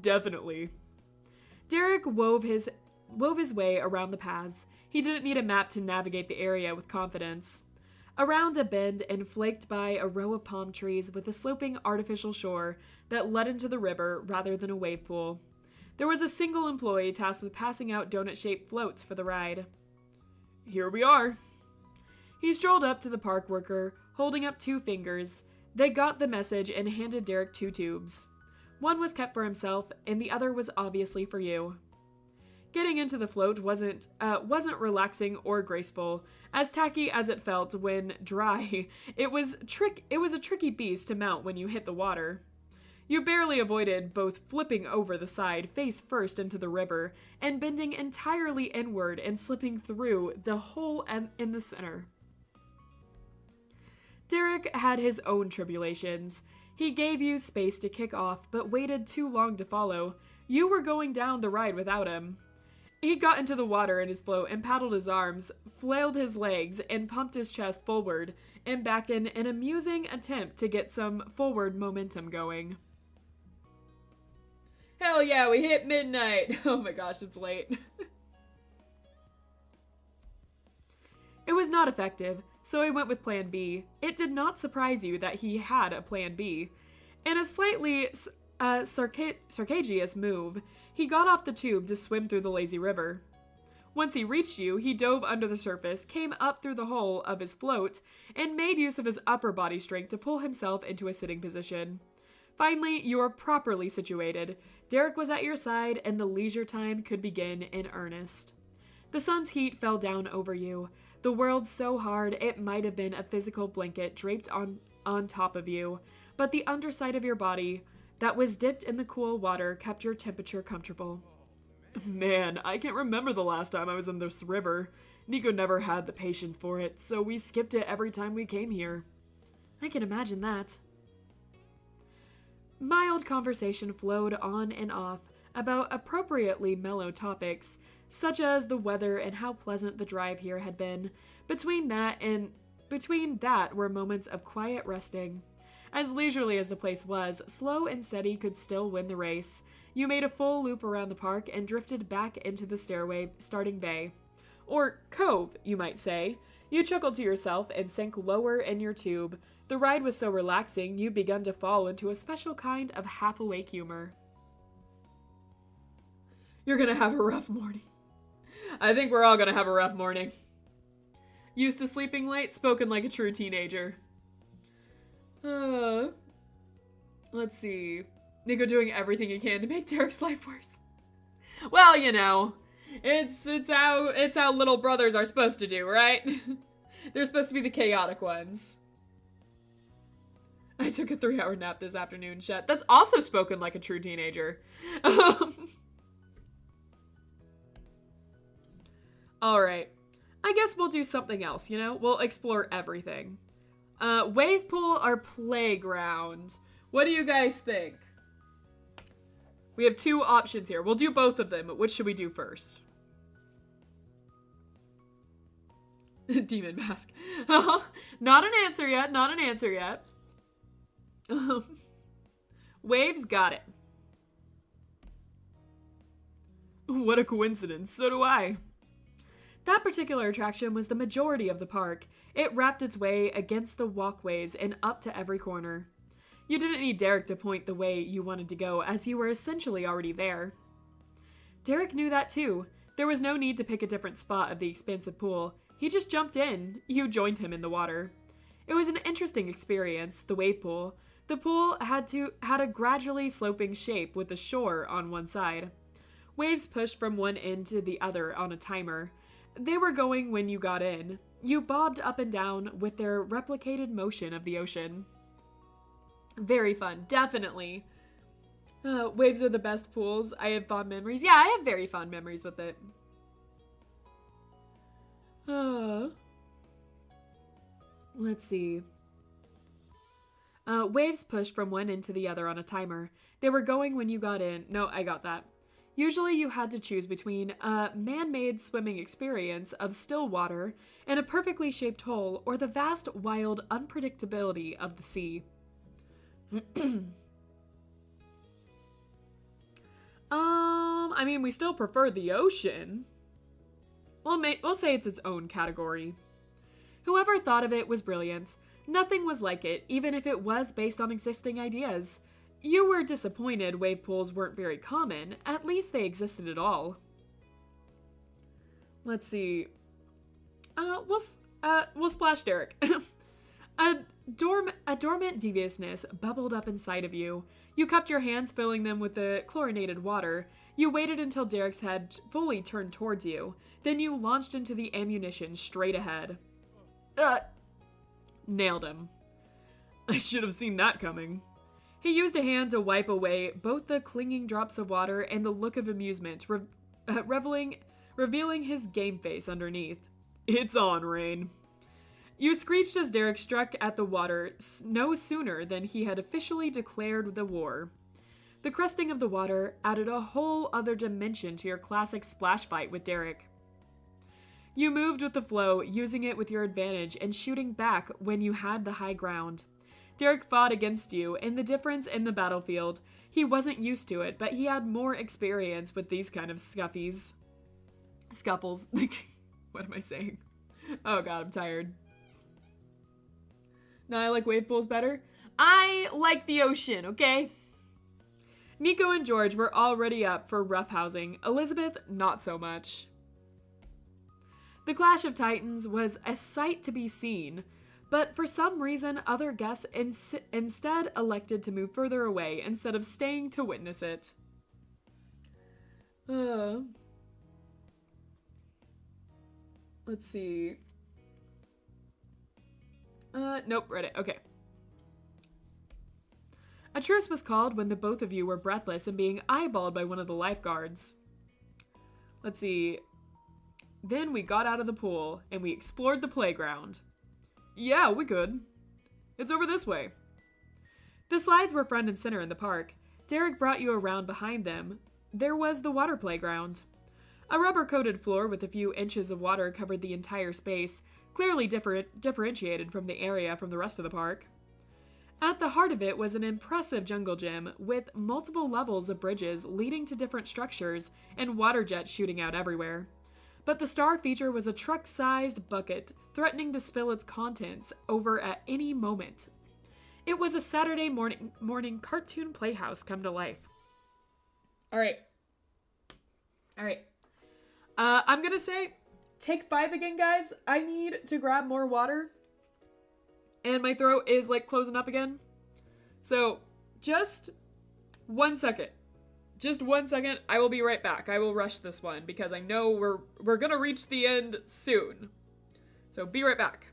Definitely. Derek wove his way around the paths. He didn't need a map to navigate the area with confidence. Around a bend and flanked by a row of palm trees with a sloping artificial shore that led into the river rather than a wave pool. There was a single employee tasked with passing out donut-shaped floats for the ride. Here we are. He strolled up to the park worker, holding up 2 fingers. They got the message and handed Derek 2 tubes. One was kept for himself, and the other was obviously for you. Getting into the float wasn't relaxing or graceful. As tacky as it felt when dry, it was a tricky beast to mount when you hit the water. You barely avoided both flipping over the side face first into the river and bending entirely inward and slipping through the hole in the center. Derek had his own tribulations. He gave you space to kick off, but waited too long to follow. You were going down the ride without him. He got into the water in his float and paddled his arms, flailed his legs, and pumped his chest forward and back in an amusing attempt to get some forward momentum going. Hell yeah, we hit midnight. Oh my gosh, it's late. It was not effective, so he went with Plan B. It did not surprise you that he had a Plan B. In a slightly sarcastic move, he got off the tube to swim through the lazy river. Once he reached you, he dove under the surface, came up through the hole of his float, and made use of his upper body strength to pull himself into a sitting position. Finally, you were properly situated. Derek was at your side, and the leisure time could begin in earnest. The sun's heat fell down over you. The world so hard it might have been a physical blanket draped on top of you, but the underside of your body that was dipped in the cool water kept your temperature comfortable. Man, I can't remember the last time I was in this river. Nico never had the patience for it, so we skipped it every time we came here. I can imagine that. Mild conversation flowed on and off about appropriately mellow topics, such as the weather and how pleasant the drive here had been. Between that were moments of quiet resting. As leisurely as the place was, slow and steady could still win the race. You made a full loop around the park and drifted back into the stairway starting bay. Or cove, you might say. You chuckled to yourself and sank lower in your tube. The ride was so relaxing, you'd begun to fall into a special kind of half-awake humor. You're gonna have a rough morning. I think we're all gonna have a rough morning. Used to sleeping late, spoken like a true teenager. Let's see. Nico doing everything he can to make Derek's life worse. Well, you know, it's how little brothers are supposed to do, right? They're supposed to be the chaotic ones. I took a 3-hour nap this afternoon, Chet. That's also spoken like a true teenager. Alright. I guess we'll do something else, you know? We'll explore everything. Wave pool or playground? What do you guys think? We have 2 options here. We'll do both of them, but which should we do first? Demon mask. Not an answer yet, not an answer yet. Waves got it. What a coincidence, so do I. That particular attraction was the majority of the park. It wrapped its way against the walkways and up to every corner. You didn't need Derek to point the way you wanted to go, as you were essentially already there. Derek knew that too. There was no need to pick a different spot of the expansive pool. He just jumped in. You joined him in the water. It was an interesting experience, the wave pool. The pool had a gradually sloping shape with the shore on one side. Waves pushed from one end to the other on a timer. They were going when you got in. You bobbed up and down with their replicated motion of the ocean. Very fun, definitely. Waves are the best pools. I have fond memories. Yeah, I have very fond memories with it. Let's see. Waves pushed from one end to the other on a timer. They were going when you got in. No, I got that. Usually you had to choose between a man-made swimming experience of still water and a perfectly shaped hole or the vast, wild unpredictability of the sea. I mean, we still prefer the ocean. We'll say it's its own category. Whoever thought of it was brilliant. Nothing was like it, even if it was based on existing ideas. You were disappointed wave pools weren't very common. At least they existed at all. Let's see. We'll splash Derek. A dormant deviousness bubbled up inside of you. You cupped your hands, filling them with the chlorinated water. You waited until Derek's head fully turned towards you. Then you launched into the ammunition straight ahead. Nailed him. I should have seen that coming. He used a hand to wipe away both the clinging drops of water and the look of amusement, revealing his game face underneath. It's on, Rain. You screeched as Derek struck at the water no sooner than he had officially declared the war. The cresting of the water added a whole other dimension to your classic splash fight with Derek. You moved with the flow, using it with your advantage and shooting back when you had the high ground. Derek fought against you, and the difference in the battlefield, he wasn't used to it, but he had more experience with these kind of scuffles. What am I saying? Oh god, I'm tired. No, I like wave pools better. I like the ocean, okay? Nico and George were already up for roughhousing. Elizabeth, not so much. The Clash of Titans was a sight to be seen, but for some reason, other guests instead elected to move further away instead of staying to witness it. Let's see. Nope, read it. Okay. A truce was called when the both of you were breathless and being eyeballed by one of the lifeguards. Let's see. Then we got out of the pool and we explored the playground. Yeah, we could. It's over this way. The slides were front and center in the park. Derek brought you around behind them. There was the water playground. A rubber-coated floor with a few inches of water covered the entire space, clearly differentiated from the area from the rest of the park. At the heart of it was an impressive jungle gym with multiple levels of bridges leading to different structures and water jets shooting out everywhere. But the star feature was a truck-sized bucket threatening to spill its contents over at any moment. It was a Saturday morning cartoon playhouse come to life. All right. I'm gonna say, take 5 again, guys. I need to grab more water. And my throat is, like, closing up again. So, just 1 second. Just 1 second. I will be right back. I will rush this one because I know we're gonna reach the end soon. So, be right back.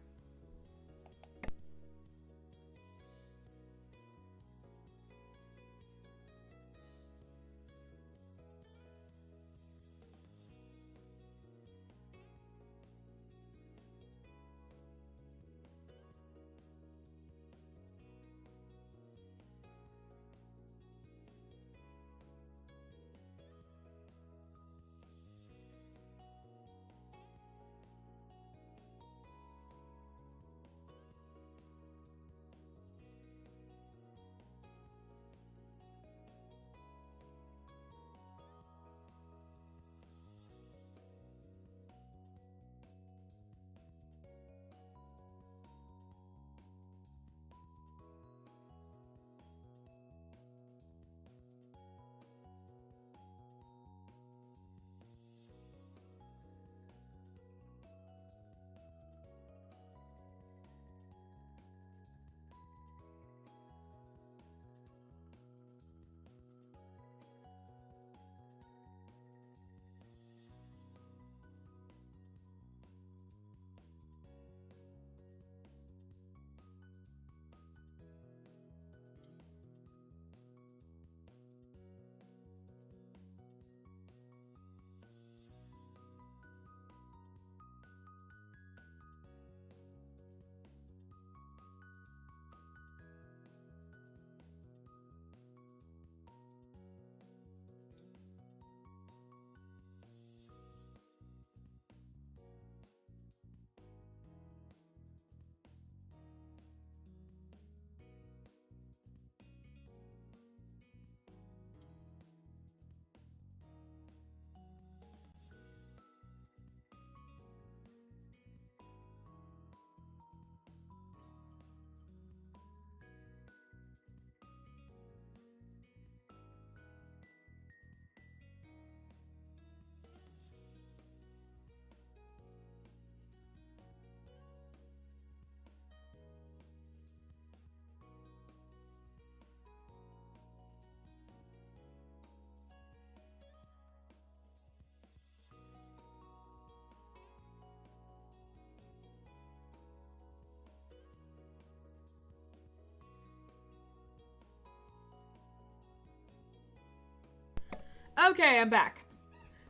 Okay, I'm back.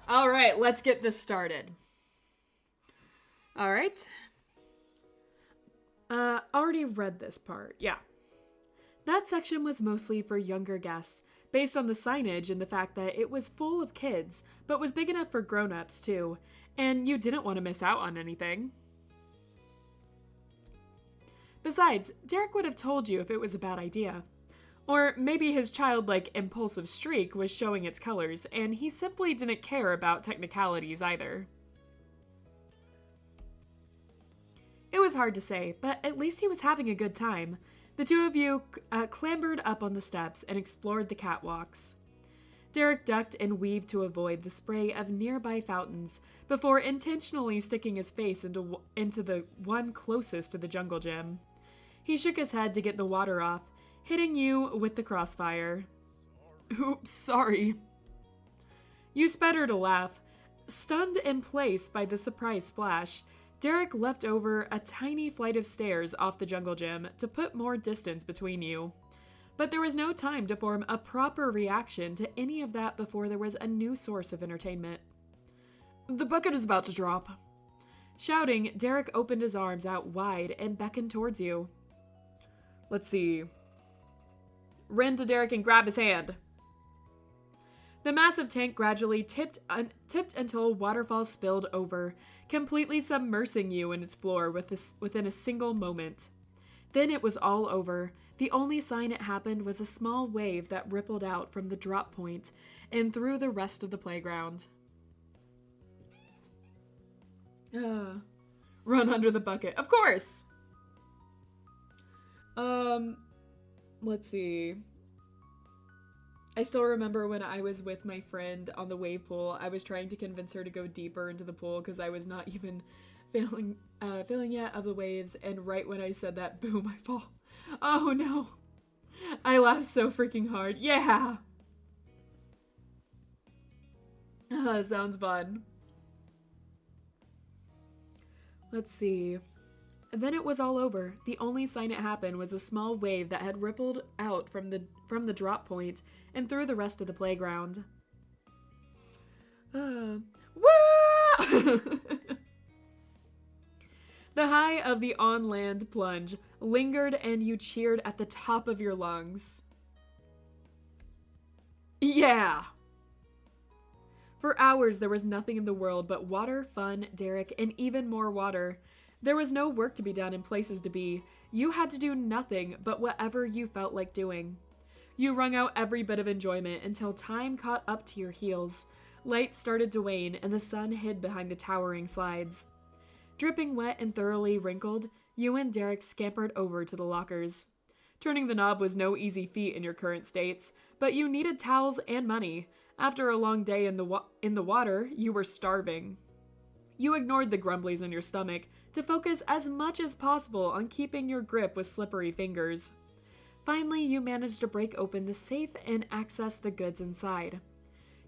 All right, let's get this started. All right. Already read this part, yeah. That section was mostly for younger guests, based on the signage and the fact that it was full of kids, but was big enough for grown-ups too, and you didn't want to miss out on anything. Besides, Derek would have told you if it was a bad idea. Or maybe his childlike impulsive streak was showing its colors, and he simply didn't care about technicalities either. It was hard to say, but at least he was having a good time. The two of you clambered up on the steps and explored the catwalks. Derek ducked and weaved to avoid the spray of nearby fountains before intentionally sticking his face into the one closest to the jungle gym. He shook his head to get the water off, hitting you with the crossfire. Oops, sorry. You sputtered a laugh. Stunned in place by the surprise splash, Derek leapt over a tiny flight of stairs off the jungle gym to put more distance between you. But there was no time to form a proper reaction to any of that before there was a new source of entertainment. The bucket is about to drop. Shouting, Derek opened his arms out wide and beckoned towards you. Let's see. Run to Derek and grab his hand. The massive tank gradually tipped until a waterfall spilled over, completely submersing you in its floor within a single moment. Then it was all over. The only sign it happened was a small wave that rippled out from the drop point and through the rest of the playground. Run under the bucket. Of course! Let's see. I still remember when I was with my friend on the wave pool, I was trying to convince her to go deeper into the pool because I was not even feeling yet of the waves, and right when I said that, boom, I fall. Oh no. I laughed so freaking hard. Yeah! Sounds fun. Let's see. Then it was all over. The only sign it happened was a small wave that had rippled out from the drop point and through the rest of the playground. Woo! The high of the on-land plunge lingered and you cheered at the top of your lungs. Yeah! For hours there was nothing in the world but water, fun, Derek, and even more water. There was no work to be done and places to be. You had to do nothing but whatever you felt like doing. You wrung out every bit of enjoyment until time caught up to your heels. Light started to wane and the sun hid behind the towering slides. Dripping wet and thoroughly wrinkled, you and Derek scampered over to the lockers. Turning the knob was no easy feat in your current states, but you needed towels and money. After a long day in the water, you were starving. You ignored the grumblies in your stomach to focus as much as possible on keeping your grip with slippery fingers. Finally, you managed to break open the safe and access the goods inside.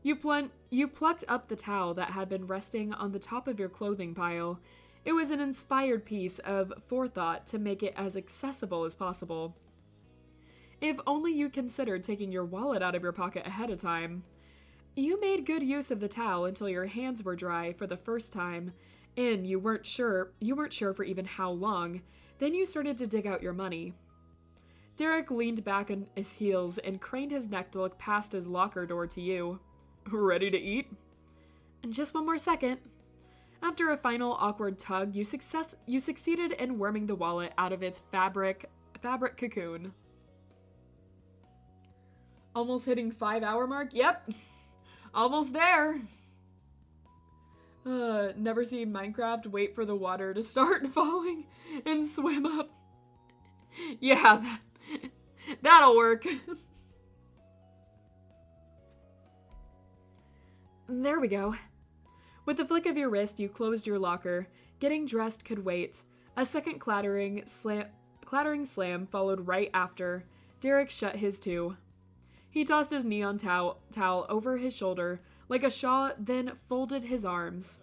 You plucked up the towel that had been resting on the top of your clothing pile. It was an inspired piece of forethought to make it as accessible as possible. If only you considered taking your wallet out of your pocket ahead of time. You made good use of the towel until your hands were dry for the first time, and you weren't sure for even how long. Then you started to dig out your money. Derek leaned back on his heels and craned his neck to look past his locker door to you. Ready to eat? And just one more second. After a final awkward tug, you succeeded in worming the wallet out of its fabric cocoon. Almost hitting 5-hour mark? Yep. Almost there. Never seen Minecraft wait for the water to start falling and swim up. Yeah, that'll work. There we go. With the flick of your wrist, you closed your locker. Getting dressed could wait. A second clattering slam followed right after. Derek shut his too. He tossed his neon towel over his shoulder like a shawl, then folded his arms.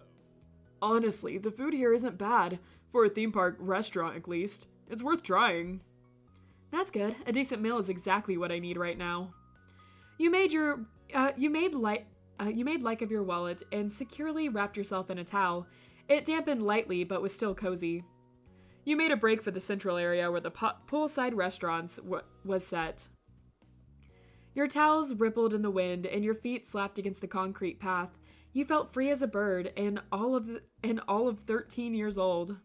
Honestly, the food here isn't bad. For a theme park restaurant, at least. It's worth trying. That's good. A decent meal is exactly what I need right now. You made like of your wallet and securely wrapped yourself in a towel. It dampened lightly, but was still cozy. You made a break for the central area where the poolside restaurants was set. Your towels rippled in the wind, and your feet slapped against the concrete path. You felt free as a bird, and all of 13 years old.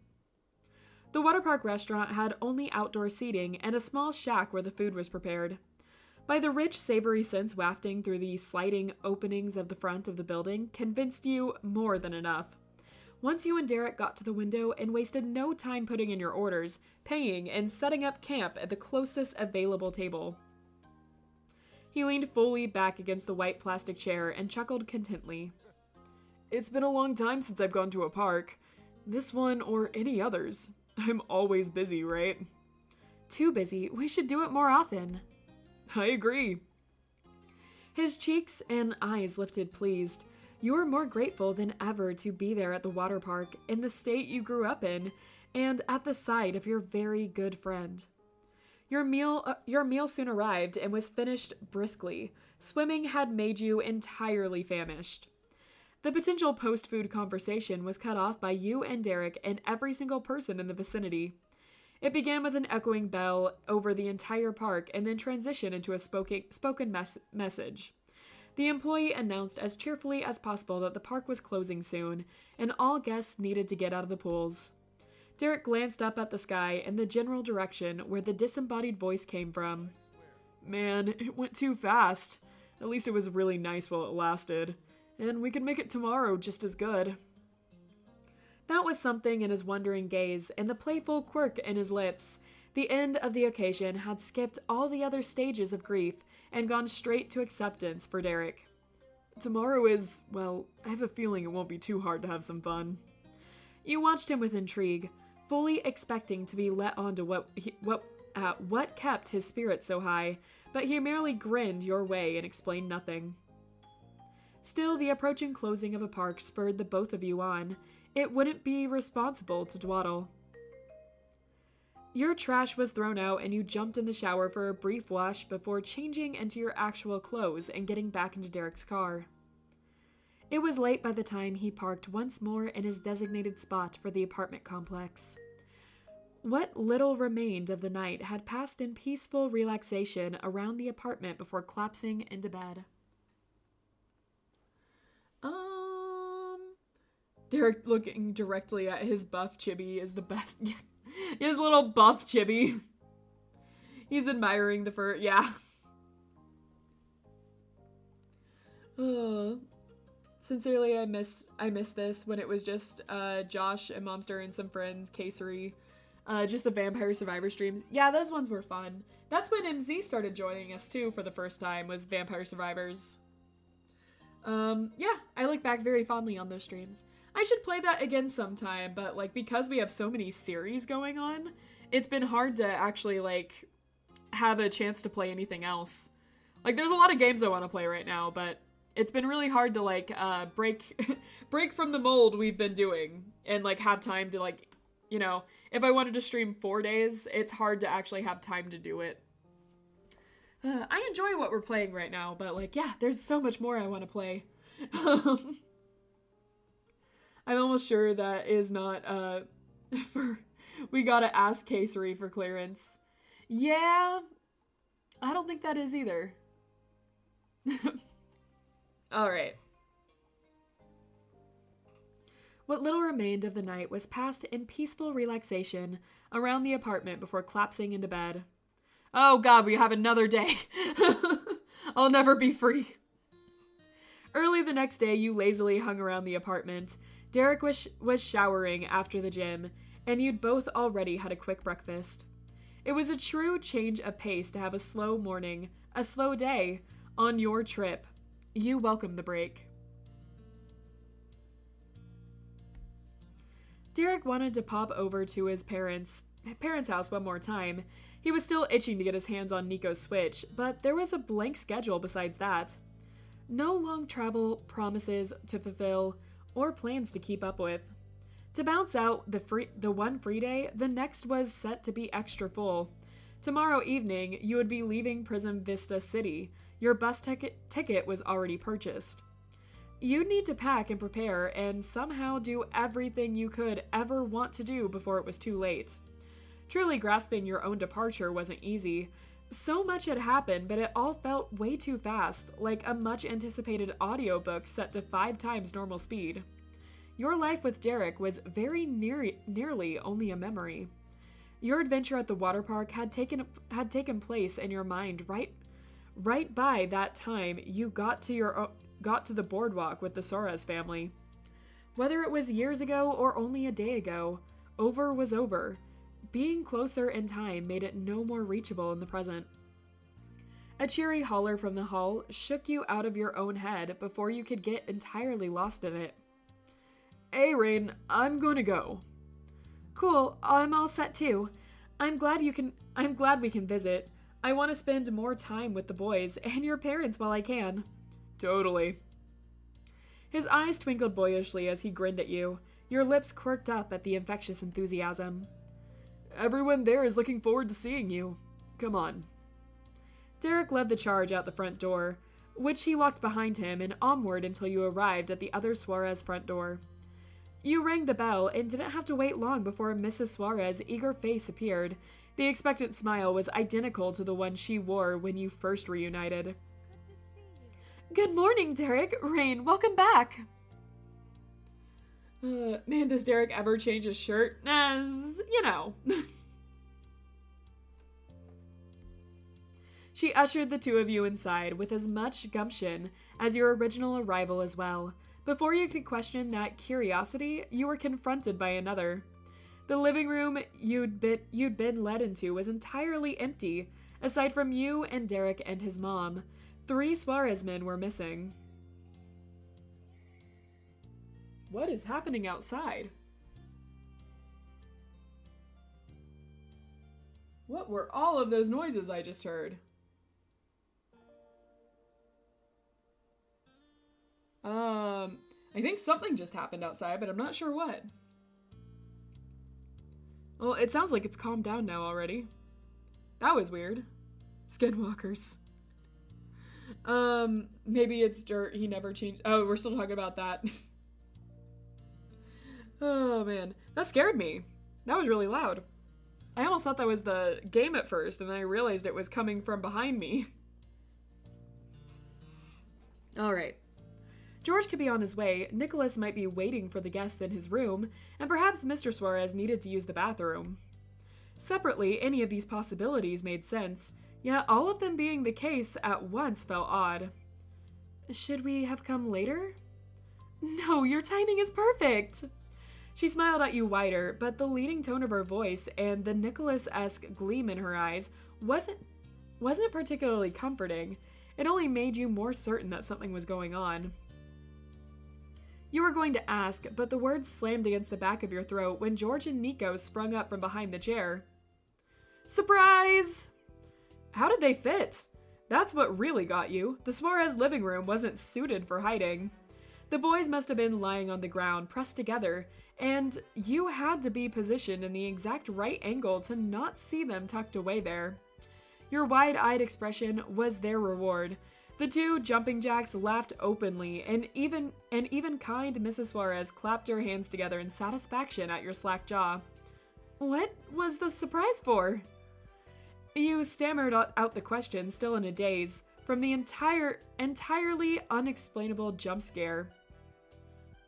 The water park restaurant had only outdoor seating and a small shack where the food was prepared. By the rich, savory scents wafting through the sliding openings of the front of the building convinced you more than enough. Once you and Derek got to the window and wasted no time putting in your orders, paying, and setting up camp at the closest available table. He leaned fully back against the white plastic chair and chuckled contently. It's been a long time since I've gone to a park. This one or any others. I'm always busy, right? Too busy. We should do it more often. I agree. His cheeks and eyes lifted pleased. You were more grateful than ever to be there at the water park, in the state you grew up in, and at the side of your very good friend. Your meal soon arrived and was finished briskly. Swimming had made you entirely famished. The potential post-food conversation was cut off by you and Derek and every single person in the vicinity. It began with an echoing bell over the entire park and then transitioned into a spoken message. The employee announced as cheerfully as possible that the park was closing soon, and all guests needed to get out of the pools. Derek glanced up at the sky in the general direction where the disembodied voice came from. Man, it went too fast. At least it was really nice while it lasted. And we could make it tomorrow just as good. That was something in his wondering gaze and the playful quirk in his lips. The end of the occasion had skipped all the other stages of grief and gone straight to acceptance for Derek. Tomorrow is, well, I have a feeling it won't be too hard to have some fun. You watched him with intrigue, fully expecting to be let on to what kept his spirits so high, but he merely grinned your way and explained nothing. Still, the approaching closing of a park spurred the both of you on. It wouldn't be responsible to dawdle. Your trash was thrown out and you jumped in the shower for a brief wash before changing into your actual clothes and getting back into Derek's car. It was late by the time he parked once more in his designated spot for the apartment complex. What little remained of the night had passed in peaceful relaxation around the apartment before collapsing into bed. Derek looking directly at his buff chibi is the best. His little buff chibi. He's admiring the fur. Yeah. Sincerely, I missed this when it was just Josh and Momster and some friends, Casery. Just the Vampire Survivor streams. Yeah, those ones were fun. That's when MZ started joining us too for the first time, was Vampire Survivors. Yeah, I look back very fondly on those streams. I should play that again sometime, but like because we have so many series going on, it's been hard to actually like have a chance to play anything else. Like there's a lot of games I want to play right now, but it's been really hard to like break from the mold we've been doing and like have time to like, you know, if I wanted to stream 4 days, it's hard to actually have time to do it. I enjoy what we're playing right now, but like, yeah, there's so much more I want to play. I'm almost sure that is not, we gotta ask Casery for clearance. Yeah, I don't think that is either. Alright. What little remained of the night was passed in peaceful relaxation around the apartment before collapsing into bed. Oh god, we have another day. I'll never be free. Early the next day, you lazily hung around the apartment. Derek was showering after the gym, and you'd both already had a quick breakfast. It was a true change of pace to have a slow morning, a slow day, on your trip. You welcomed the break. Derek wanted to pop over to his parents' house one more time. He was still itching to get his hands on Nico's Switch, but there was a blank schedule besides that. No long travel promises to fulfill, or plans to keep up with. To bounce out the one free day, the next was set to be extra full. Tomorrow evening, you would be leaving Prism Vista City. Your bus ticket was already purchased. You'd need to pack and prepare and somehow do everything you could ever want to do before it was too late. Truly grasping your own departure wasn't easy. So much had happened, but it all felt way too fast, like a much-anticipated audiobook set to 5 times normal speed. Your life with Derek was very nearly only a memory. Your adventure at the water park had taken place in your mind right by that time you got to the boardwalk with the Soares family. Whether it was years ago or only a day ago, over was over. Being closer in time made it no more reachable in the present. A cheery holler from the hall shook you out of your own head before you could get entirely lost in it. Hey, Rain, I'm gonna go. Cool, I'm all set too. I'm glad we can visit. I want to spend more time with the boys and your parents while I can. Totally. His eyes twinkled boyishly as he grinned at you. Your lips quirked up at the infectious enthusiasm. Everyone there is looking forward to seeing you. Come on. Derek led the charge out the front door, which he locked behind him and onward until you arrived at the other Soares front door. You rang the bell and didn't have to wait long before Mrs. Soares' eager face appeared. The expectant smile was identical to the one she wore when you first reunited. Good morning, Derek. Rain, welcome back. Man, does Derek ever change his shirt? As, you know. She ushered the two of you inside with as much gumption as your original arrival as well. Before you could question that curiosity, you were confronted by another. The living room you'd been led into was entirely empty. Aside from you and Derek and his mom, 3 Soares men were missing. What is happening outside? What were all of those noises I just heard? I think something just happened outside, but I'm not sure what. Well, it sounds like it's calmed down now already. That was weird. Skinwalkers. Maybe it's dirt. He never changed. Oh, we're still talking about that. Oh, man. That scared me. That was really loud. I almost thought that was the game at first, and then I realized it was coming from behind me. Alright. George could be on his way, Nicholas might be waiting for the guests in his room, and perhaps Mr. Soares needed to use the bathroom. Separately, any of these possibilities made sense, yet all of them being the case at once felt odd. Should we have come later? No, your timing is perfect! She smiled at you wider, but the leading tone of her voice and the Nicholas-esque gleam in her eyes wasn't particularly comforting. It only made you more certain that something was going on. You were going to ask, but the words slammed against the back of your throat when George and Nico sprung up from behind the chair. Surprise! How did they fit? That's what really got you. The Soares living room wasn't suited for hiding. The boys must have been lying on the ground, pressed together, and you had to be positioned in the exact right angle to not see them tucked away there. Your wide-eyed expression was their reward. The 2 jumping jacks laughed openly, and even kind Mrs. Soares clapped her hands together in satisfaction at your slack jaw. What was the surprise for? You stammered out the question, still in a daze, from the entirely unexplainable jump scare.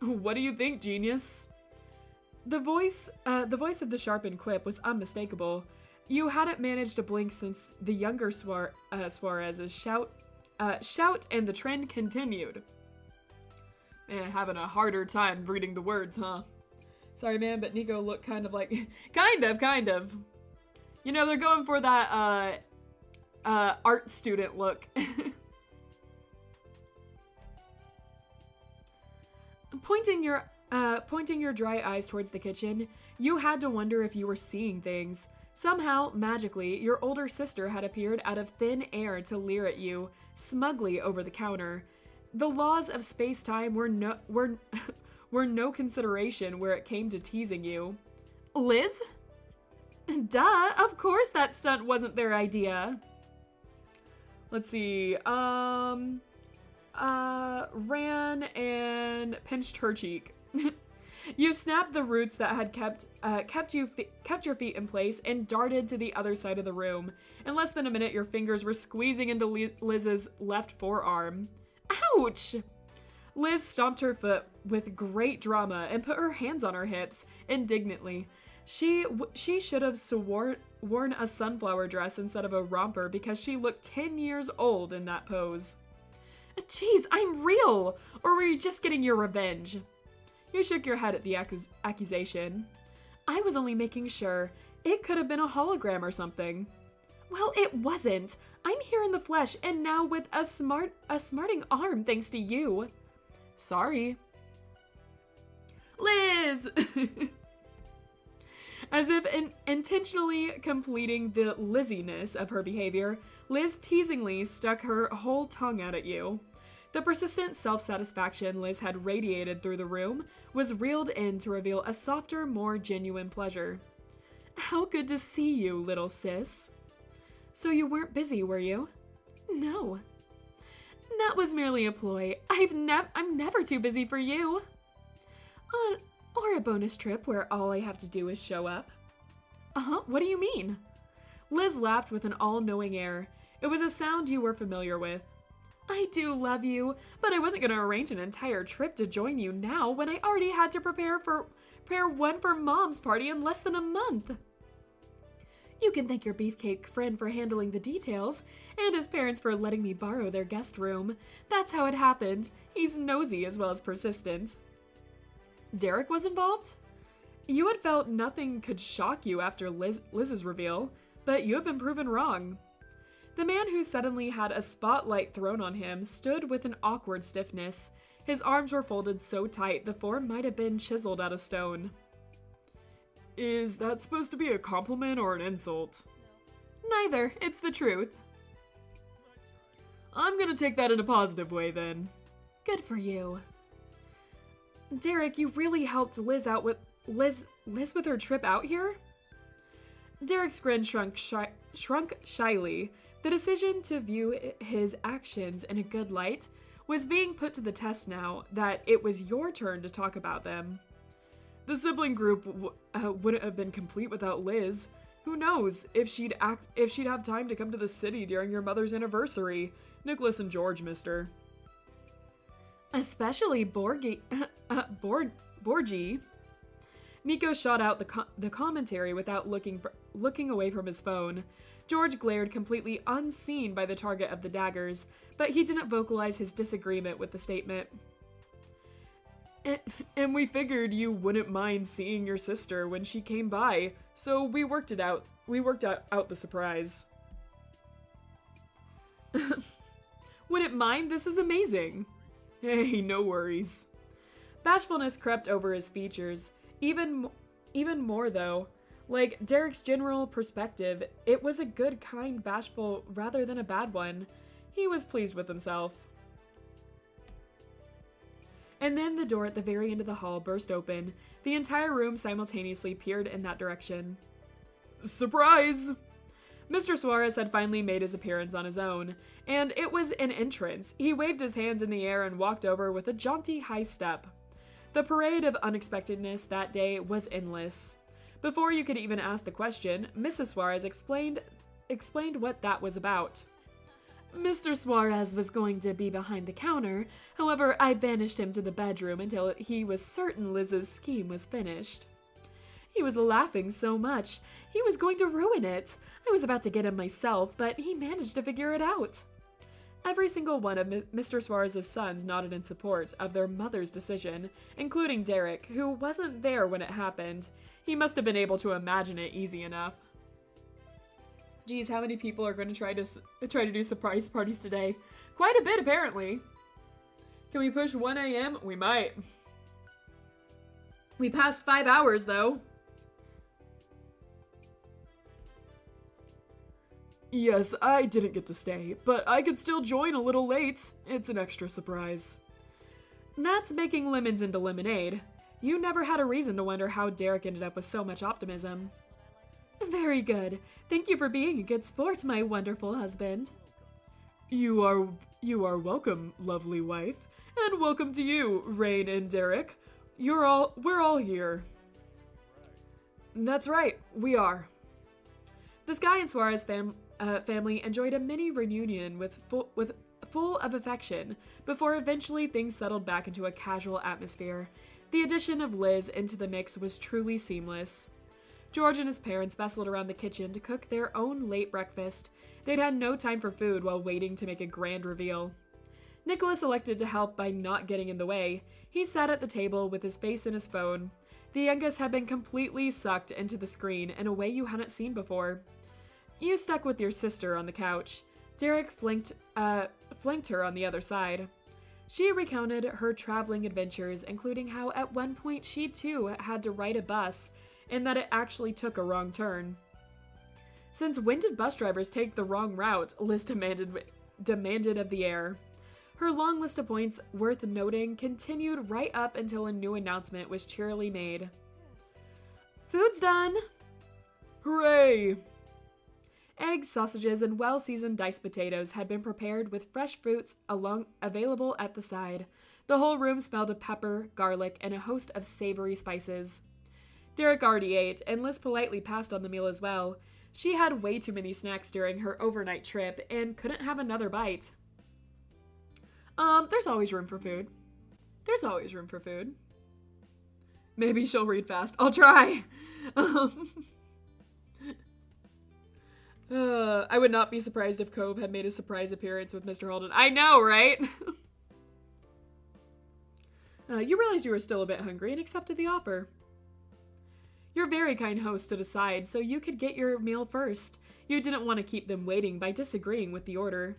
What do you think, genius? The voice of the sharpened quip was unmistakable. You hadn't managed to blink since the younger Soares' shout, and the trend continued. Man, having a harder time reading the words, huh? Sorry, man, but Nico looked kind of like... kind of. You know, they're going for that, art student look. Pointing your dry eyes towards the kitchen, you had to wonder if you were seeing things. Somehow, magically, your older sister had appeared out of thin air to leer at you, smugly over the counter. The laws of space-time were no consideration where it came to teasing you. Liz? Duh, of course that stunt wasn't their idea. Let's see, ran and pinched her cheek. You snapped the roots that had kept your feet in place and darted to the other side of the room. In less than a minute, your fingers were squeezing into Liz's left forearm. Ouch! Liz stomped her foot with great drama and put her hands on her hips indignantly. She should have worn a sunflower dress instead of a romper because she looked 10 years old in that pose. Jeez, I'm real! Or were you just getting your revenge? You shook your head at the accusation. I was only making sure. It could have been a hologram or something. Well, it wasn't. I'm here in the flesh and now with a smarting arm thanks to you. Sorry. Liz! As if intentionally completing the Lizziness of her behavior, Liz teasingly stuck her whole tongue out at you. The persistent self-satisfaction Liz had radiated through the room was reeled in to reveal a softer, more genuine pleasure. How good to see you, little sis. So you weren't busy, were you? No. That was merely a ploy. I'm never too busy for you. Or a bonus trip where all I have to do is show up. What do you mean? Liz laughed with an all-knowing air. It was a sound you were familiar with. I do love you, but I wasn't going to arrange an entire trip to join you now when I already had to prepare one for Mom's party in less than a month. You can thank your beefcake friend for handling the details, and his parents for letting me borrow their guest room. That's how it happened. He's nosy as well as persistent. Derek was involved? You had felt nothing could shock you after Liz's reveal, but you have been proven wrong. The man who suddenly had a spotlight thrown on him stood with an awkward stiffness. His arms were folded so tight the form might have been chiseled out of stone. Is that supposed to be a compliment or an insult? Neither. It's the truth. I'm gonna take that in a positive way then. Good for you. Derek, you really helped Liz out with Liz with her trip out here? Derek's grin shrunk shyly. The decision to view his actions in a good light was being put to the test now that it was your turn to talk about them. The sibling group wouldn't have been complete without Liz. Who knows if she'd have time to come to the city during your mother's anniversary. Nicholas and George missed her. Especially Borgie. Nico shot out the commentary without looking away from his phone. George glared completely unseen by the target of the daggers, but he didn't vocalize his disagreement with the statement. And we figured you wouldn't mind seeing your sister when she came by, so we worked out the surprise. Wouldn't mind? This is amazing. Hey, no worries. Bashfulness crept over his features. Even more, though. Like Derek's general perspective, it was a good, kind, bashful rather than a bad one. He was pleased with himself. And then the door at the very end of the hall burst open. The entire room simultaneously peered in that direction. Surprise! Mr. Suarez had finally made his appearance on his own, and it was an entrance. He waved his hands in the air and walked over with a jaunty high step. The parade of unexpectedness that day was endless. Before you could even ask the question, Mrs. Suarez explained what that was about. Mr. Suarez was going to be behind the counter, however, I banished him to the bedroom until he was certain Liz's scheme was finished. He was laughing so much, he was going to ruin it. I was about to get him myself, but he managed to figure it out. Every single one of Mr. Suarez's sons nodded in support of their mother's decision, including Derek, who wasn't there when it happened. He must have been able to imagine it easy enough. Geez, how many people are going to try to do surprise parties today? Quite a bit, apparently. Can we push 1 a.m.? We might. We passed 5 hours, though. Yes, I didn't get to stay, but I could still join a little late. It's an extra surprise. That's making lemons into lemonade. You never had a reason to wonder how Derek ended up with so much optimism. Very good. Thank you for being a good sport, my wonderful husband. You are You are welcome, lovely wife, and welcome to you, Rain and Derek. We're all here. That's right, we are. The Sky and Suarez family enjoyed a mini reunion full of affection before eventually things settled back into a casual atmosphere. The addition of Liz into the mix was truly seamless. George and his parents bustled around the kitchen to cook their own late breakfast. They'd had no time for food while waiting to make a grand reveal. Nicholas elected to help by not getting in the way. He sat at the table with his face in his phone. The youngest had been completely sucked into the screen in a way you hadn't seen before. You stuck with your sister on the couch. Derek flanked her on the other side. She recounted her traveling adventures, including how at one point she too had to ride a bus, and that it actually took a wrong turn. Since when did bus drivers take the wrong route? Liz demanded of the air. Her long list of points worth noting continued right up until a new announcement was cheerily made. Food's done! Hooray! Eggs, sausages, and well-seasoned diced potatoes had been prepared with fresh fruits available at the side. The whole room smelled of pepper, garlic, and a host of savory spices. Derek already ate, and Liz politely passed on the meal as well. She had way too many snacks during her overnight trip and couldn't have another bite. There's always room for food. There's always room for food. Maybe she'll read fast. I'll try. I would not be surprised if Cove had made a surprise appearance with Mr. Holden. I know, right? You realized you were still a bit hungry and accepted the offer. Your very kind host stood aside so you could get your meal first. You didn't want to keep them waiting by disagreeing with the order.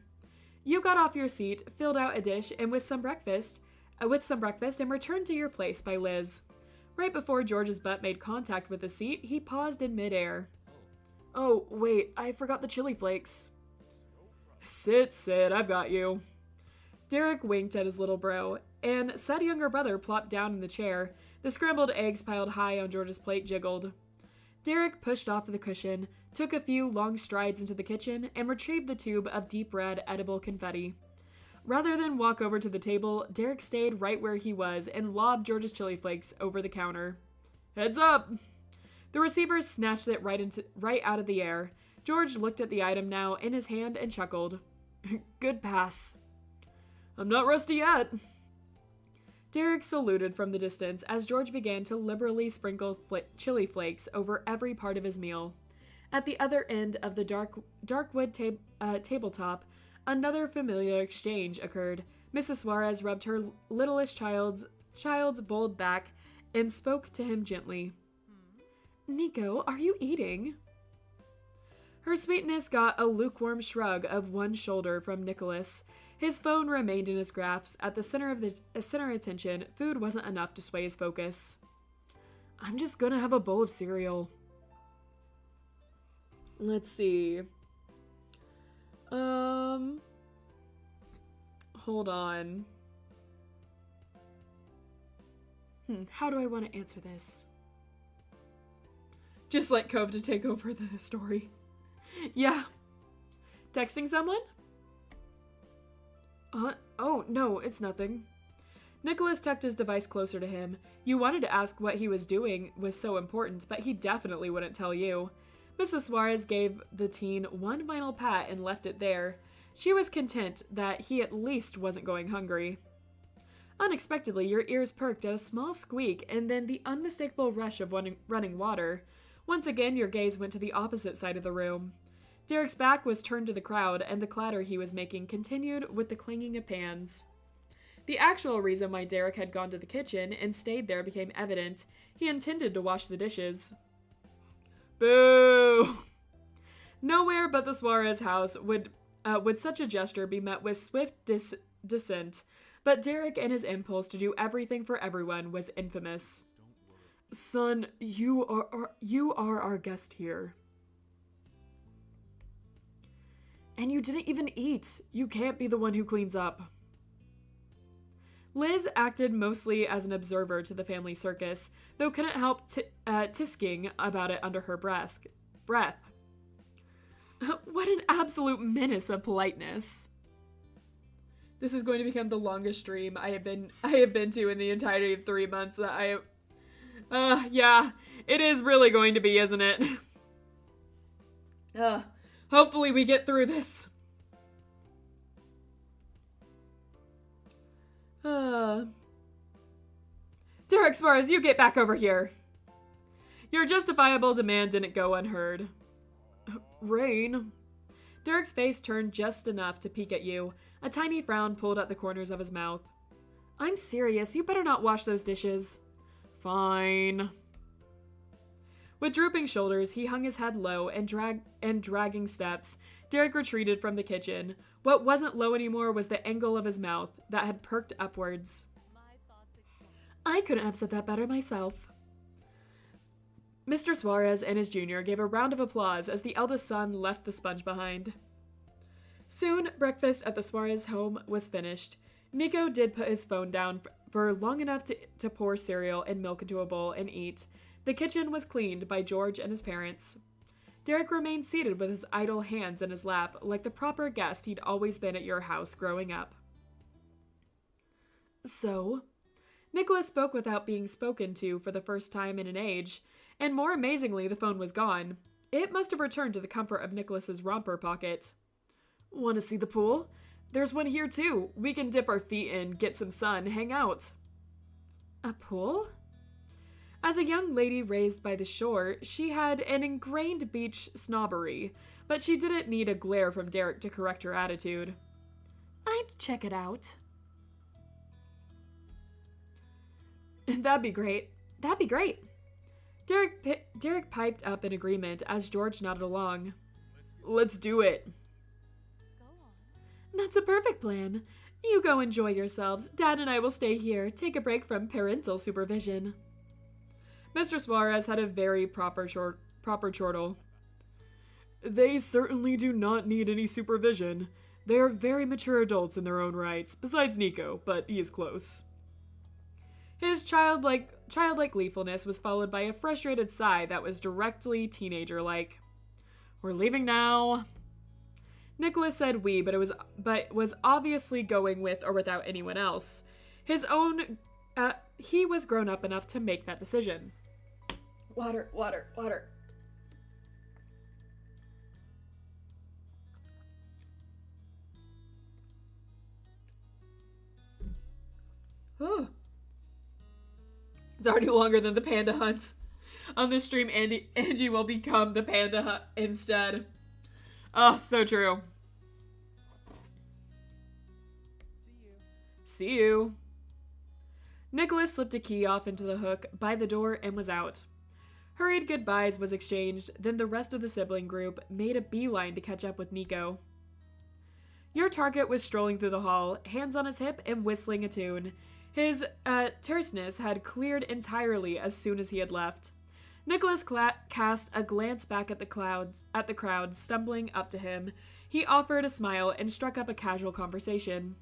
You got off your seat, filled out a dish, and with some breakfast, and returned to your place by Liz. Right before George's butt made contact with the seat, he paused in midair. Oh, wait, I forgot the chili flakes. Sit, I've got you. Derek winked at his little bro, and said younger brother plopped down in the chair. The scrambled eggs piled high on George's plate jiggled. Derek pushed off the cushion, took a few long strides into the kitchen, and retrieved the tube of deep red edible confetti. Rather than walk over to the table, Derek stayed right where he was and lobbed George's chili flakes over the counter. Heads up! The receiver snatched it right out of the air. George looked at the item now in his hand and chuckled. Good pass. I'm not rusty yet. Derek saluted from the distance as George began to liberally sprinkle chili flakes over every part of his meal. At the other end of the dark wood tabletop, another familiar exchange occurred. Mrs. Suarez rubbed her littlest child's bowled back and spoke to him gently. Nico, are you eating? Her sweetness got a lukewarm shrug of one shoulder from Nicholas. His phone remained in his grasp. At the center of attention, food wasn't enough to sway his focus. I'm just gonna have a bowl of cereal. Let's see. Hold on. How do I want to answer this? Just let Cove to take over the story. Yeah. Texting someone? Oh, no, it's nothing. Nicholas tucked his device closer to him. You wanted to ask what he was doing was so important, but he definitely wouldn't tell you. Mrs. Suarez gave the teen one final pat and left it there. She was content that he at least wasn't going hungry. Unexpectedly, your ears perked at a small squeak and then the unmistakable rush of running water. Once again, your gaze went to the opposite side of the room. Derek's back was turned to the crowd, and the clatter he was making continued with the clanging of pans. The actual reason why Derek had gone to the kitchen and stayed there became evident. He intended to wash the dishes. Boo! Nowhere but the Suarez house would such a gesture be met with swift dissent, but Derek and his impulse to do everything for everyone was infamous. Son, you are our guest here. And you didn't even eat. You can't be the one who cleans up. Liz acted mostly as an observer to the family circus, though couldn't help tisking about it under her breath. What an absolute menace of politeness. This is going to become the longest stream I have been to in the entirety of 3 months that yeah, it is really going to be, isn't it? Hopefully we get through this. Derek Suarez, you get back over here. Your justifiable demand didn't go unheard. Rain. Derek's face turned just enough to peek at you. A tiny frown pulled at the corners of his mouth. I'm serious, you better not wash those dishes. Fine. With drooping shoulders, he hung his head low and dragging steps. Derek retreated from the kitchen. What wasn't low anymore was the angle of his mouth that had perked upwards. I couldn't have said that better myself. Mr. Suarez and his junior gave a round of applause as the eldest son left the sponge behind. Soon, breakfast at the Suarez home was finished. Nico did put his phone down for long enough to pour cereal and milk into a bowl and eat. The kitchen was cleaned by George and his parents. Derek remained seated with his idle hands in his lap, like the proper guest he'd always been at your house growing up. So? Nicholas spoke without being spoken to for the first time in an age, and more amazingly, the phone was gone. It must have returned to the comfort of Nicholas's romper pocket. Want to see the pool? There's one here too. We can dip our feet in, get some sun, hang out. A pool? As a young lady raised by the shore, she had an ingrained beach snobbery, but she didn't need a glare from Derek to correct her attitude. I'd check it out. That'd be great. That'd be great. Derek piped up in agreement as George nodded along. Let's do it. Go on. That's a perfect plan. You go enjoy yourselves. Dad and I will stay here, take a break from parental supervision. Mr. Suarez had a very proper chortle. They certainly do not need any supervision. They are very mature adults in their own rights, besides Nico, but he is close. His childlike gleefulness was followed by a frustrated sigh that was directly teenager-like. We're leaving now. Nicholas said we, but was obviously going with or without anyone else. He was grown up enough to make that decision. Water, water, water. Ooh. It's already longer than the panda hunt. On this stream, Angie will become the panda hunt instead. Oh, so true. See you. Nicholas slipped a key off into the hook by the door and was out. Hurried goodbyes was exchanged, then the rest of the sibling group made a beeline to catch up with Nico. Your target was strolling through the hall, hands on his hip and whistling a tune. His terseness had cleared entirely as soon as he had left. Nicholas cast a glance back at the crowd stumbling up to him. He offered a smile and struck up a casual conversation.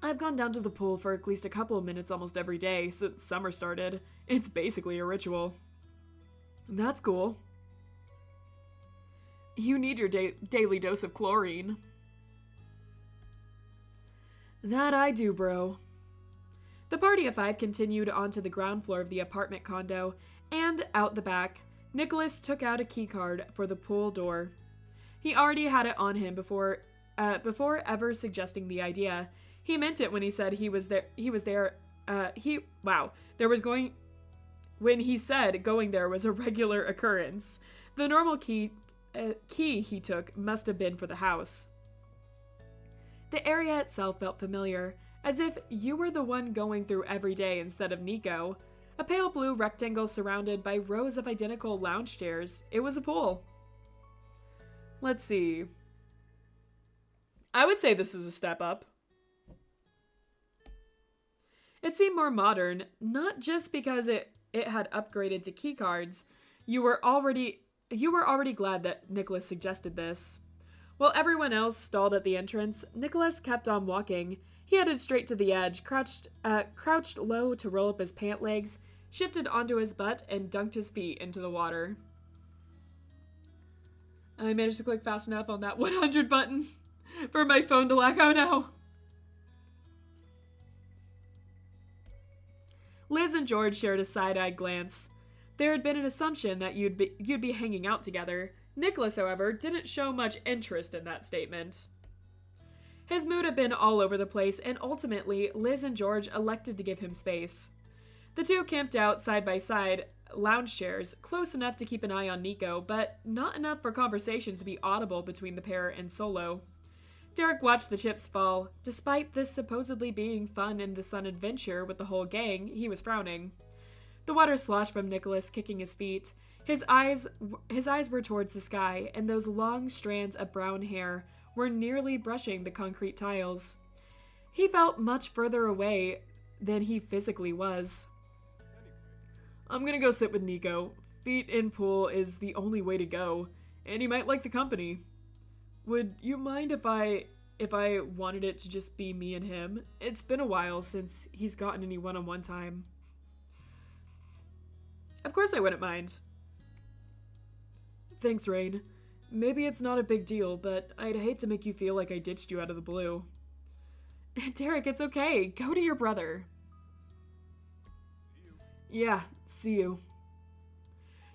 I've gone down to the pool for at least a couple of minutes almost every day since summer started. It's basically a ritual. That's cool. You need your daily dose of chlorine. That I do, bro. The party of five continued onto the ground floor of the apartment condo, and out the back, Nicholas took out a keycard for the pool door. He already had it on him before ever suggesting the idea. He meant it when he said when he said going there was a regular occurrence. The normal key he took must have been for the house. The area itself felt familiar, as if you were the one going through every day instead of Nico. A pale blue rectangle surrounded by rows of identical lounge chairs. It was a pool. Let's see. I would say this is a step up. It seemed more modern, not just because it had upgraded to keycards. You were already glad that Nicholas suggested this. While everyone else stalled at the entrance, Nicholas kept on walking. He headed straight to the edge, crouched low to roll up his pant legs, shifted onto his butt, and dunked his feet into the water. I managed to click fast enough on that 100 button for my phone to lag. Oh no! Liz and George shared a side-eyed glance. There had been an assumption that you'd be hanging out together. Nicholas, however, didn't show much interest in that statement. His mood had been all over the place, and ultimately, Liz and George elected to give him space. The two camped out side by side, lounge chairs, close enough to keep an eye on Nico, but not enough for conversations to be audible between the pair and Solo. Derek watched the chips fall. Despite this supposedly being fun and the sun adventure with the whole gang, he was frowning. The water sloshed from Nicholas, kicking his feet. His eyes were towards the sky, and those long strands of brown hair were nearly brushing the concrete tiles. He felt much further away than he physically was. I'm gonna go sit with Nico. Feet in pool is the only way to go, and he might like the company. Would you mind if I wanted it to just be me and him? It's been a while since he's gotten any one-on-one time. Of course I wouldn't mind. Thanks, Rain. Maybe it's not a big deal, but I'd hate to make you feel like I ditched you out of the blue. Derek, it's okay. Go to your brother. Yeah, see you.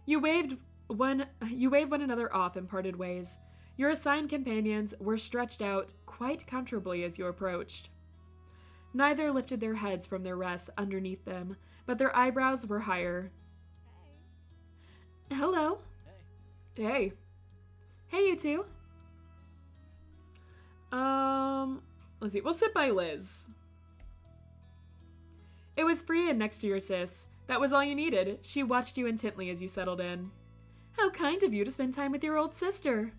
You waved one another off and parted ways. Your assigned companions were stretched out quite comfortably as you approached. Neither lifted their heads from their rests underneath them, but their eyebrows were higher. Hey. Hello. Hey. Hey, you two. Let's see. We'll sit by Liz. It was free and next to your sis. That was all you needed. She watched you intently as you settled in. How kind of you to spend time with your old sister.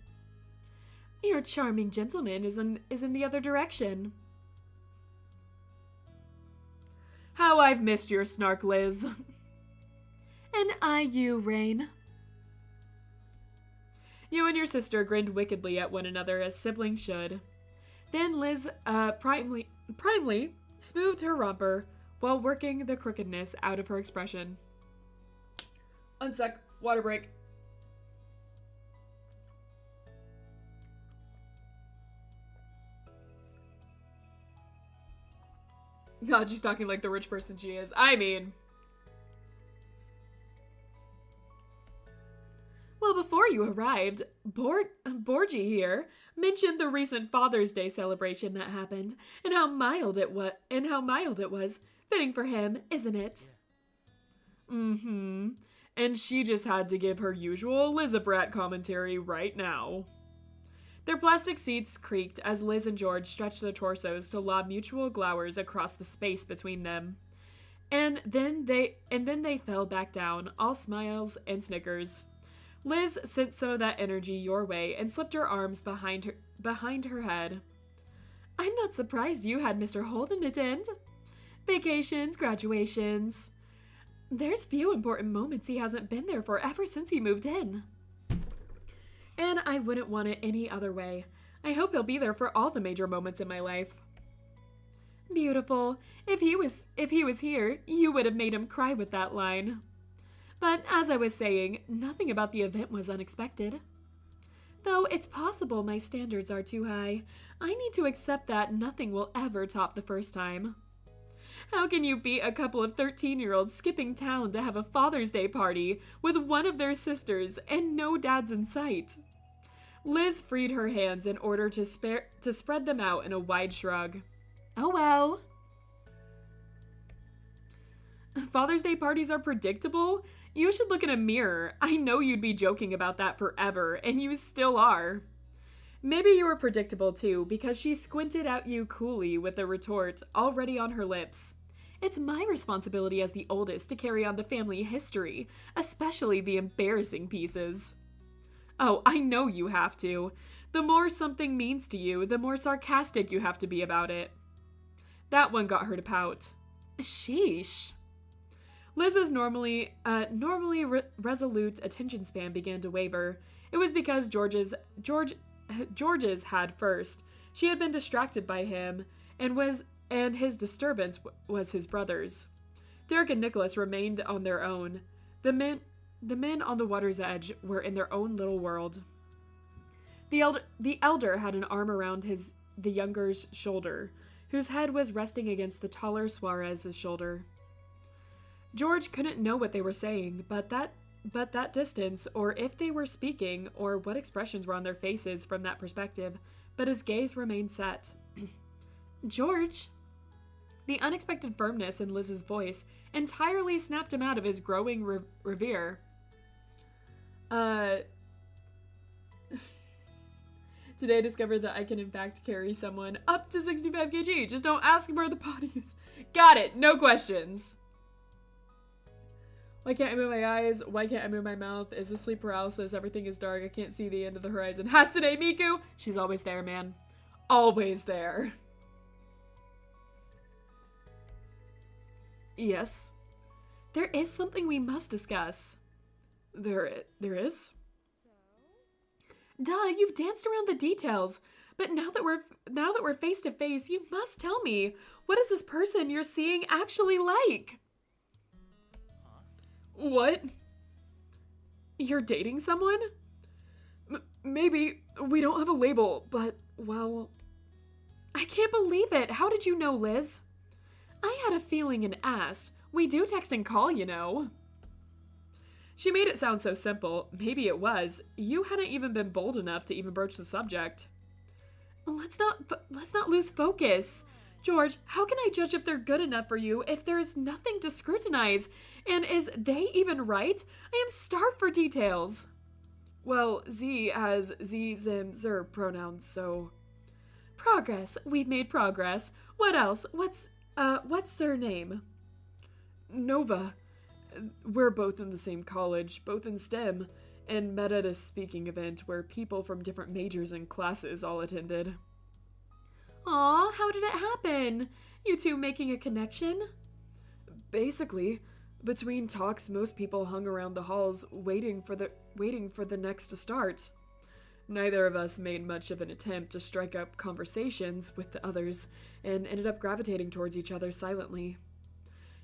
Your charming gentleman is in the other direction. How I've missed your snark, Liz. And I you, Rain. You and your sister grinned wickedly at one another as siblings should. Then Liz primely smoothed her romper while working the crookedness out of her expression. Unsec, water break. God, she's talking like the rich person she is. I mean. Well, before you arrived, Borgie here mentioned the recent Father's Day celebration that happened, and how mild it was. Fitting for him, isn't it? Mm-hmm. And she just had to give her usual Elizabeth commentary right now. Their plastic seats creaked as Liz and George stretched their torsos to lob mutual glowers across the space between them. And then they fell back down, all smiles and snickers. Liz sent some of that energy your way and slipped her arms behind her head. I'm not surprised you had Mr. Holden attend. Vacations, graduations. There's few important moments he hasn't been there for ever since he moved in. And I wouldn't want it any other way. I hope he'll be there for all the major moments in my life. Beautiful. If he was here, you would have made him cry with that line. But as I was saying, nothing about the event was unexpected. Though it's possible my standards are too high, I need to accept that nothing will ever top the first time. How can you beat a couple of 13-year-olds skipping town to have a Father's Day party with one of their sisters and no dads in sight? Liz freed her hands in order to spread them out in a wide shrug. Oh well. Father's Day parties are predictable? You should look in a mirror. I know you'd be joking about that forever, and you still are. Maybe you were predictable too, because she squinted at you coolly with a retort already on her lips. It's my responsibility as the oldest to carry on the family history, especially the embarrassing pieces. Oh, I know you have to. The more something means to you, the more sarcastic you have to be about it. That one got her to pout. Sheesh. Liz's normally resolute attention span began to waver. It was because George's had first. She had been distracted by him, and his disturbance was his brother's. Derek and Nicholas remained on their own. The men on the water's edge were in their own little world. The elder had an arm around the younger's shoulder, whose head was resting against the taller Suarez's shoulder. George couldn't know what they were saying, but that distance, or if they were speaking, or what expressions were on their faces from that perspective, but his gaze remained set. George? The unexpected firmness in Liz's voice entirely snapped him out of his growing revere. Today I discovered that I can in fact carry someone up to 65 kg. Just don't ask him where the body is. Got it. No questions. Why can't I move my eyes? Why can't I move my mouth? Is this sleep paralysis? Everything is dark. I can't see the end of the horizon. Hatsune Miku! She's always there, man. Always there. Yes? There is something we must discuss. There is? Duh, you've danced around the details. But now that we're face to face, you must tell me. What is this person you're seeing actually like? What? You're dating someone? Maybe. We don't have a label, but, well... I can't believe it. How did you know, Liz? I had a feeling and asked. We do text and call, you know. She made it sound so simple. Maybe it was. You hadn't even been bold enough to even broach the subject. Let's not lose focus. George, how can I judge if they're good enough for you if there's nothing to scrutinize? And is they even right? I am starved for details. Well, Z has Z, Zim, Zer pronouns, so... Progress. We've made progress. What else? What's their name? Nova. We're both in the same college, both in STEM, and met at a speaking event where people from different majors and classes all attended. Aw, how did it happen? You two making a connection? Basically, between talks, most people hung around the halls waiting for the next to start. Neither of us made much of an attempt to strike up conversations with the others, and ended up gravitating towards each other silently.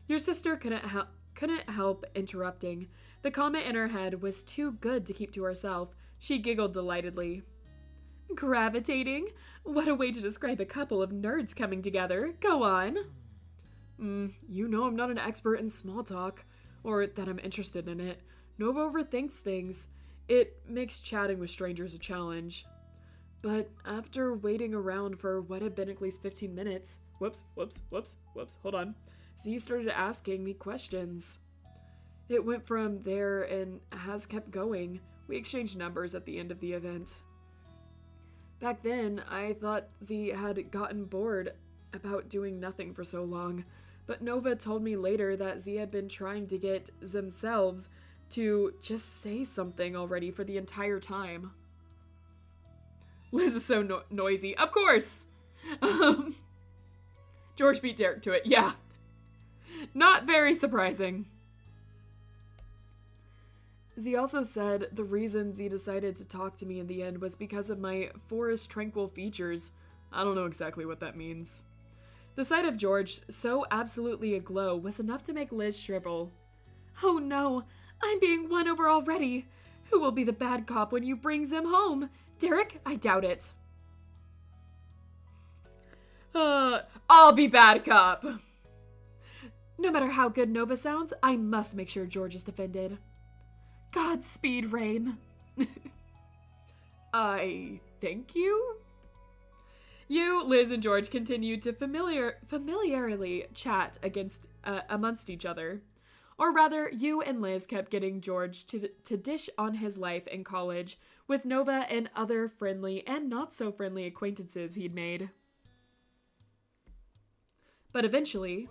Your sister couldn't help interrupting. The comment in her head was too good to keep to herself. She giggled delightedly. Gravitating? What a way to describe a couple of nerds coming together. Go on. You know I'm not an expert in small talk, or that I'm interested in it. Nova overthinks things. It makes chatting with strangers a challenge. But after waiting around for what had been at least 15 minutes... Whoops, hold on. Z started asking me questions. It went from there and has kept going. We exchanged numbers at the end of the event. Back then, I thought Z had gotten bored about doing nothing for so long, but Nova told me later that Z had been trying to get themselves to just say something already for the entire time. Liz is so noisy. Of course! George beat Derek to it, yeah. Not very surprising. Z also said the reason Z decided to talk to me in the end was because of my forest tranquil features. I don't know exactly what that means. The sight of George, so absolutely aglow, was enough to make Liz shrivel. Oh no, I'm being won over already. Who will be the bad cop when you bring Zim home? Derek? I doubt it. I'll be bad cop. No matter how good Nova sounds, I must make sure George is defended. Godspeed, Rain. I thank you? You, Liz, and George continued to familiarly chat amongst each other. Or rather, you and Liz kept getting George to dish on his life in college with Nova and other friendly and not so friendly acquaintances he'd made. But eventually...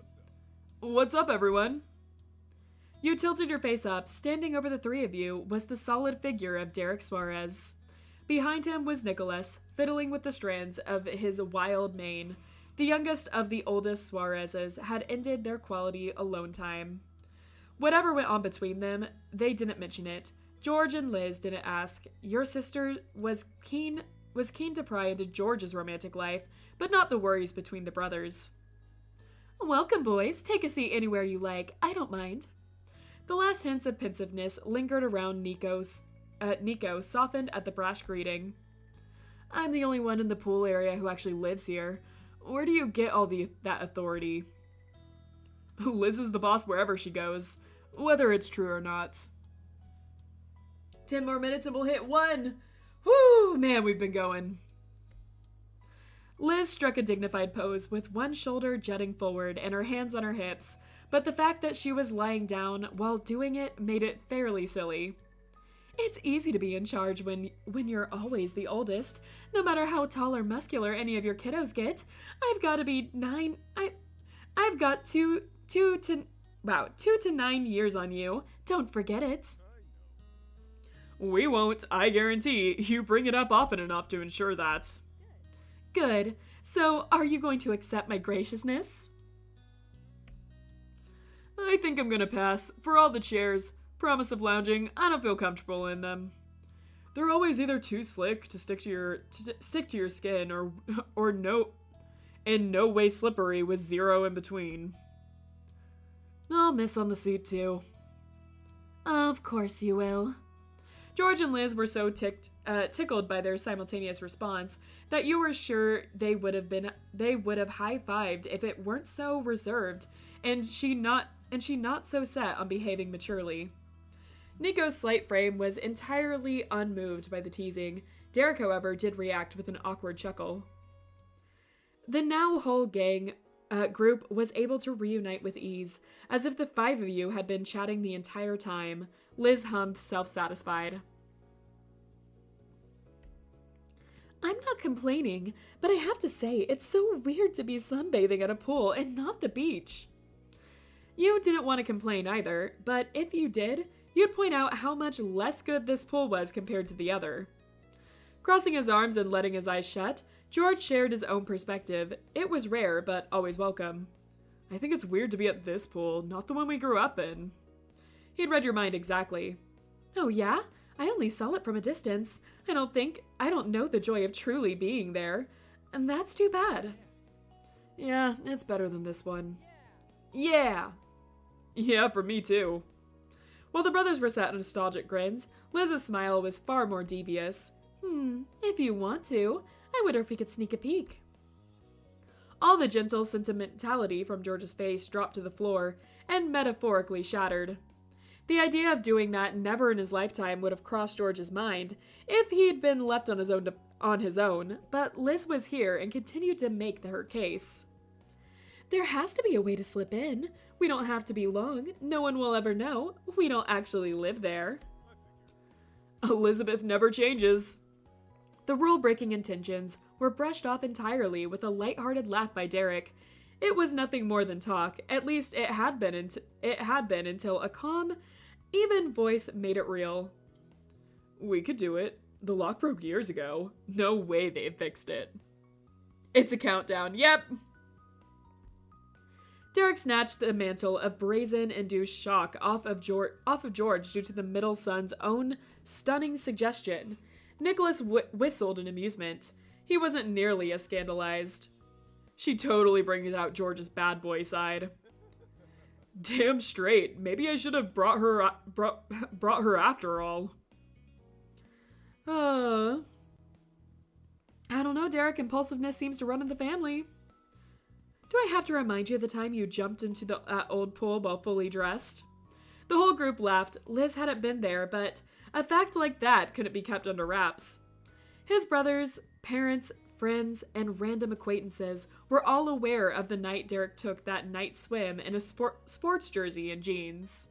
What's up, everyone? You tilted your face up. Standing over the three of you was the solid figure of Derek Suarez. Behind him was Nicholas, fiddling with the strands of his wild mane. The youngest of the oldest Suarezes had ended their quality alone time. Whatever went on between them, they didn't mention it. George and Liz didn't ask. Your sister was keen to pry into George's romantic life, but not the worries between the brothers. Welcome, boys. Take a seat anywhere you like. I don't mind. The last hints of pensiveness lingered around Nico, softened at the brash greeting. I'm the only one in the pool area who actually lives here. Where do you get all that authority? Liz is the boss wherever she goes, whether it's true or not. 10 more minutes and we'll hit 1. Whoo, man, we've been going. Liz struck a dignified pose with one shoulder jutting forward and her hands on her hips, but the fact that she was lying down while doing it made it fairly silly. It's easy to be in charge when you're always the oldest, no matter how tall or muscular any of your kiddos get. I've got to be 9. I've got 2 to 9 years on you. Don't forget it. We won't, I guarantee. You bring it up often enough to ensure that. Good. So, are you going to accept my graciousness? I think I'm gonna pass. For all the chairs, promise of lounging, I don't feel comfortable in them. They're always either too slick to stick to your skin or no way slippery with zero in between. I'll miss on the seat too. Of course you will. George and Liz were so tickled by their simultaneous response that you were sure they would have high-fived if it weren't so reserved and she not so set on behaving maturely. Nico's slight frame was entirely unmoved by the teasing. Derek, however, did react with an awkward chuckle. The now whole gang group was able to reunite with ease, as if the 5 of you had been chatting the entire time. Liz hummed, self-satisfied. I'm not complaining, but I have to say, it's so weird to be sunbathing at a pool and not the beach. You didn't want to complain either, but if you did, you'd point out how much less good this pool was compared to the other. Crossing his arms and letting his eyes shut, George shared his own perspective. It was rare, but always welcome. I think it's weird to be at this pool, not the one we grew up in. He'd read your mind exactly. Oh yeah? I only saw it from a distance. I don't know the joy of truly being there. And that's too bad. Yeah, it's better than this one. Yeah. Yeah, for me too. While the brothers were set in nostalgic grins, Liz's smile was far more devious. If you want to, I wonder if we could sneak a peek. All the gentle sentimentality from George's face dropped to the floor and metaphorically shattered. The idea of doing that never in his lifetime would have crossed George's mind if he'd been left on his own, but Liz was here and continued to make her case. There has to be a way to slip in. We don't have to be long. No one will ever know. We don't actually live there. Elizabeth never changes. The rule-breaking intentions were brushed off entirely with a light-hearted laugh by Derek. It was nothing more than talk. At least it had been until a calm, even voice made it real. We could do it. The lock broke years ago. No way they fixed it. It's a countdown. Yep. Derek snatched the mantle of brazen-induced shock off of George due to the middle son's own stunning suggestion. Nicholas whistled in amusement. He wasn't nearly as scandalized. She totally brings out George's bad boy side. Damn straight. Maybe I should have brought her after all. I don't know, Derek. Impulsiveness seems to run in the family. Do I have to remind you of the time you jumped into the old pool while fully dressed? The whole group laughed. Liz hadn't been there, but a fact like that couldn't be kept under wraps. His brothers, parents, friends, and random acquaintances were all aware of the night Derek took that night swim in a sports jersey and jeans.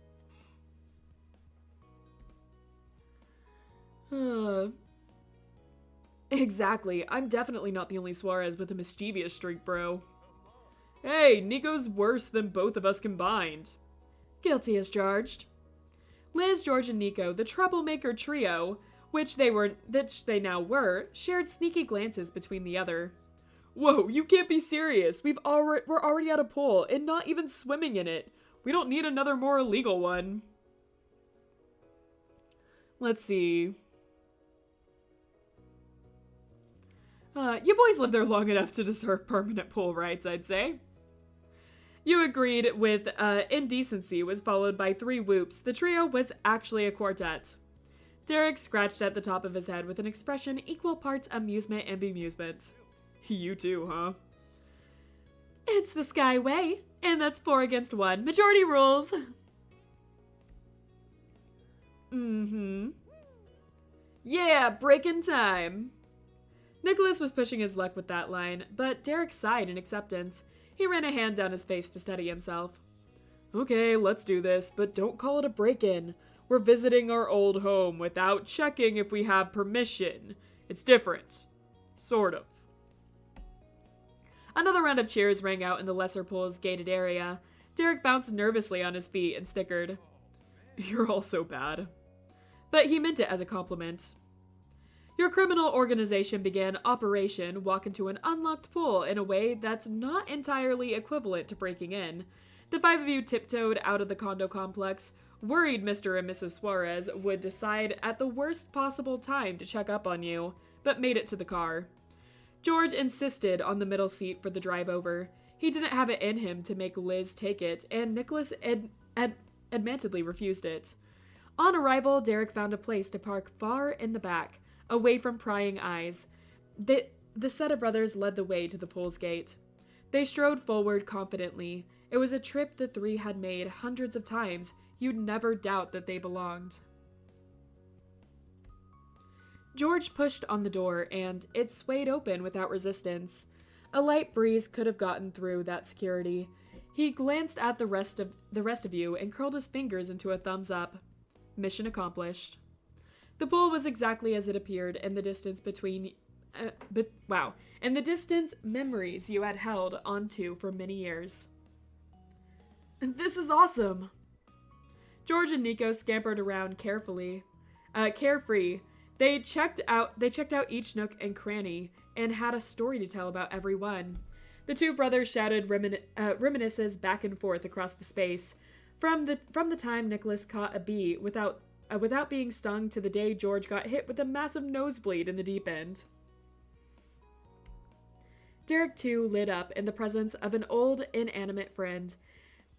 Exactly. I'm definitely not the only Suarez with a mischievous streak, bro. Hey, Nico's worse than both of us combined. Guilty as charged. Liz, George, and Nico, the troublemaker trio, which they now were, shared sneaky glances between the other. Whoa, you can't be serious. We're already at a pool and not even swimming in it. We don't need another more illegal one. Let's see. You boys lived there long enough to deserve permanent pool rights, I'd say. You agreed with indecency was followed by 3 whoops. The trio was actually a quartet. Derek scratched at the top of his head with an expression equal parts amusement and bemusement. You too, huh? It's the Skyway. And that's 4 against 1. Majority rules. Yeah, breaking time. Nicholas was pushing his luck with that line, but Derek sighed in acceptance. He ran a hand down his face to steady himself. Okay, let's do this, but don't call it a break-in. We're visiting our old home without checking if we have permission. It's different. Sort of. Another round of cheers rang out in the lesser pool's gated area. Derek bounced nervously on his feet and snickered. You're all so bad. But he meant it as a compliment. Your criminal organization began Operation Walk into an Unlocked Pool in a way that's not entirely equivalent to breaking in. The 5 of you tiptoed out of the condo complex, worried Mr. and Mrs. Suarez would decide at the worst possible time to check up on you, but made it to the car. George insisted on the middle seat for the drive over. He didn't have it in him to make Liz take it, and Nicholas admittedly refused it. On arrival, Derek found a place to park far in the back, away from prying eyes. The Seta brothers led the way to the pool's gate. They strode forward confidently. It was a trip the 3 had made hundreds of times. You'd never doubt that they belonged. George pushed on the door, and it swayed open without resistance. A light breeze could have gotten through that security. He glanced at the rest of you and curled his fingers into a thumbs up. Mission accomplished. The pool was exactly as it appeared in the distance in the distant memories you had held onto for many years. This is awesome. George and Nico scampered around carefree. They checked out each nook and cranny and had a story to tell about every one. The 2 brothers shouted reminiscences back and forth across the space, from the time Nicholas caught a bee without being stung to the day George got hit with a massive nosebleed in the deep end. Derek too lit up in the presence of an old inanimate friend.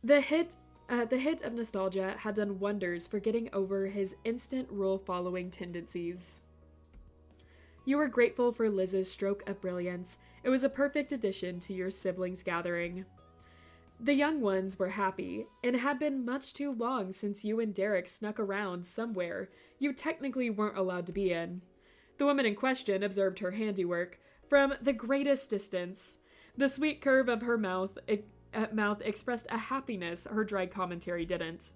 The hit of nostalgia had done wonders for getting over his instant rule-following tendencies. You were grateful for Liz's stroke of brilliance. It was a perfect addition to your siblings' gathering. The young ones were happy. It had been much too long since you and Derek snuck around somewhere you technically weren't allowed to be in. The woman in question observed her handiwork from the greatest distance. The sweet curve of her mouth expressed a happiness her dry commentary didn't.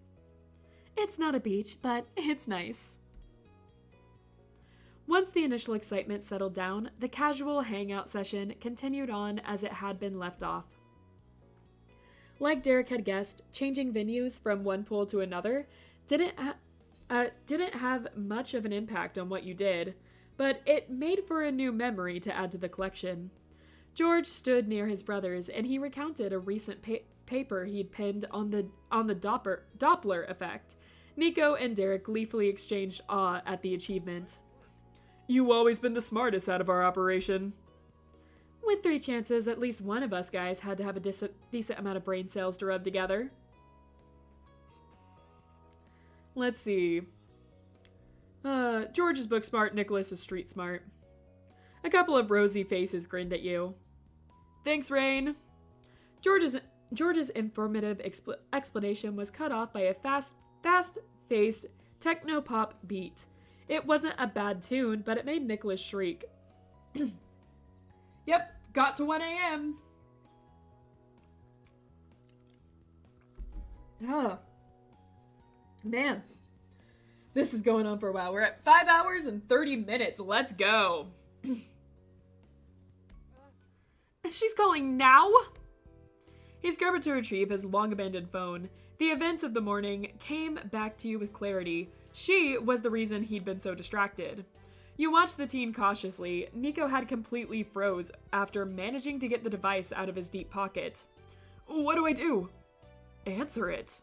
It's not a beach, but it's nice. Once the initial excitement settled down, the casual hangout session continued on as it had been left off. Like Derek had guessed, changing venues from one pool to another didn't have much of an impact on what you did, but it made for a new memory to add to the collection. George stood near his brothers, and he recounted a recent paper he'd pinned on the Doppler effect. Nico and Derek gleefully exchanged awe at the achievement. You always been the smartest out of our operation. With 3 chances, at least one of us guys had to have a decent amount of brain cells to rub together. Let's see. George is book smart, Nicholas is street smart. A couple of rosy faces grinned at you. Thanks, Rain. George's informative explanation was cut off by a fast-paced techno-pop beat. It wasn't a bad tune, but it made Nicholas shriek. Yep, got to 1 a.m. Oh. Man. This is going on for a while. We're at 5 hours and 30 minutes. Let's go. She's calling now? He scrambled to retrieve his long-abandoned phone. The events of the morning came back to you with clarity. She was the reason he'd been so distracted. You watched the teen cautiously. Nico had completely froze after managing to get the device out of his deep pocket. What do I do? Answer it,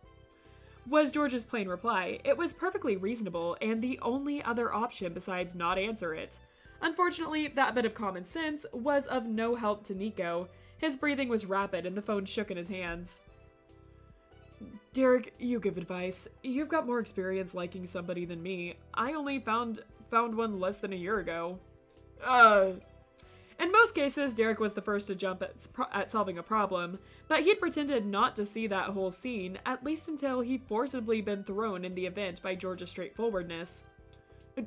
was George's plain reply. It was perfectly reasonable and the only other option besides not answer it. Unfortunately, that bit of common sense was of no help to Nico. His breathing was rapid and the phone shook in his hands. Derek, you give advice. You've got more experience liking somebody than me. I only found one less than a year ago. In most cases, Derek was the first to jump at solving a problem, but he'd pretended not to see that whole scene, at least until he'd forcibly been thrown in the event by George's straightforwardness.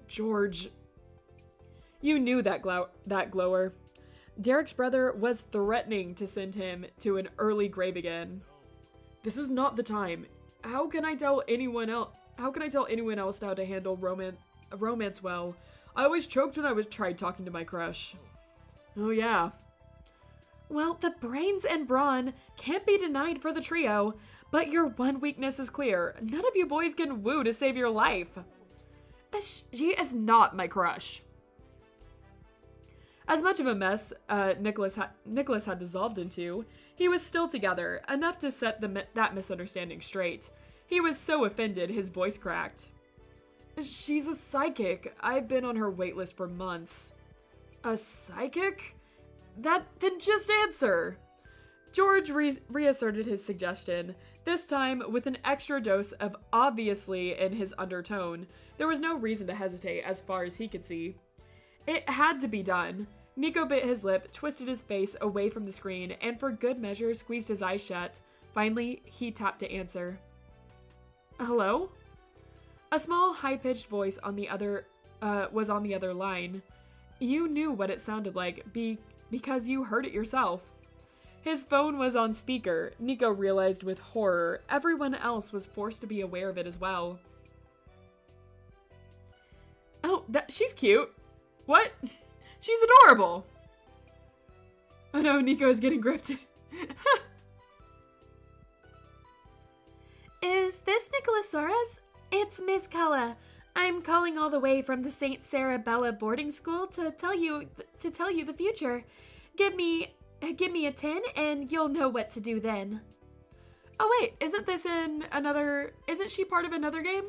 George. You knew that glower. Derek's brother was threatening to send him to an early grave again. This is not the time. How can I tell anyone else how to handle romance well? I always choked when I tried talking to my crush. Oh yeah. Well, the brains and brawn can't be denied for the trio, but your one weakness is clear. None of you boys can woo to save your life. She is not my crush. As much of a mess Nicholas had dissolved into, he was still together, enough to set that misunderstanding straight. He was so offended his voice cracked. She's a psychic. I've been on her waitlist for months. A psychic? Then just answer. George reasserted his suggestion, this time with an extra dose of obviously in his undertone. There was no reason to hesitate as far as he could see. It had to be done. Nico bit his lip, twisted his face away from the screen, and for good measure squeezed his eyes shut. Finally, he tapped to answer. Hello? A small, high-pitched voice was on the other line. You knew what it sounded like because you heard it yourself. His phone was on speaker. Nico realized with horror. Everyone else was forced to be aware of it as well. Oh, she's cute. What? She's adorable. Oh no, Nico is getting grifted. Is this Nicholas? It's Miss Kella. I'm calling all the way from the St. Sarah-Bella boarding school to tell you the future. Give me a 10 and you'll know what to do then. Oh wait, isn't she part of another game?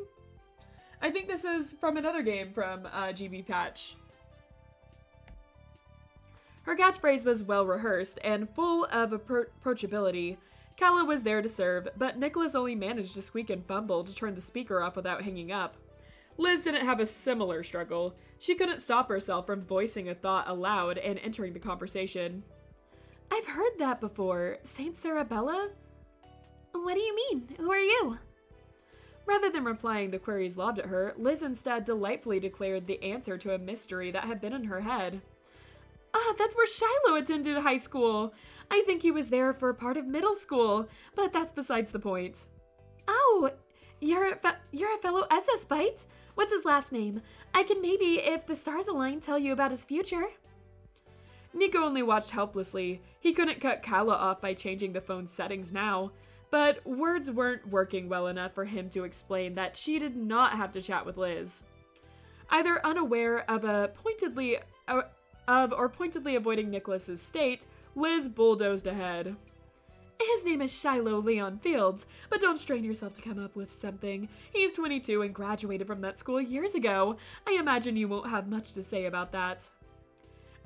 I think this is from another game from GB Patch. Her catchphrase was well rehearsed and full of approachability. Kella was there to serve, but Nicholas only managed to squeak and fumble to turn the speaker off without hanging up. Liz didn't have a similar struggle. She couldn't stop herself from voicing a thought aloud and entering the conversation. I've heard that before. St. Sarah-Bella? What do you mean? Who are you? Rather than replying the queries lobbed at her, Liz instead delightfully declared the answer to a mystery that had been in her head. That's where Shiloh attended high school. I think he was there for part of middle school, but that's besides the point. Oh, you're a fellow SS Bite? What's his last name? I can maybe, if the stars align, tell you about his future. Nico only watched helplessly. He couldn't cut Kala off by changing the phone's settings now, but words weren't working well enough for him to explain that she did not have to chat with Liz. Either unaware of pointedly avoiding Nicholas's state, Liz bulldozed ahead. His name is Shiloh Leon Fields, but don't strain yourself to come up with something. He's 22 and graduated from that school years ago. I imagine you won't have much to say about that.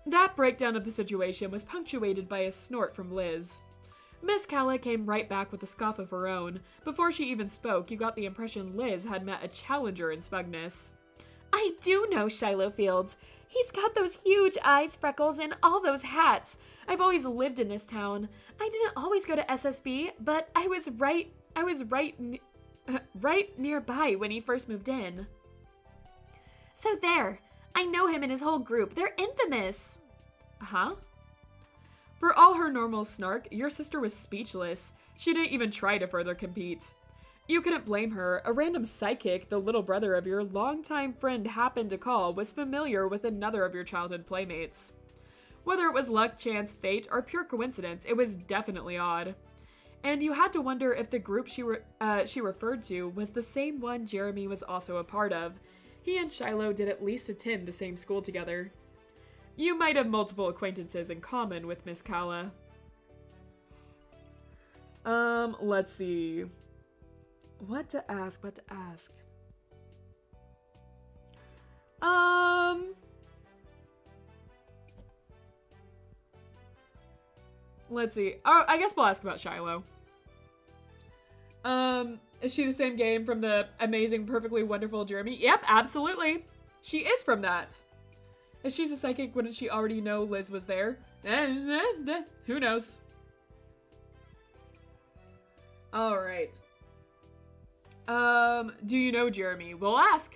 That breakdown of the situation was punctuated by a snort from Liz. Miss Kalla came right back with a scoff of her own. Before she even spoke, you got the impression Liz had met a challenger in smugness. I do know Shiloh Fields. He's got those huge eyes, freckles, and all those hats. I've always lived in this town. I didn't always go to SSB, but I was right nearby when he first moved in. So there. I know him and his whole group. They're infamous. Huh? For all her normal snark, your sister was speechless. She didn't even try to further compete. You couldn't blame her. A random psychic, the little brother of your longtime friend happened to call, was familiar with another of your childhood playmates. Whether it was luck, chance, fate, or pure coincidence, it was definitely odd. And you had to wonder if the group she referred to was the same one Jeremy was also a part of. He and Shiloh did at least attend the same school together. You might have multiple acquaintances in common with Miss Kalla. Let's see. What to ask? Let's see. Oh, I guess we'll ask about Shiloh. Is she the same game from the amazing, perfectly wonderful Jeremy? Yep, absolutely. She is from that. If she's a psychic, wouldn't she already know Liz was there? Who knows? Alright. Do you know Jeremy? We'll ask.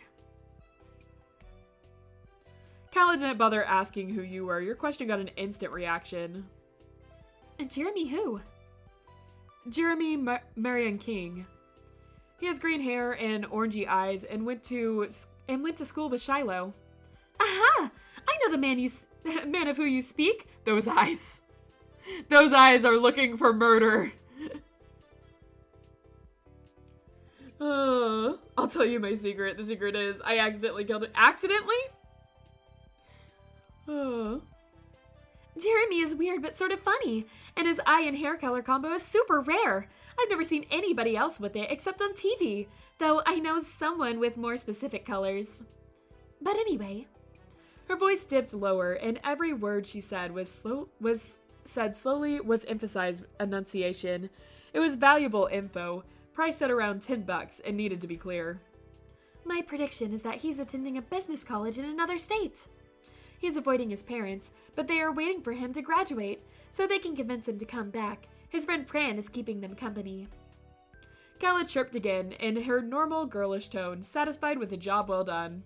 Kala didn't bother asking who you were. Your question got an instant reaction. Jeremy who? Jeremy Marion King. He has green hair and orangey eyes and went to school with Shiloh. Aha! I know the man of who you speak. Those eyes. Those eyes are looking for murder. I'll tell you my secret. The secret is I accidentally killed it. Accidentally? Jeremy is weird but sort of funny, and his eye and hair color combo is super rare. I've never seen anybody else with it except on TV, though I know someone with more specific colors. But anyway. Her voice dipped lower, and every word she said was said slowly with emphasized enunciation. It was valuable info, priced at around $10 and needed to be clear. My prediction is that he's attending a business college in another state. He's avoiding his parents, but they are waiting for him to graduate, so they can convince him to come back. His friend Pran is keeping them company. Kala chirped again in her normal girlish tone, satisfied with a job well done.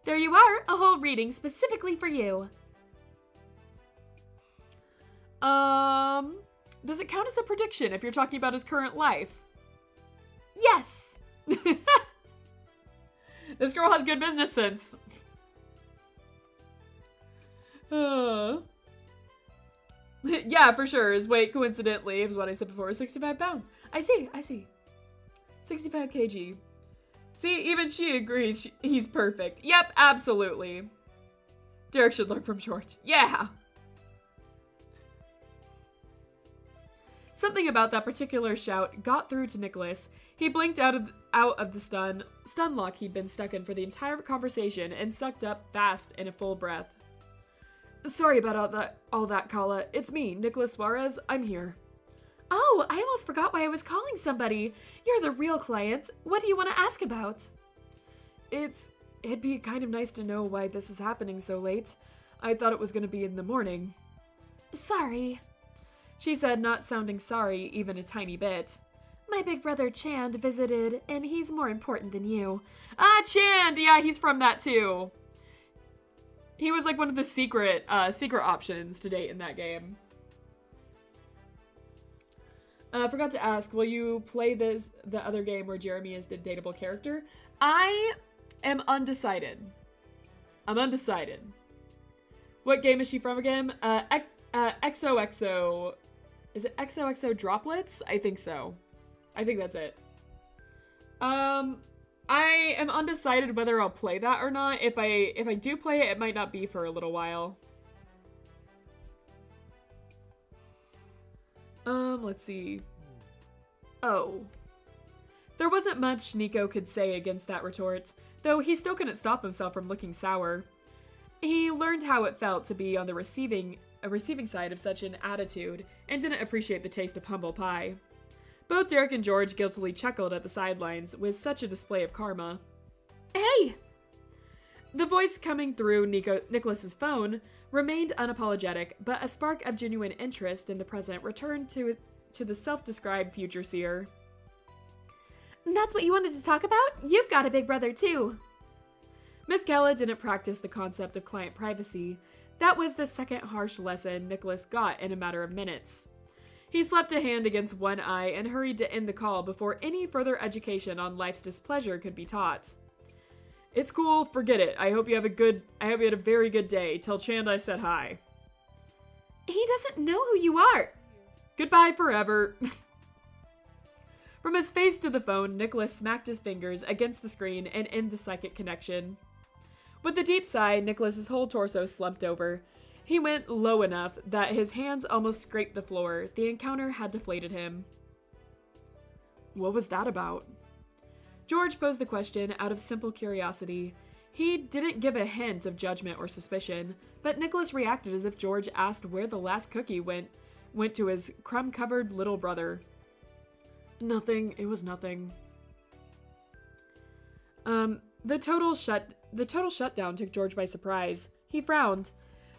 There you are, a whole reading specifically for you. Does it count as a prediction if you're talking about his current life? Yes! This girl has good business sense. Yeah, for sure. His weight, coincidentally, is what I said before, is 65 pounds. I see. 65 kg. See, even she agrees he's perfect. Yep, absolutely. Derek should learn from George. Yeah! Something about that particular shout got through to Nicholas. He blinked out of the stun lock he'd been stuck in for the entire conversation and sucked up fast in a full breath. Sorry about all that, Kala. It's me, Nicholas Suarez. I'm here. Oh, I almost forgot why I was calling somebody. You're the real client. What do you want to ask about? It'd be kind of nice to know why this is happening so late. I thought it was going to be in the morning. Sorry, she said, not sounding sorry even a tiny bit. My big brother Chand visited, and he's more important than you. Chand! Yeah, he's from that too. He was like one of the secret options to date in that game. Forgot to ask, will you play the other game where Jeremy is the dateable character? I am undecided. I'm undecided. What game is she from again? XOXO. Is it XOXO Droplets? I think so. I think that's it. I am undecided whether I'll play that or not. If I do play it, it might not be for a little while. Let's see. Oh. There wasn't much Nico could say against that retort, though he still couldn't stop himself from looking sour. He learned how it felt to be on the receiving side of such an attitude, and didn't appreciate the taste of humble pie. Both Derek and George guiltily chuckled at the sidelines with such a display of karma. Hey! The voice coming through Nicholas's phone remained unapologetic, but a spark of genuine interest in the present returned to the self-described future seer. That's what you wanted to talk about? You've got a big brother too. Miss Kella didn't practice the concept of client privacy. That was the second harsh lesson Nicholas got in a matter of minutes. He slapped a hand against one eye and hurried to end the call before any further education on life's displeasure could be taught. It's cool, forget it. I hope you had a very good day. Tell Chand I said hi. He doesn't know who you are. Goodbye forever. From his face to the phone, Nicholas smacked his fingers against the screen and ended the psychic connection. With a deep sigh, Nicholas's whole torso slumped over. He went low enough that his hands almost scraped the floor. The encounter had deflated him. What was that about? George posed the question out of simple curiosity. He didn't give a hint of judgment or suspicion, but Nicholas reacted as if George asked where the last cookie went to his crumb-covered little brother. Nothing. It was nothing. The total shutdown took George by surprise. He frowned.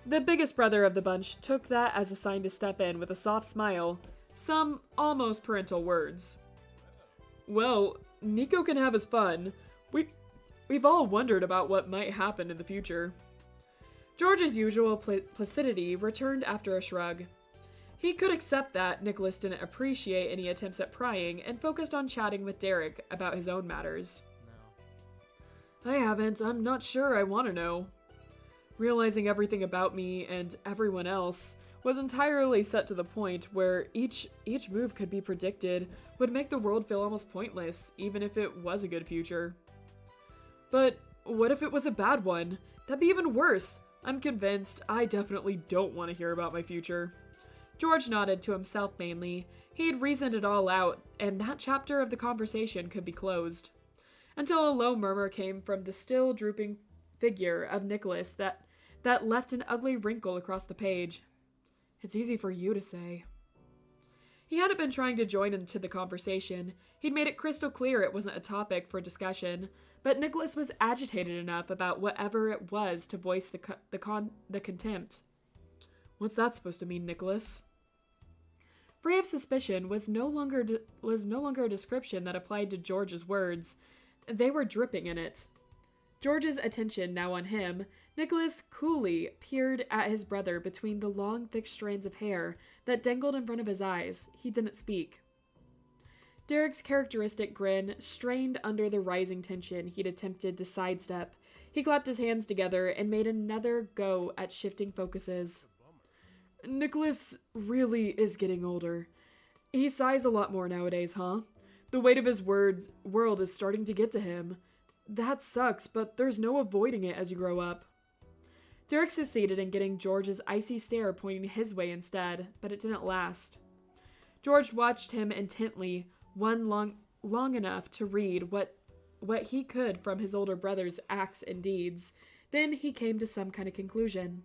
The biggest brother of the bunch took that as a sign to step in with a soft smile, some almost parental words. Well, Nico can have his fun. We've all wondered about what might happen in the future. George's usual placidity returned after a shrug. He could accept that Nicholas didn't appreciate any attempts at prying and focused on chatting with Derek about his own matters. No. I haven't. I'm not sure I want to know. Realizing everything about me and everyone else was entirely set to the point where each move could be predicted would make the world feel almost pointless, even if it was a good future. But what if it was a bad one? That'd be even worse. I'm convinced I definitely don't want to hear about my future. George nodded to himself mainly. He had reasoned it all out, and that chapter of the conversation could be closed. Until a low murmur came from the still drooping figure of Nicholas that left an ugly wrinkle across the page. It's easy for you to say. He hadn't been trying to join into the conversation. He'd made it crystal clear it wasn't a topic for discussion, but Nicholas was agitated enough about whatever it was to voice the contempt. What's that supposed to mean, Nicholas? Free of suspicion was no longer a description that applied to George's words. They were dripping in it. George's attention now on him, Nicholas coolly peered at his brother between the long, thick strands of hair that dangled in front of his eyes. He didn't speak. Derek's characteristic grin strained under the rising tension he'd attempted to sidestep. He clapped his hands together and made another go at shifting focuses. Nicholas really is getting older. He sighs a lot more nowadays, huh? The weight of his world is starting to get to him. That sucks, but there's no avoiding it as you grow up. Derek succeeded in getting George's icy stare pointing his way instead, but it didn't last. George watched him intently, long enough to read what he could from his older brother's acts and deeds. Then he came to some kind of conclusion.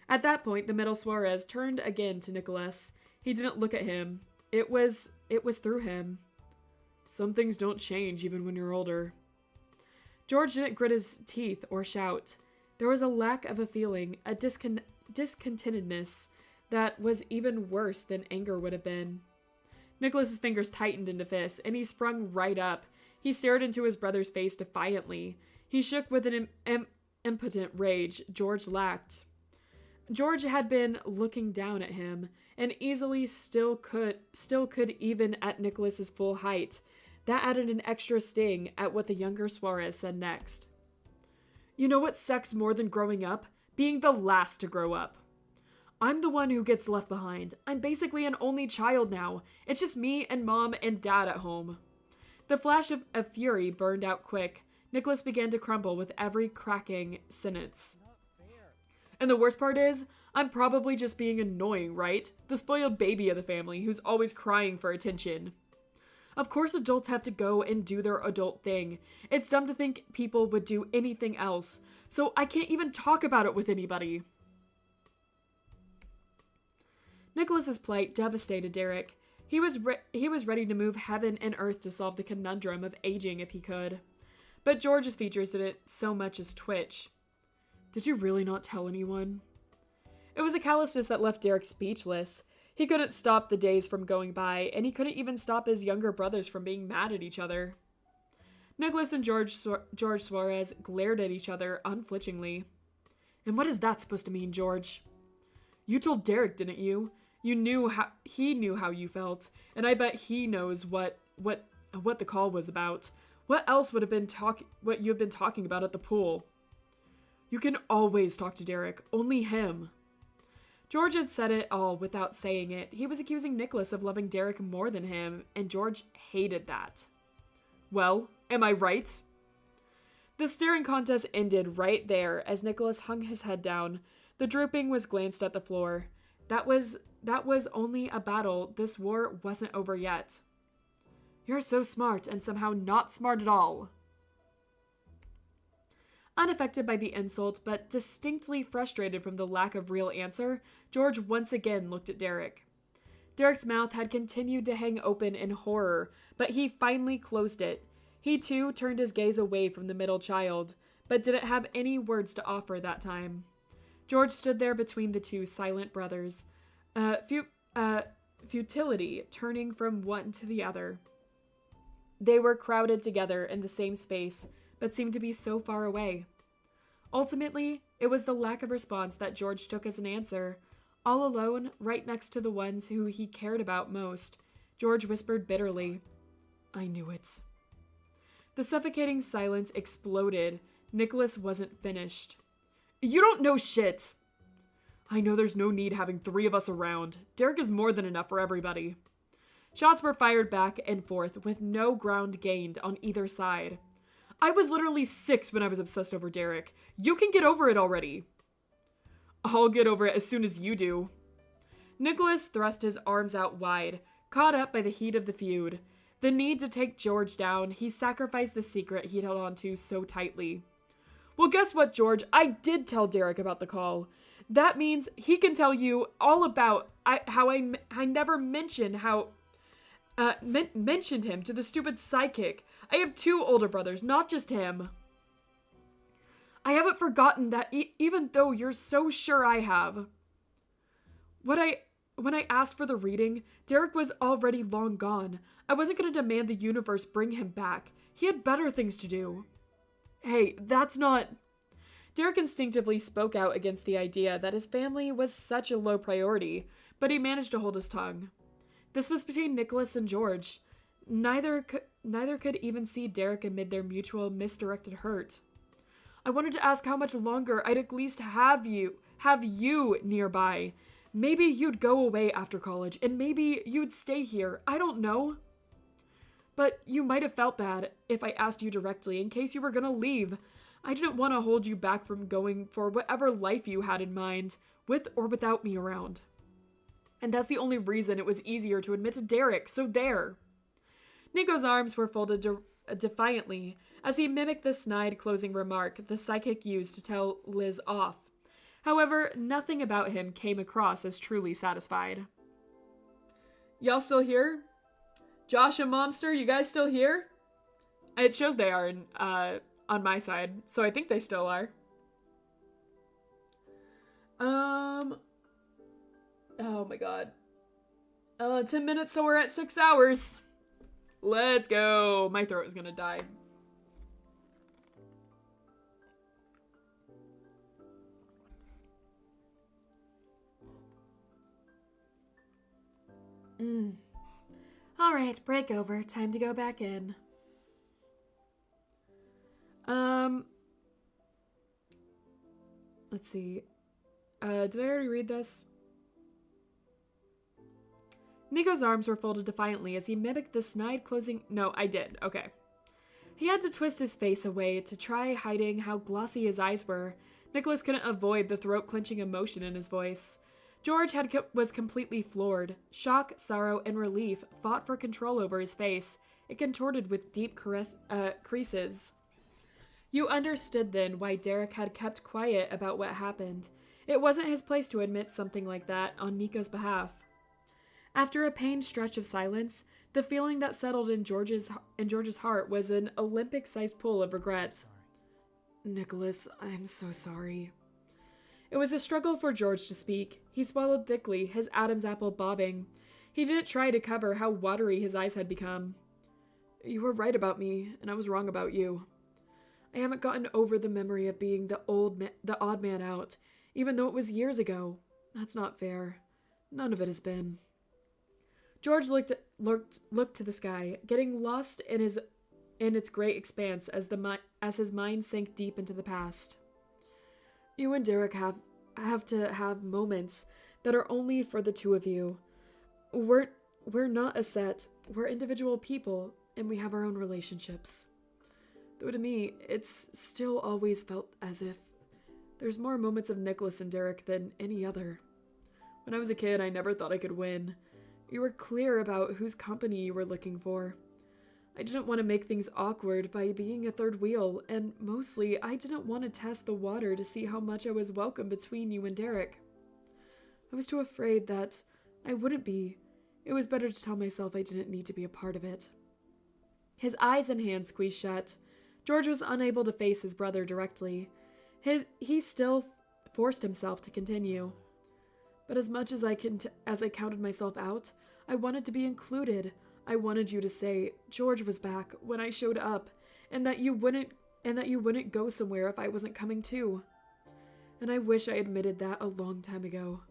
At that point, the middle Suarez turned again to Nicholas. He didn't look at him. It was through him. Some things don't change even when you're older. George didn't grit his teeth or shout. There was a lack of a feeling, a discontentedness that was even worse than anger would have been. Nicholas's fingers tightened into fists, and he sprung right up. He stared into his brother's face defiantly. He shook with an impotent rage George lacked. George had been looking down at him, and easily still could even at Nicholas's full height. That added an extra sting at what the younger Suarez said next. You know what sucks more than growing up? Being the last to grow up. I'm the one who gets left behind. I'm basically an only child now. It's just me and Mom and Dad at home. The flash of fury burned out quick. Nicholas began to crumble with every cracking sentence. And the worst part is, I'm probably just being annoying, right? The spoiled baby of the family who's always crying for attention. Of course adults have to go and do their adult thing. It's dumb to think people would do anything else, so I can't even talk about it with anybody. Nicholas's plight devastated Derek. He was ready to move heaven and earth to solve the conundrum of aging if he could. But George's features didn't so much as twitch. Did you really not tell anyone? It was a callousness that left Derek speechless. He couldn't stop the days from going by, and he couldn't even stop his younger brothers from being mad at each other. Nicholas and George Suarez glared at each other unflinchingly. And what is that supposed to mean, George? You told Derek, didn't you? He knew how you felt, and I bet he knows what the call was about. What else would have been what you have been talking about at the pool? You can always talk to Derek, only him. George had said it all without saying it. He was accusing Nicholas of loving Derek more than him, and George hated that. Well, am I right? The staring contest ended right there as Nicholas hung his head down. The drooping was glanced at the floor. That was only a battle. This war wasn't over yet. You're so smart and somehow not smart at all. Unaffected by the insult, but distinctly frustrated from the lack of real answer, George once again looked at Derek. Derek's mouth had continued to hang open in horror, but he finally closed it. He too turned his gaze away from the middle child, but didn't have any words to offer that time. George stood there between the two silent brothers, futility turning from one to the other. They were crowded together in the same space, but seemed to be so far away. Ultimately, it was the lack of response that George took as an answer. All alone, right next to the ones who he cared about most, George whispered bitterly, "I knew it." The suffocating silence exploded. Nicholas wasn't finished. "You don't know shit!" "I know there's no need having 3 of us around. Derek is more than enough for everybody." Shots were fired back and forth with no ground gained on either side. "I was literally 6 when I was obsessed over Derek. You can get over it already." "I'll get over it as soon as you do." Nicholas thrust his arms out wide, caught up by the heat of the feud. The need to take George down, he sacrificed the secret he'd held on to so tightly. "Well, guess what, George? I did tell Derek about the call. That means he can tell you all about how I never mentioned mentioned him to the stupid psychic. I have 2 older brothers, not just him. I haven't forgotten that even though you're so sure I have. When I asked for the reading, Derek was already long gone. I wasn't going to demand the universe bring him back. He had better things to do." "Hey, that's not..." Derek instinctively spoke out against the idea that his family was such a low priority, but he managed to hold his tongue. This was between Nicholas and George. Neither could even see Derek amid their mutual misdirected hurt. "I wanted to ask how much longer I'd at least have you nearby. Maybe you'd go away after college, and maybe you'd stay here. I don't know. But you might have felt bad if I asked you directly in case you were gonna leave. I didn't want to hold you back from going for whatever life you had in mind, with or without me around. And that's the only reason it was easier to admit to Derek, so there." Nico's arms were folded defiantly as he mimicked the snide closing remark the psychic used to tell Liz off. However, nothing about him came across as truly satisfied. "Y'all still here? Josh and Momster, you guys still here?" It shows they are on my side, so I think they still are. Oh my god. 10 minutes, so we're at 6 hours. Let's go. My throat is gonna die. All right, break over. Time to go back in. Let's see. Did I already read this? Nico's arms were folded defiantly as he mimicked the snide closing... No, I did. Okay. He had to twist his face away to try hiding how glossy his eyes were. Nicholas couldn't avoid the throat-clenching emotion in his voice. George was completely floored. Shock, sorrow, and relief fought for control over his face. It contorted with deep creases. You understood then why Derek had kept quiet about what happened. It wasn't his place to admit something like that on Nico's behalf. After a pained stretch of silence, the feeling that settled in George's heart was an Olympic-sized pool of regret. "Nicholas, I'm so sorry." It was a struggle for George to speak. He swallowed thickly, his Adam's apple bobbing. He didn't try to cover how watery his eyes had become. "You were right about me, and I was wrong about you. I haven't gotten over the memory of being the odd man out, even though it was years ago. That's not fair. None of it has been." George looked to the sky, getting lost in its great expanse as his mind sank deep into the past. "You and Derek have to have moments that are only for the two of you. We're not a set. We're individual people, and we have our own relationships. Though to me, it's still always felt as if there's more moments of Nicholas and Derek than any other. When I was a kid, I never thought I could win. You were clear about whose company you were looking for. I didn't want to make things awkward by being a third wheel, and mostly, I didn't want to test the water to see how much I was welcome between you and Derek. I was too afraid that I wouldn't be. It was better to tell myself I didn't need to be a part of it." His eyes and hands squeezed shut. George was unable to face his brother directly. He still forced himself to continue. But as much as I counted myself out, I wanted to be included. I wanted you to say George was back when I showed up, and that you wouldn't go somewhere if I wasn't coming too. And I wish I admitted that a long time ago.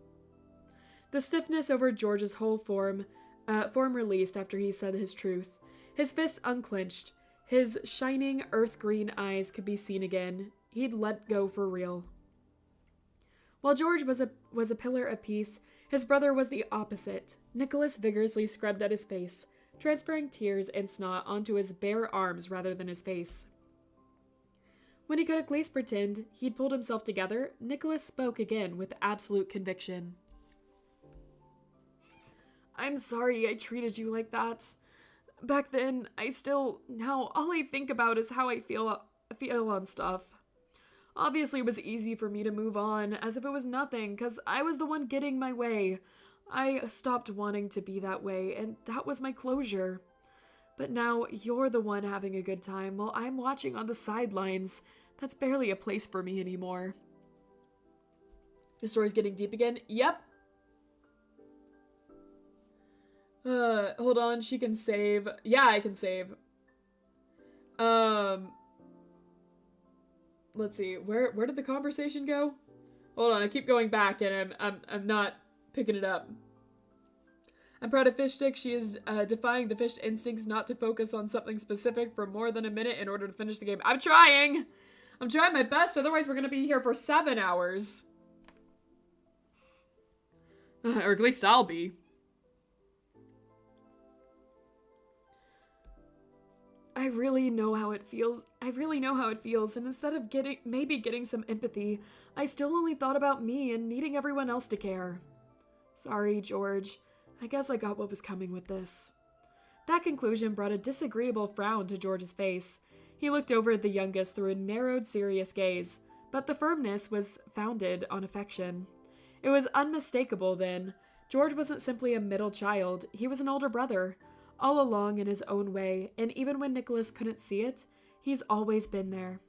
The stiffness over George's whole form released after he said his truth. His fists unclenched. His shining earth green eyes could be seen again. He'd let go for real. While George was a pillar of peace, his brother was the opposite. Nicholas vigorously scrubbed at his face, transferring tears and snot onto his bare arms rather than his face. When he could at least pretend he'd pulled himself together, Nicholas spoke again with absolute conviction. I'm sorry I treated you like that. Back then, now all I think about is how I feel on stuff. Obviously, it was easy for me to move on, as if it was nothing, because I was the one getting my way. I stopped wanting to be that way, and that was my closure. But now, you're the one having a good time, while I'm watching on the sidelines. That's barely a place for me anymore. The story's getting deep again. Yep. Hold on, she can save. Yeah, I can save. Let's see, where did the conversation go? Hold on, I keep going back and I'm not picking it up. I'm proud of Fish Stick. She is defying the fish instincts not to focus on something specific for more than a minute in order to finish the game. I'm trying my best, otherwise we're gonna be here for 7 hours. Or at least I'll be. I really know how it feels, and instead of getting some empathy, I still only thought about me and needing everyone else to care. Sorry, George. I guess I got what was coming with this. That conclusion brought a disagreeable frown to George's face. He looked over at the youngest through a narrowed, serious gaze, but the firmness was founded on affection. It was unmistakable then. George wasn't simply a middle child, he was an older brother. All along in his own way, and even when Nicholas couldn't see it, he's always been there.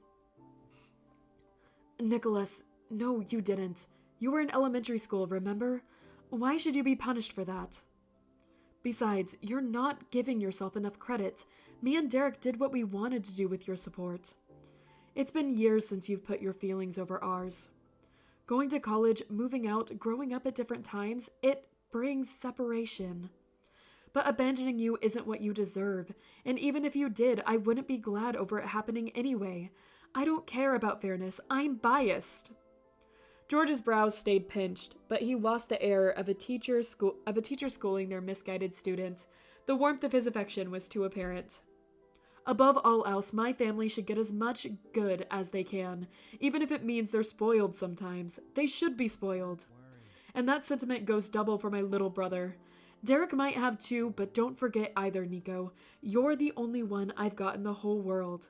Nicholas, no, you didn't. You were in elementary school, remember? Why should you be punished for that? Besides, you're not giving yourself enough credit. Me and Derek did what we wanted to do with your support. It's been years since you've put your feelings over ours. Going to college, moving out, growing up at different times, it brings separation. But abandoning you isn't what you deserve, and even if you did, I wouldn't be glad over it happening anyway. I don't care about fairness. I'm biased. George's brows stayed pinched, but he lost the air of a teacher schooling their misguided student. The warmth of his affection was too apparent. Above all else, my family should get as much good as they can, even if it means they're spoiled sometimes. They should be spoiled. And that sentiment goes double for my little brother. Derek might have too, but don't forget either, Nico. You're the only one I've got in the whole world.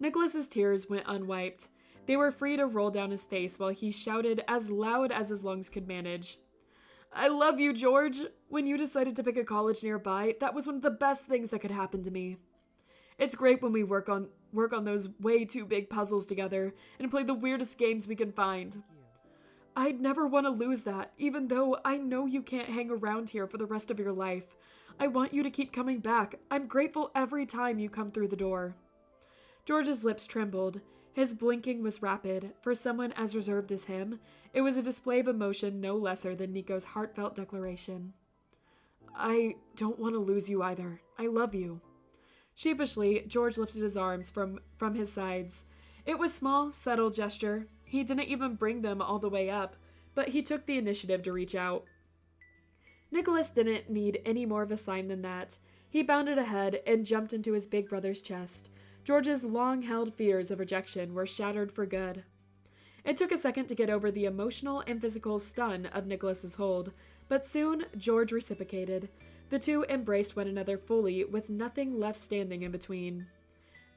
Nicholas's tears went unwiped. They were free to roll down his face while he shouted as loud as his lungs could manage. I love you, George. When you decided to pick a college nearby, that was one of the best things that could happen to me. It's great when we work on those way too big puzzles together and play the weirdest games we can find. I'd never want to lose that, even though I know you can't hang around here for the rest of your life. I want you to keep coming back. I'm grateful every time you come through the door. George's lips trembled. His blinking was rapid. For someone as reserved as him, it was a display of emotion no lesser than Nico's heartfelt declaration. I don't want to lose you either. I love you. Sheepishly, George lifted his arms from his sides. It was a small, subtle gesture. He didn't even bring them all the way up, but he took the initiative to reach out. Nicholas didn't need any more of a sign than that. He bounded ahead and jumped into his big brother's chest. George's long-held fears of rejection were shattered for good. It took a second to get over the emotional and physical stun of Nicholas's hold, but soon George reciprocated. The two embraced one another fully, with nothing left standing in between.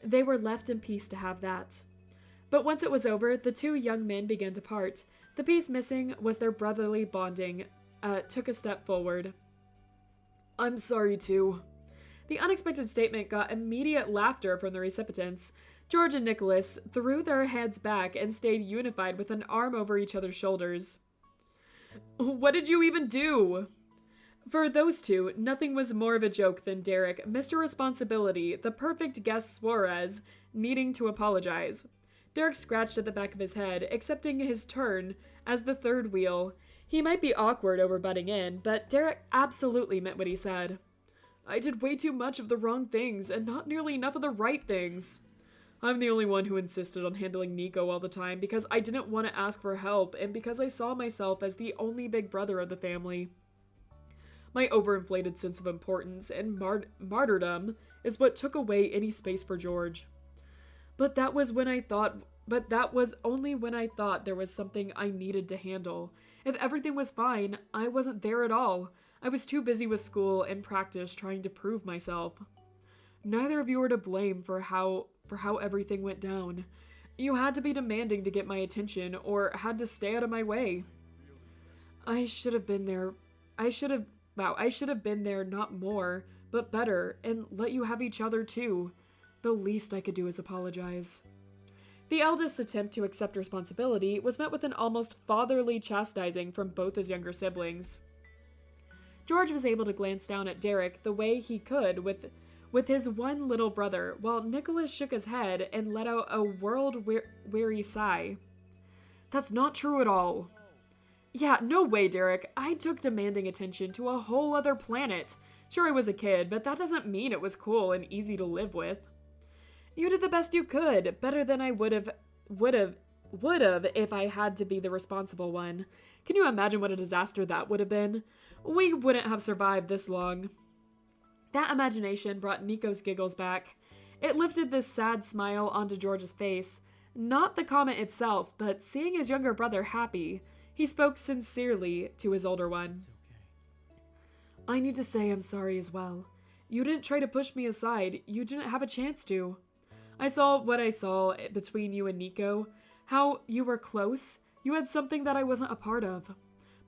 They were left in peace to have that. But once it was over, the two young men began to part. The piece missing was their brotherly bonding took a step forward. I'm sorry, too. The unexpected statement got immediate laughter from the recipients. George and Nicholas threw their heads back and stayed unified with an arm over each other's shoulders. What did you even do? For those two, nothing was more of a joke than Derek, Mr. Responsibility, the perfect guest Suarez, needing to apologize. Derek scratched at the back of his head, accepting his turn as the third wheel. He might be awkward over butting in, but Derek absolutely meant what he said. I did way too much of the wrong things, and not nearly enough of the right things. I'm the only one who insisted on handling Nico all the time because I didn't want to ask for help and because I saw myself as the only big brother of the family. My overinflated sense of importance and martyrdom is what took away any space for George. But that was only when I thought there was something I needed to handle. If everything was fine, I wasn't there at all. I was too busy with school and practice trying to prove myself. Neither of you are to blame for how everything went down. You had to be demanding to get my attention or had to stay out of my way. I should have been there, not more, but better, and let you have each other too. The least I could do is apologize. The eldest's attempt to accept responsibility was met with an almost fatherly chastising from both his younger siblings. George was able to glance down at Derek the way he could with his one little brother, while Nicholas shook his head and let out a world-weary sigh. That's not true at all. Yeah, no way, Derek. I took demanding attention to a whole other planet. Sure, I was a kid, but that doesn't mean it was cool and easy to live with. You did the best you could, better than I would have if I had to be the responsible one. Can you imagine what a disaster that would have been? We wouldn't have survived this long. That imagination brought Nico's giggles back. It lifted this sad smile onto George's face. Not the comment itself, but seeing his younger brother happy. He spoke sincerely to his older one. I need to say I'm sorry as well. You didn't try to push me aside. You didn't have a chance to. I saw what I saw between you and Nico. How you were close. You had something that I wasn't a part of.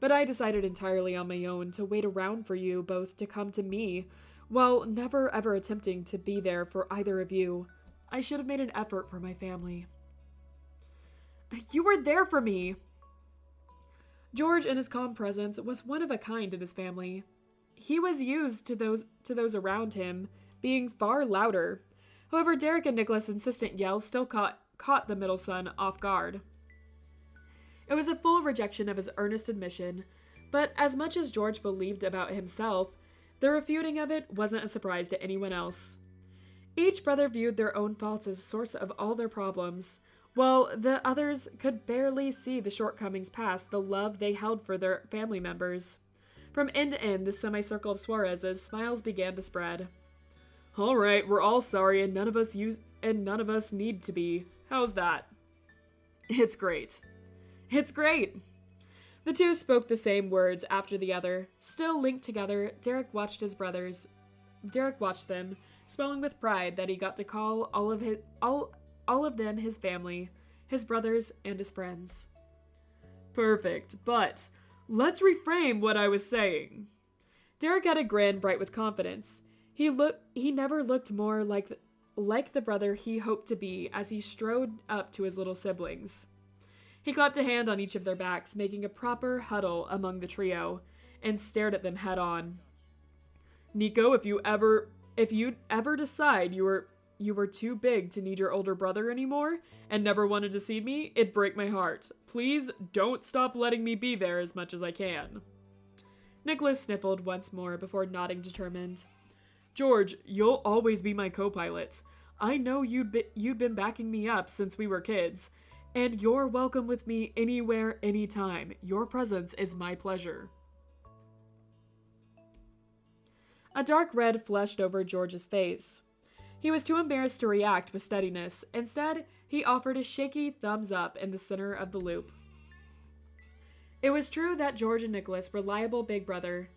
But I decided entirely on my own to wait around for you both to come to me, while never ever attempting to be there for either of you. I should have made an effort for my family. You were there for me! George, in his calm presence, was one of a kind in his family. He was used to those around him being far louder. However, Derek and Nicholas' insistent yells still caught the middle son off guard. It was a full rejection of his earnest admission, but as much as George believed about himself, the refuting of it wasn't a surprise to anyone else. Each brother viewed their own faults as a source of all their problems, while the others could barely see the shortcomings past the love they held for their family members. From end to end, the semicircle of Suarez's smiles began to spread. All right, we're all sorry, and none of us need to be. How's that? It's great. It's great. The two spoke the same words after the other. Still linked together, Derek watched them, swelling with pride that he got to call all of them his family, his brothers and his friends. Perfect, but let's reframe what I was saying. Derek had a grin bright with confidence. He never looked more like the brother he hoped to be as he strode up to his little siblings. He clapped a hand on each of their backs, making a proper huddle among the trio, and stared at them head on. Nico, if you'd ever decide you were too big to need your older brother anymore and never wanted to see me, it'd break my heart. Please don't stop letting me be there as much as I can. Nicholas sniffled once more before nodding determined. George, you'll always be my co-pilot. I know you'd been backing me up since we were kids, and you're welcome with me anywhere, anytime. Your presence is my pleasure. A dark red flushed over George's face. He was too embarrassed to react with steadiness. Instead, he offered a shaky thumbs up in the center of the loop. It was true that George and Nicholas were reliable big brother,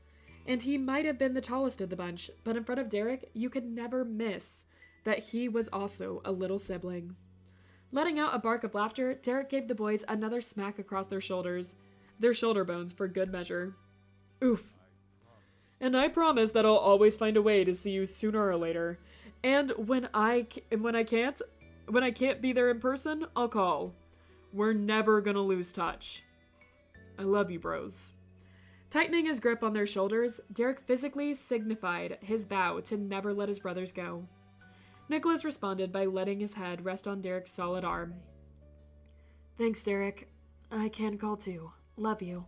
and he might have been the tallest of the bunch, but in front of Derek, you could never miss that he was also a little sibling. Letting out a bark of laughter, Derek gave the boys another smack across their shoulder bones for good measure. Oof. And I promise that I'll always find a way to see you sooner or later. And when I can't be there in person, I'll call. We're never gonna lose touch. I love you, bros. Tightening his grip on their shoulders, Derek physically signified his vow to never let his brothers go. Nicholas responded by letting his head rest on Derek's solid arm. Thanks, Derek. I can call too. Love you.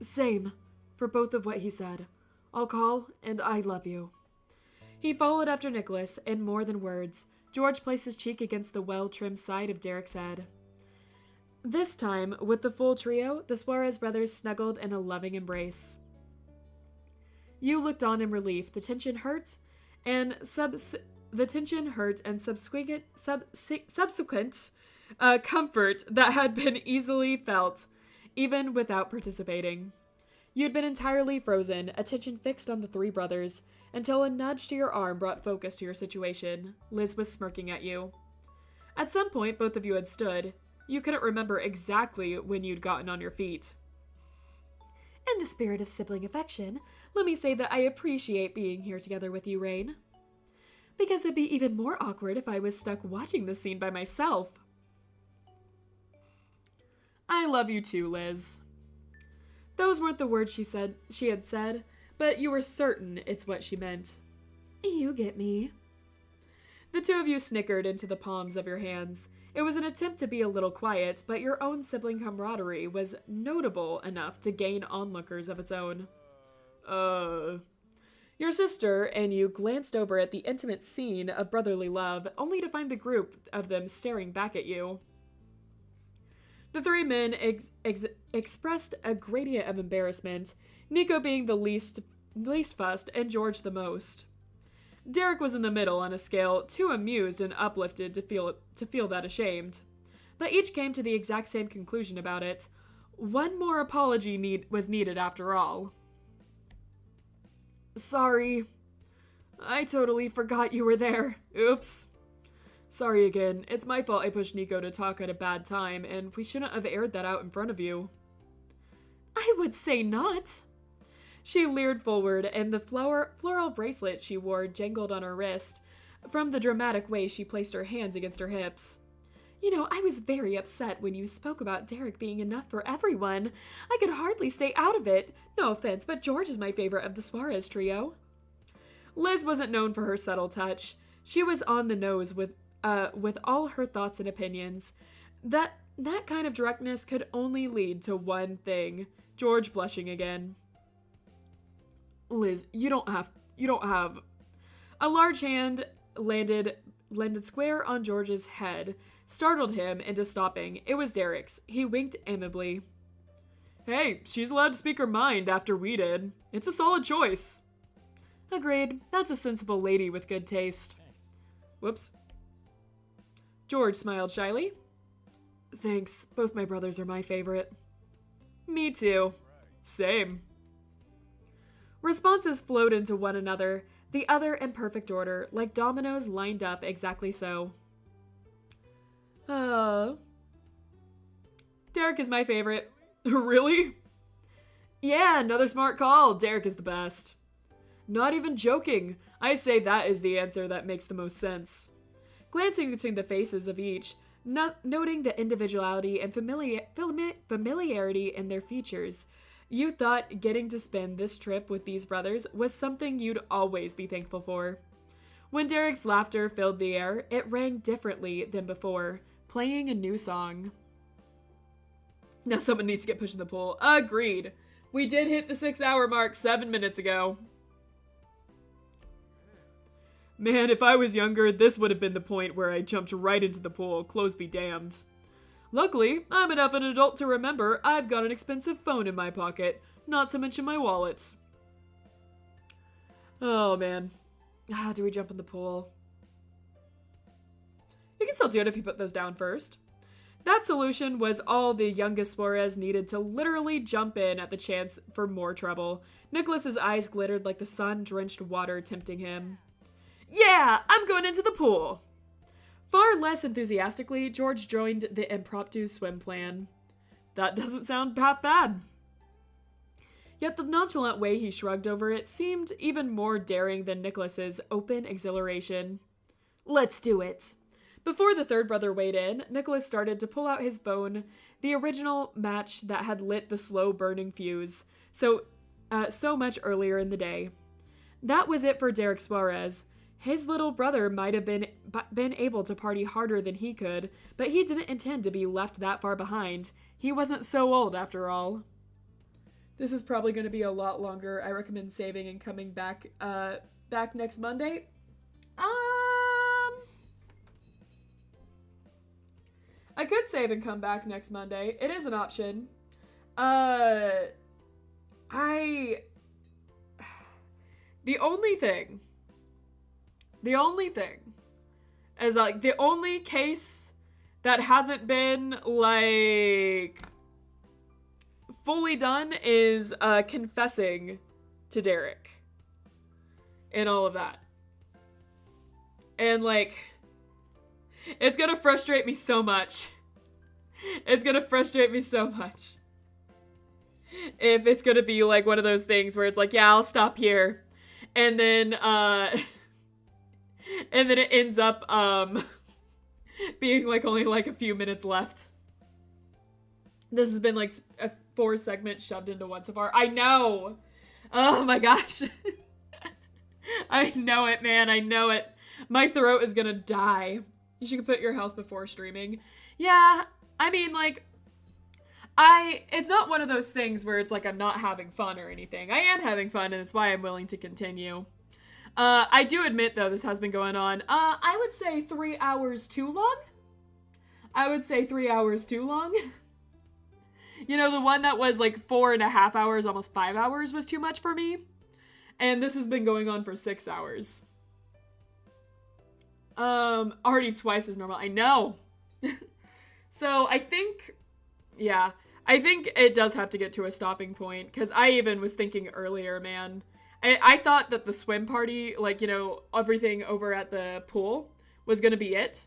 Same, for both of what he said. I'll call, and I love you. He followed after Nicholas, and more than words, George placed his cheek against the well-trimmed side of Derek's head. This time, with the full trio, the Suarez brothers snuggled in a loving embrace. You looked on in relief. The tension hurt, and subsequent comfort that had been easily felt, even without participating. You'd been entirely frozen, attention fixed on the three brothers, until a nudge to your arm brought focus to your situation. Liz was smirking at you. At some point, both of you had stood. You couldn't remember exactly when you'd gotten on your feet. In the spirit of sibling affection, let me say that I appreciate being here together with you, Rain. Because it'd be even more awkward if I was stuck watching this scene by myself. I love you too, Liz. Those weren't the words she had said, but you were certain it's what she meant. You get me. The two of you snickered into the palms of your hands. It was an attempt to be a little quiet, but your own sibling camaraderie was notable enough to gain onlookers of its own. Your sister and you glanced over at the intimate scene of brotherly love, only to find the group of them staring back at you. The three men expressed a gradient of embarrassment, Nico being the least fussed and George the most. Derek was in the middle on a scale too amused and uplifted to feel that ashamed. But each came to the exact same conclusion about it. One more apology was needed after all. Sorry. I totally forgot you were there. Oops. Sorry again. It's my fault I pushed Nico to talk at a bad time, and we shouldn't have aired that out in front of you. I would say not. She leered forward, and the floral bracelet she wore jangled on her wrist from the dramatic way she placed her hands against her hips. You know, I was very upset when you spoke about Derek being enough for everyone. I could hardly stay out of it. No offense, but George is my favorite of the Suarez trio. Liz wasn't known for her subtle touch. She was on the nose with all her thoughts and opinions. That kind of directness could only lead to one thing. George blushing again. Liz, you don't have. A large hand landed square on George's head, startled him into stopping. It was Derek's. He winked amiably. Hey, she's allowed to speak her mind after we did. It's a solid choice. Agreed. That's a sensible lady with good taste. Whoops. George smiled shyly. Thanks. Both my brothers are my favorite. Me too. Same. Responses flowed into one another, the other in perfect order, like dominoes lined up exactly so. Derek is my favorite. Really? Yeah, another smart call. Derek is the best. Not even joking. I say that is the answer that makes the most sense. Glancing between the faces of each, noting the individuality and familiarity in their features, you thought getting to spend this trip with these brothers was something you'd always be thankful for. When Derek's laughter filled the air, it rang differently than before, playing a new song. Now someone needs to get pushed in the pool. Agreed. We did hit the 6-hour mark 7 minutes ago. Man, if I was younger, this would have been the point where I jumped right into the pool, clothes be damned. Luckily, I'm enough an adult to remember I've got an expensive phone in my pocket, not to mention my wallet. Oh, man. Do we jump in the pool? You can still do it if you put those down first. That solution was all the youngest Suarez needed to literally jump in at the chance for more trouble. Nicholas's eyes glittered like the sun-drenched water tempting him. Yeah, I'm going into the pool. Far less enthusiastically, George joined the impromptu swim plan. That doesn't sound half bad. Yet the nonchalant way he shrugged over it seemed even more daring than Nicholas's open exhilaration. Let's do it. Before the third brother weighed in, Nicholas started to pull out his phone, the original match that had lit the slow-burning fuse, so much earlier in the day. That was it for Derek Suarez. His little brother might have been able to party harder than he could, but he didn't intend to be left that far behind. He wasn't so old, after all. This is probably going to be a lot longer. I recommend saving and coming back next Monday. I could save and come back next Monday. It is an option. The only thing is like the only case that hasn't been like fully done is confessing to Derek and all of that. And like, it's gonna frustrate me so much. It's gonna frustrate me so much. If it's gonna be like one of those things where it's like, yeah, I'll stop here. And then it ends up being like only like a few minutes left. This has been like a 4 segments shoved into one so far. I know. Oh my gosh. I know it, man. I know it. My throat is gonna die. You should put your health before streaming. Yeah, I mean, like, it's not one of those things where it's like I'm not having fun or anything. I am having fun, and it's why I'm willing to continue. I do admit, though, this has been going on. I would say 3 hours too long. You know, the one that was like 4.5 hours, almost 5 hours was too much for me. And this has been going on for 6 hours. Already twice as normal. I know. So I think it does have to get to a stopping point, because I even was thinking earlier, man, I thought that the swim party, like, you know, everything over at the pool was going to be it.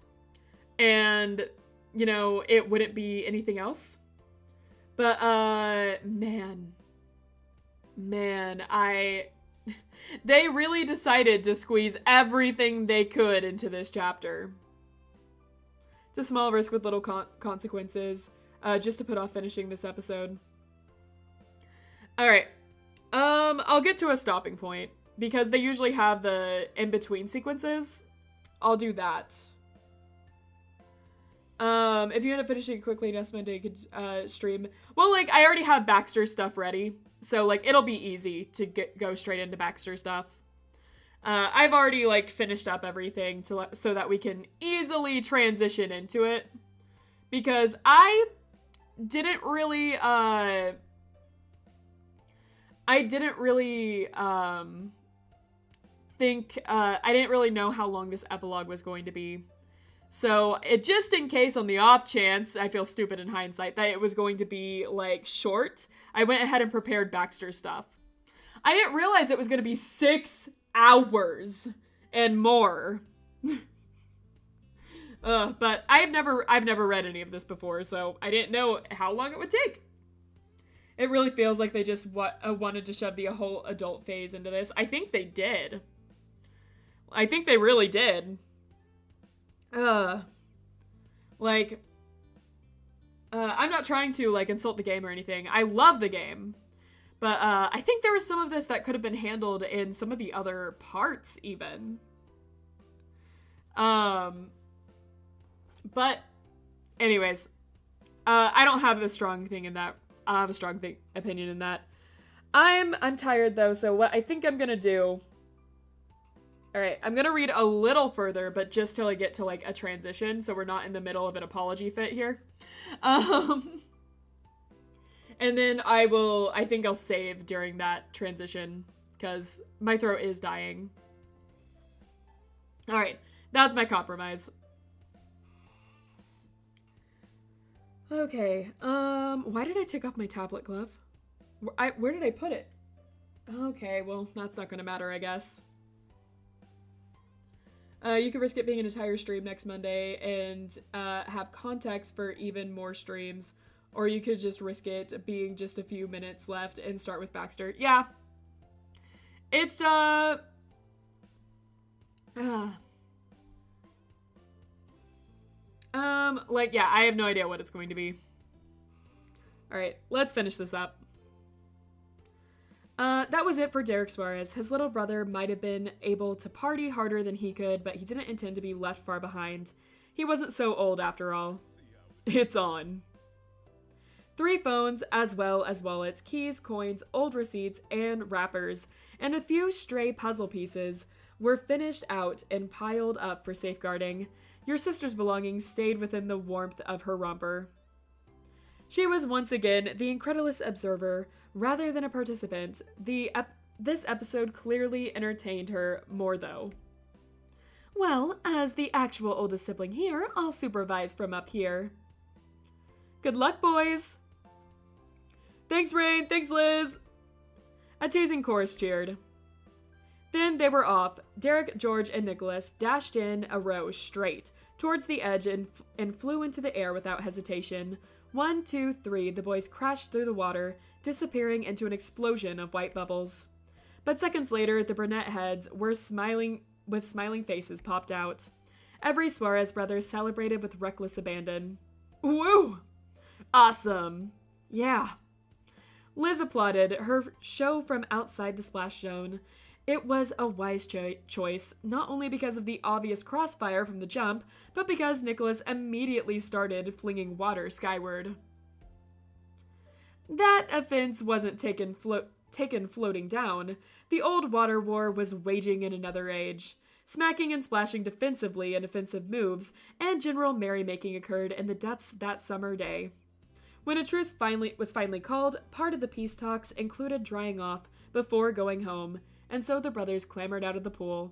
And, you know, it wouldn't be anything else. But, man, they really decided to squeeze everything they could into this chapter. It's a small risk with little consequences, just to put off finishing this episode. Alright. I'll get to a stopping point, because they usually have the in-between sequences. I'll do that. If you end up finishing quickly next Monday, you could, stream. Well, like, I already have Baxter stuff ready, so, like, it'll be easy to go straight into Baxter stuff. I've already, like, finished up everything so that we can easily transition into it. Because I didn't really think, I didn't really know how long this epilogue was going to be. So, just in case, on the off chance, I feel stupid in hindsight, that it was going to be, like, short, I went ahead and prepared Baxter stuff. I didn't realize it was going to be 6 hours and more. But I've never read any of this before, so I didn't know how long it would take. It really feels like they just wanted to shove the whole adult phase into this. I think they did. I think they really did. I'm not trying to, like, insult the game or anything. I love the game. But, I think there was some of this that could have been handled in some of the other parts, even. But, anyways. I don't have a strong thing in that. I don't have a strong opinion in that. I'm tired, though, so what I think I'm gonna do... Alright, I'm gonna read a little further, but just till I get to, like, a transition, so we're not in the middle of an apology fit here. And then I think I'll save during that transition, because my throat is dying. Alright, that's my compromise. Okay, why did I take off my tablet glove? Where did I put it? Okay, well, that's not gonna matter, I guess. You could risk it being an entire stream next Monday and have context for even more streams, Or you could just risk it being just a few minutes left and start with Baxter. Yeah. It's, like, yeah, I have no idea what it's going to be. All right, let's finish this up. That was it for Derek Suarez. His little brother might have been able to party harder than he could, but he didn't intend to be left far behind. He wasn't so old after all. It's on. 3 phones, as well as wallets, keys, coins, old receipts, and wrappers, and a few stray puzzle pieces were finished out and piled up for safeguarding. Your sister's belongings stayed within the warmth of her romper. She was once again the incredulous observer rather than a participant. This episode clearly entertained her more, though. Well, as the actual oldest sibling here, I'll supervise from up here. Good luck, boys! Thanks, Rain! Thanks, Liz! A teasing chorus cheered. Then they were off. Derek, George, and Nicholas dashed in a row straight towards the edge and flew into the air without hesitation. 1, 2, 3, the boys crashed through the water, disappearing into an explosion of white bubbles. But seconds later, the brunette heads were smiling faces popped out. Every Suarez brother celebrated with reckless abandon. Woo! Awesome! Yeah. Liz applauded her show from outside the splash zone. It was a wise choice, not only because of the obvious crossfire from the jump, but because Nicholas immediately started flinging water skyward. That offense wasn't taken floating down. The old water war was waging in another age. Smacking and splashing defensively and offensive moves, and general merrymaking occurred in the depths that summer day. When a truce was finally called, part of the peace talks included drying off before going home, and so the brothers clambered out of the pool.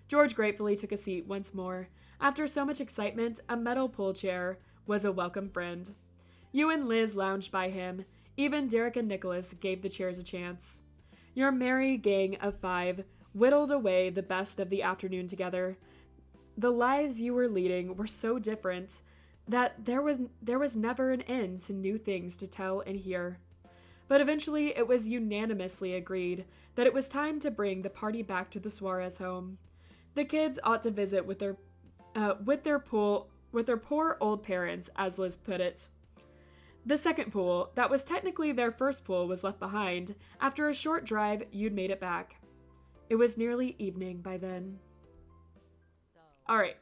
George gratefully took a seat once more. After so much excitement, a metal pool chair was a welcome friend. You and Liz lounged by him. Even Derek and Nicholas gave the chairs a chance. Your merry gang of 5 whittled away the best of the afternoon together. The lives you were leading were so different that there was never an end to new things to tell and hear. But eventually it was unanimously agreed that it was time to bring the party back to the Suarez home. The kids ought to visit with their poor old parents, as Liz put it. The second pool, that was technically their first pool, was left behind. After a short drive, you'd made it back. It was nearly evening by then. All right.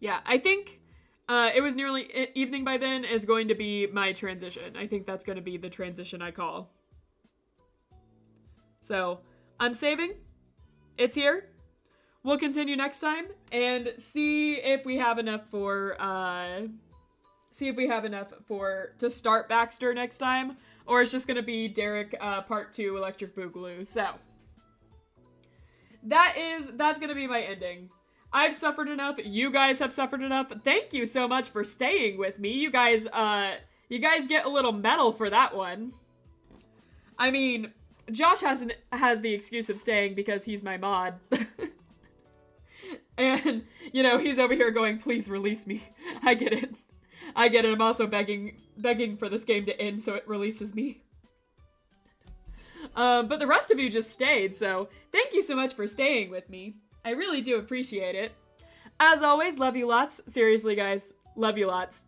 Yeah, I think it was nearly evening by then is going to be my transition. I think that's going to be the transition I call. So, I'm saving. It's here. We'll continue next time and see if we have enough to start Baxter next time, or it's just going to be Derek part 2 Electric Boogaloo. So, that's going to be my ending. I've suffered enough. You guys have suffered enough. Thank you so much for staying with me. You guys get a little medal for that one. I mean, Josh has the excuse of staying because he's my mod. And, he's over here going, please release me. I get it. I'm also begging for this game to end so it releases me. But the rest of you just stayed, so thank you so much for staying with me. I really do appreciate it. As always, love you lots. Seriously, guys, love you lots.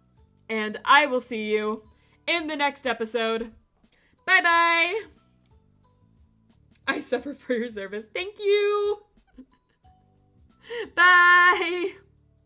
And I will see you in the next episode. Bye-bye! I suffer for your service. Thank you! Bye!